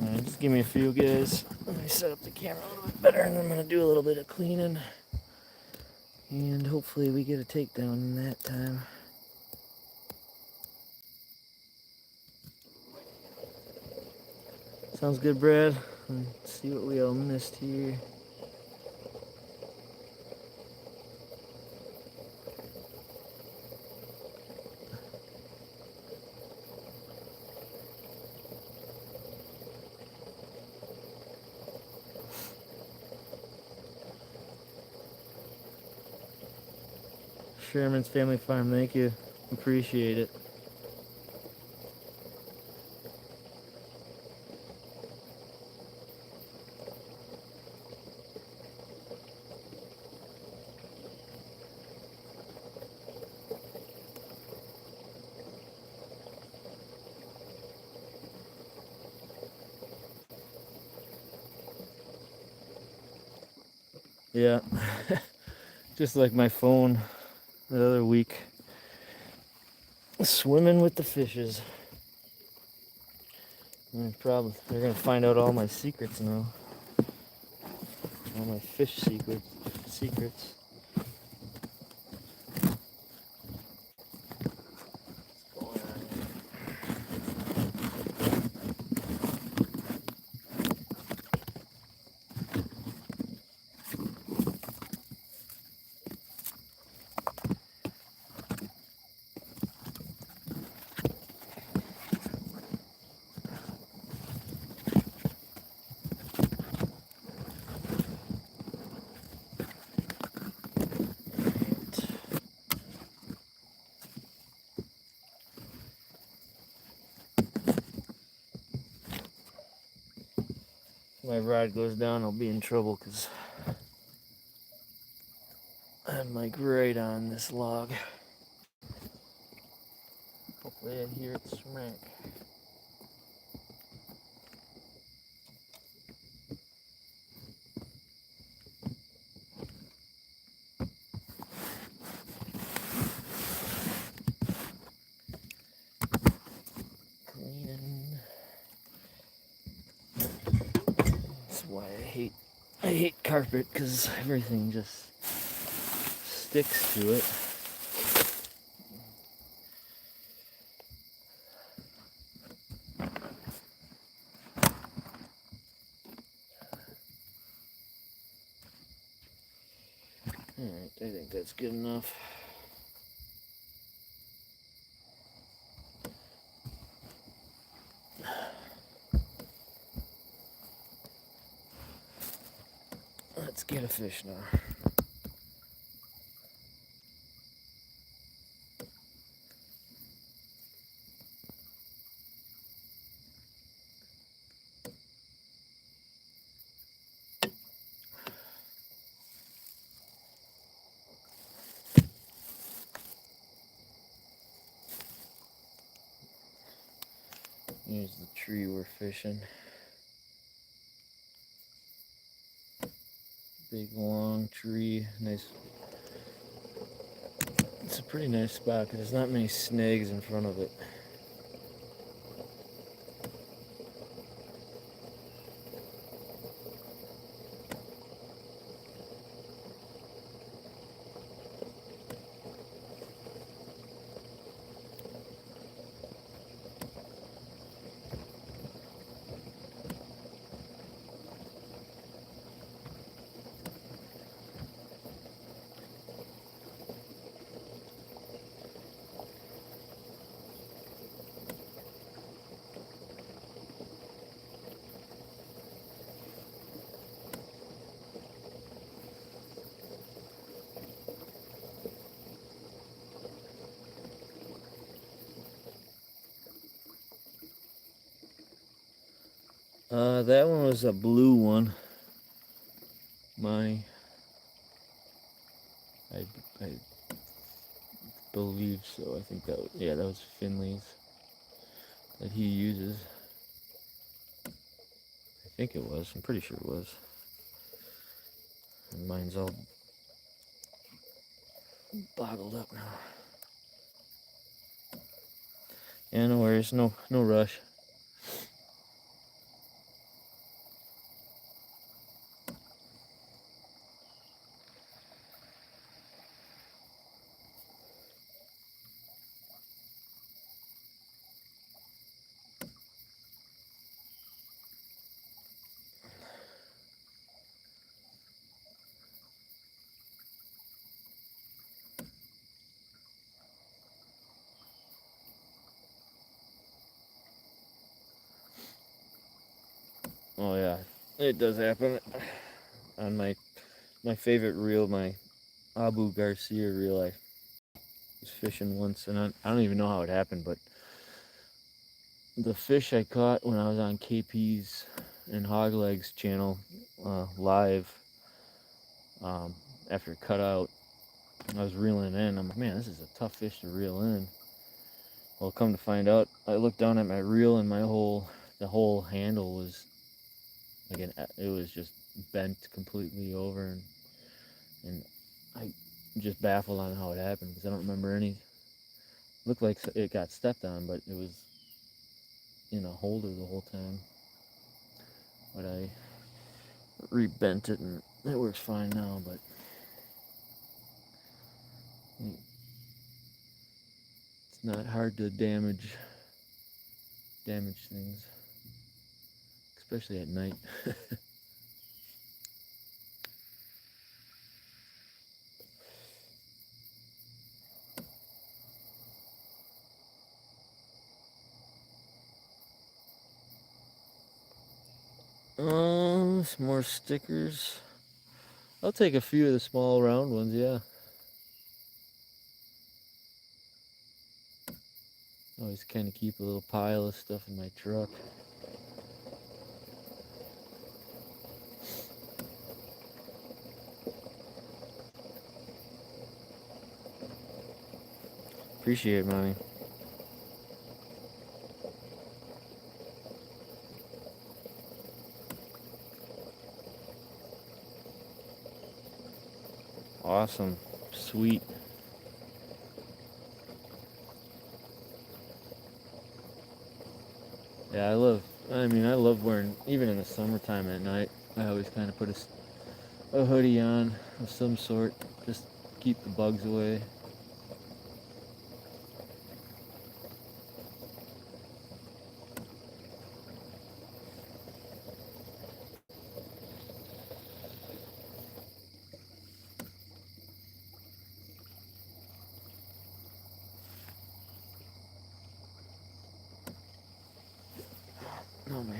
Alright, just give me a few, guys. Let me set up the camera a little bit better, and I'm going to do a little bit of cleaning. And hopefully we get a takedown in that time. Sounds good, Brad. Let's see what we all missed here. Sherman's Family Farm, thank you. Appreciate it. Yeah, just like my phone the other week. Swimming with the fishes. They're gonna find out all my secrets now. All my fish secrets. If my rod goes down, I'll be in trouble because I'm like right on this log. Hopefully I hear it smack. Cleaning. That's why I hate carpet, because everything just sticks to it. Alright, I think that's good enough. Let's get a fish now. Here's the tree we're fishing. Big long tree, nice. It's a pretty nice spot because there's not many snags in front of it. That one was a blue one. I believe so. I think that was Finley's that he uses. I think it was. I'm pretty sure it was. And mine's all bottled up now. Yeah, no worries. No rush. Oh yeah, it does happen. On my favorite reel, my Abu Garcia reel, I was fishing once, and I don't even know how it happened, but the fish I caught when I was on KP's and Hogleg's channel live, after it cut out, I was reeling in. I'm like, man, this is a tough fish to reel in. Well, come to find out, I looked down at my reel and the whole handle was it was just bent completely over, and I'm just baffled on how it happened because I don't remember any. Looked like it got stepped on, but it was in a holder the whole time. But I rebent it and it works fine now. But it's not hard to damage things, especially at night. Some more stickers. I'll take a few of the small round ones, yeah. Always kind of keep a little pile of stuff in my truck. Appreciate it, Mommy. Awesome. Sweet. Yeah, I love wearing, even in the summertime at night, I always kind of put a hoodie on of some sort, just keep the bugs away. Oh, man.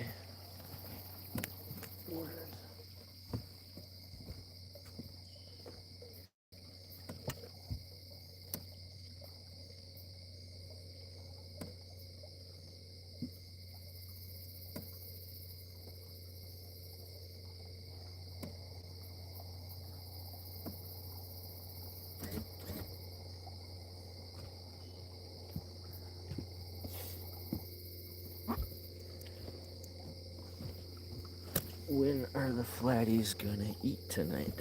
When are the flatties gonna eat tonight?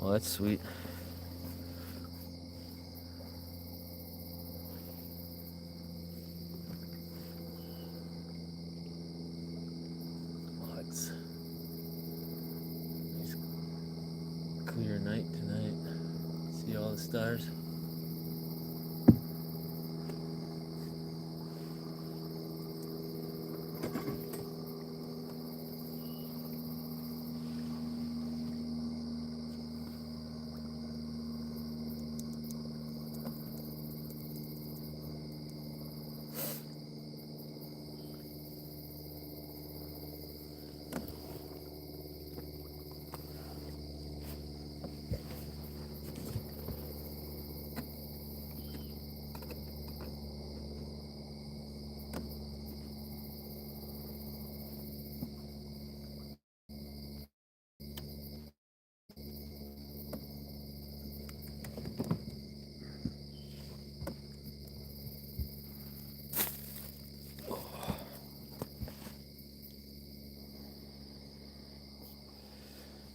Well, that's sweet. Oh, it's nice clear night tonight. See all the stars.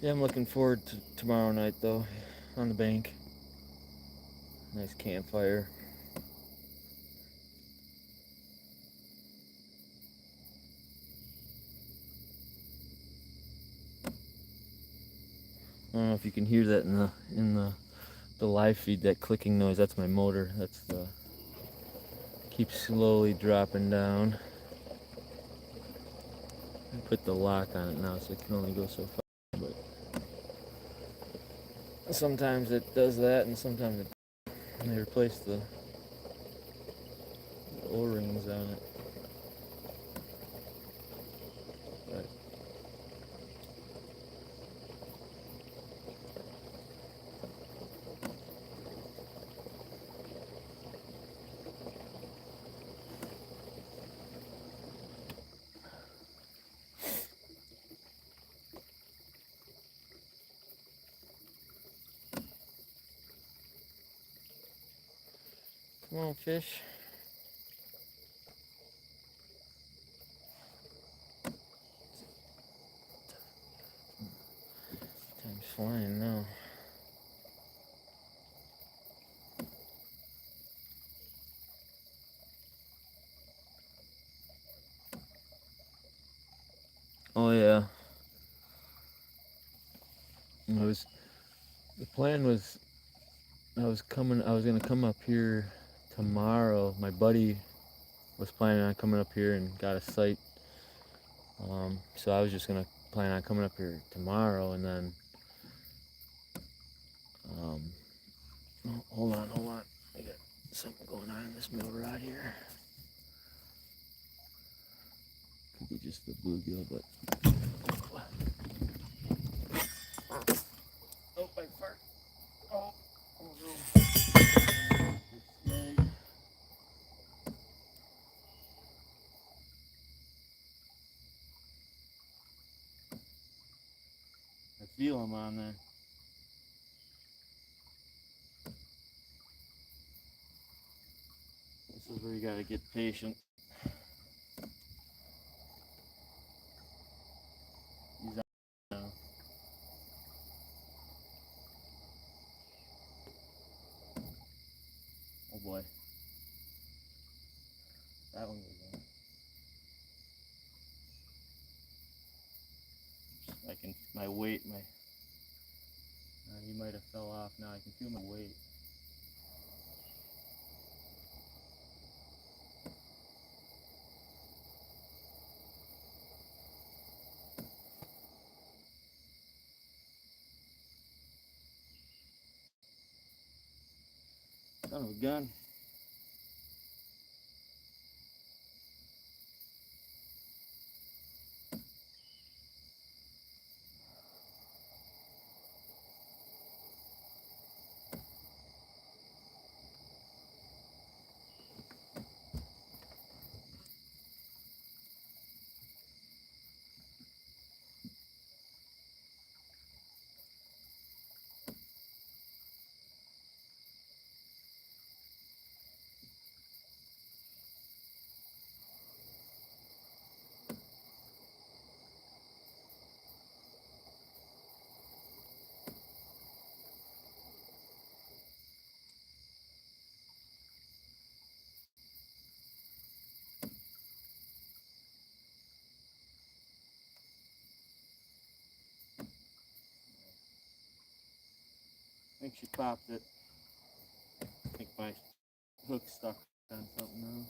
Yeah, I'm looking forward to tomorrow night though, on the bank. Nice campfire. I don't know if you can hear that in the live feed, that clicking noise. That's my motor. That's the keeps slowly dropping down. I put the lock on it now, so it can only go so far. But sometimes it does that, and sometimes it. And they replace the O-rings on it. But come on, fish. Time's flying now. Oh yeah. The plan was I was gonna come up here tomorrow. My buddy was planning on coming up here and got a site. So I was just gonna plan on coming up here tomorrow, and then oh, hold on. I got something going on in this middle rod here. Could be just the bluegill, but oh, I fart. Oh no. I feel him on there. This is where you gotta get patient. He's on now. Oh boy. That one goes on. I can, my weight, he might have fell off now. I can feel my weight. Son of a gun. I think she popped it. I think my hook stuck on something now.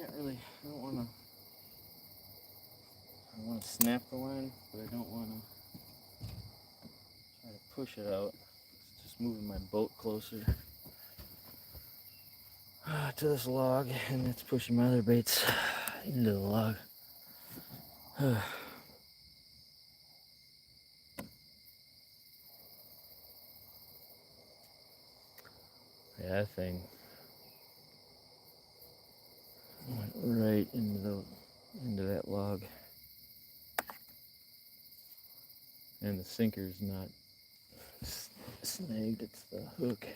I don't want to snap the line, but I don't want to try to push it out. It's just moving my boat closer to this log, and it's pushing my other baits into the log. Yeah, that thing went right into that log, and the sinker's not snagged. It's the hook.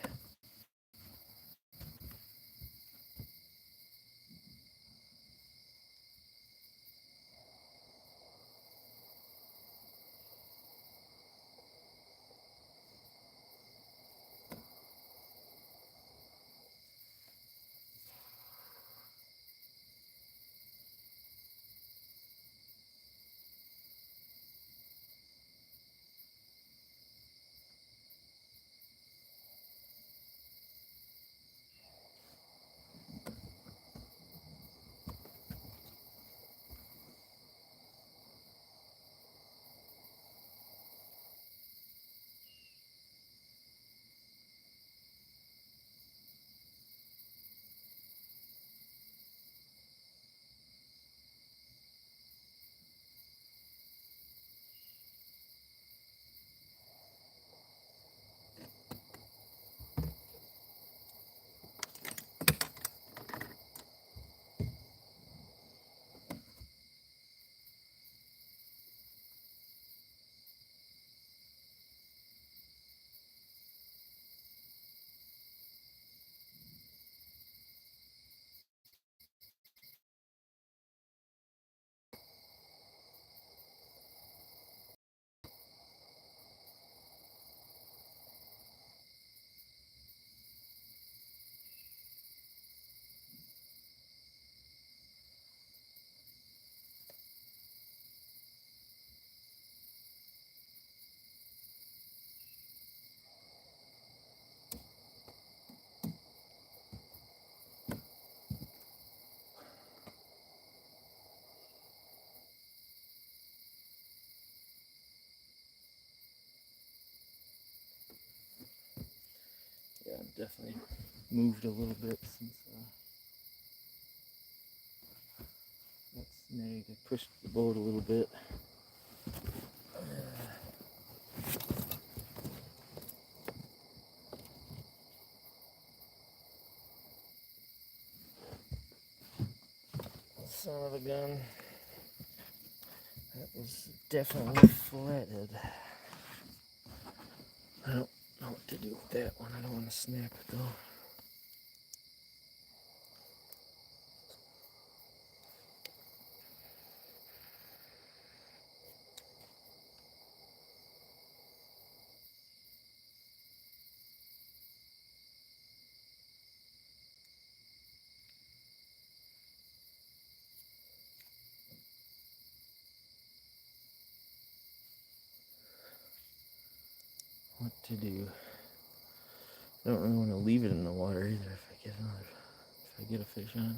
Yeah, I've definitely moved a little bit since that snag. I pushed the boat a little bit. Son of a gun. That was definitely flathead. I don't know what to do with that one. I don't want to snap it though. What to do? I don't really want to leave it in the water either if I get a fish on.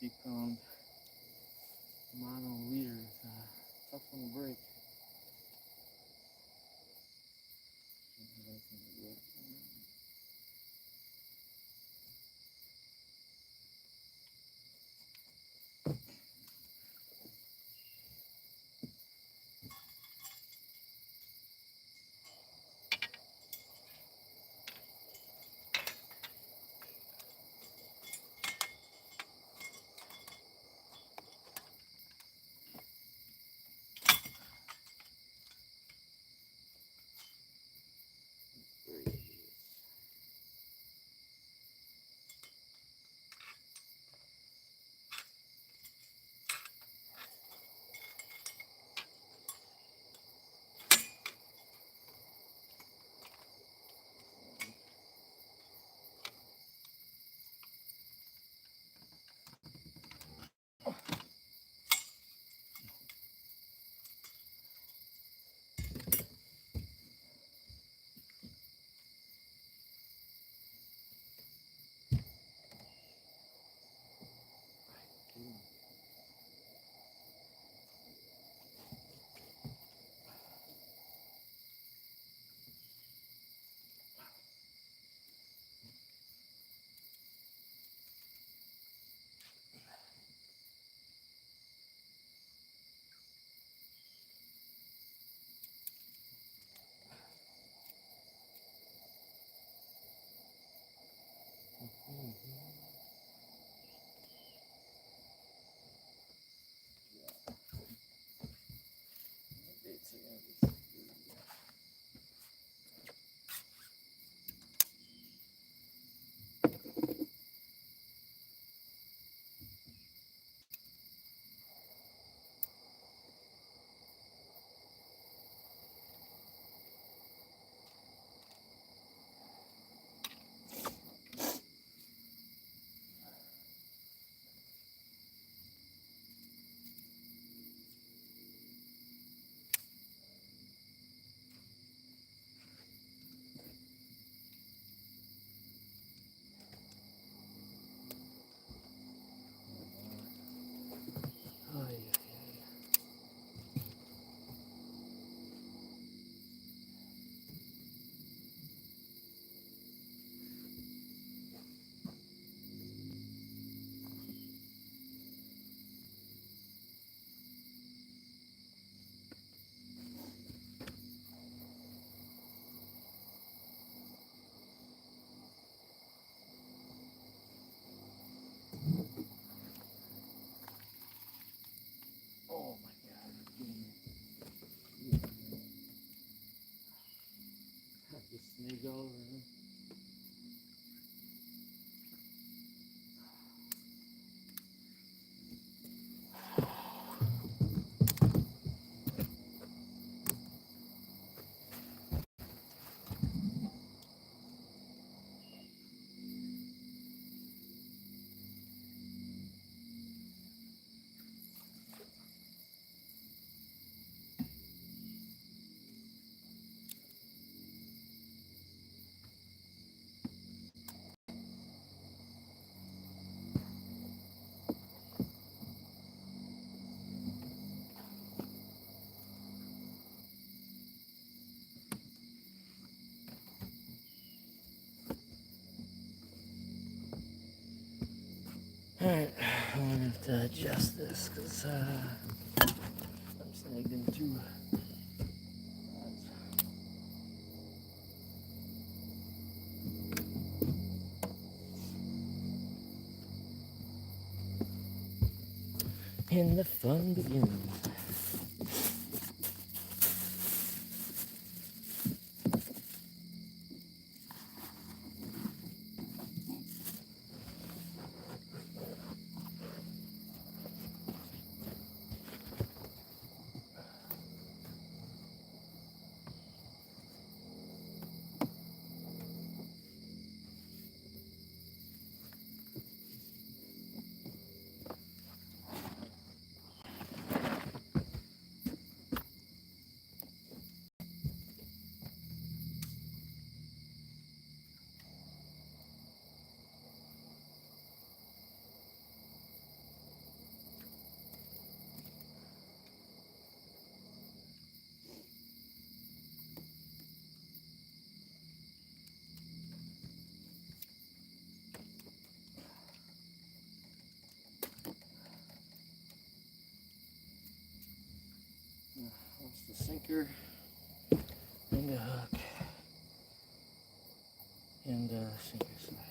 60-pound mono leader is a tough one to break. Oh my God. Got the snake all over him. Alright, I'm gonna have to adjust this because I'm snagged in two rods. And the fun begins. sticker and a hook and a sinker slider.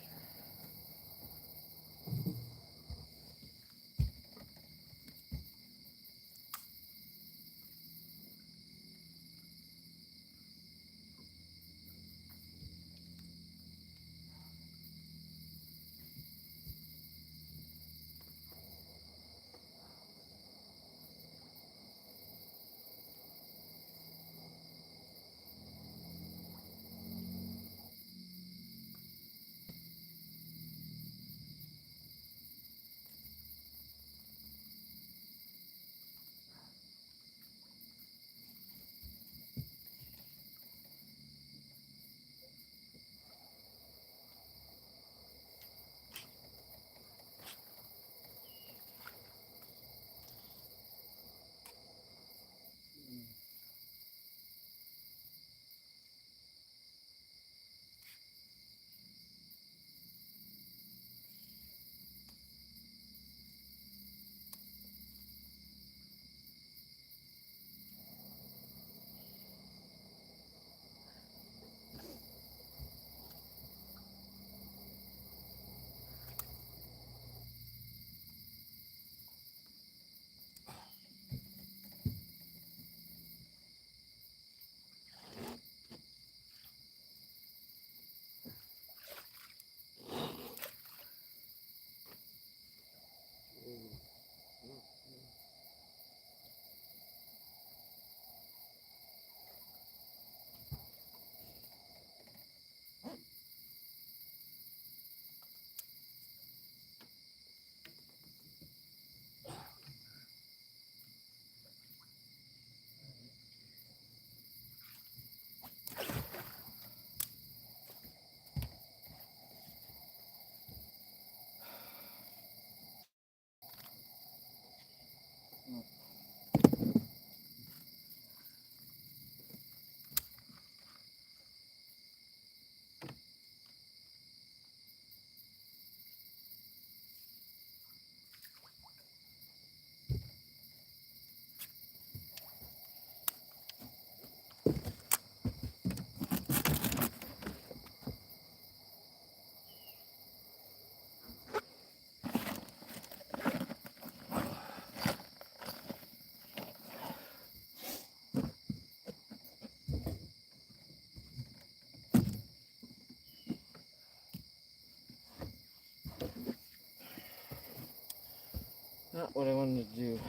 Not what I wanted to do,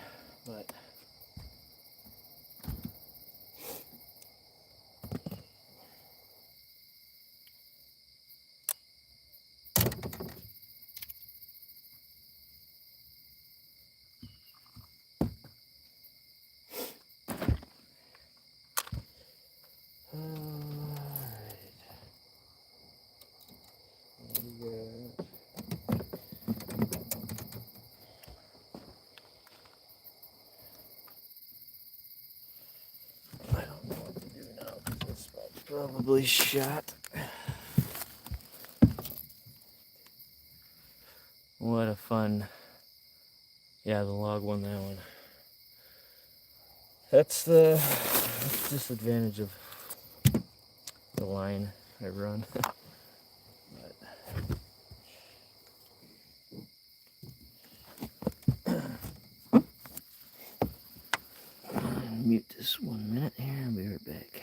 but I don't know what to do now because this spot's probably shot. What a fun. Yeah, the log won that one. That's the disadvantage of the line I run. Mute this 1 minute here, I'll be right back.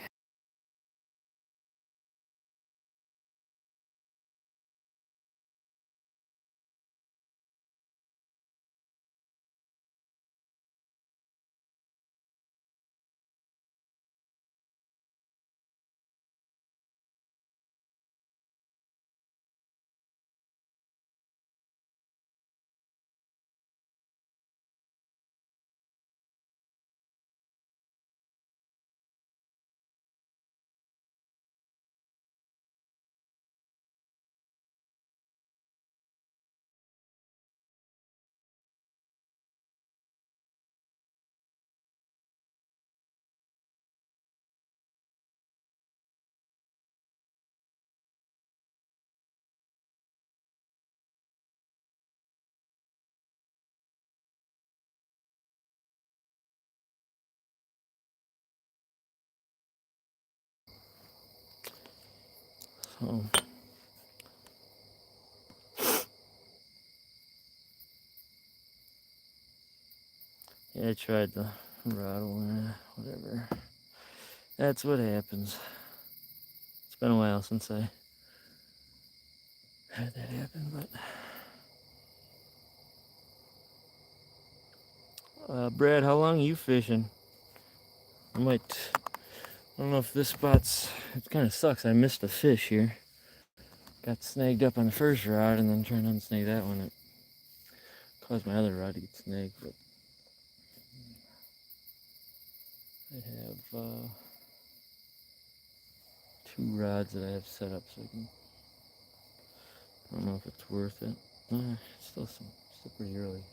So yeah, I tried the rod, whatever. That's what happens. It's been a while since I had that happen, but Brad, how long are you fishing? I don't know if this spot's, it kind of sucks. I missed a fish here. Got snagged up on the first rod and then trying to unsnag that one. It caused my other rod to get snagged, but I have 2 rods that I have set up so I can, I don't know if it's worth it. It's still pretty early.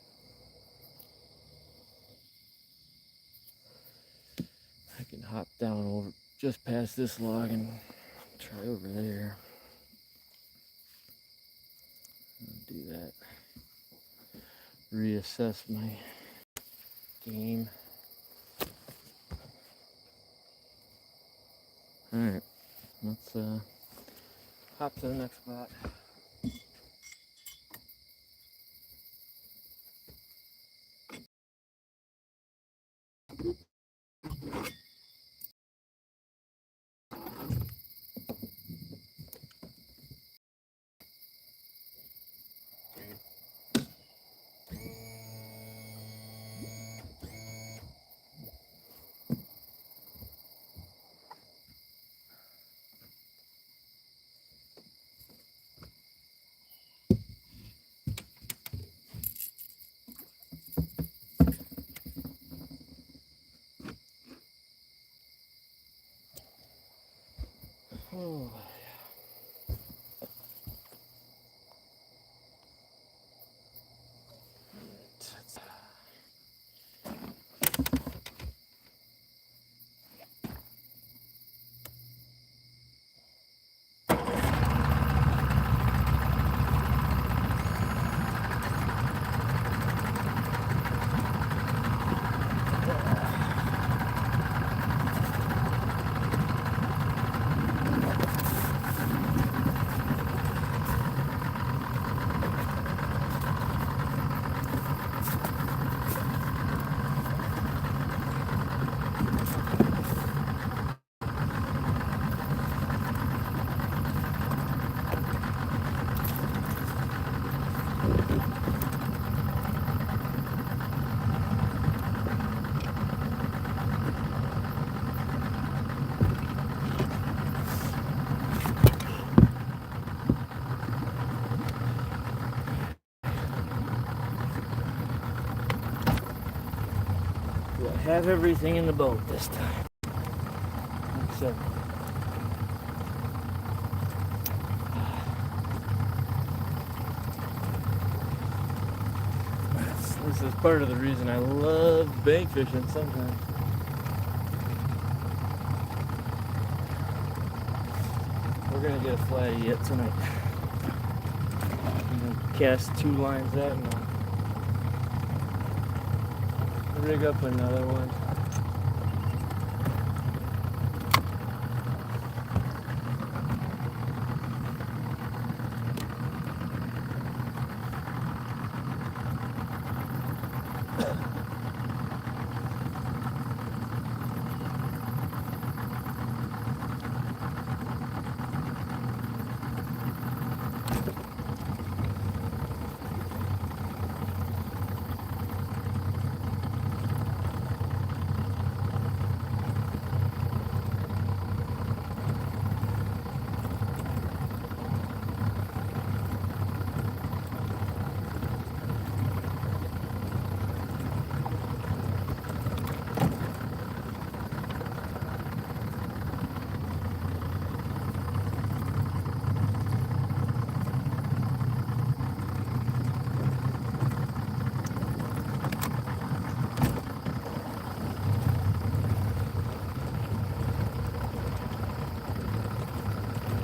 I can hop down over just past this log and try over there. I'll do that. Reassess my game. Alright, let's hop to the next spot. Oh. Do I have everything in the boat this time? So, this is part of the reason I love bank fishing sometimes. We're gonna get a flatty yet tonight. I'm gonna cast 2 lines out and I'll rig up another one.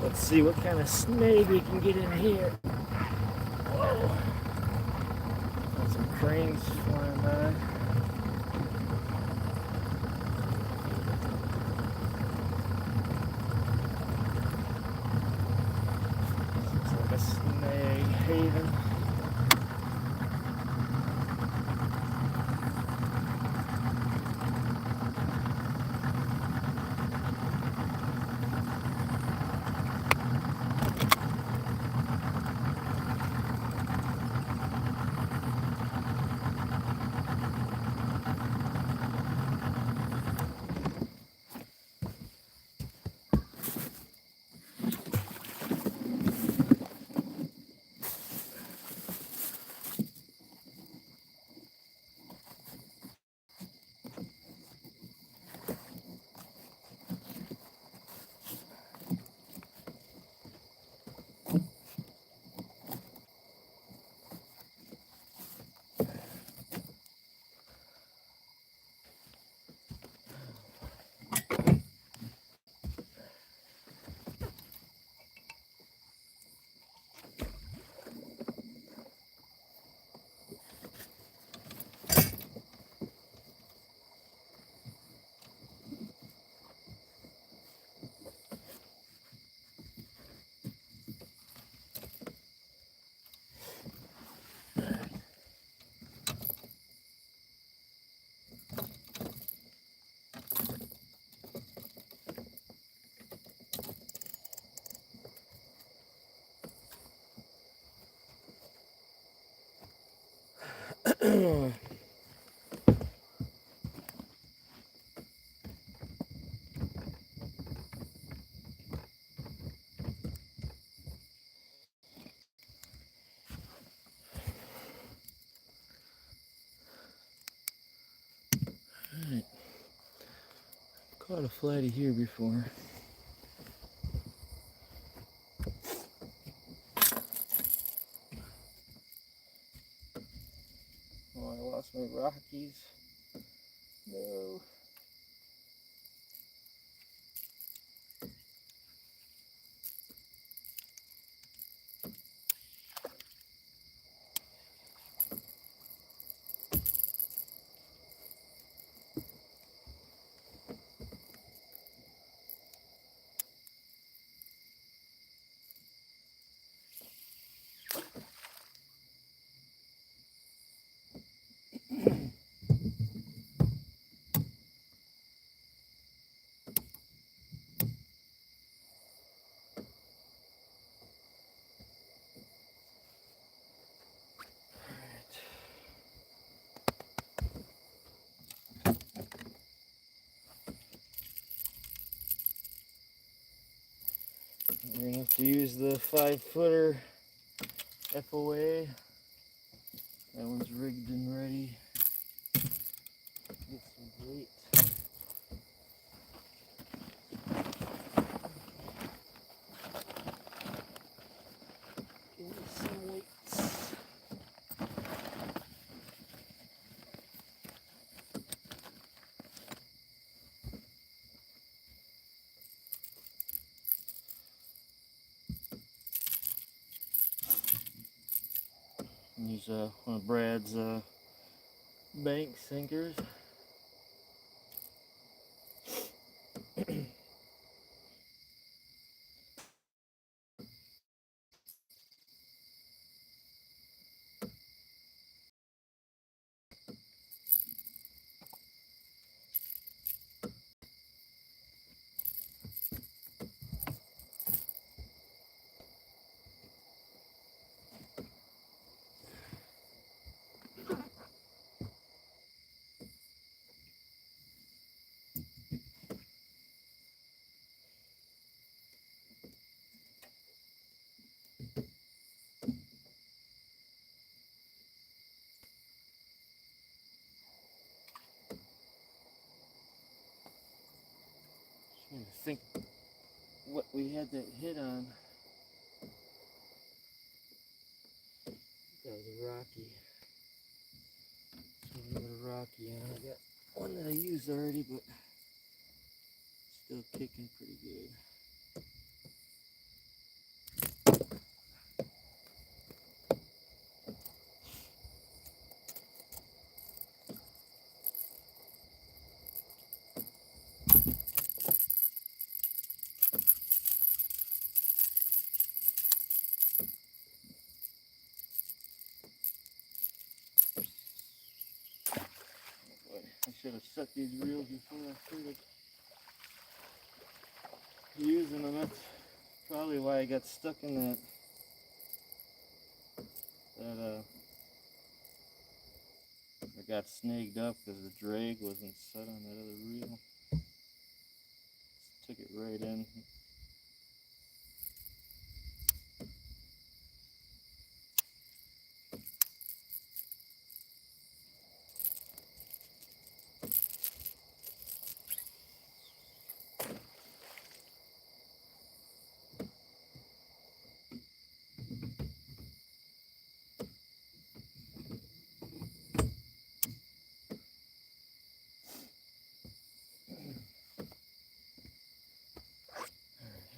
Let's see what kind of snag we can get in here. Whoa. Got some cranes flying by. even. Alright. Caught a flatty here before. Oh, I lost my Rockies. No. We're gonna have to use the 5-footer FOA. That one's rigged and ready. Get some weight. Get some weights. Use one of Brad's bank sinkers. Trying to think what we had that hit on. That was a Rocky. So a Rocky on. I got one that I used already, but still kicking pretty good. should have set these reels before I started using them. That's probably why I got stuck in that I got snagged up because the drag wasn't set on that other reel. Just took it right in.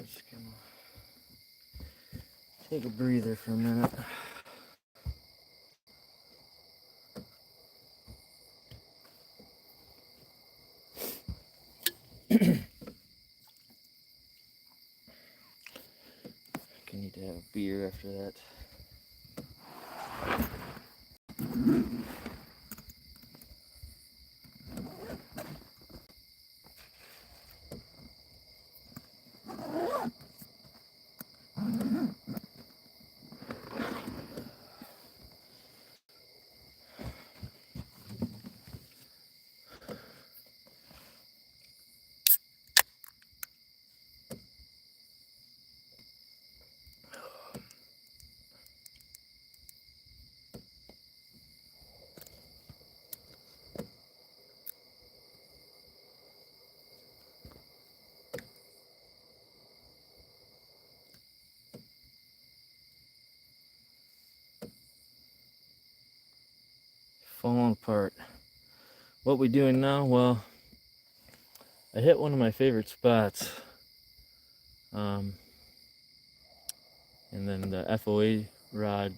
Just gonna take a breather for a minute. I need to have a beer after that. Falling apart. What we doing now? Well, I hit one of my favorite spots. And then the FOA rod,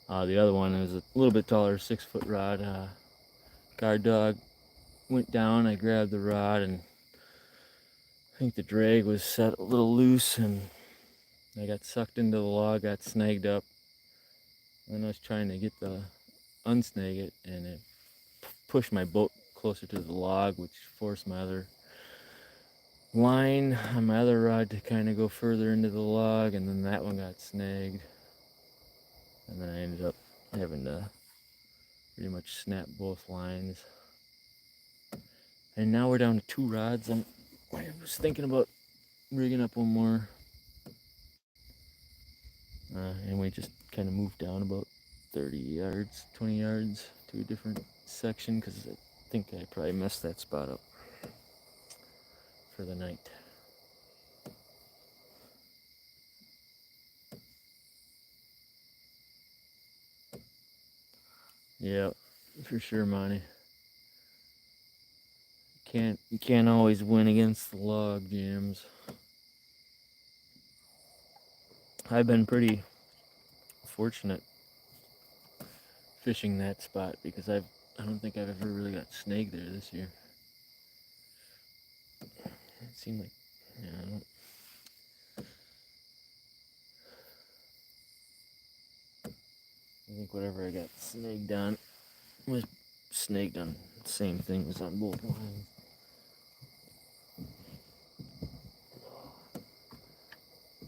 the other one is a little bit taller, 6-foot rod. Guard dog went down. I grabbed the rod, and I think the drag was set a little loose, and I got sucked into the log, got snagged up. And I was trying to get the unsnag it, and it pushed my boat closer to the log, which forced my other line on my other rod to kind of go further into the log, and then that one got snagged, and then I ended up having to pretty much snap both lines. And now we're down to 2 rods. I was thinking about rigging up one more, and we just kind of moved down about 30 yards, 20 yards to a different section, because I think I probably messed that spot up for the night. Yeah, for sure, Monty. You can't always win against the log jams. I've been pretty fortunate fishing that spot, because I don't think I've ever really got snagged there this year. It seemed like, yeah, I think whatever I got snagged on was snagged on the same thing as on both lines.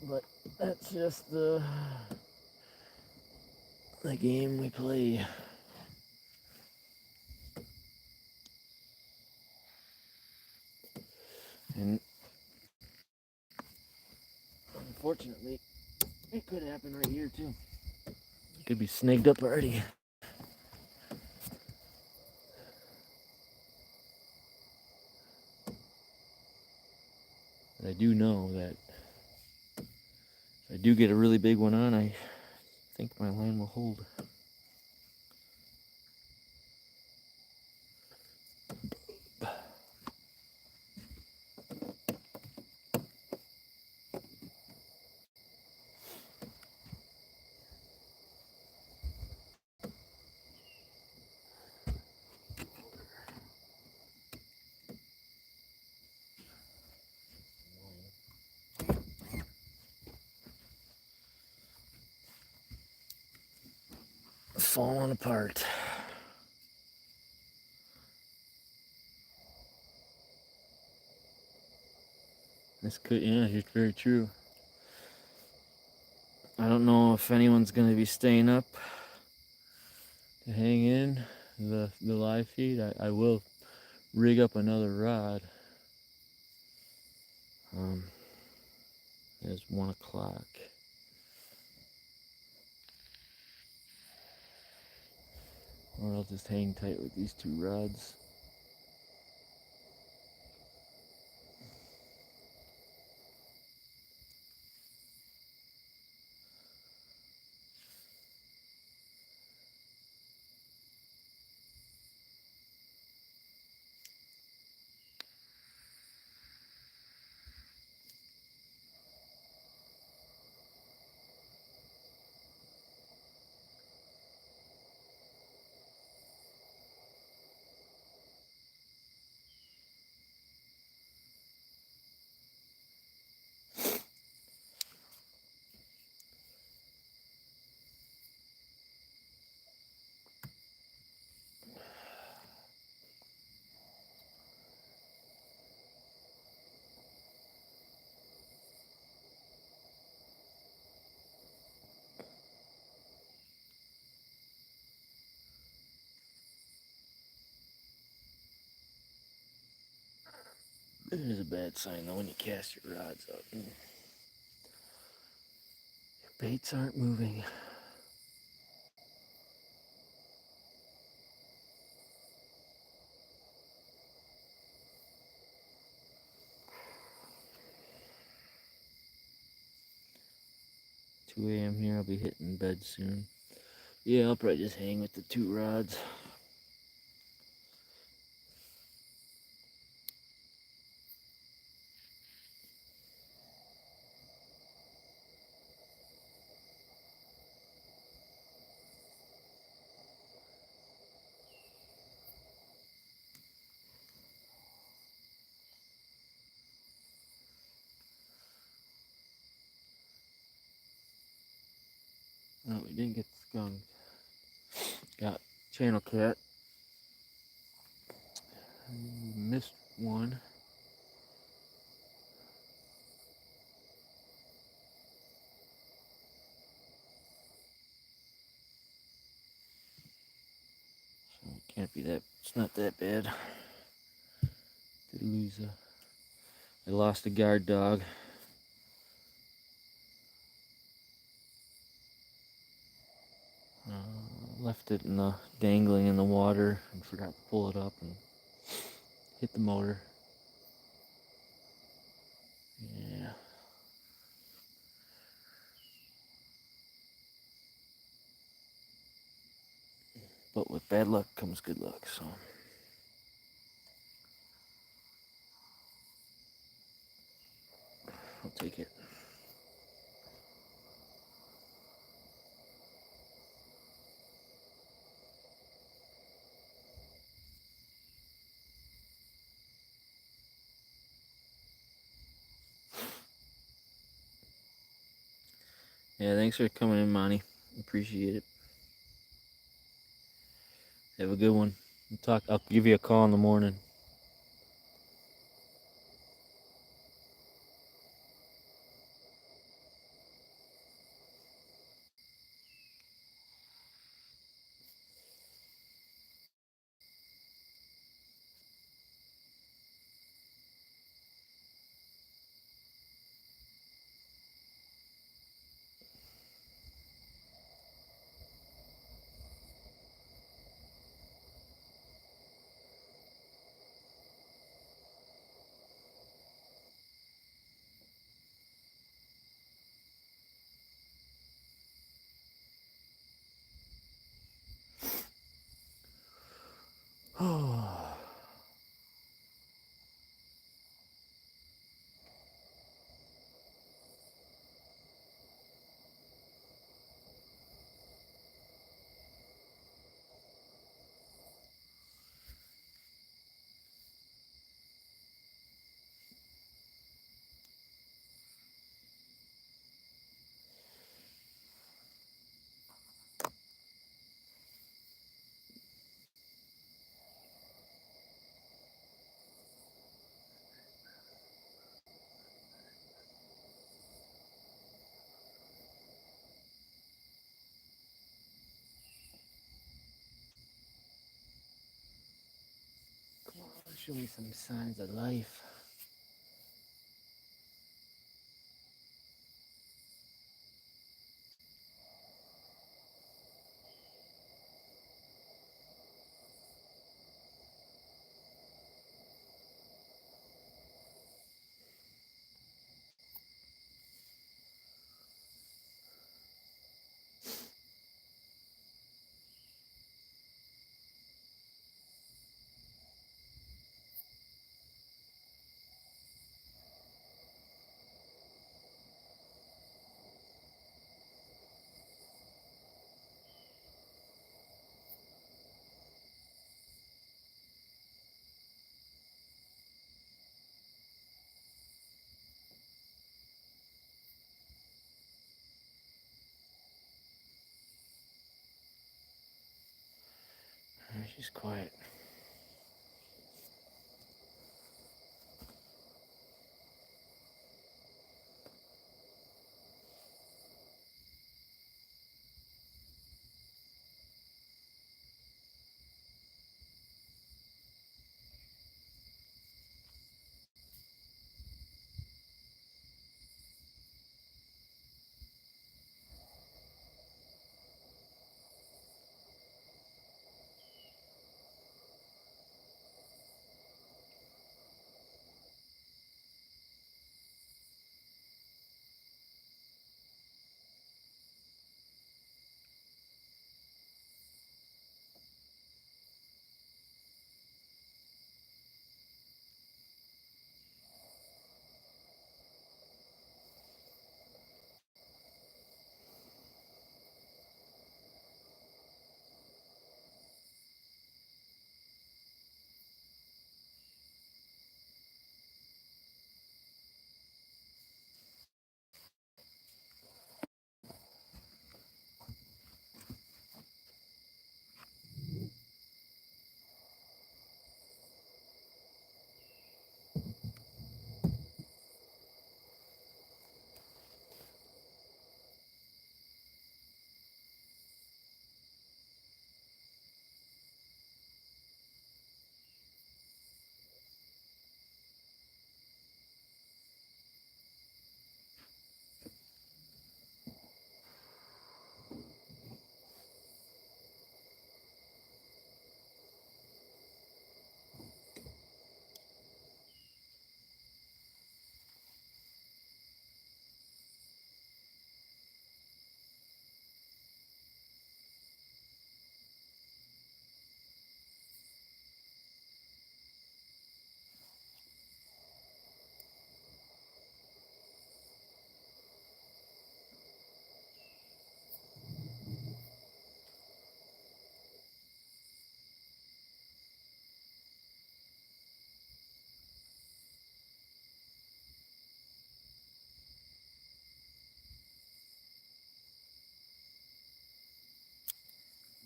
But that's just the game we play. And unfortunately, it could happen right here too. You could be snagged up already. But I do know that if I do get a really big one on, I think my line will hold. Falling apart. This could, yeah, it's very true. I don't know if anyone's gonna be staying up to hang in the live feed. I will rig up another rod. It's 1 o'clock. Or I'll just hang tight with these 2 rods. It is a bad sign though when you cast your rods up and your baits aren't moving. (2 a.m. here, I'll be hitting bed soon. Yeah, I'll probably just hang with the 2 rods. No, we didn't get skunked. Got channel cat. Missed one. So it can't be that, it's not that bad. Did lose I lost a guard dog. Left it in the dangling in the water and forgot to pull it up and hit the motor. Yeah. But with bad luck comes good luck, so. I'll take it. Yeah, thanks for coming in, Monty. Appreciate it. Have a good one. I'll give you a call in the morning. Show me some signs of life. She's quiet.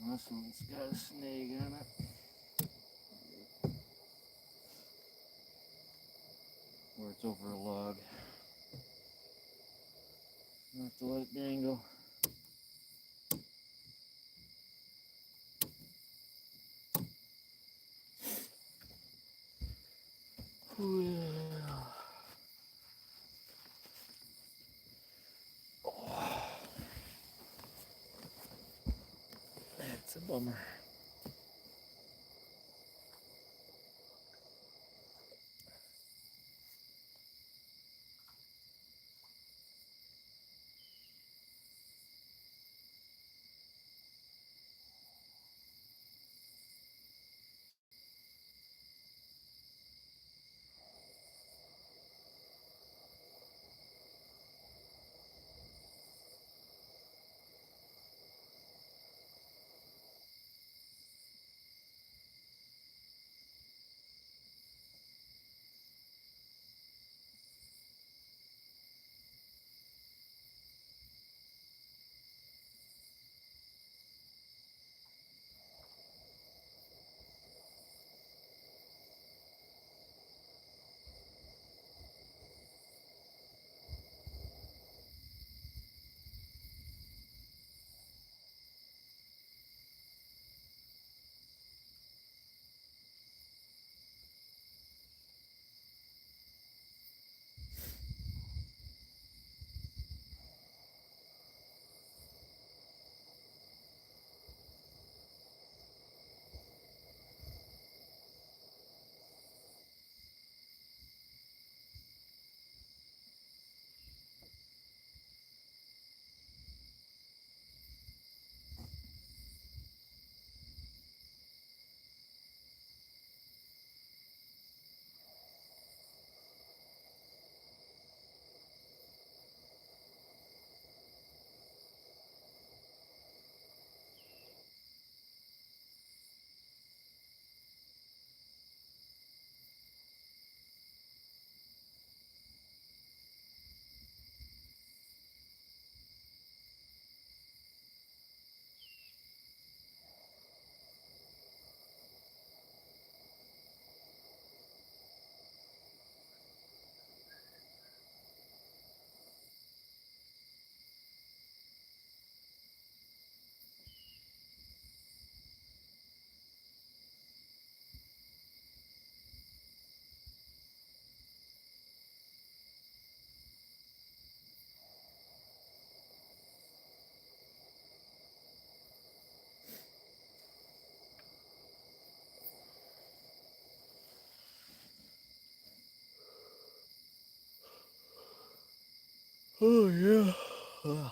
This one's got a snag on it. Where it's over a log. I'll have to let it dangle. Well. Oh. That's a bummer. Oh yeah. Ugh.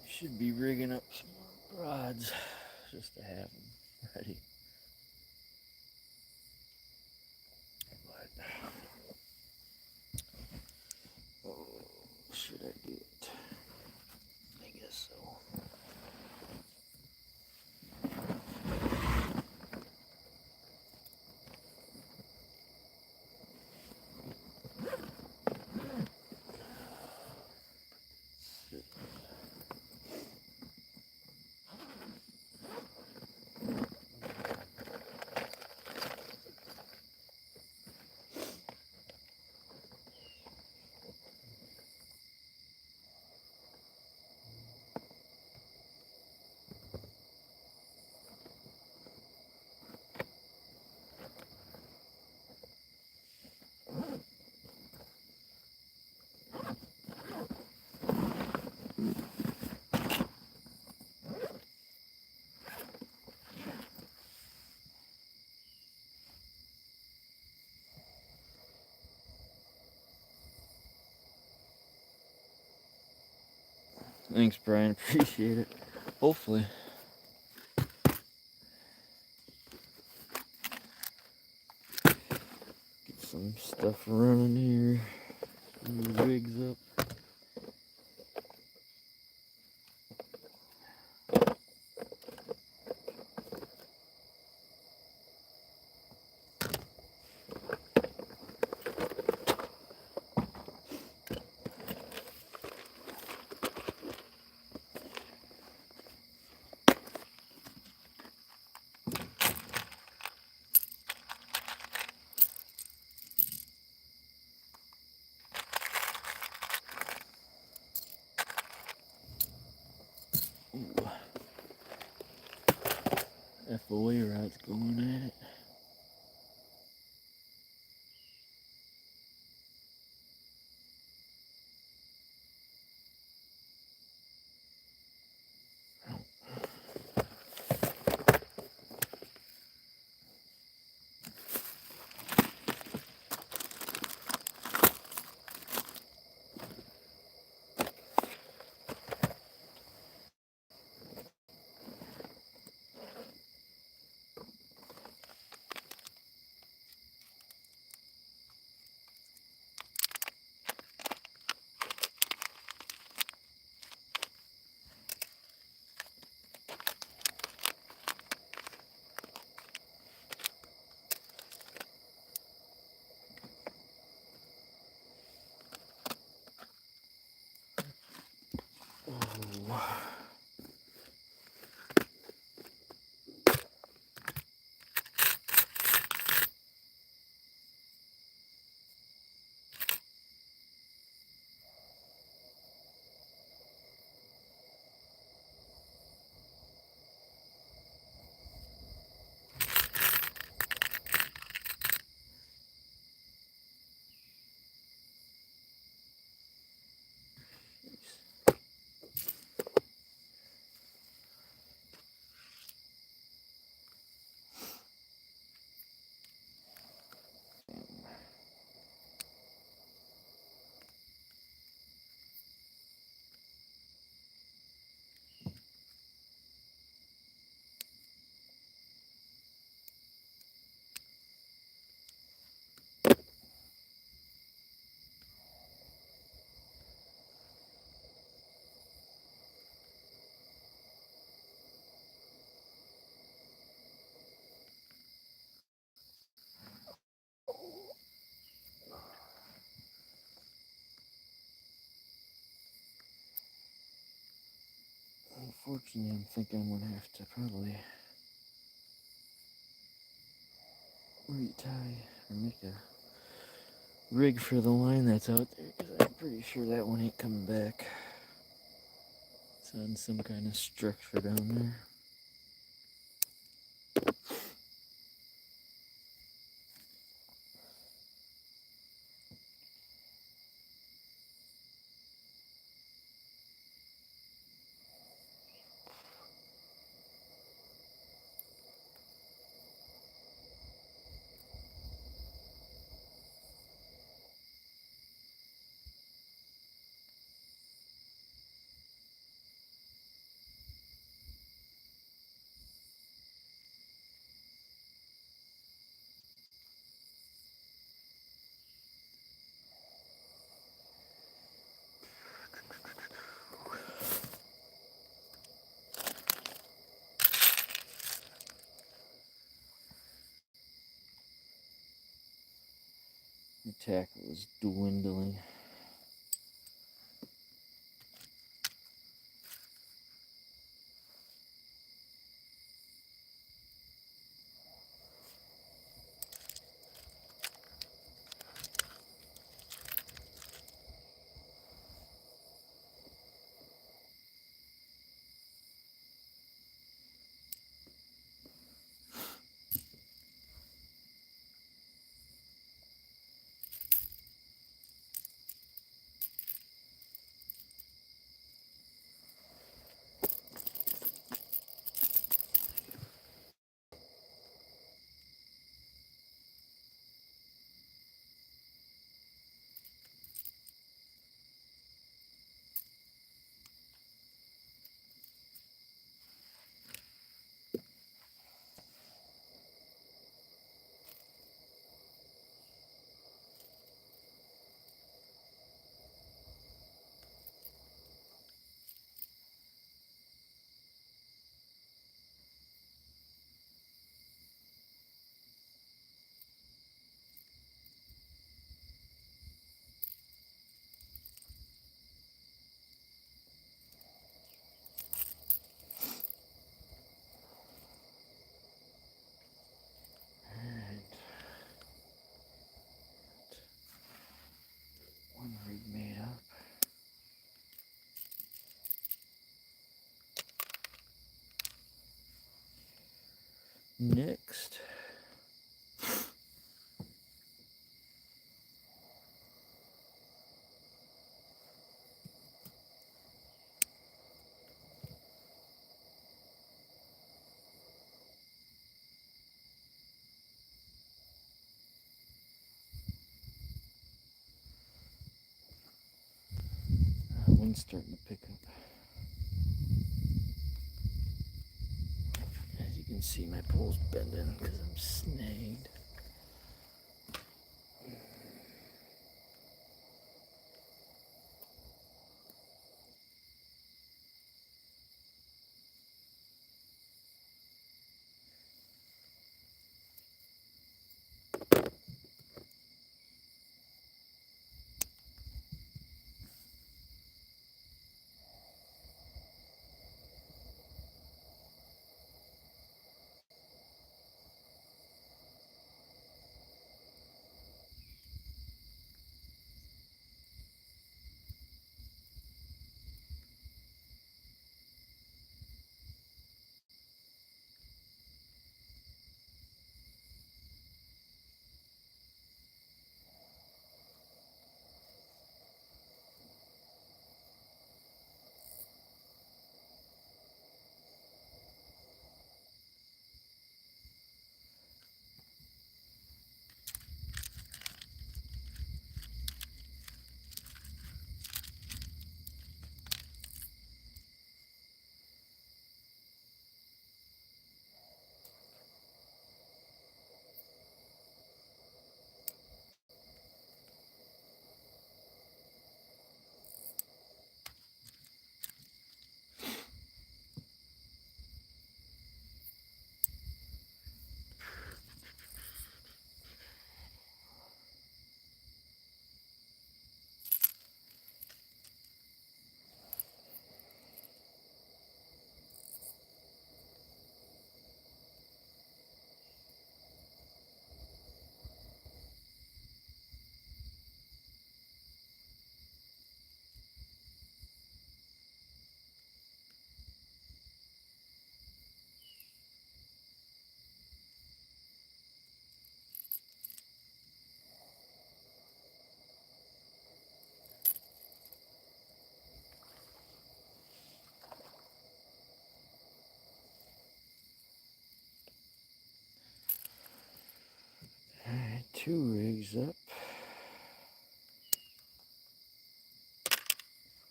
Should be rigging up some more rods just to have them ready. But oh, should I do it? I guess so. Thanks, Brian. Appreciate it. Hopefully. Get some stuff running here. Some rigs up. Ooh. FOA rod's going at it. Oh. Unfortunately, I'm thinking I'm gonna have to probably retie or make a rig for the line that's out there, because I'm pretty sure that one ain't coming back. It's on some kind of structure down there. The tackle is dwindling. One rig made up. Next, wind's starting to pick up. As you can see, my pole's bending because I'm snagged. 2 rigs up.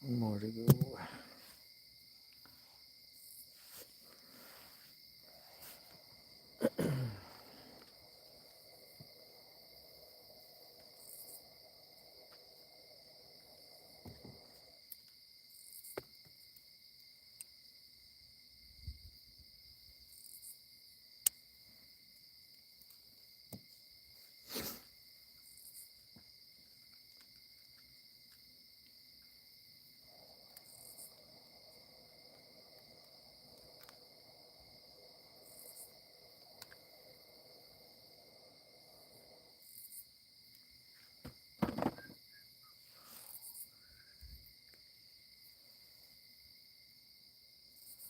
1 more to go.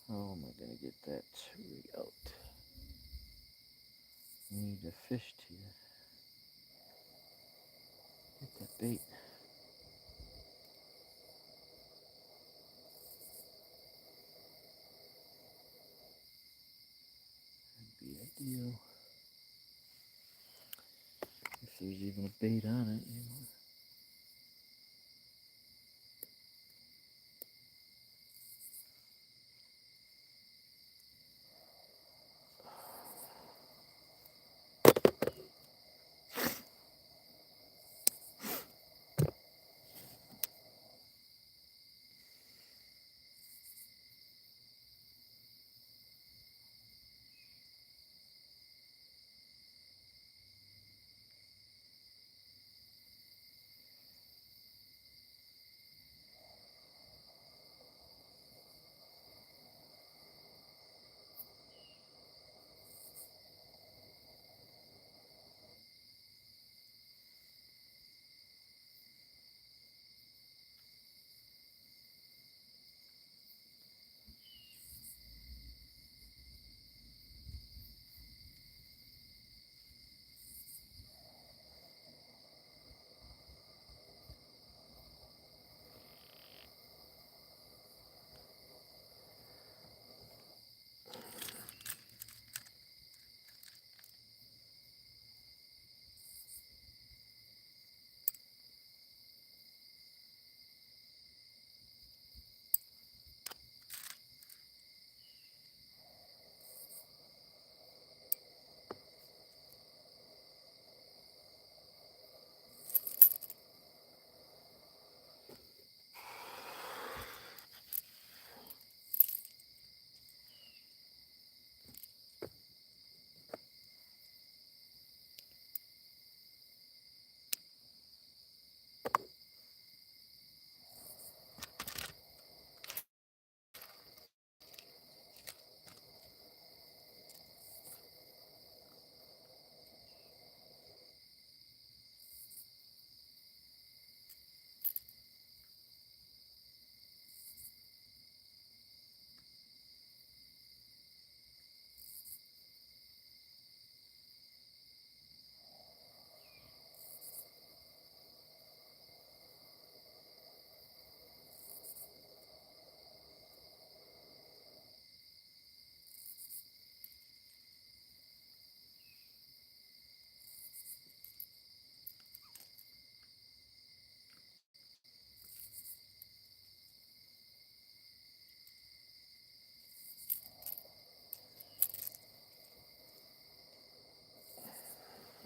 How am I going to get that rig out? Need a fish to get that bait. That'd be ideal. If there's even a bait on it, you know.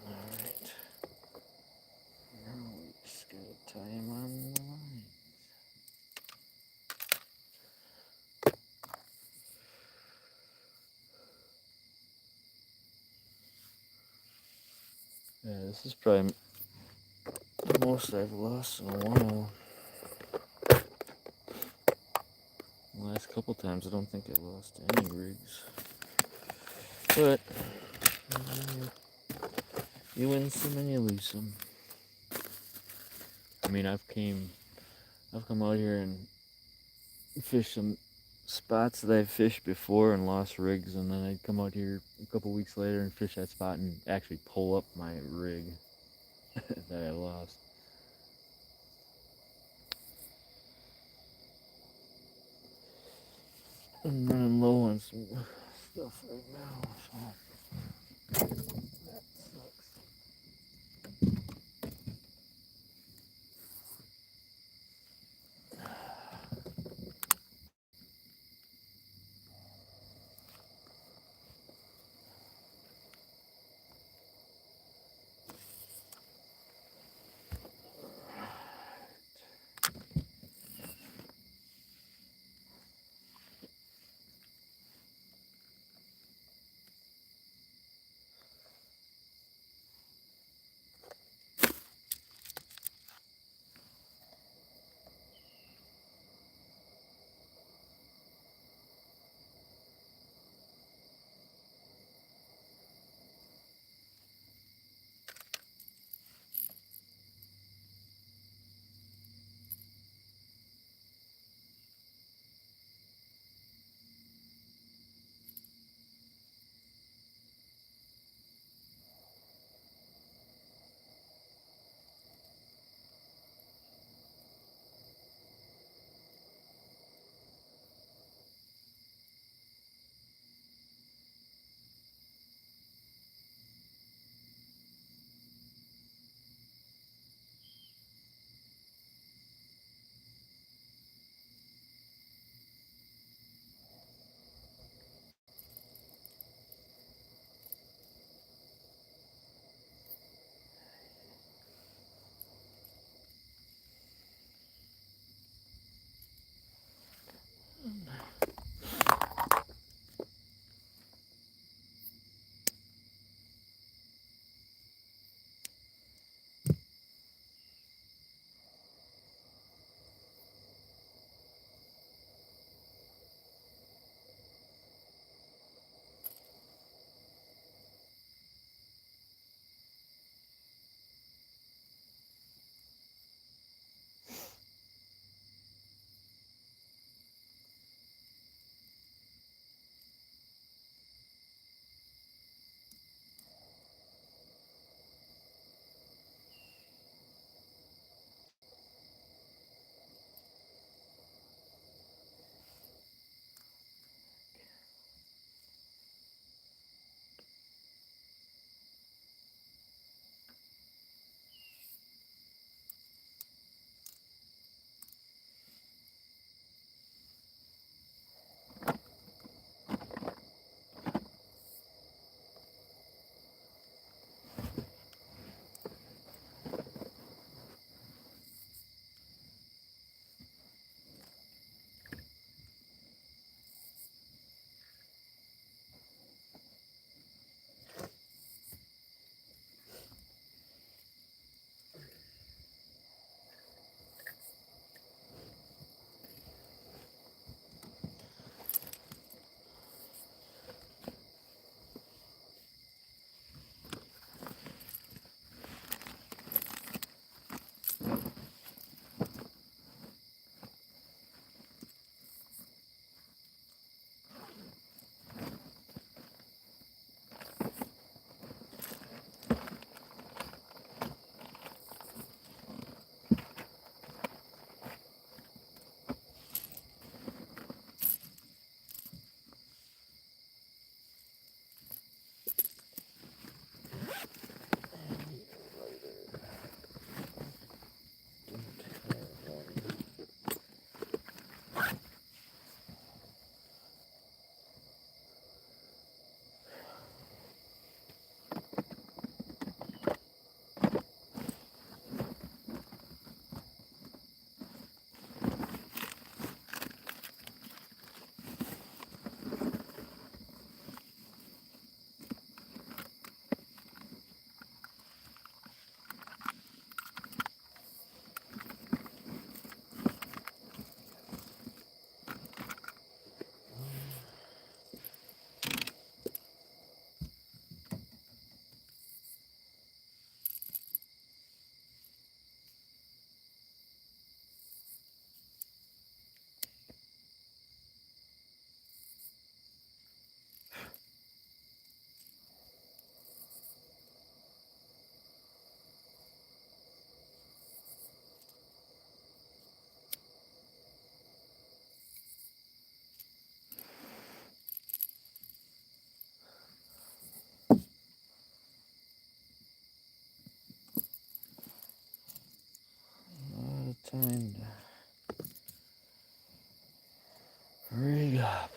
Alright. Now we just gotta tie him on the line. Yeah, this is probably the most I've lost in a while. The last couple times I don't think I lost any rigs. But you win some and you lose some. I mean, I've come out here and fished some spots that I've fished before and lost rigs, and then I'd come out here a couple weeks later and fish that spot and actually pull up my rig that I lost. I'm running low on some stuff right now, so that sucks. time to rig up.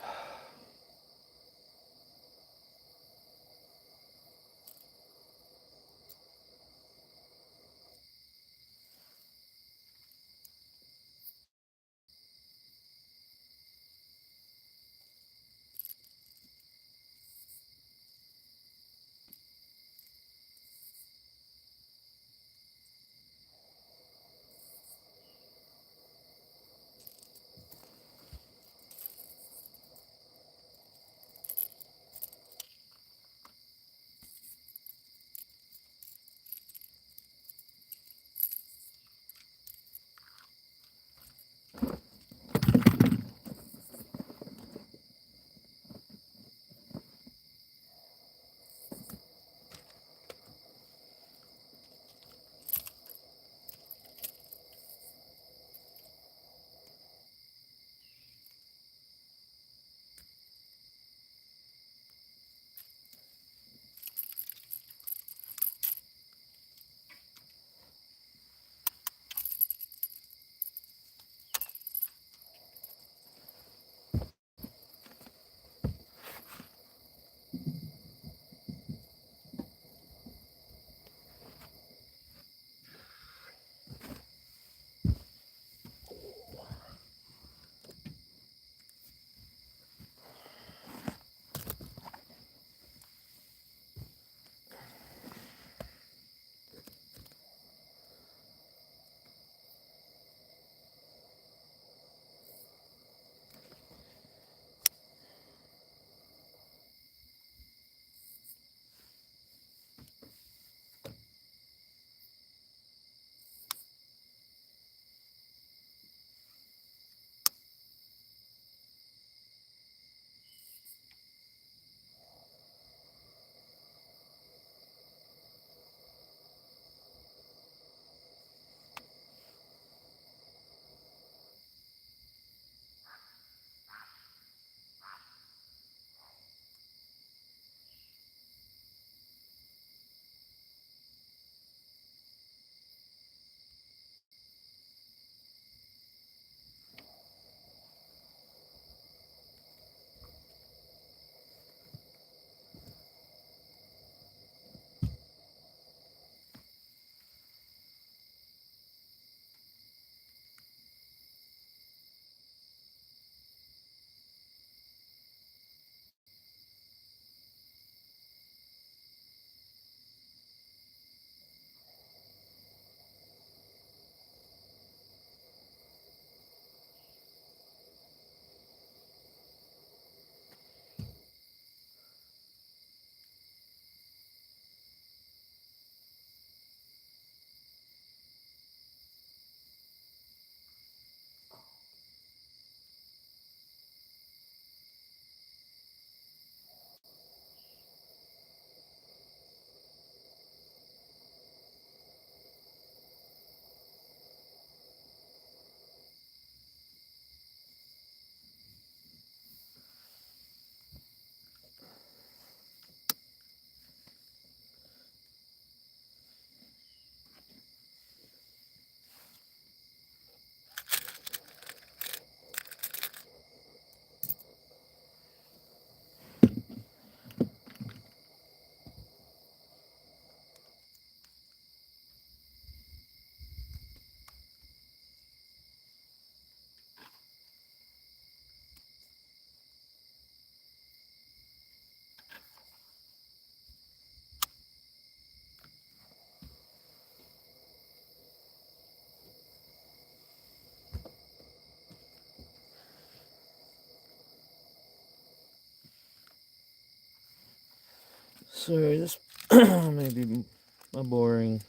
Sorry, this may be a boring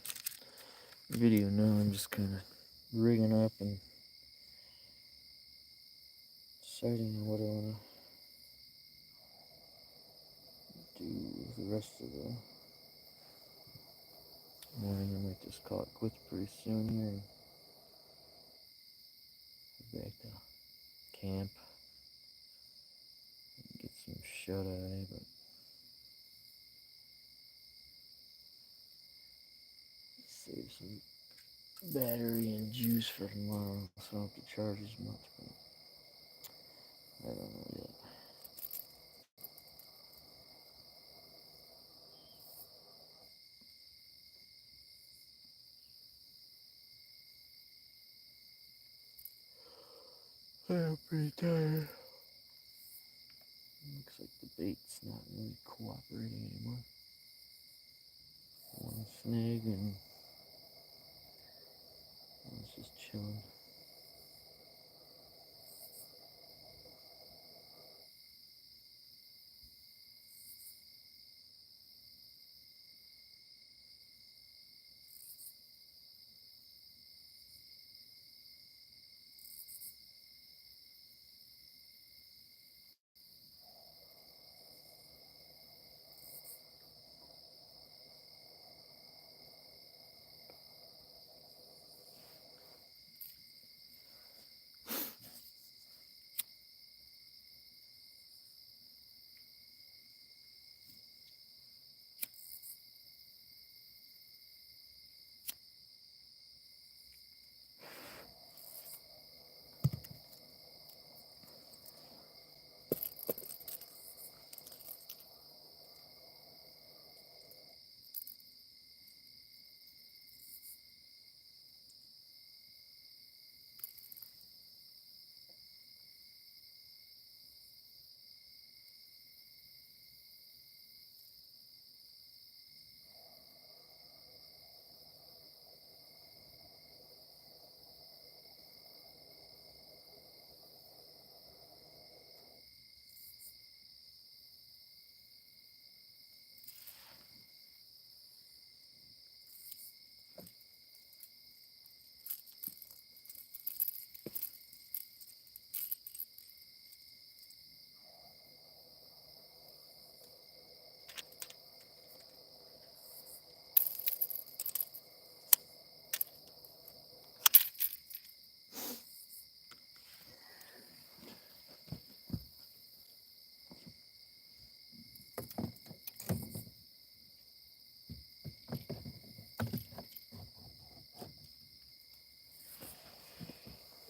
video now. I'm just kind of rigging up and deciding what I want to do with the rest of the morning. I might just call it quits pretty soon here and get back to camp and get some shut-eye, but save some battery and juice for tomorrow, so I don't have to charge as much. But I don't know yet. I'm pretty tired. Looks like the bait's not really cooperating anymore. One snag and one's just chilling.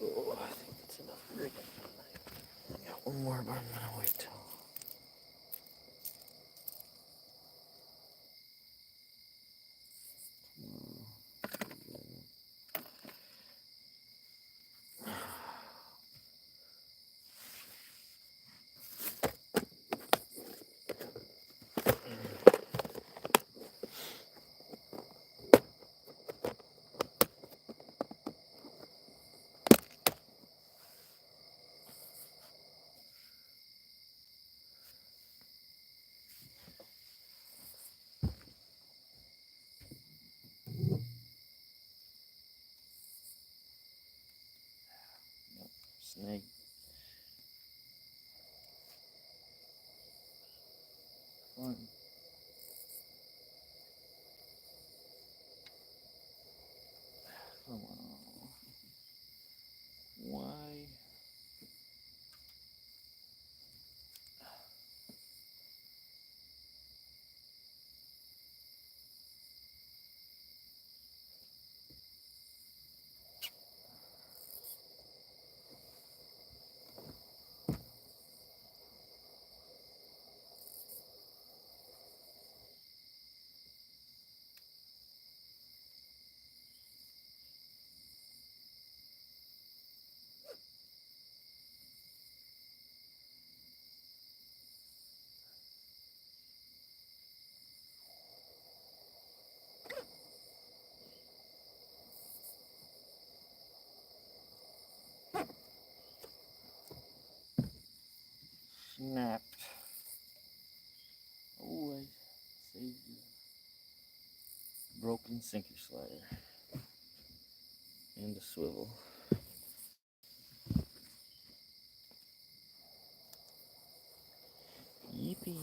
Oh, I think that's enough rig. I got one more, but I'm gonna wait till. Snake. Fun. Come on. Why? Snapped. Oh, I saved you. Broken sinker slider. And a swivel. Yippee.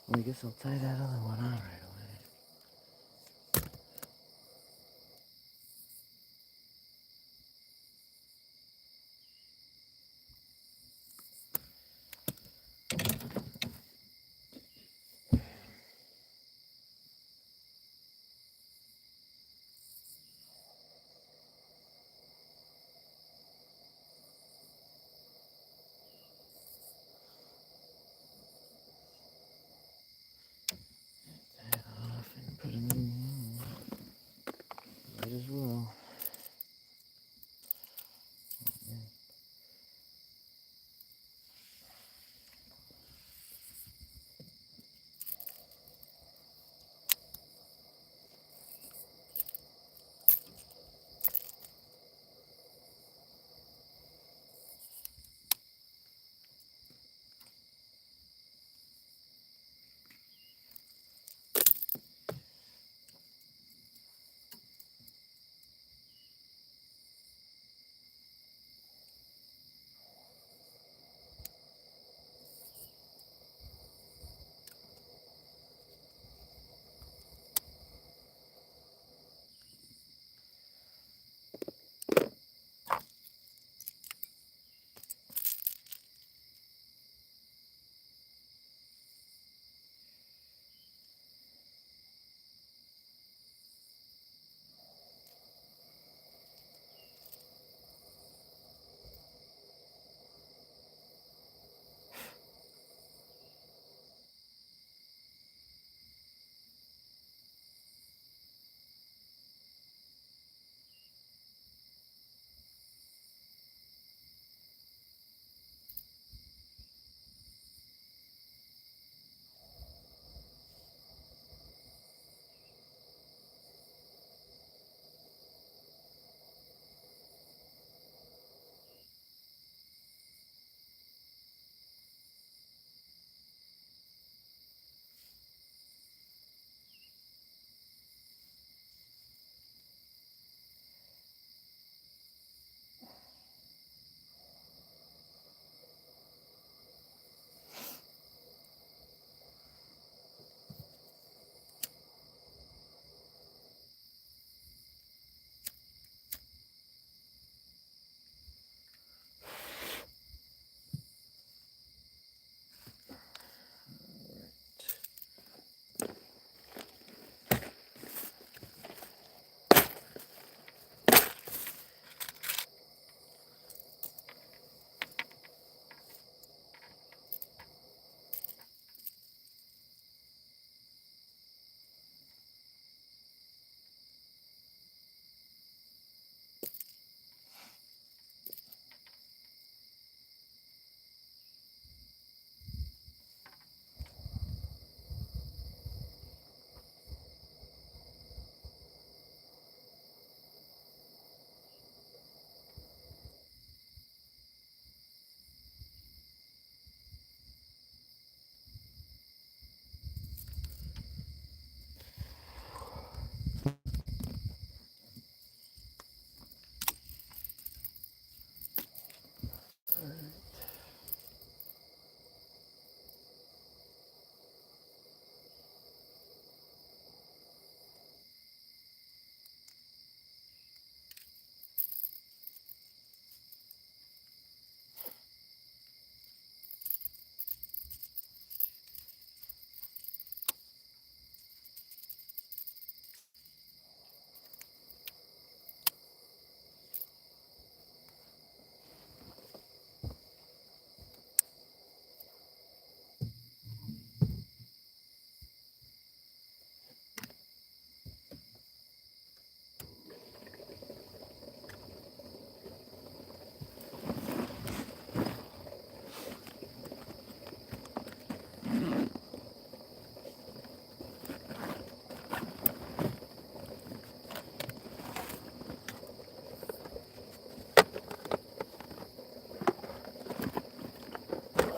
Well, I guess I'll tie that other one on right away. Might as well.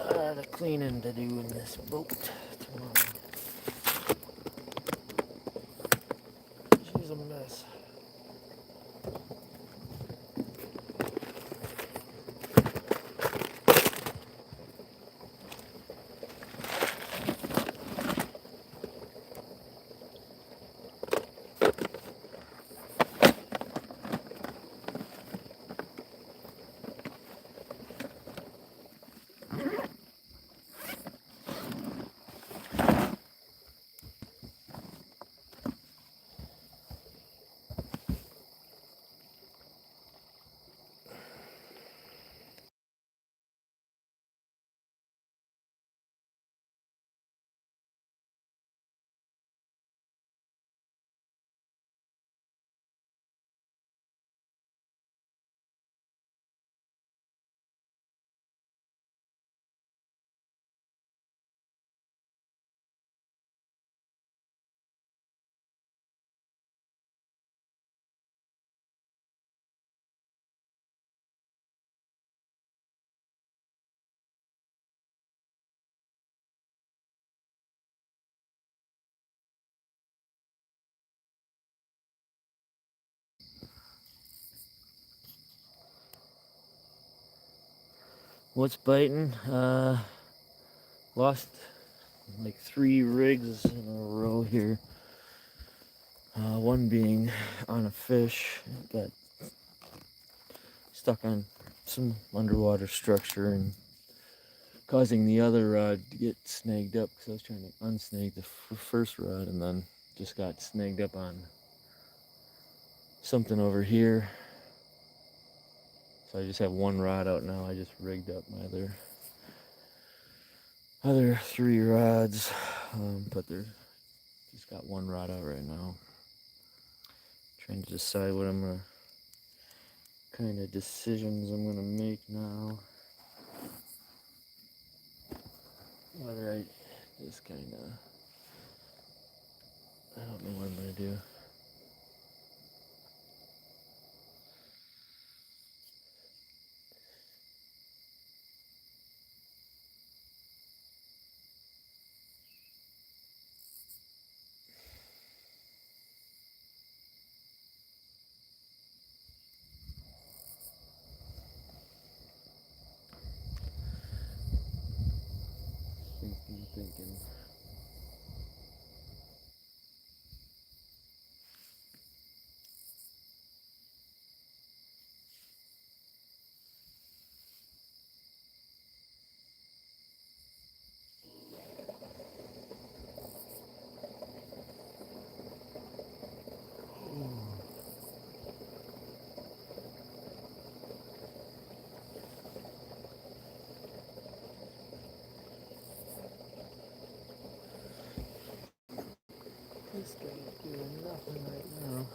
A lot of cleaning to do in this boat tomorrow. She's a mess. What's biting? Lost like 3 rigs in a row here. One being on a fish, got stuck on some underwater structure and causing the other rod to get snagged up because I was trying to unsnag the first rod and then just got snagged up on something over here. So I just have one rod out now. I just rigged up my other 3 rods, but they're just got one rod out right now. Trying to decide what kind of decisions I'm gonna make now. Whether I just kind of, I don't know what I'm gonna do. Thinking. This guy's doing nothing right now.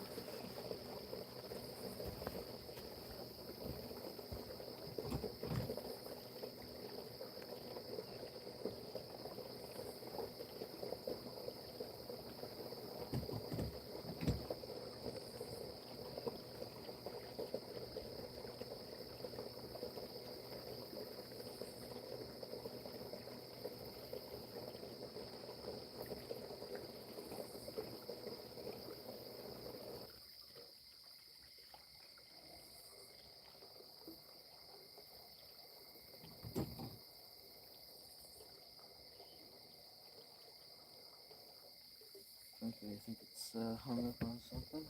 Okay, I think it's hung up on something.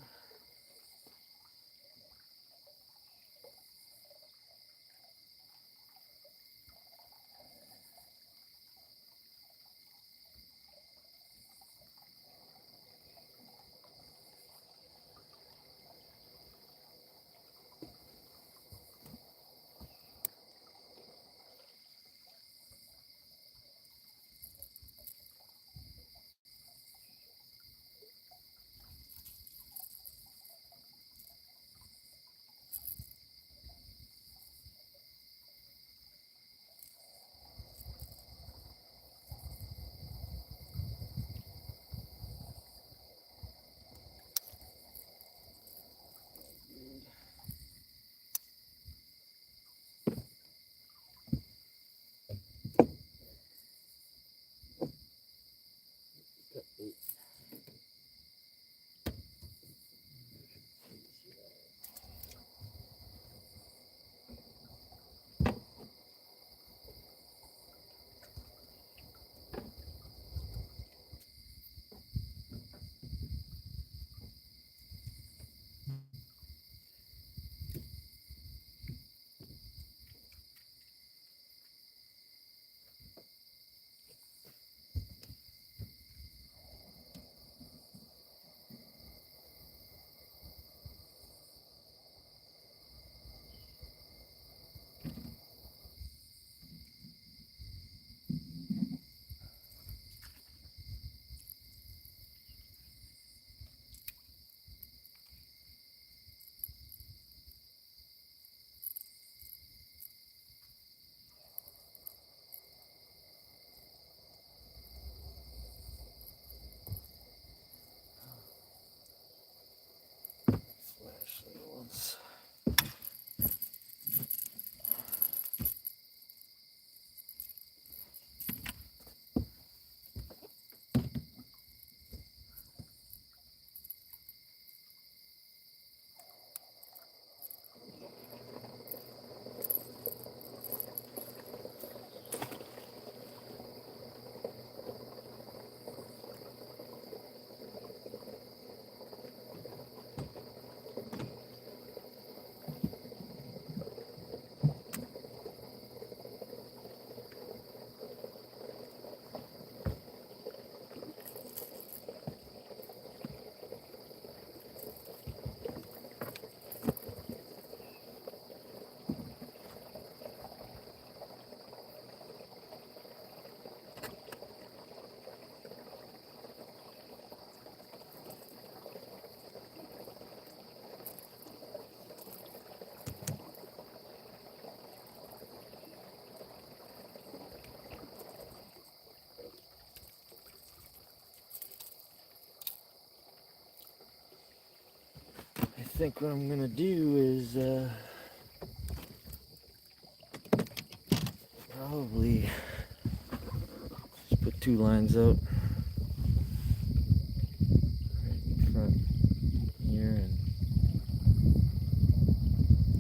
Flashlight once. think what I'm gonna do is probably just put 2 lines out right in front here and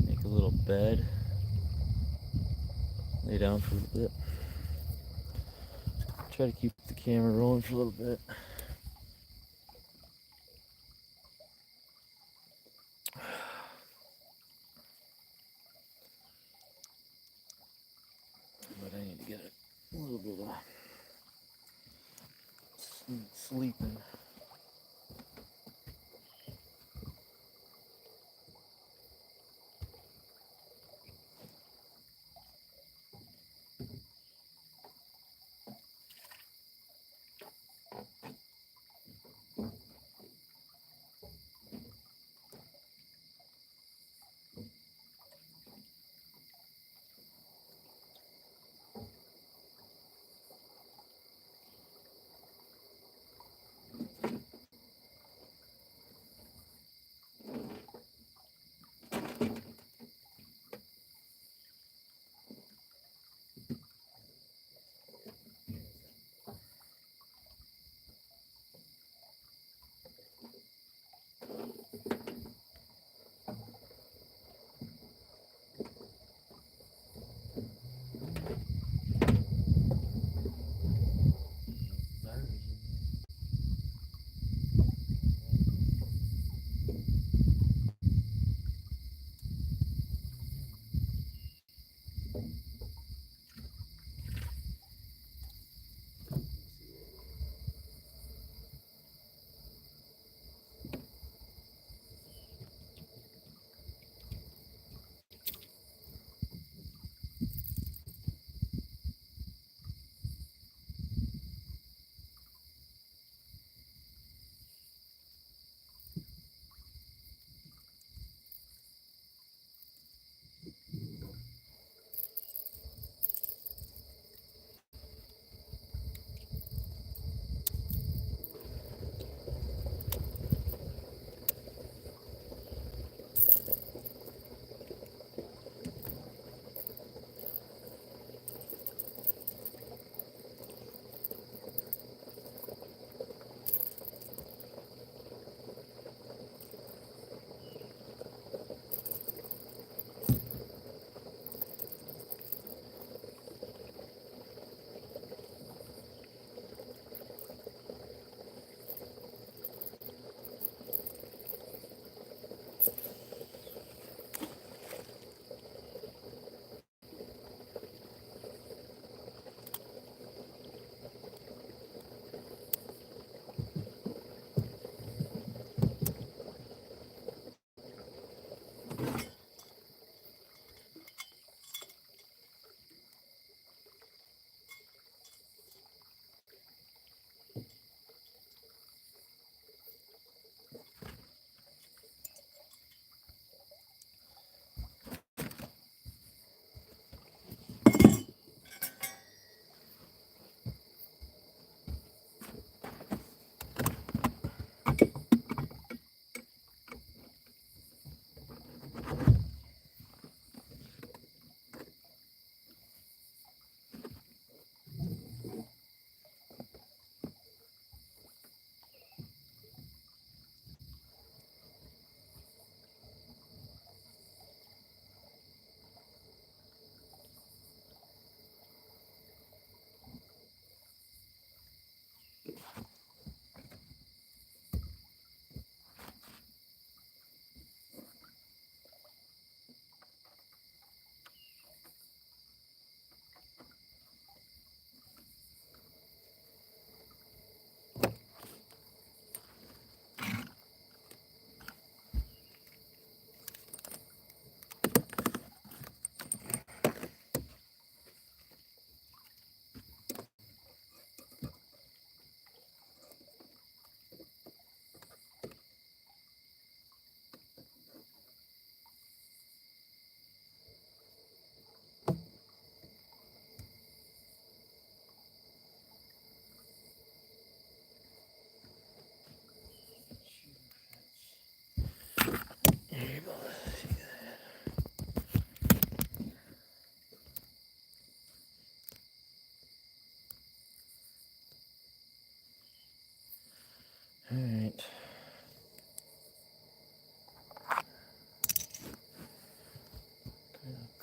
make a little bed. Lay down for a little bit. Try to keep the camera rolling for a little bit. But I need to get a little bit of sleeping.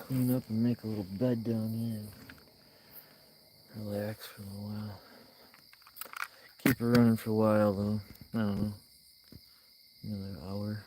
clean up and make a little bed down here and relax for a little while. Keep it running for a while though. I don't know. Another hour.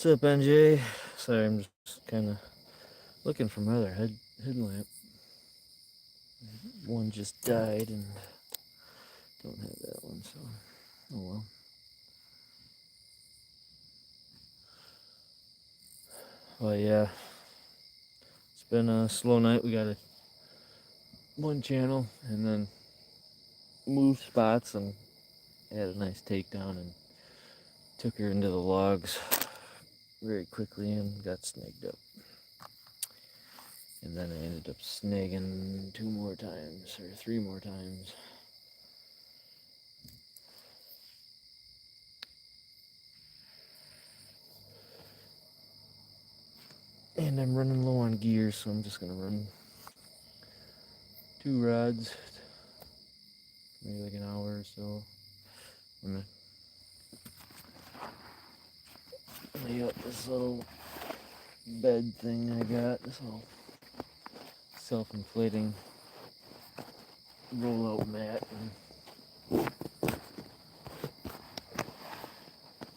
What's up, NJ? Sorry, I'm just kind of looking for my other headlamp. One just died and don't have that one, so oh well. Well, yeah, it's been a slow night. We got one channel and then moved spots and had a nice takedown and took her into the logs very quickly and got snagged up. And then I ended up snagging 2 more times or 3 more times. And I'm running low on gear, so I'm just gonna run 2 rods, maybe like an hour or so. I'm gonna lay out this little bed thing I got, this little self-inflating roll-out mat, and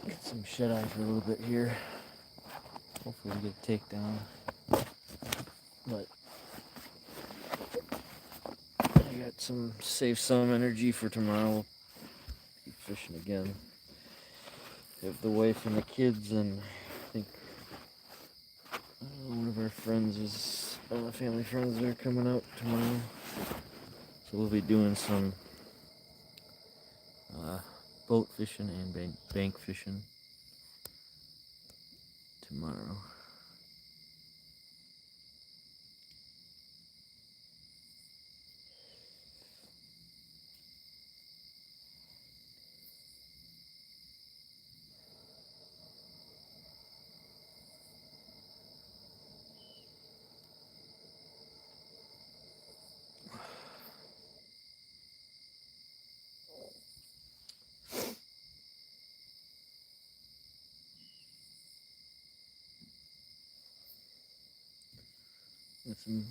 get some shut-eye for a little bit here. Hopefully we get a takedown. But I got some energy for tomorrow. We'll keep fishing again. Have the wife and the kids, and I think one of our friends is, family friends are coming out tomorrow. So we'll be doing some boat fishing and bank fishing tomorrow. With some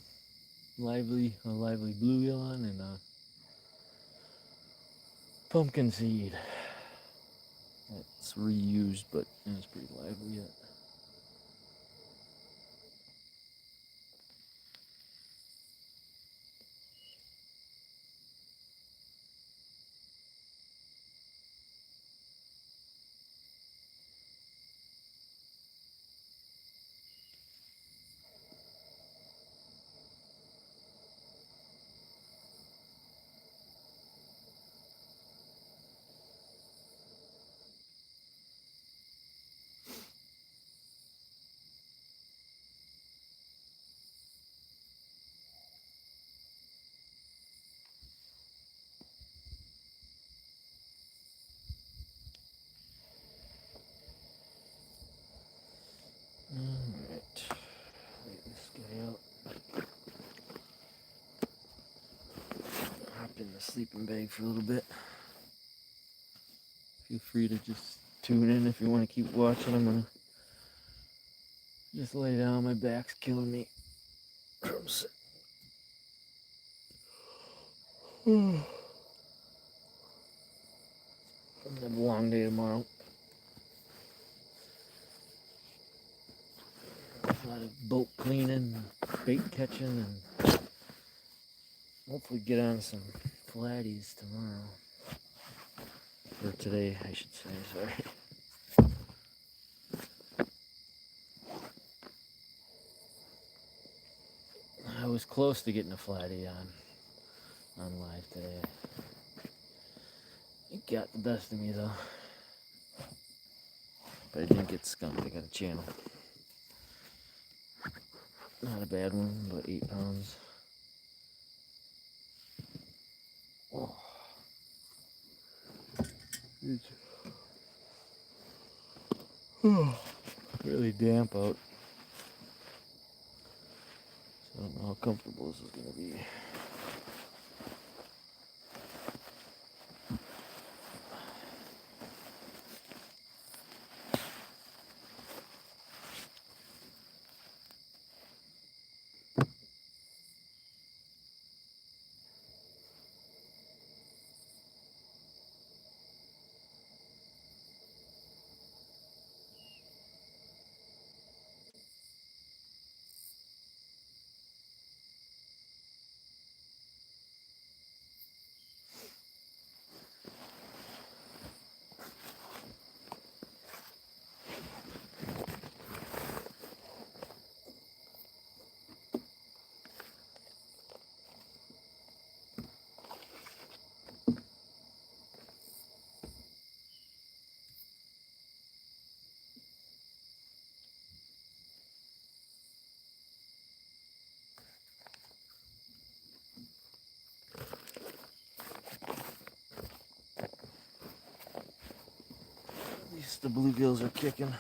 lively bluegill on and pumpkin seed. It's reused, but it's pretty lively yet. Alright, lay this guy out. Hop in the sleeping bag for a little bit. Feel free to just tune in if you want to keep watching. I'm gonna just lay down. My back's killing me. I'm sick. I'm gonna have a long day tomorrow. A lot of boat cleaning, bait catching, and hopefully get on some flatties tomorrow. Or today, I should say, sorry. I was close to getting a flatty on live today. It got the best of me though. But I didn't get skunked, I got a channel. Not a bad one, about 8 pounds. Oh. It's really damp out. So I don't know how comfortable this is going to be. the bluegills are kicking.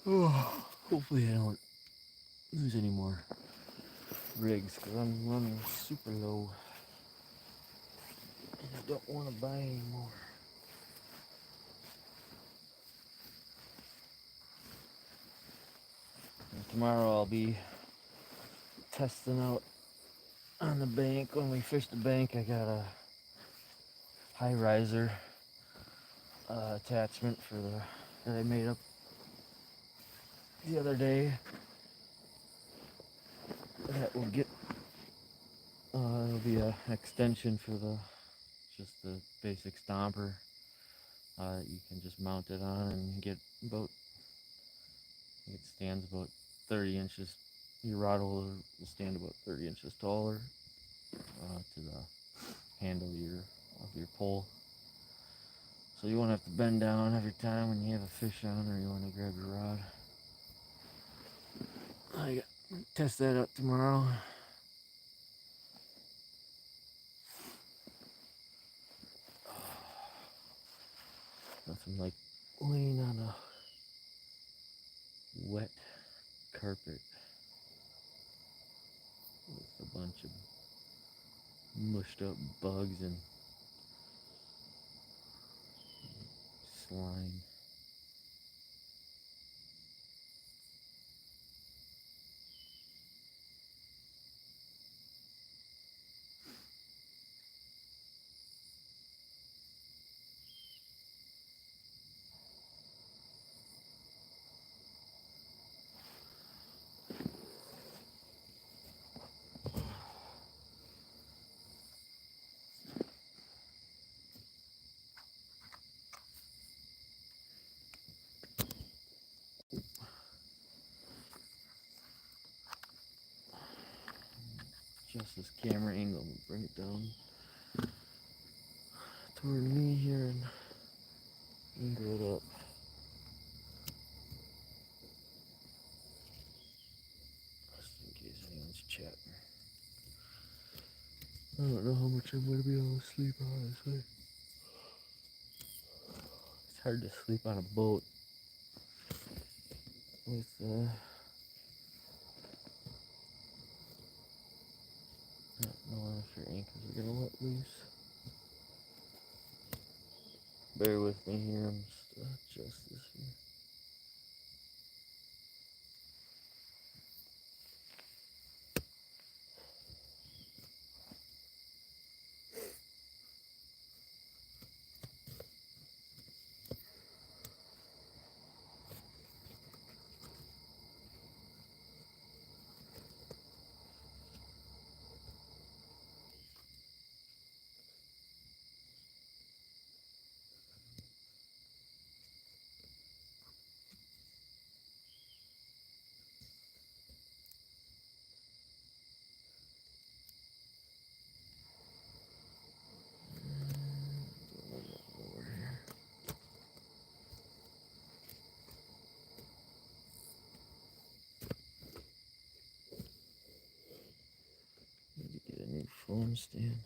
Oh, hopefully I don't lose any more rigs because I'm running super low and I don't want to buy any more. And tomorrow I'll be testing out on the bank. When we fish the bank, I got a high riser attachment for that I made up the other day. That will get it'll be an extension for just the basic stomper. You can just mount it on and get about, it stands about 30 inches. Your rod holder will stand about 30 inches taller to the handle of your pole. So you won't have to bend down every time when you have a fish on or you want to grab your rod. I test that out tomorrow. Nothing like laying on a wet carpet with a bunch of mushed up bugs and slime. Adjust this camera angle and bring it down toward me here and angle it up. Just in case anyone's chatting. I don't know how much I'm going to be able to sleep, honestly. It's hard to sleep on a boat with not knowing if your ankles are going to let loose. Bear with me here, I'm just adjust this here. Need to get a new phone stand.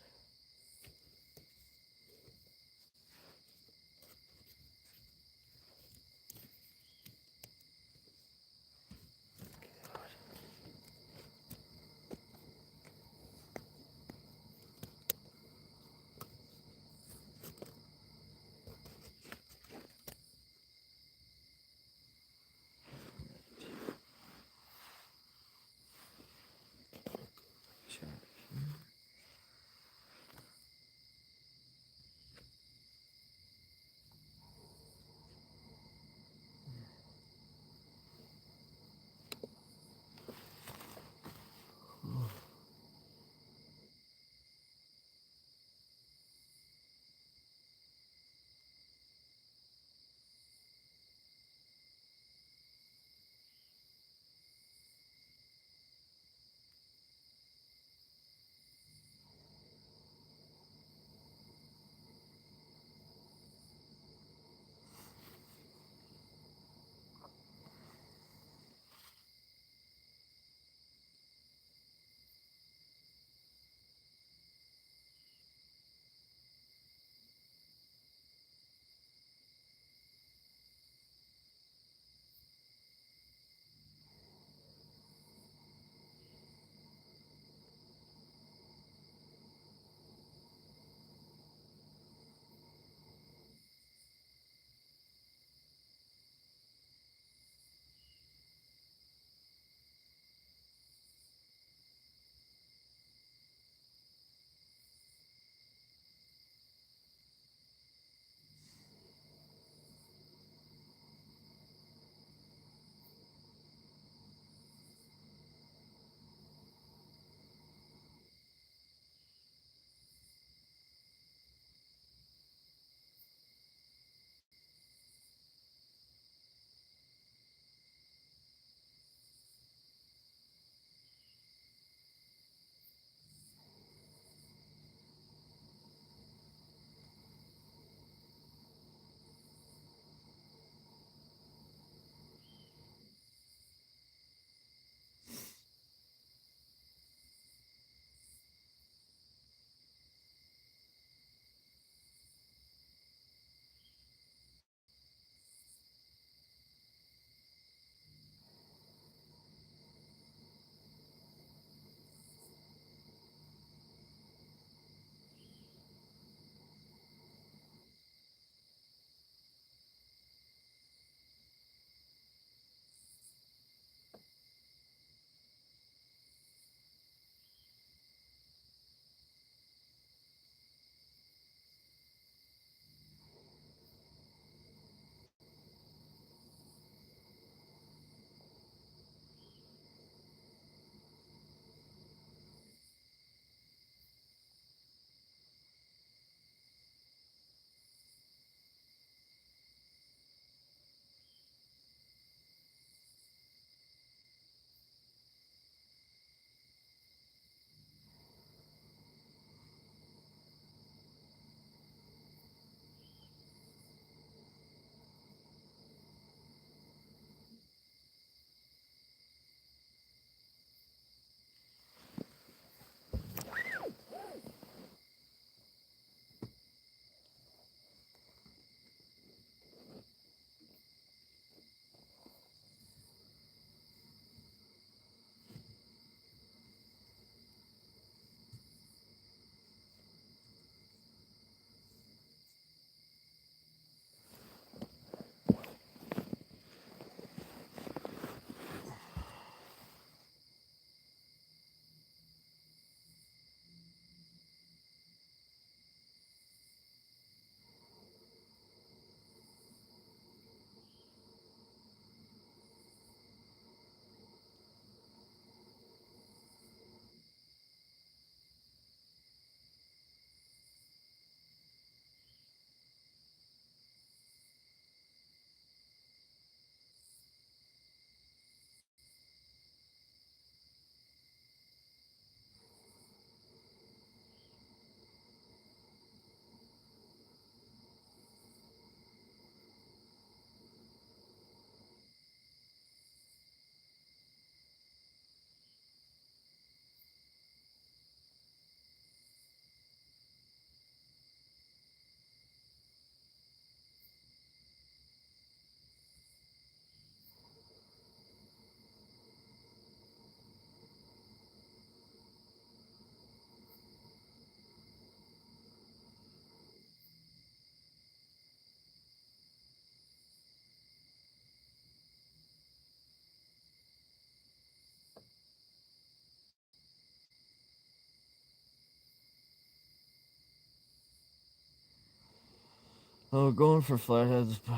Oh, going for flatheads, but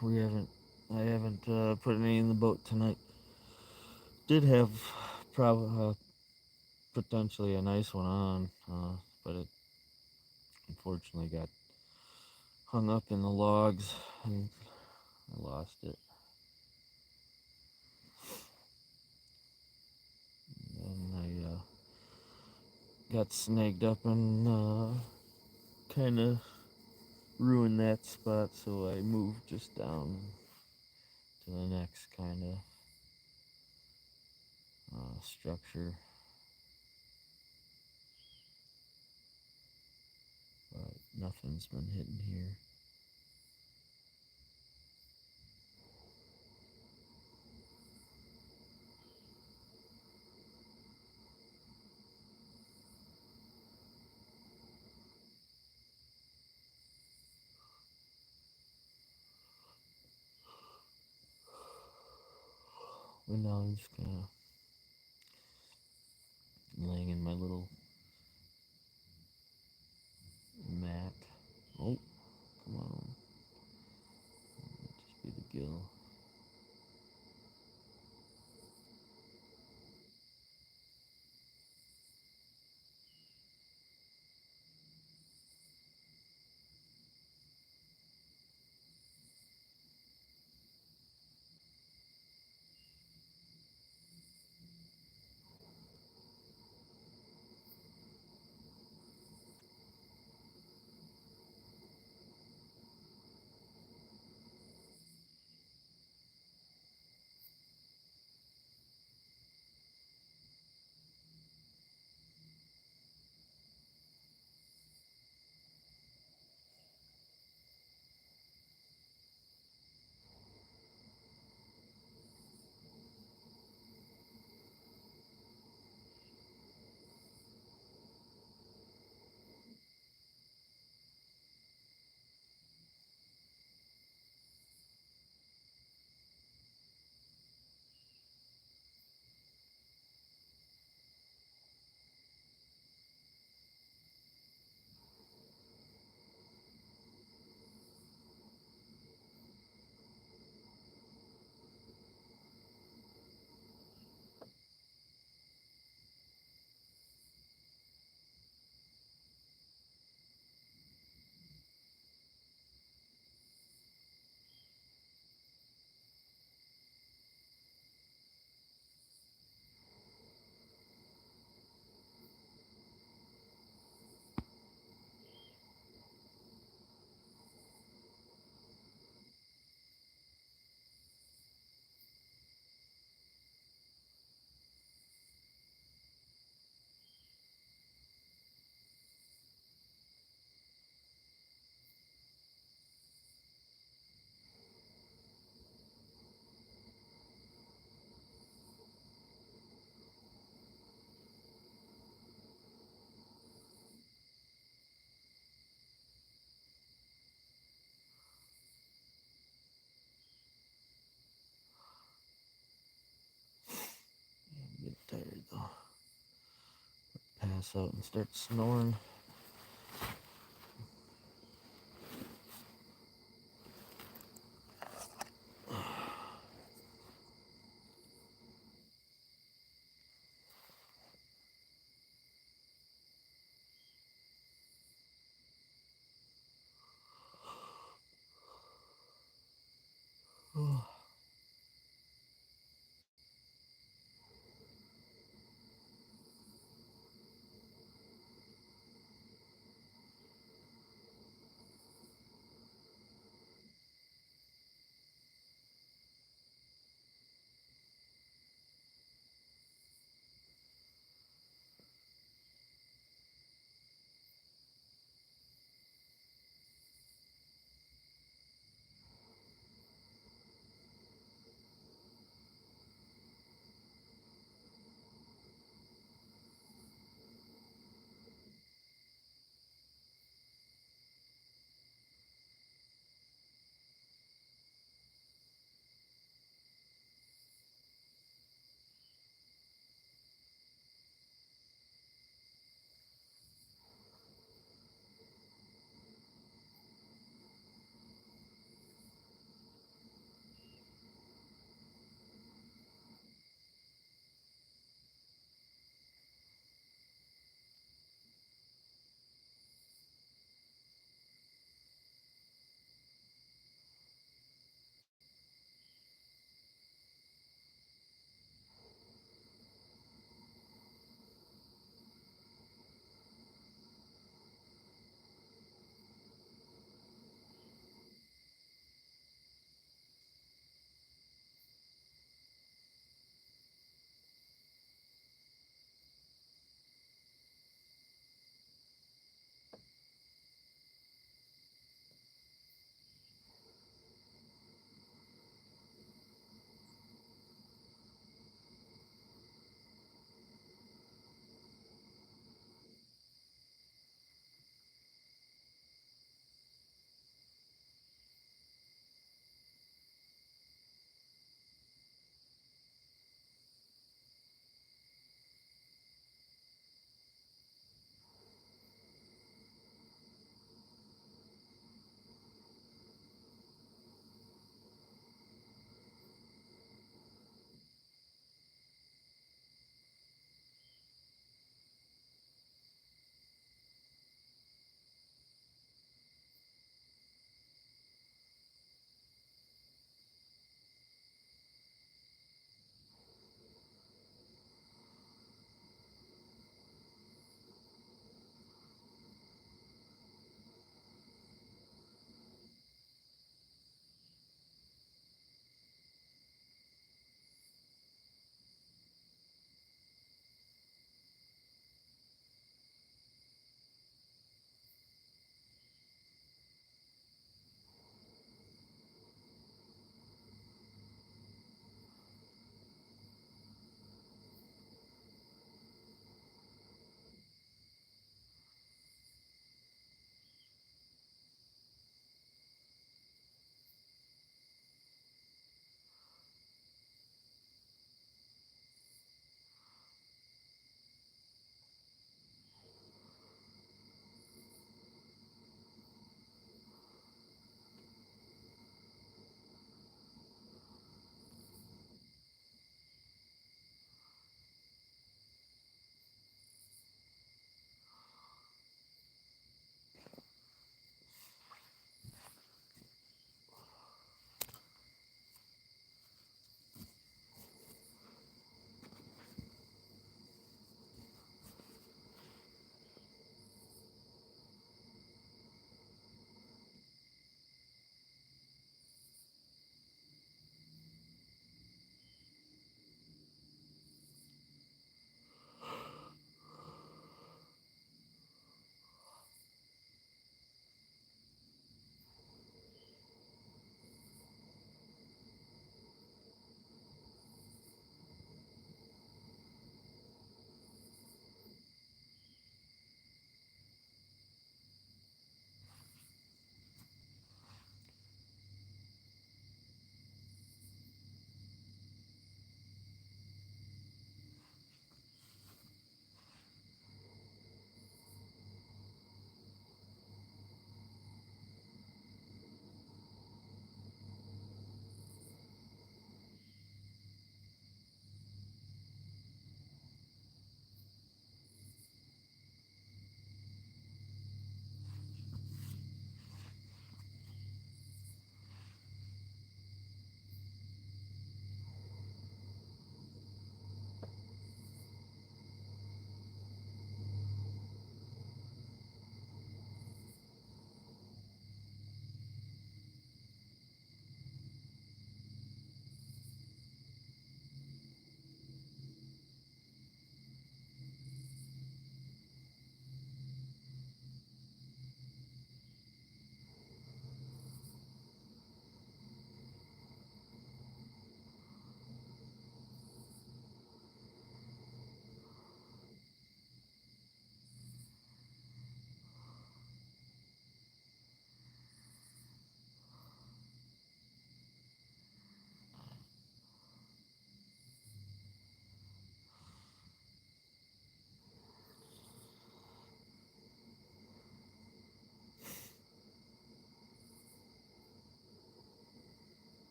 we haven't. I haven't put any in the boat tonight. Did have probably potentially a nice one on, but it unfortunately got hung up in the logs and I lost it. And I got snagged up and kind of ruined that spot, so I moved just down to the next kind of structure. But nothing's been hitting here. But now I'm just kind of laying in my little mat. Oh, come on. Just be the gill. I'm getting tired though. Pass out and start snoring.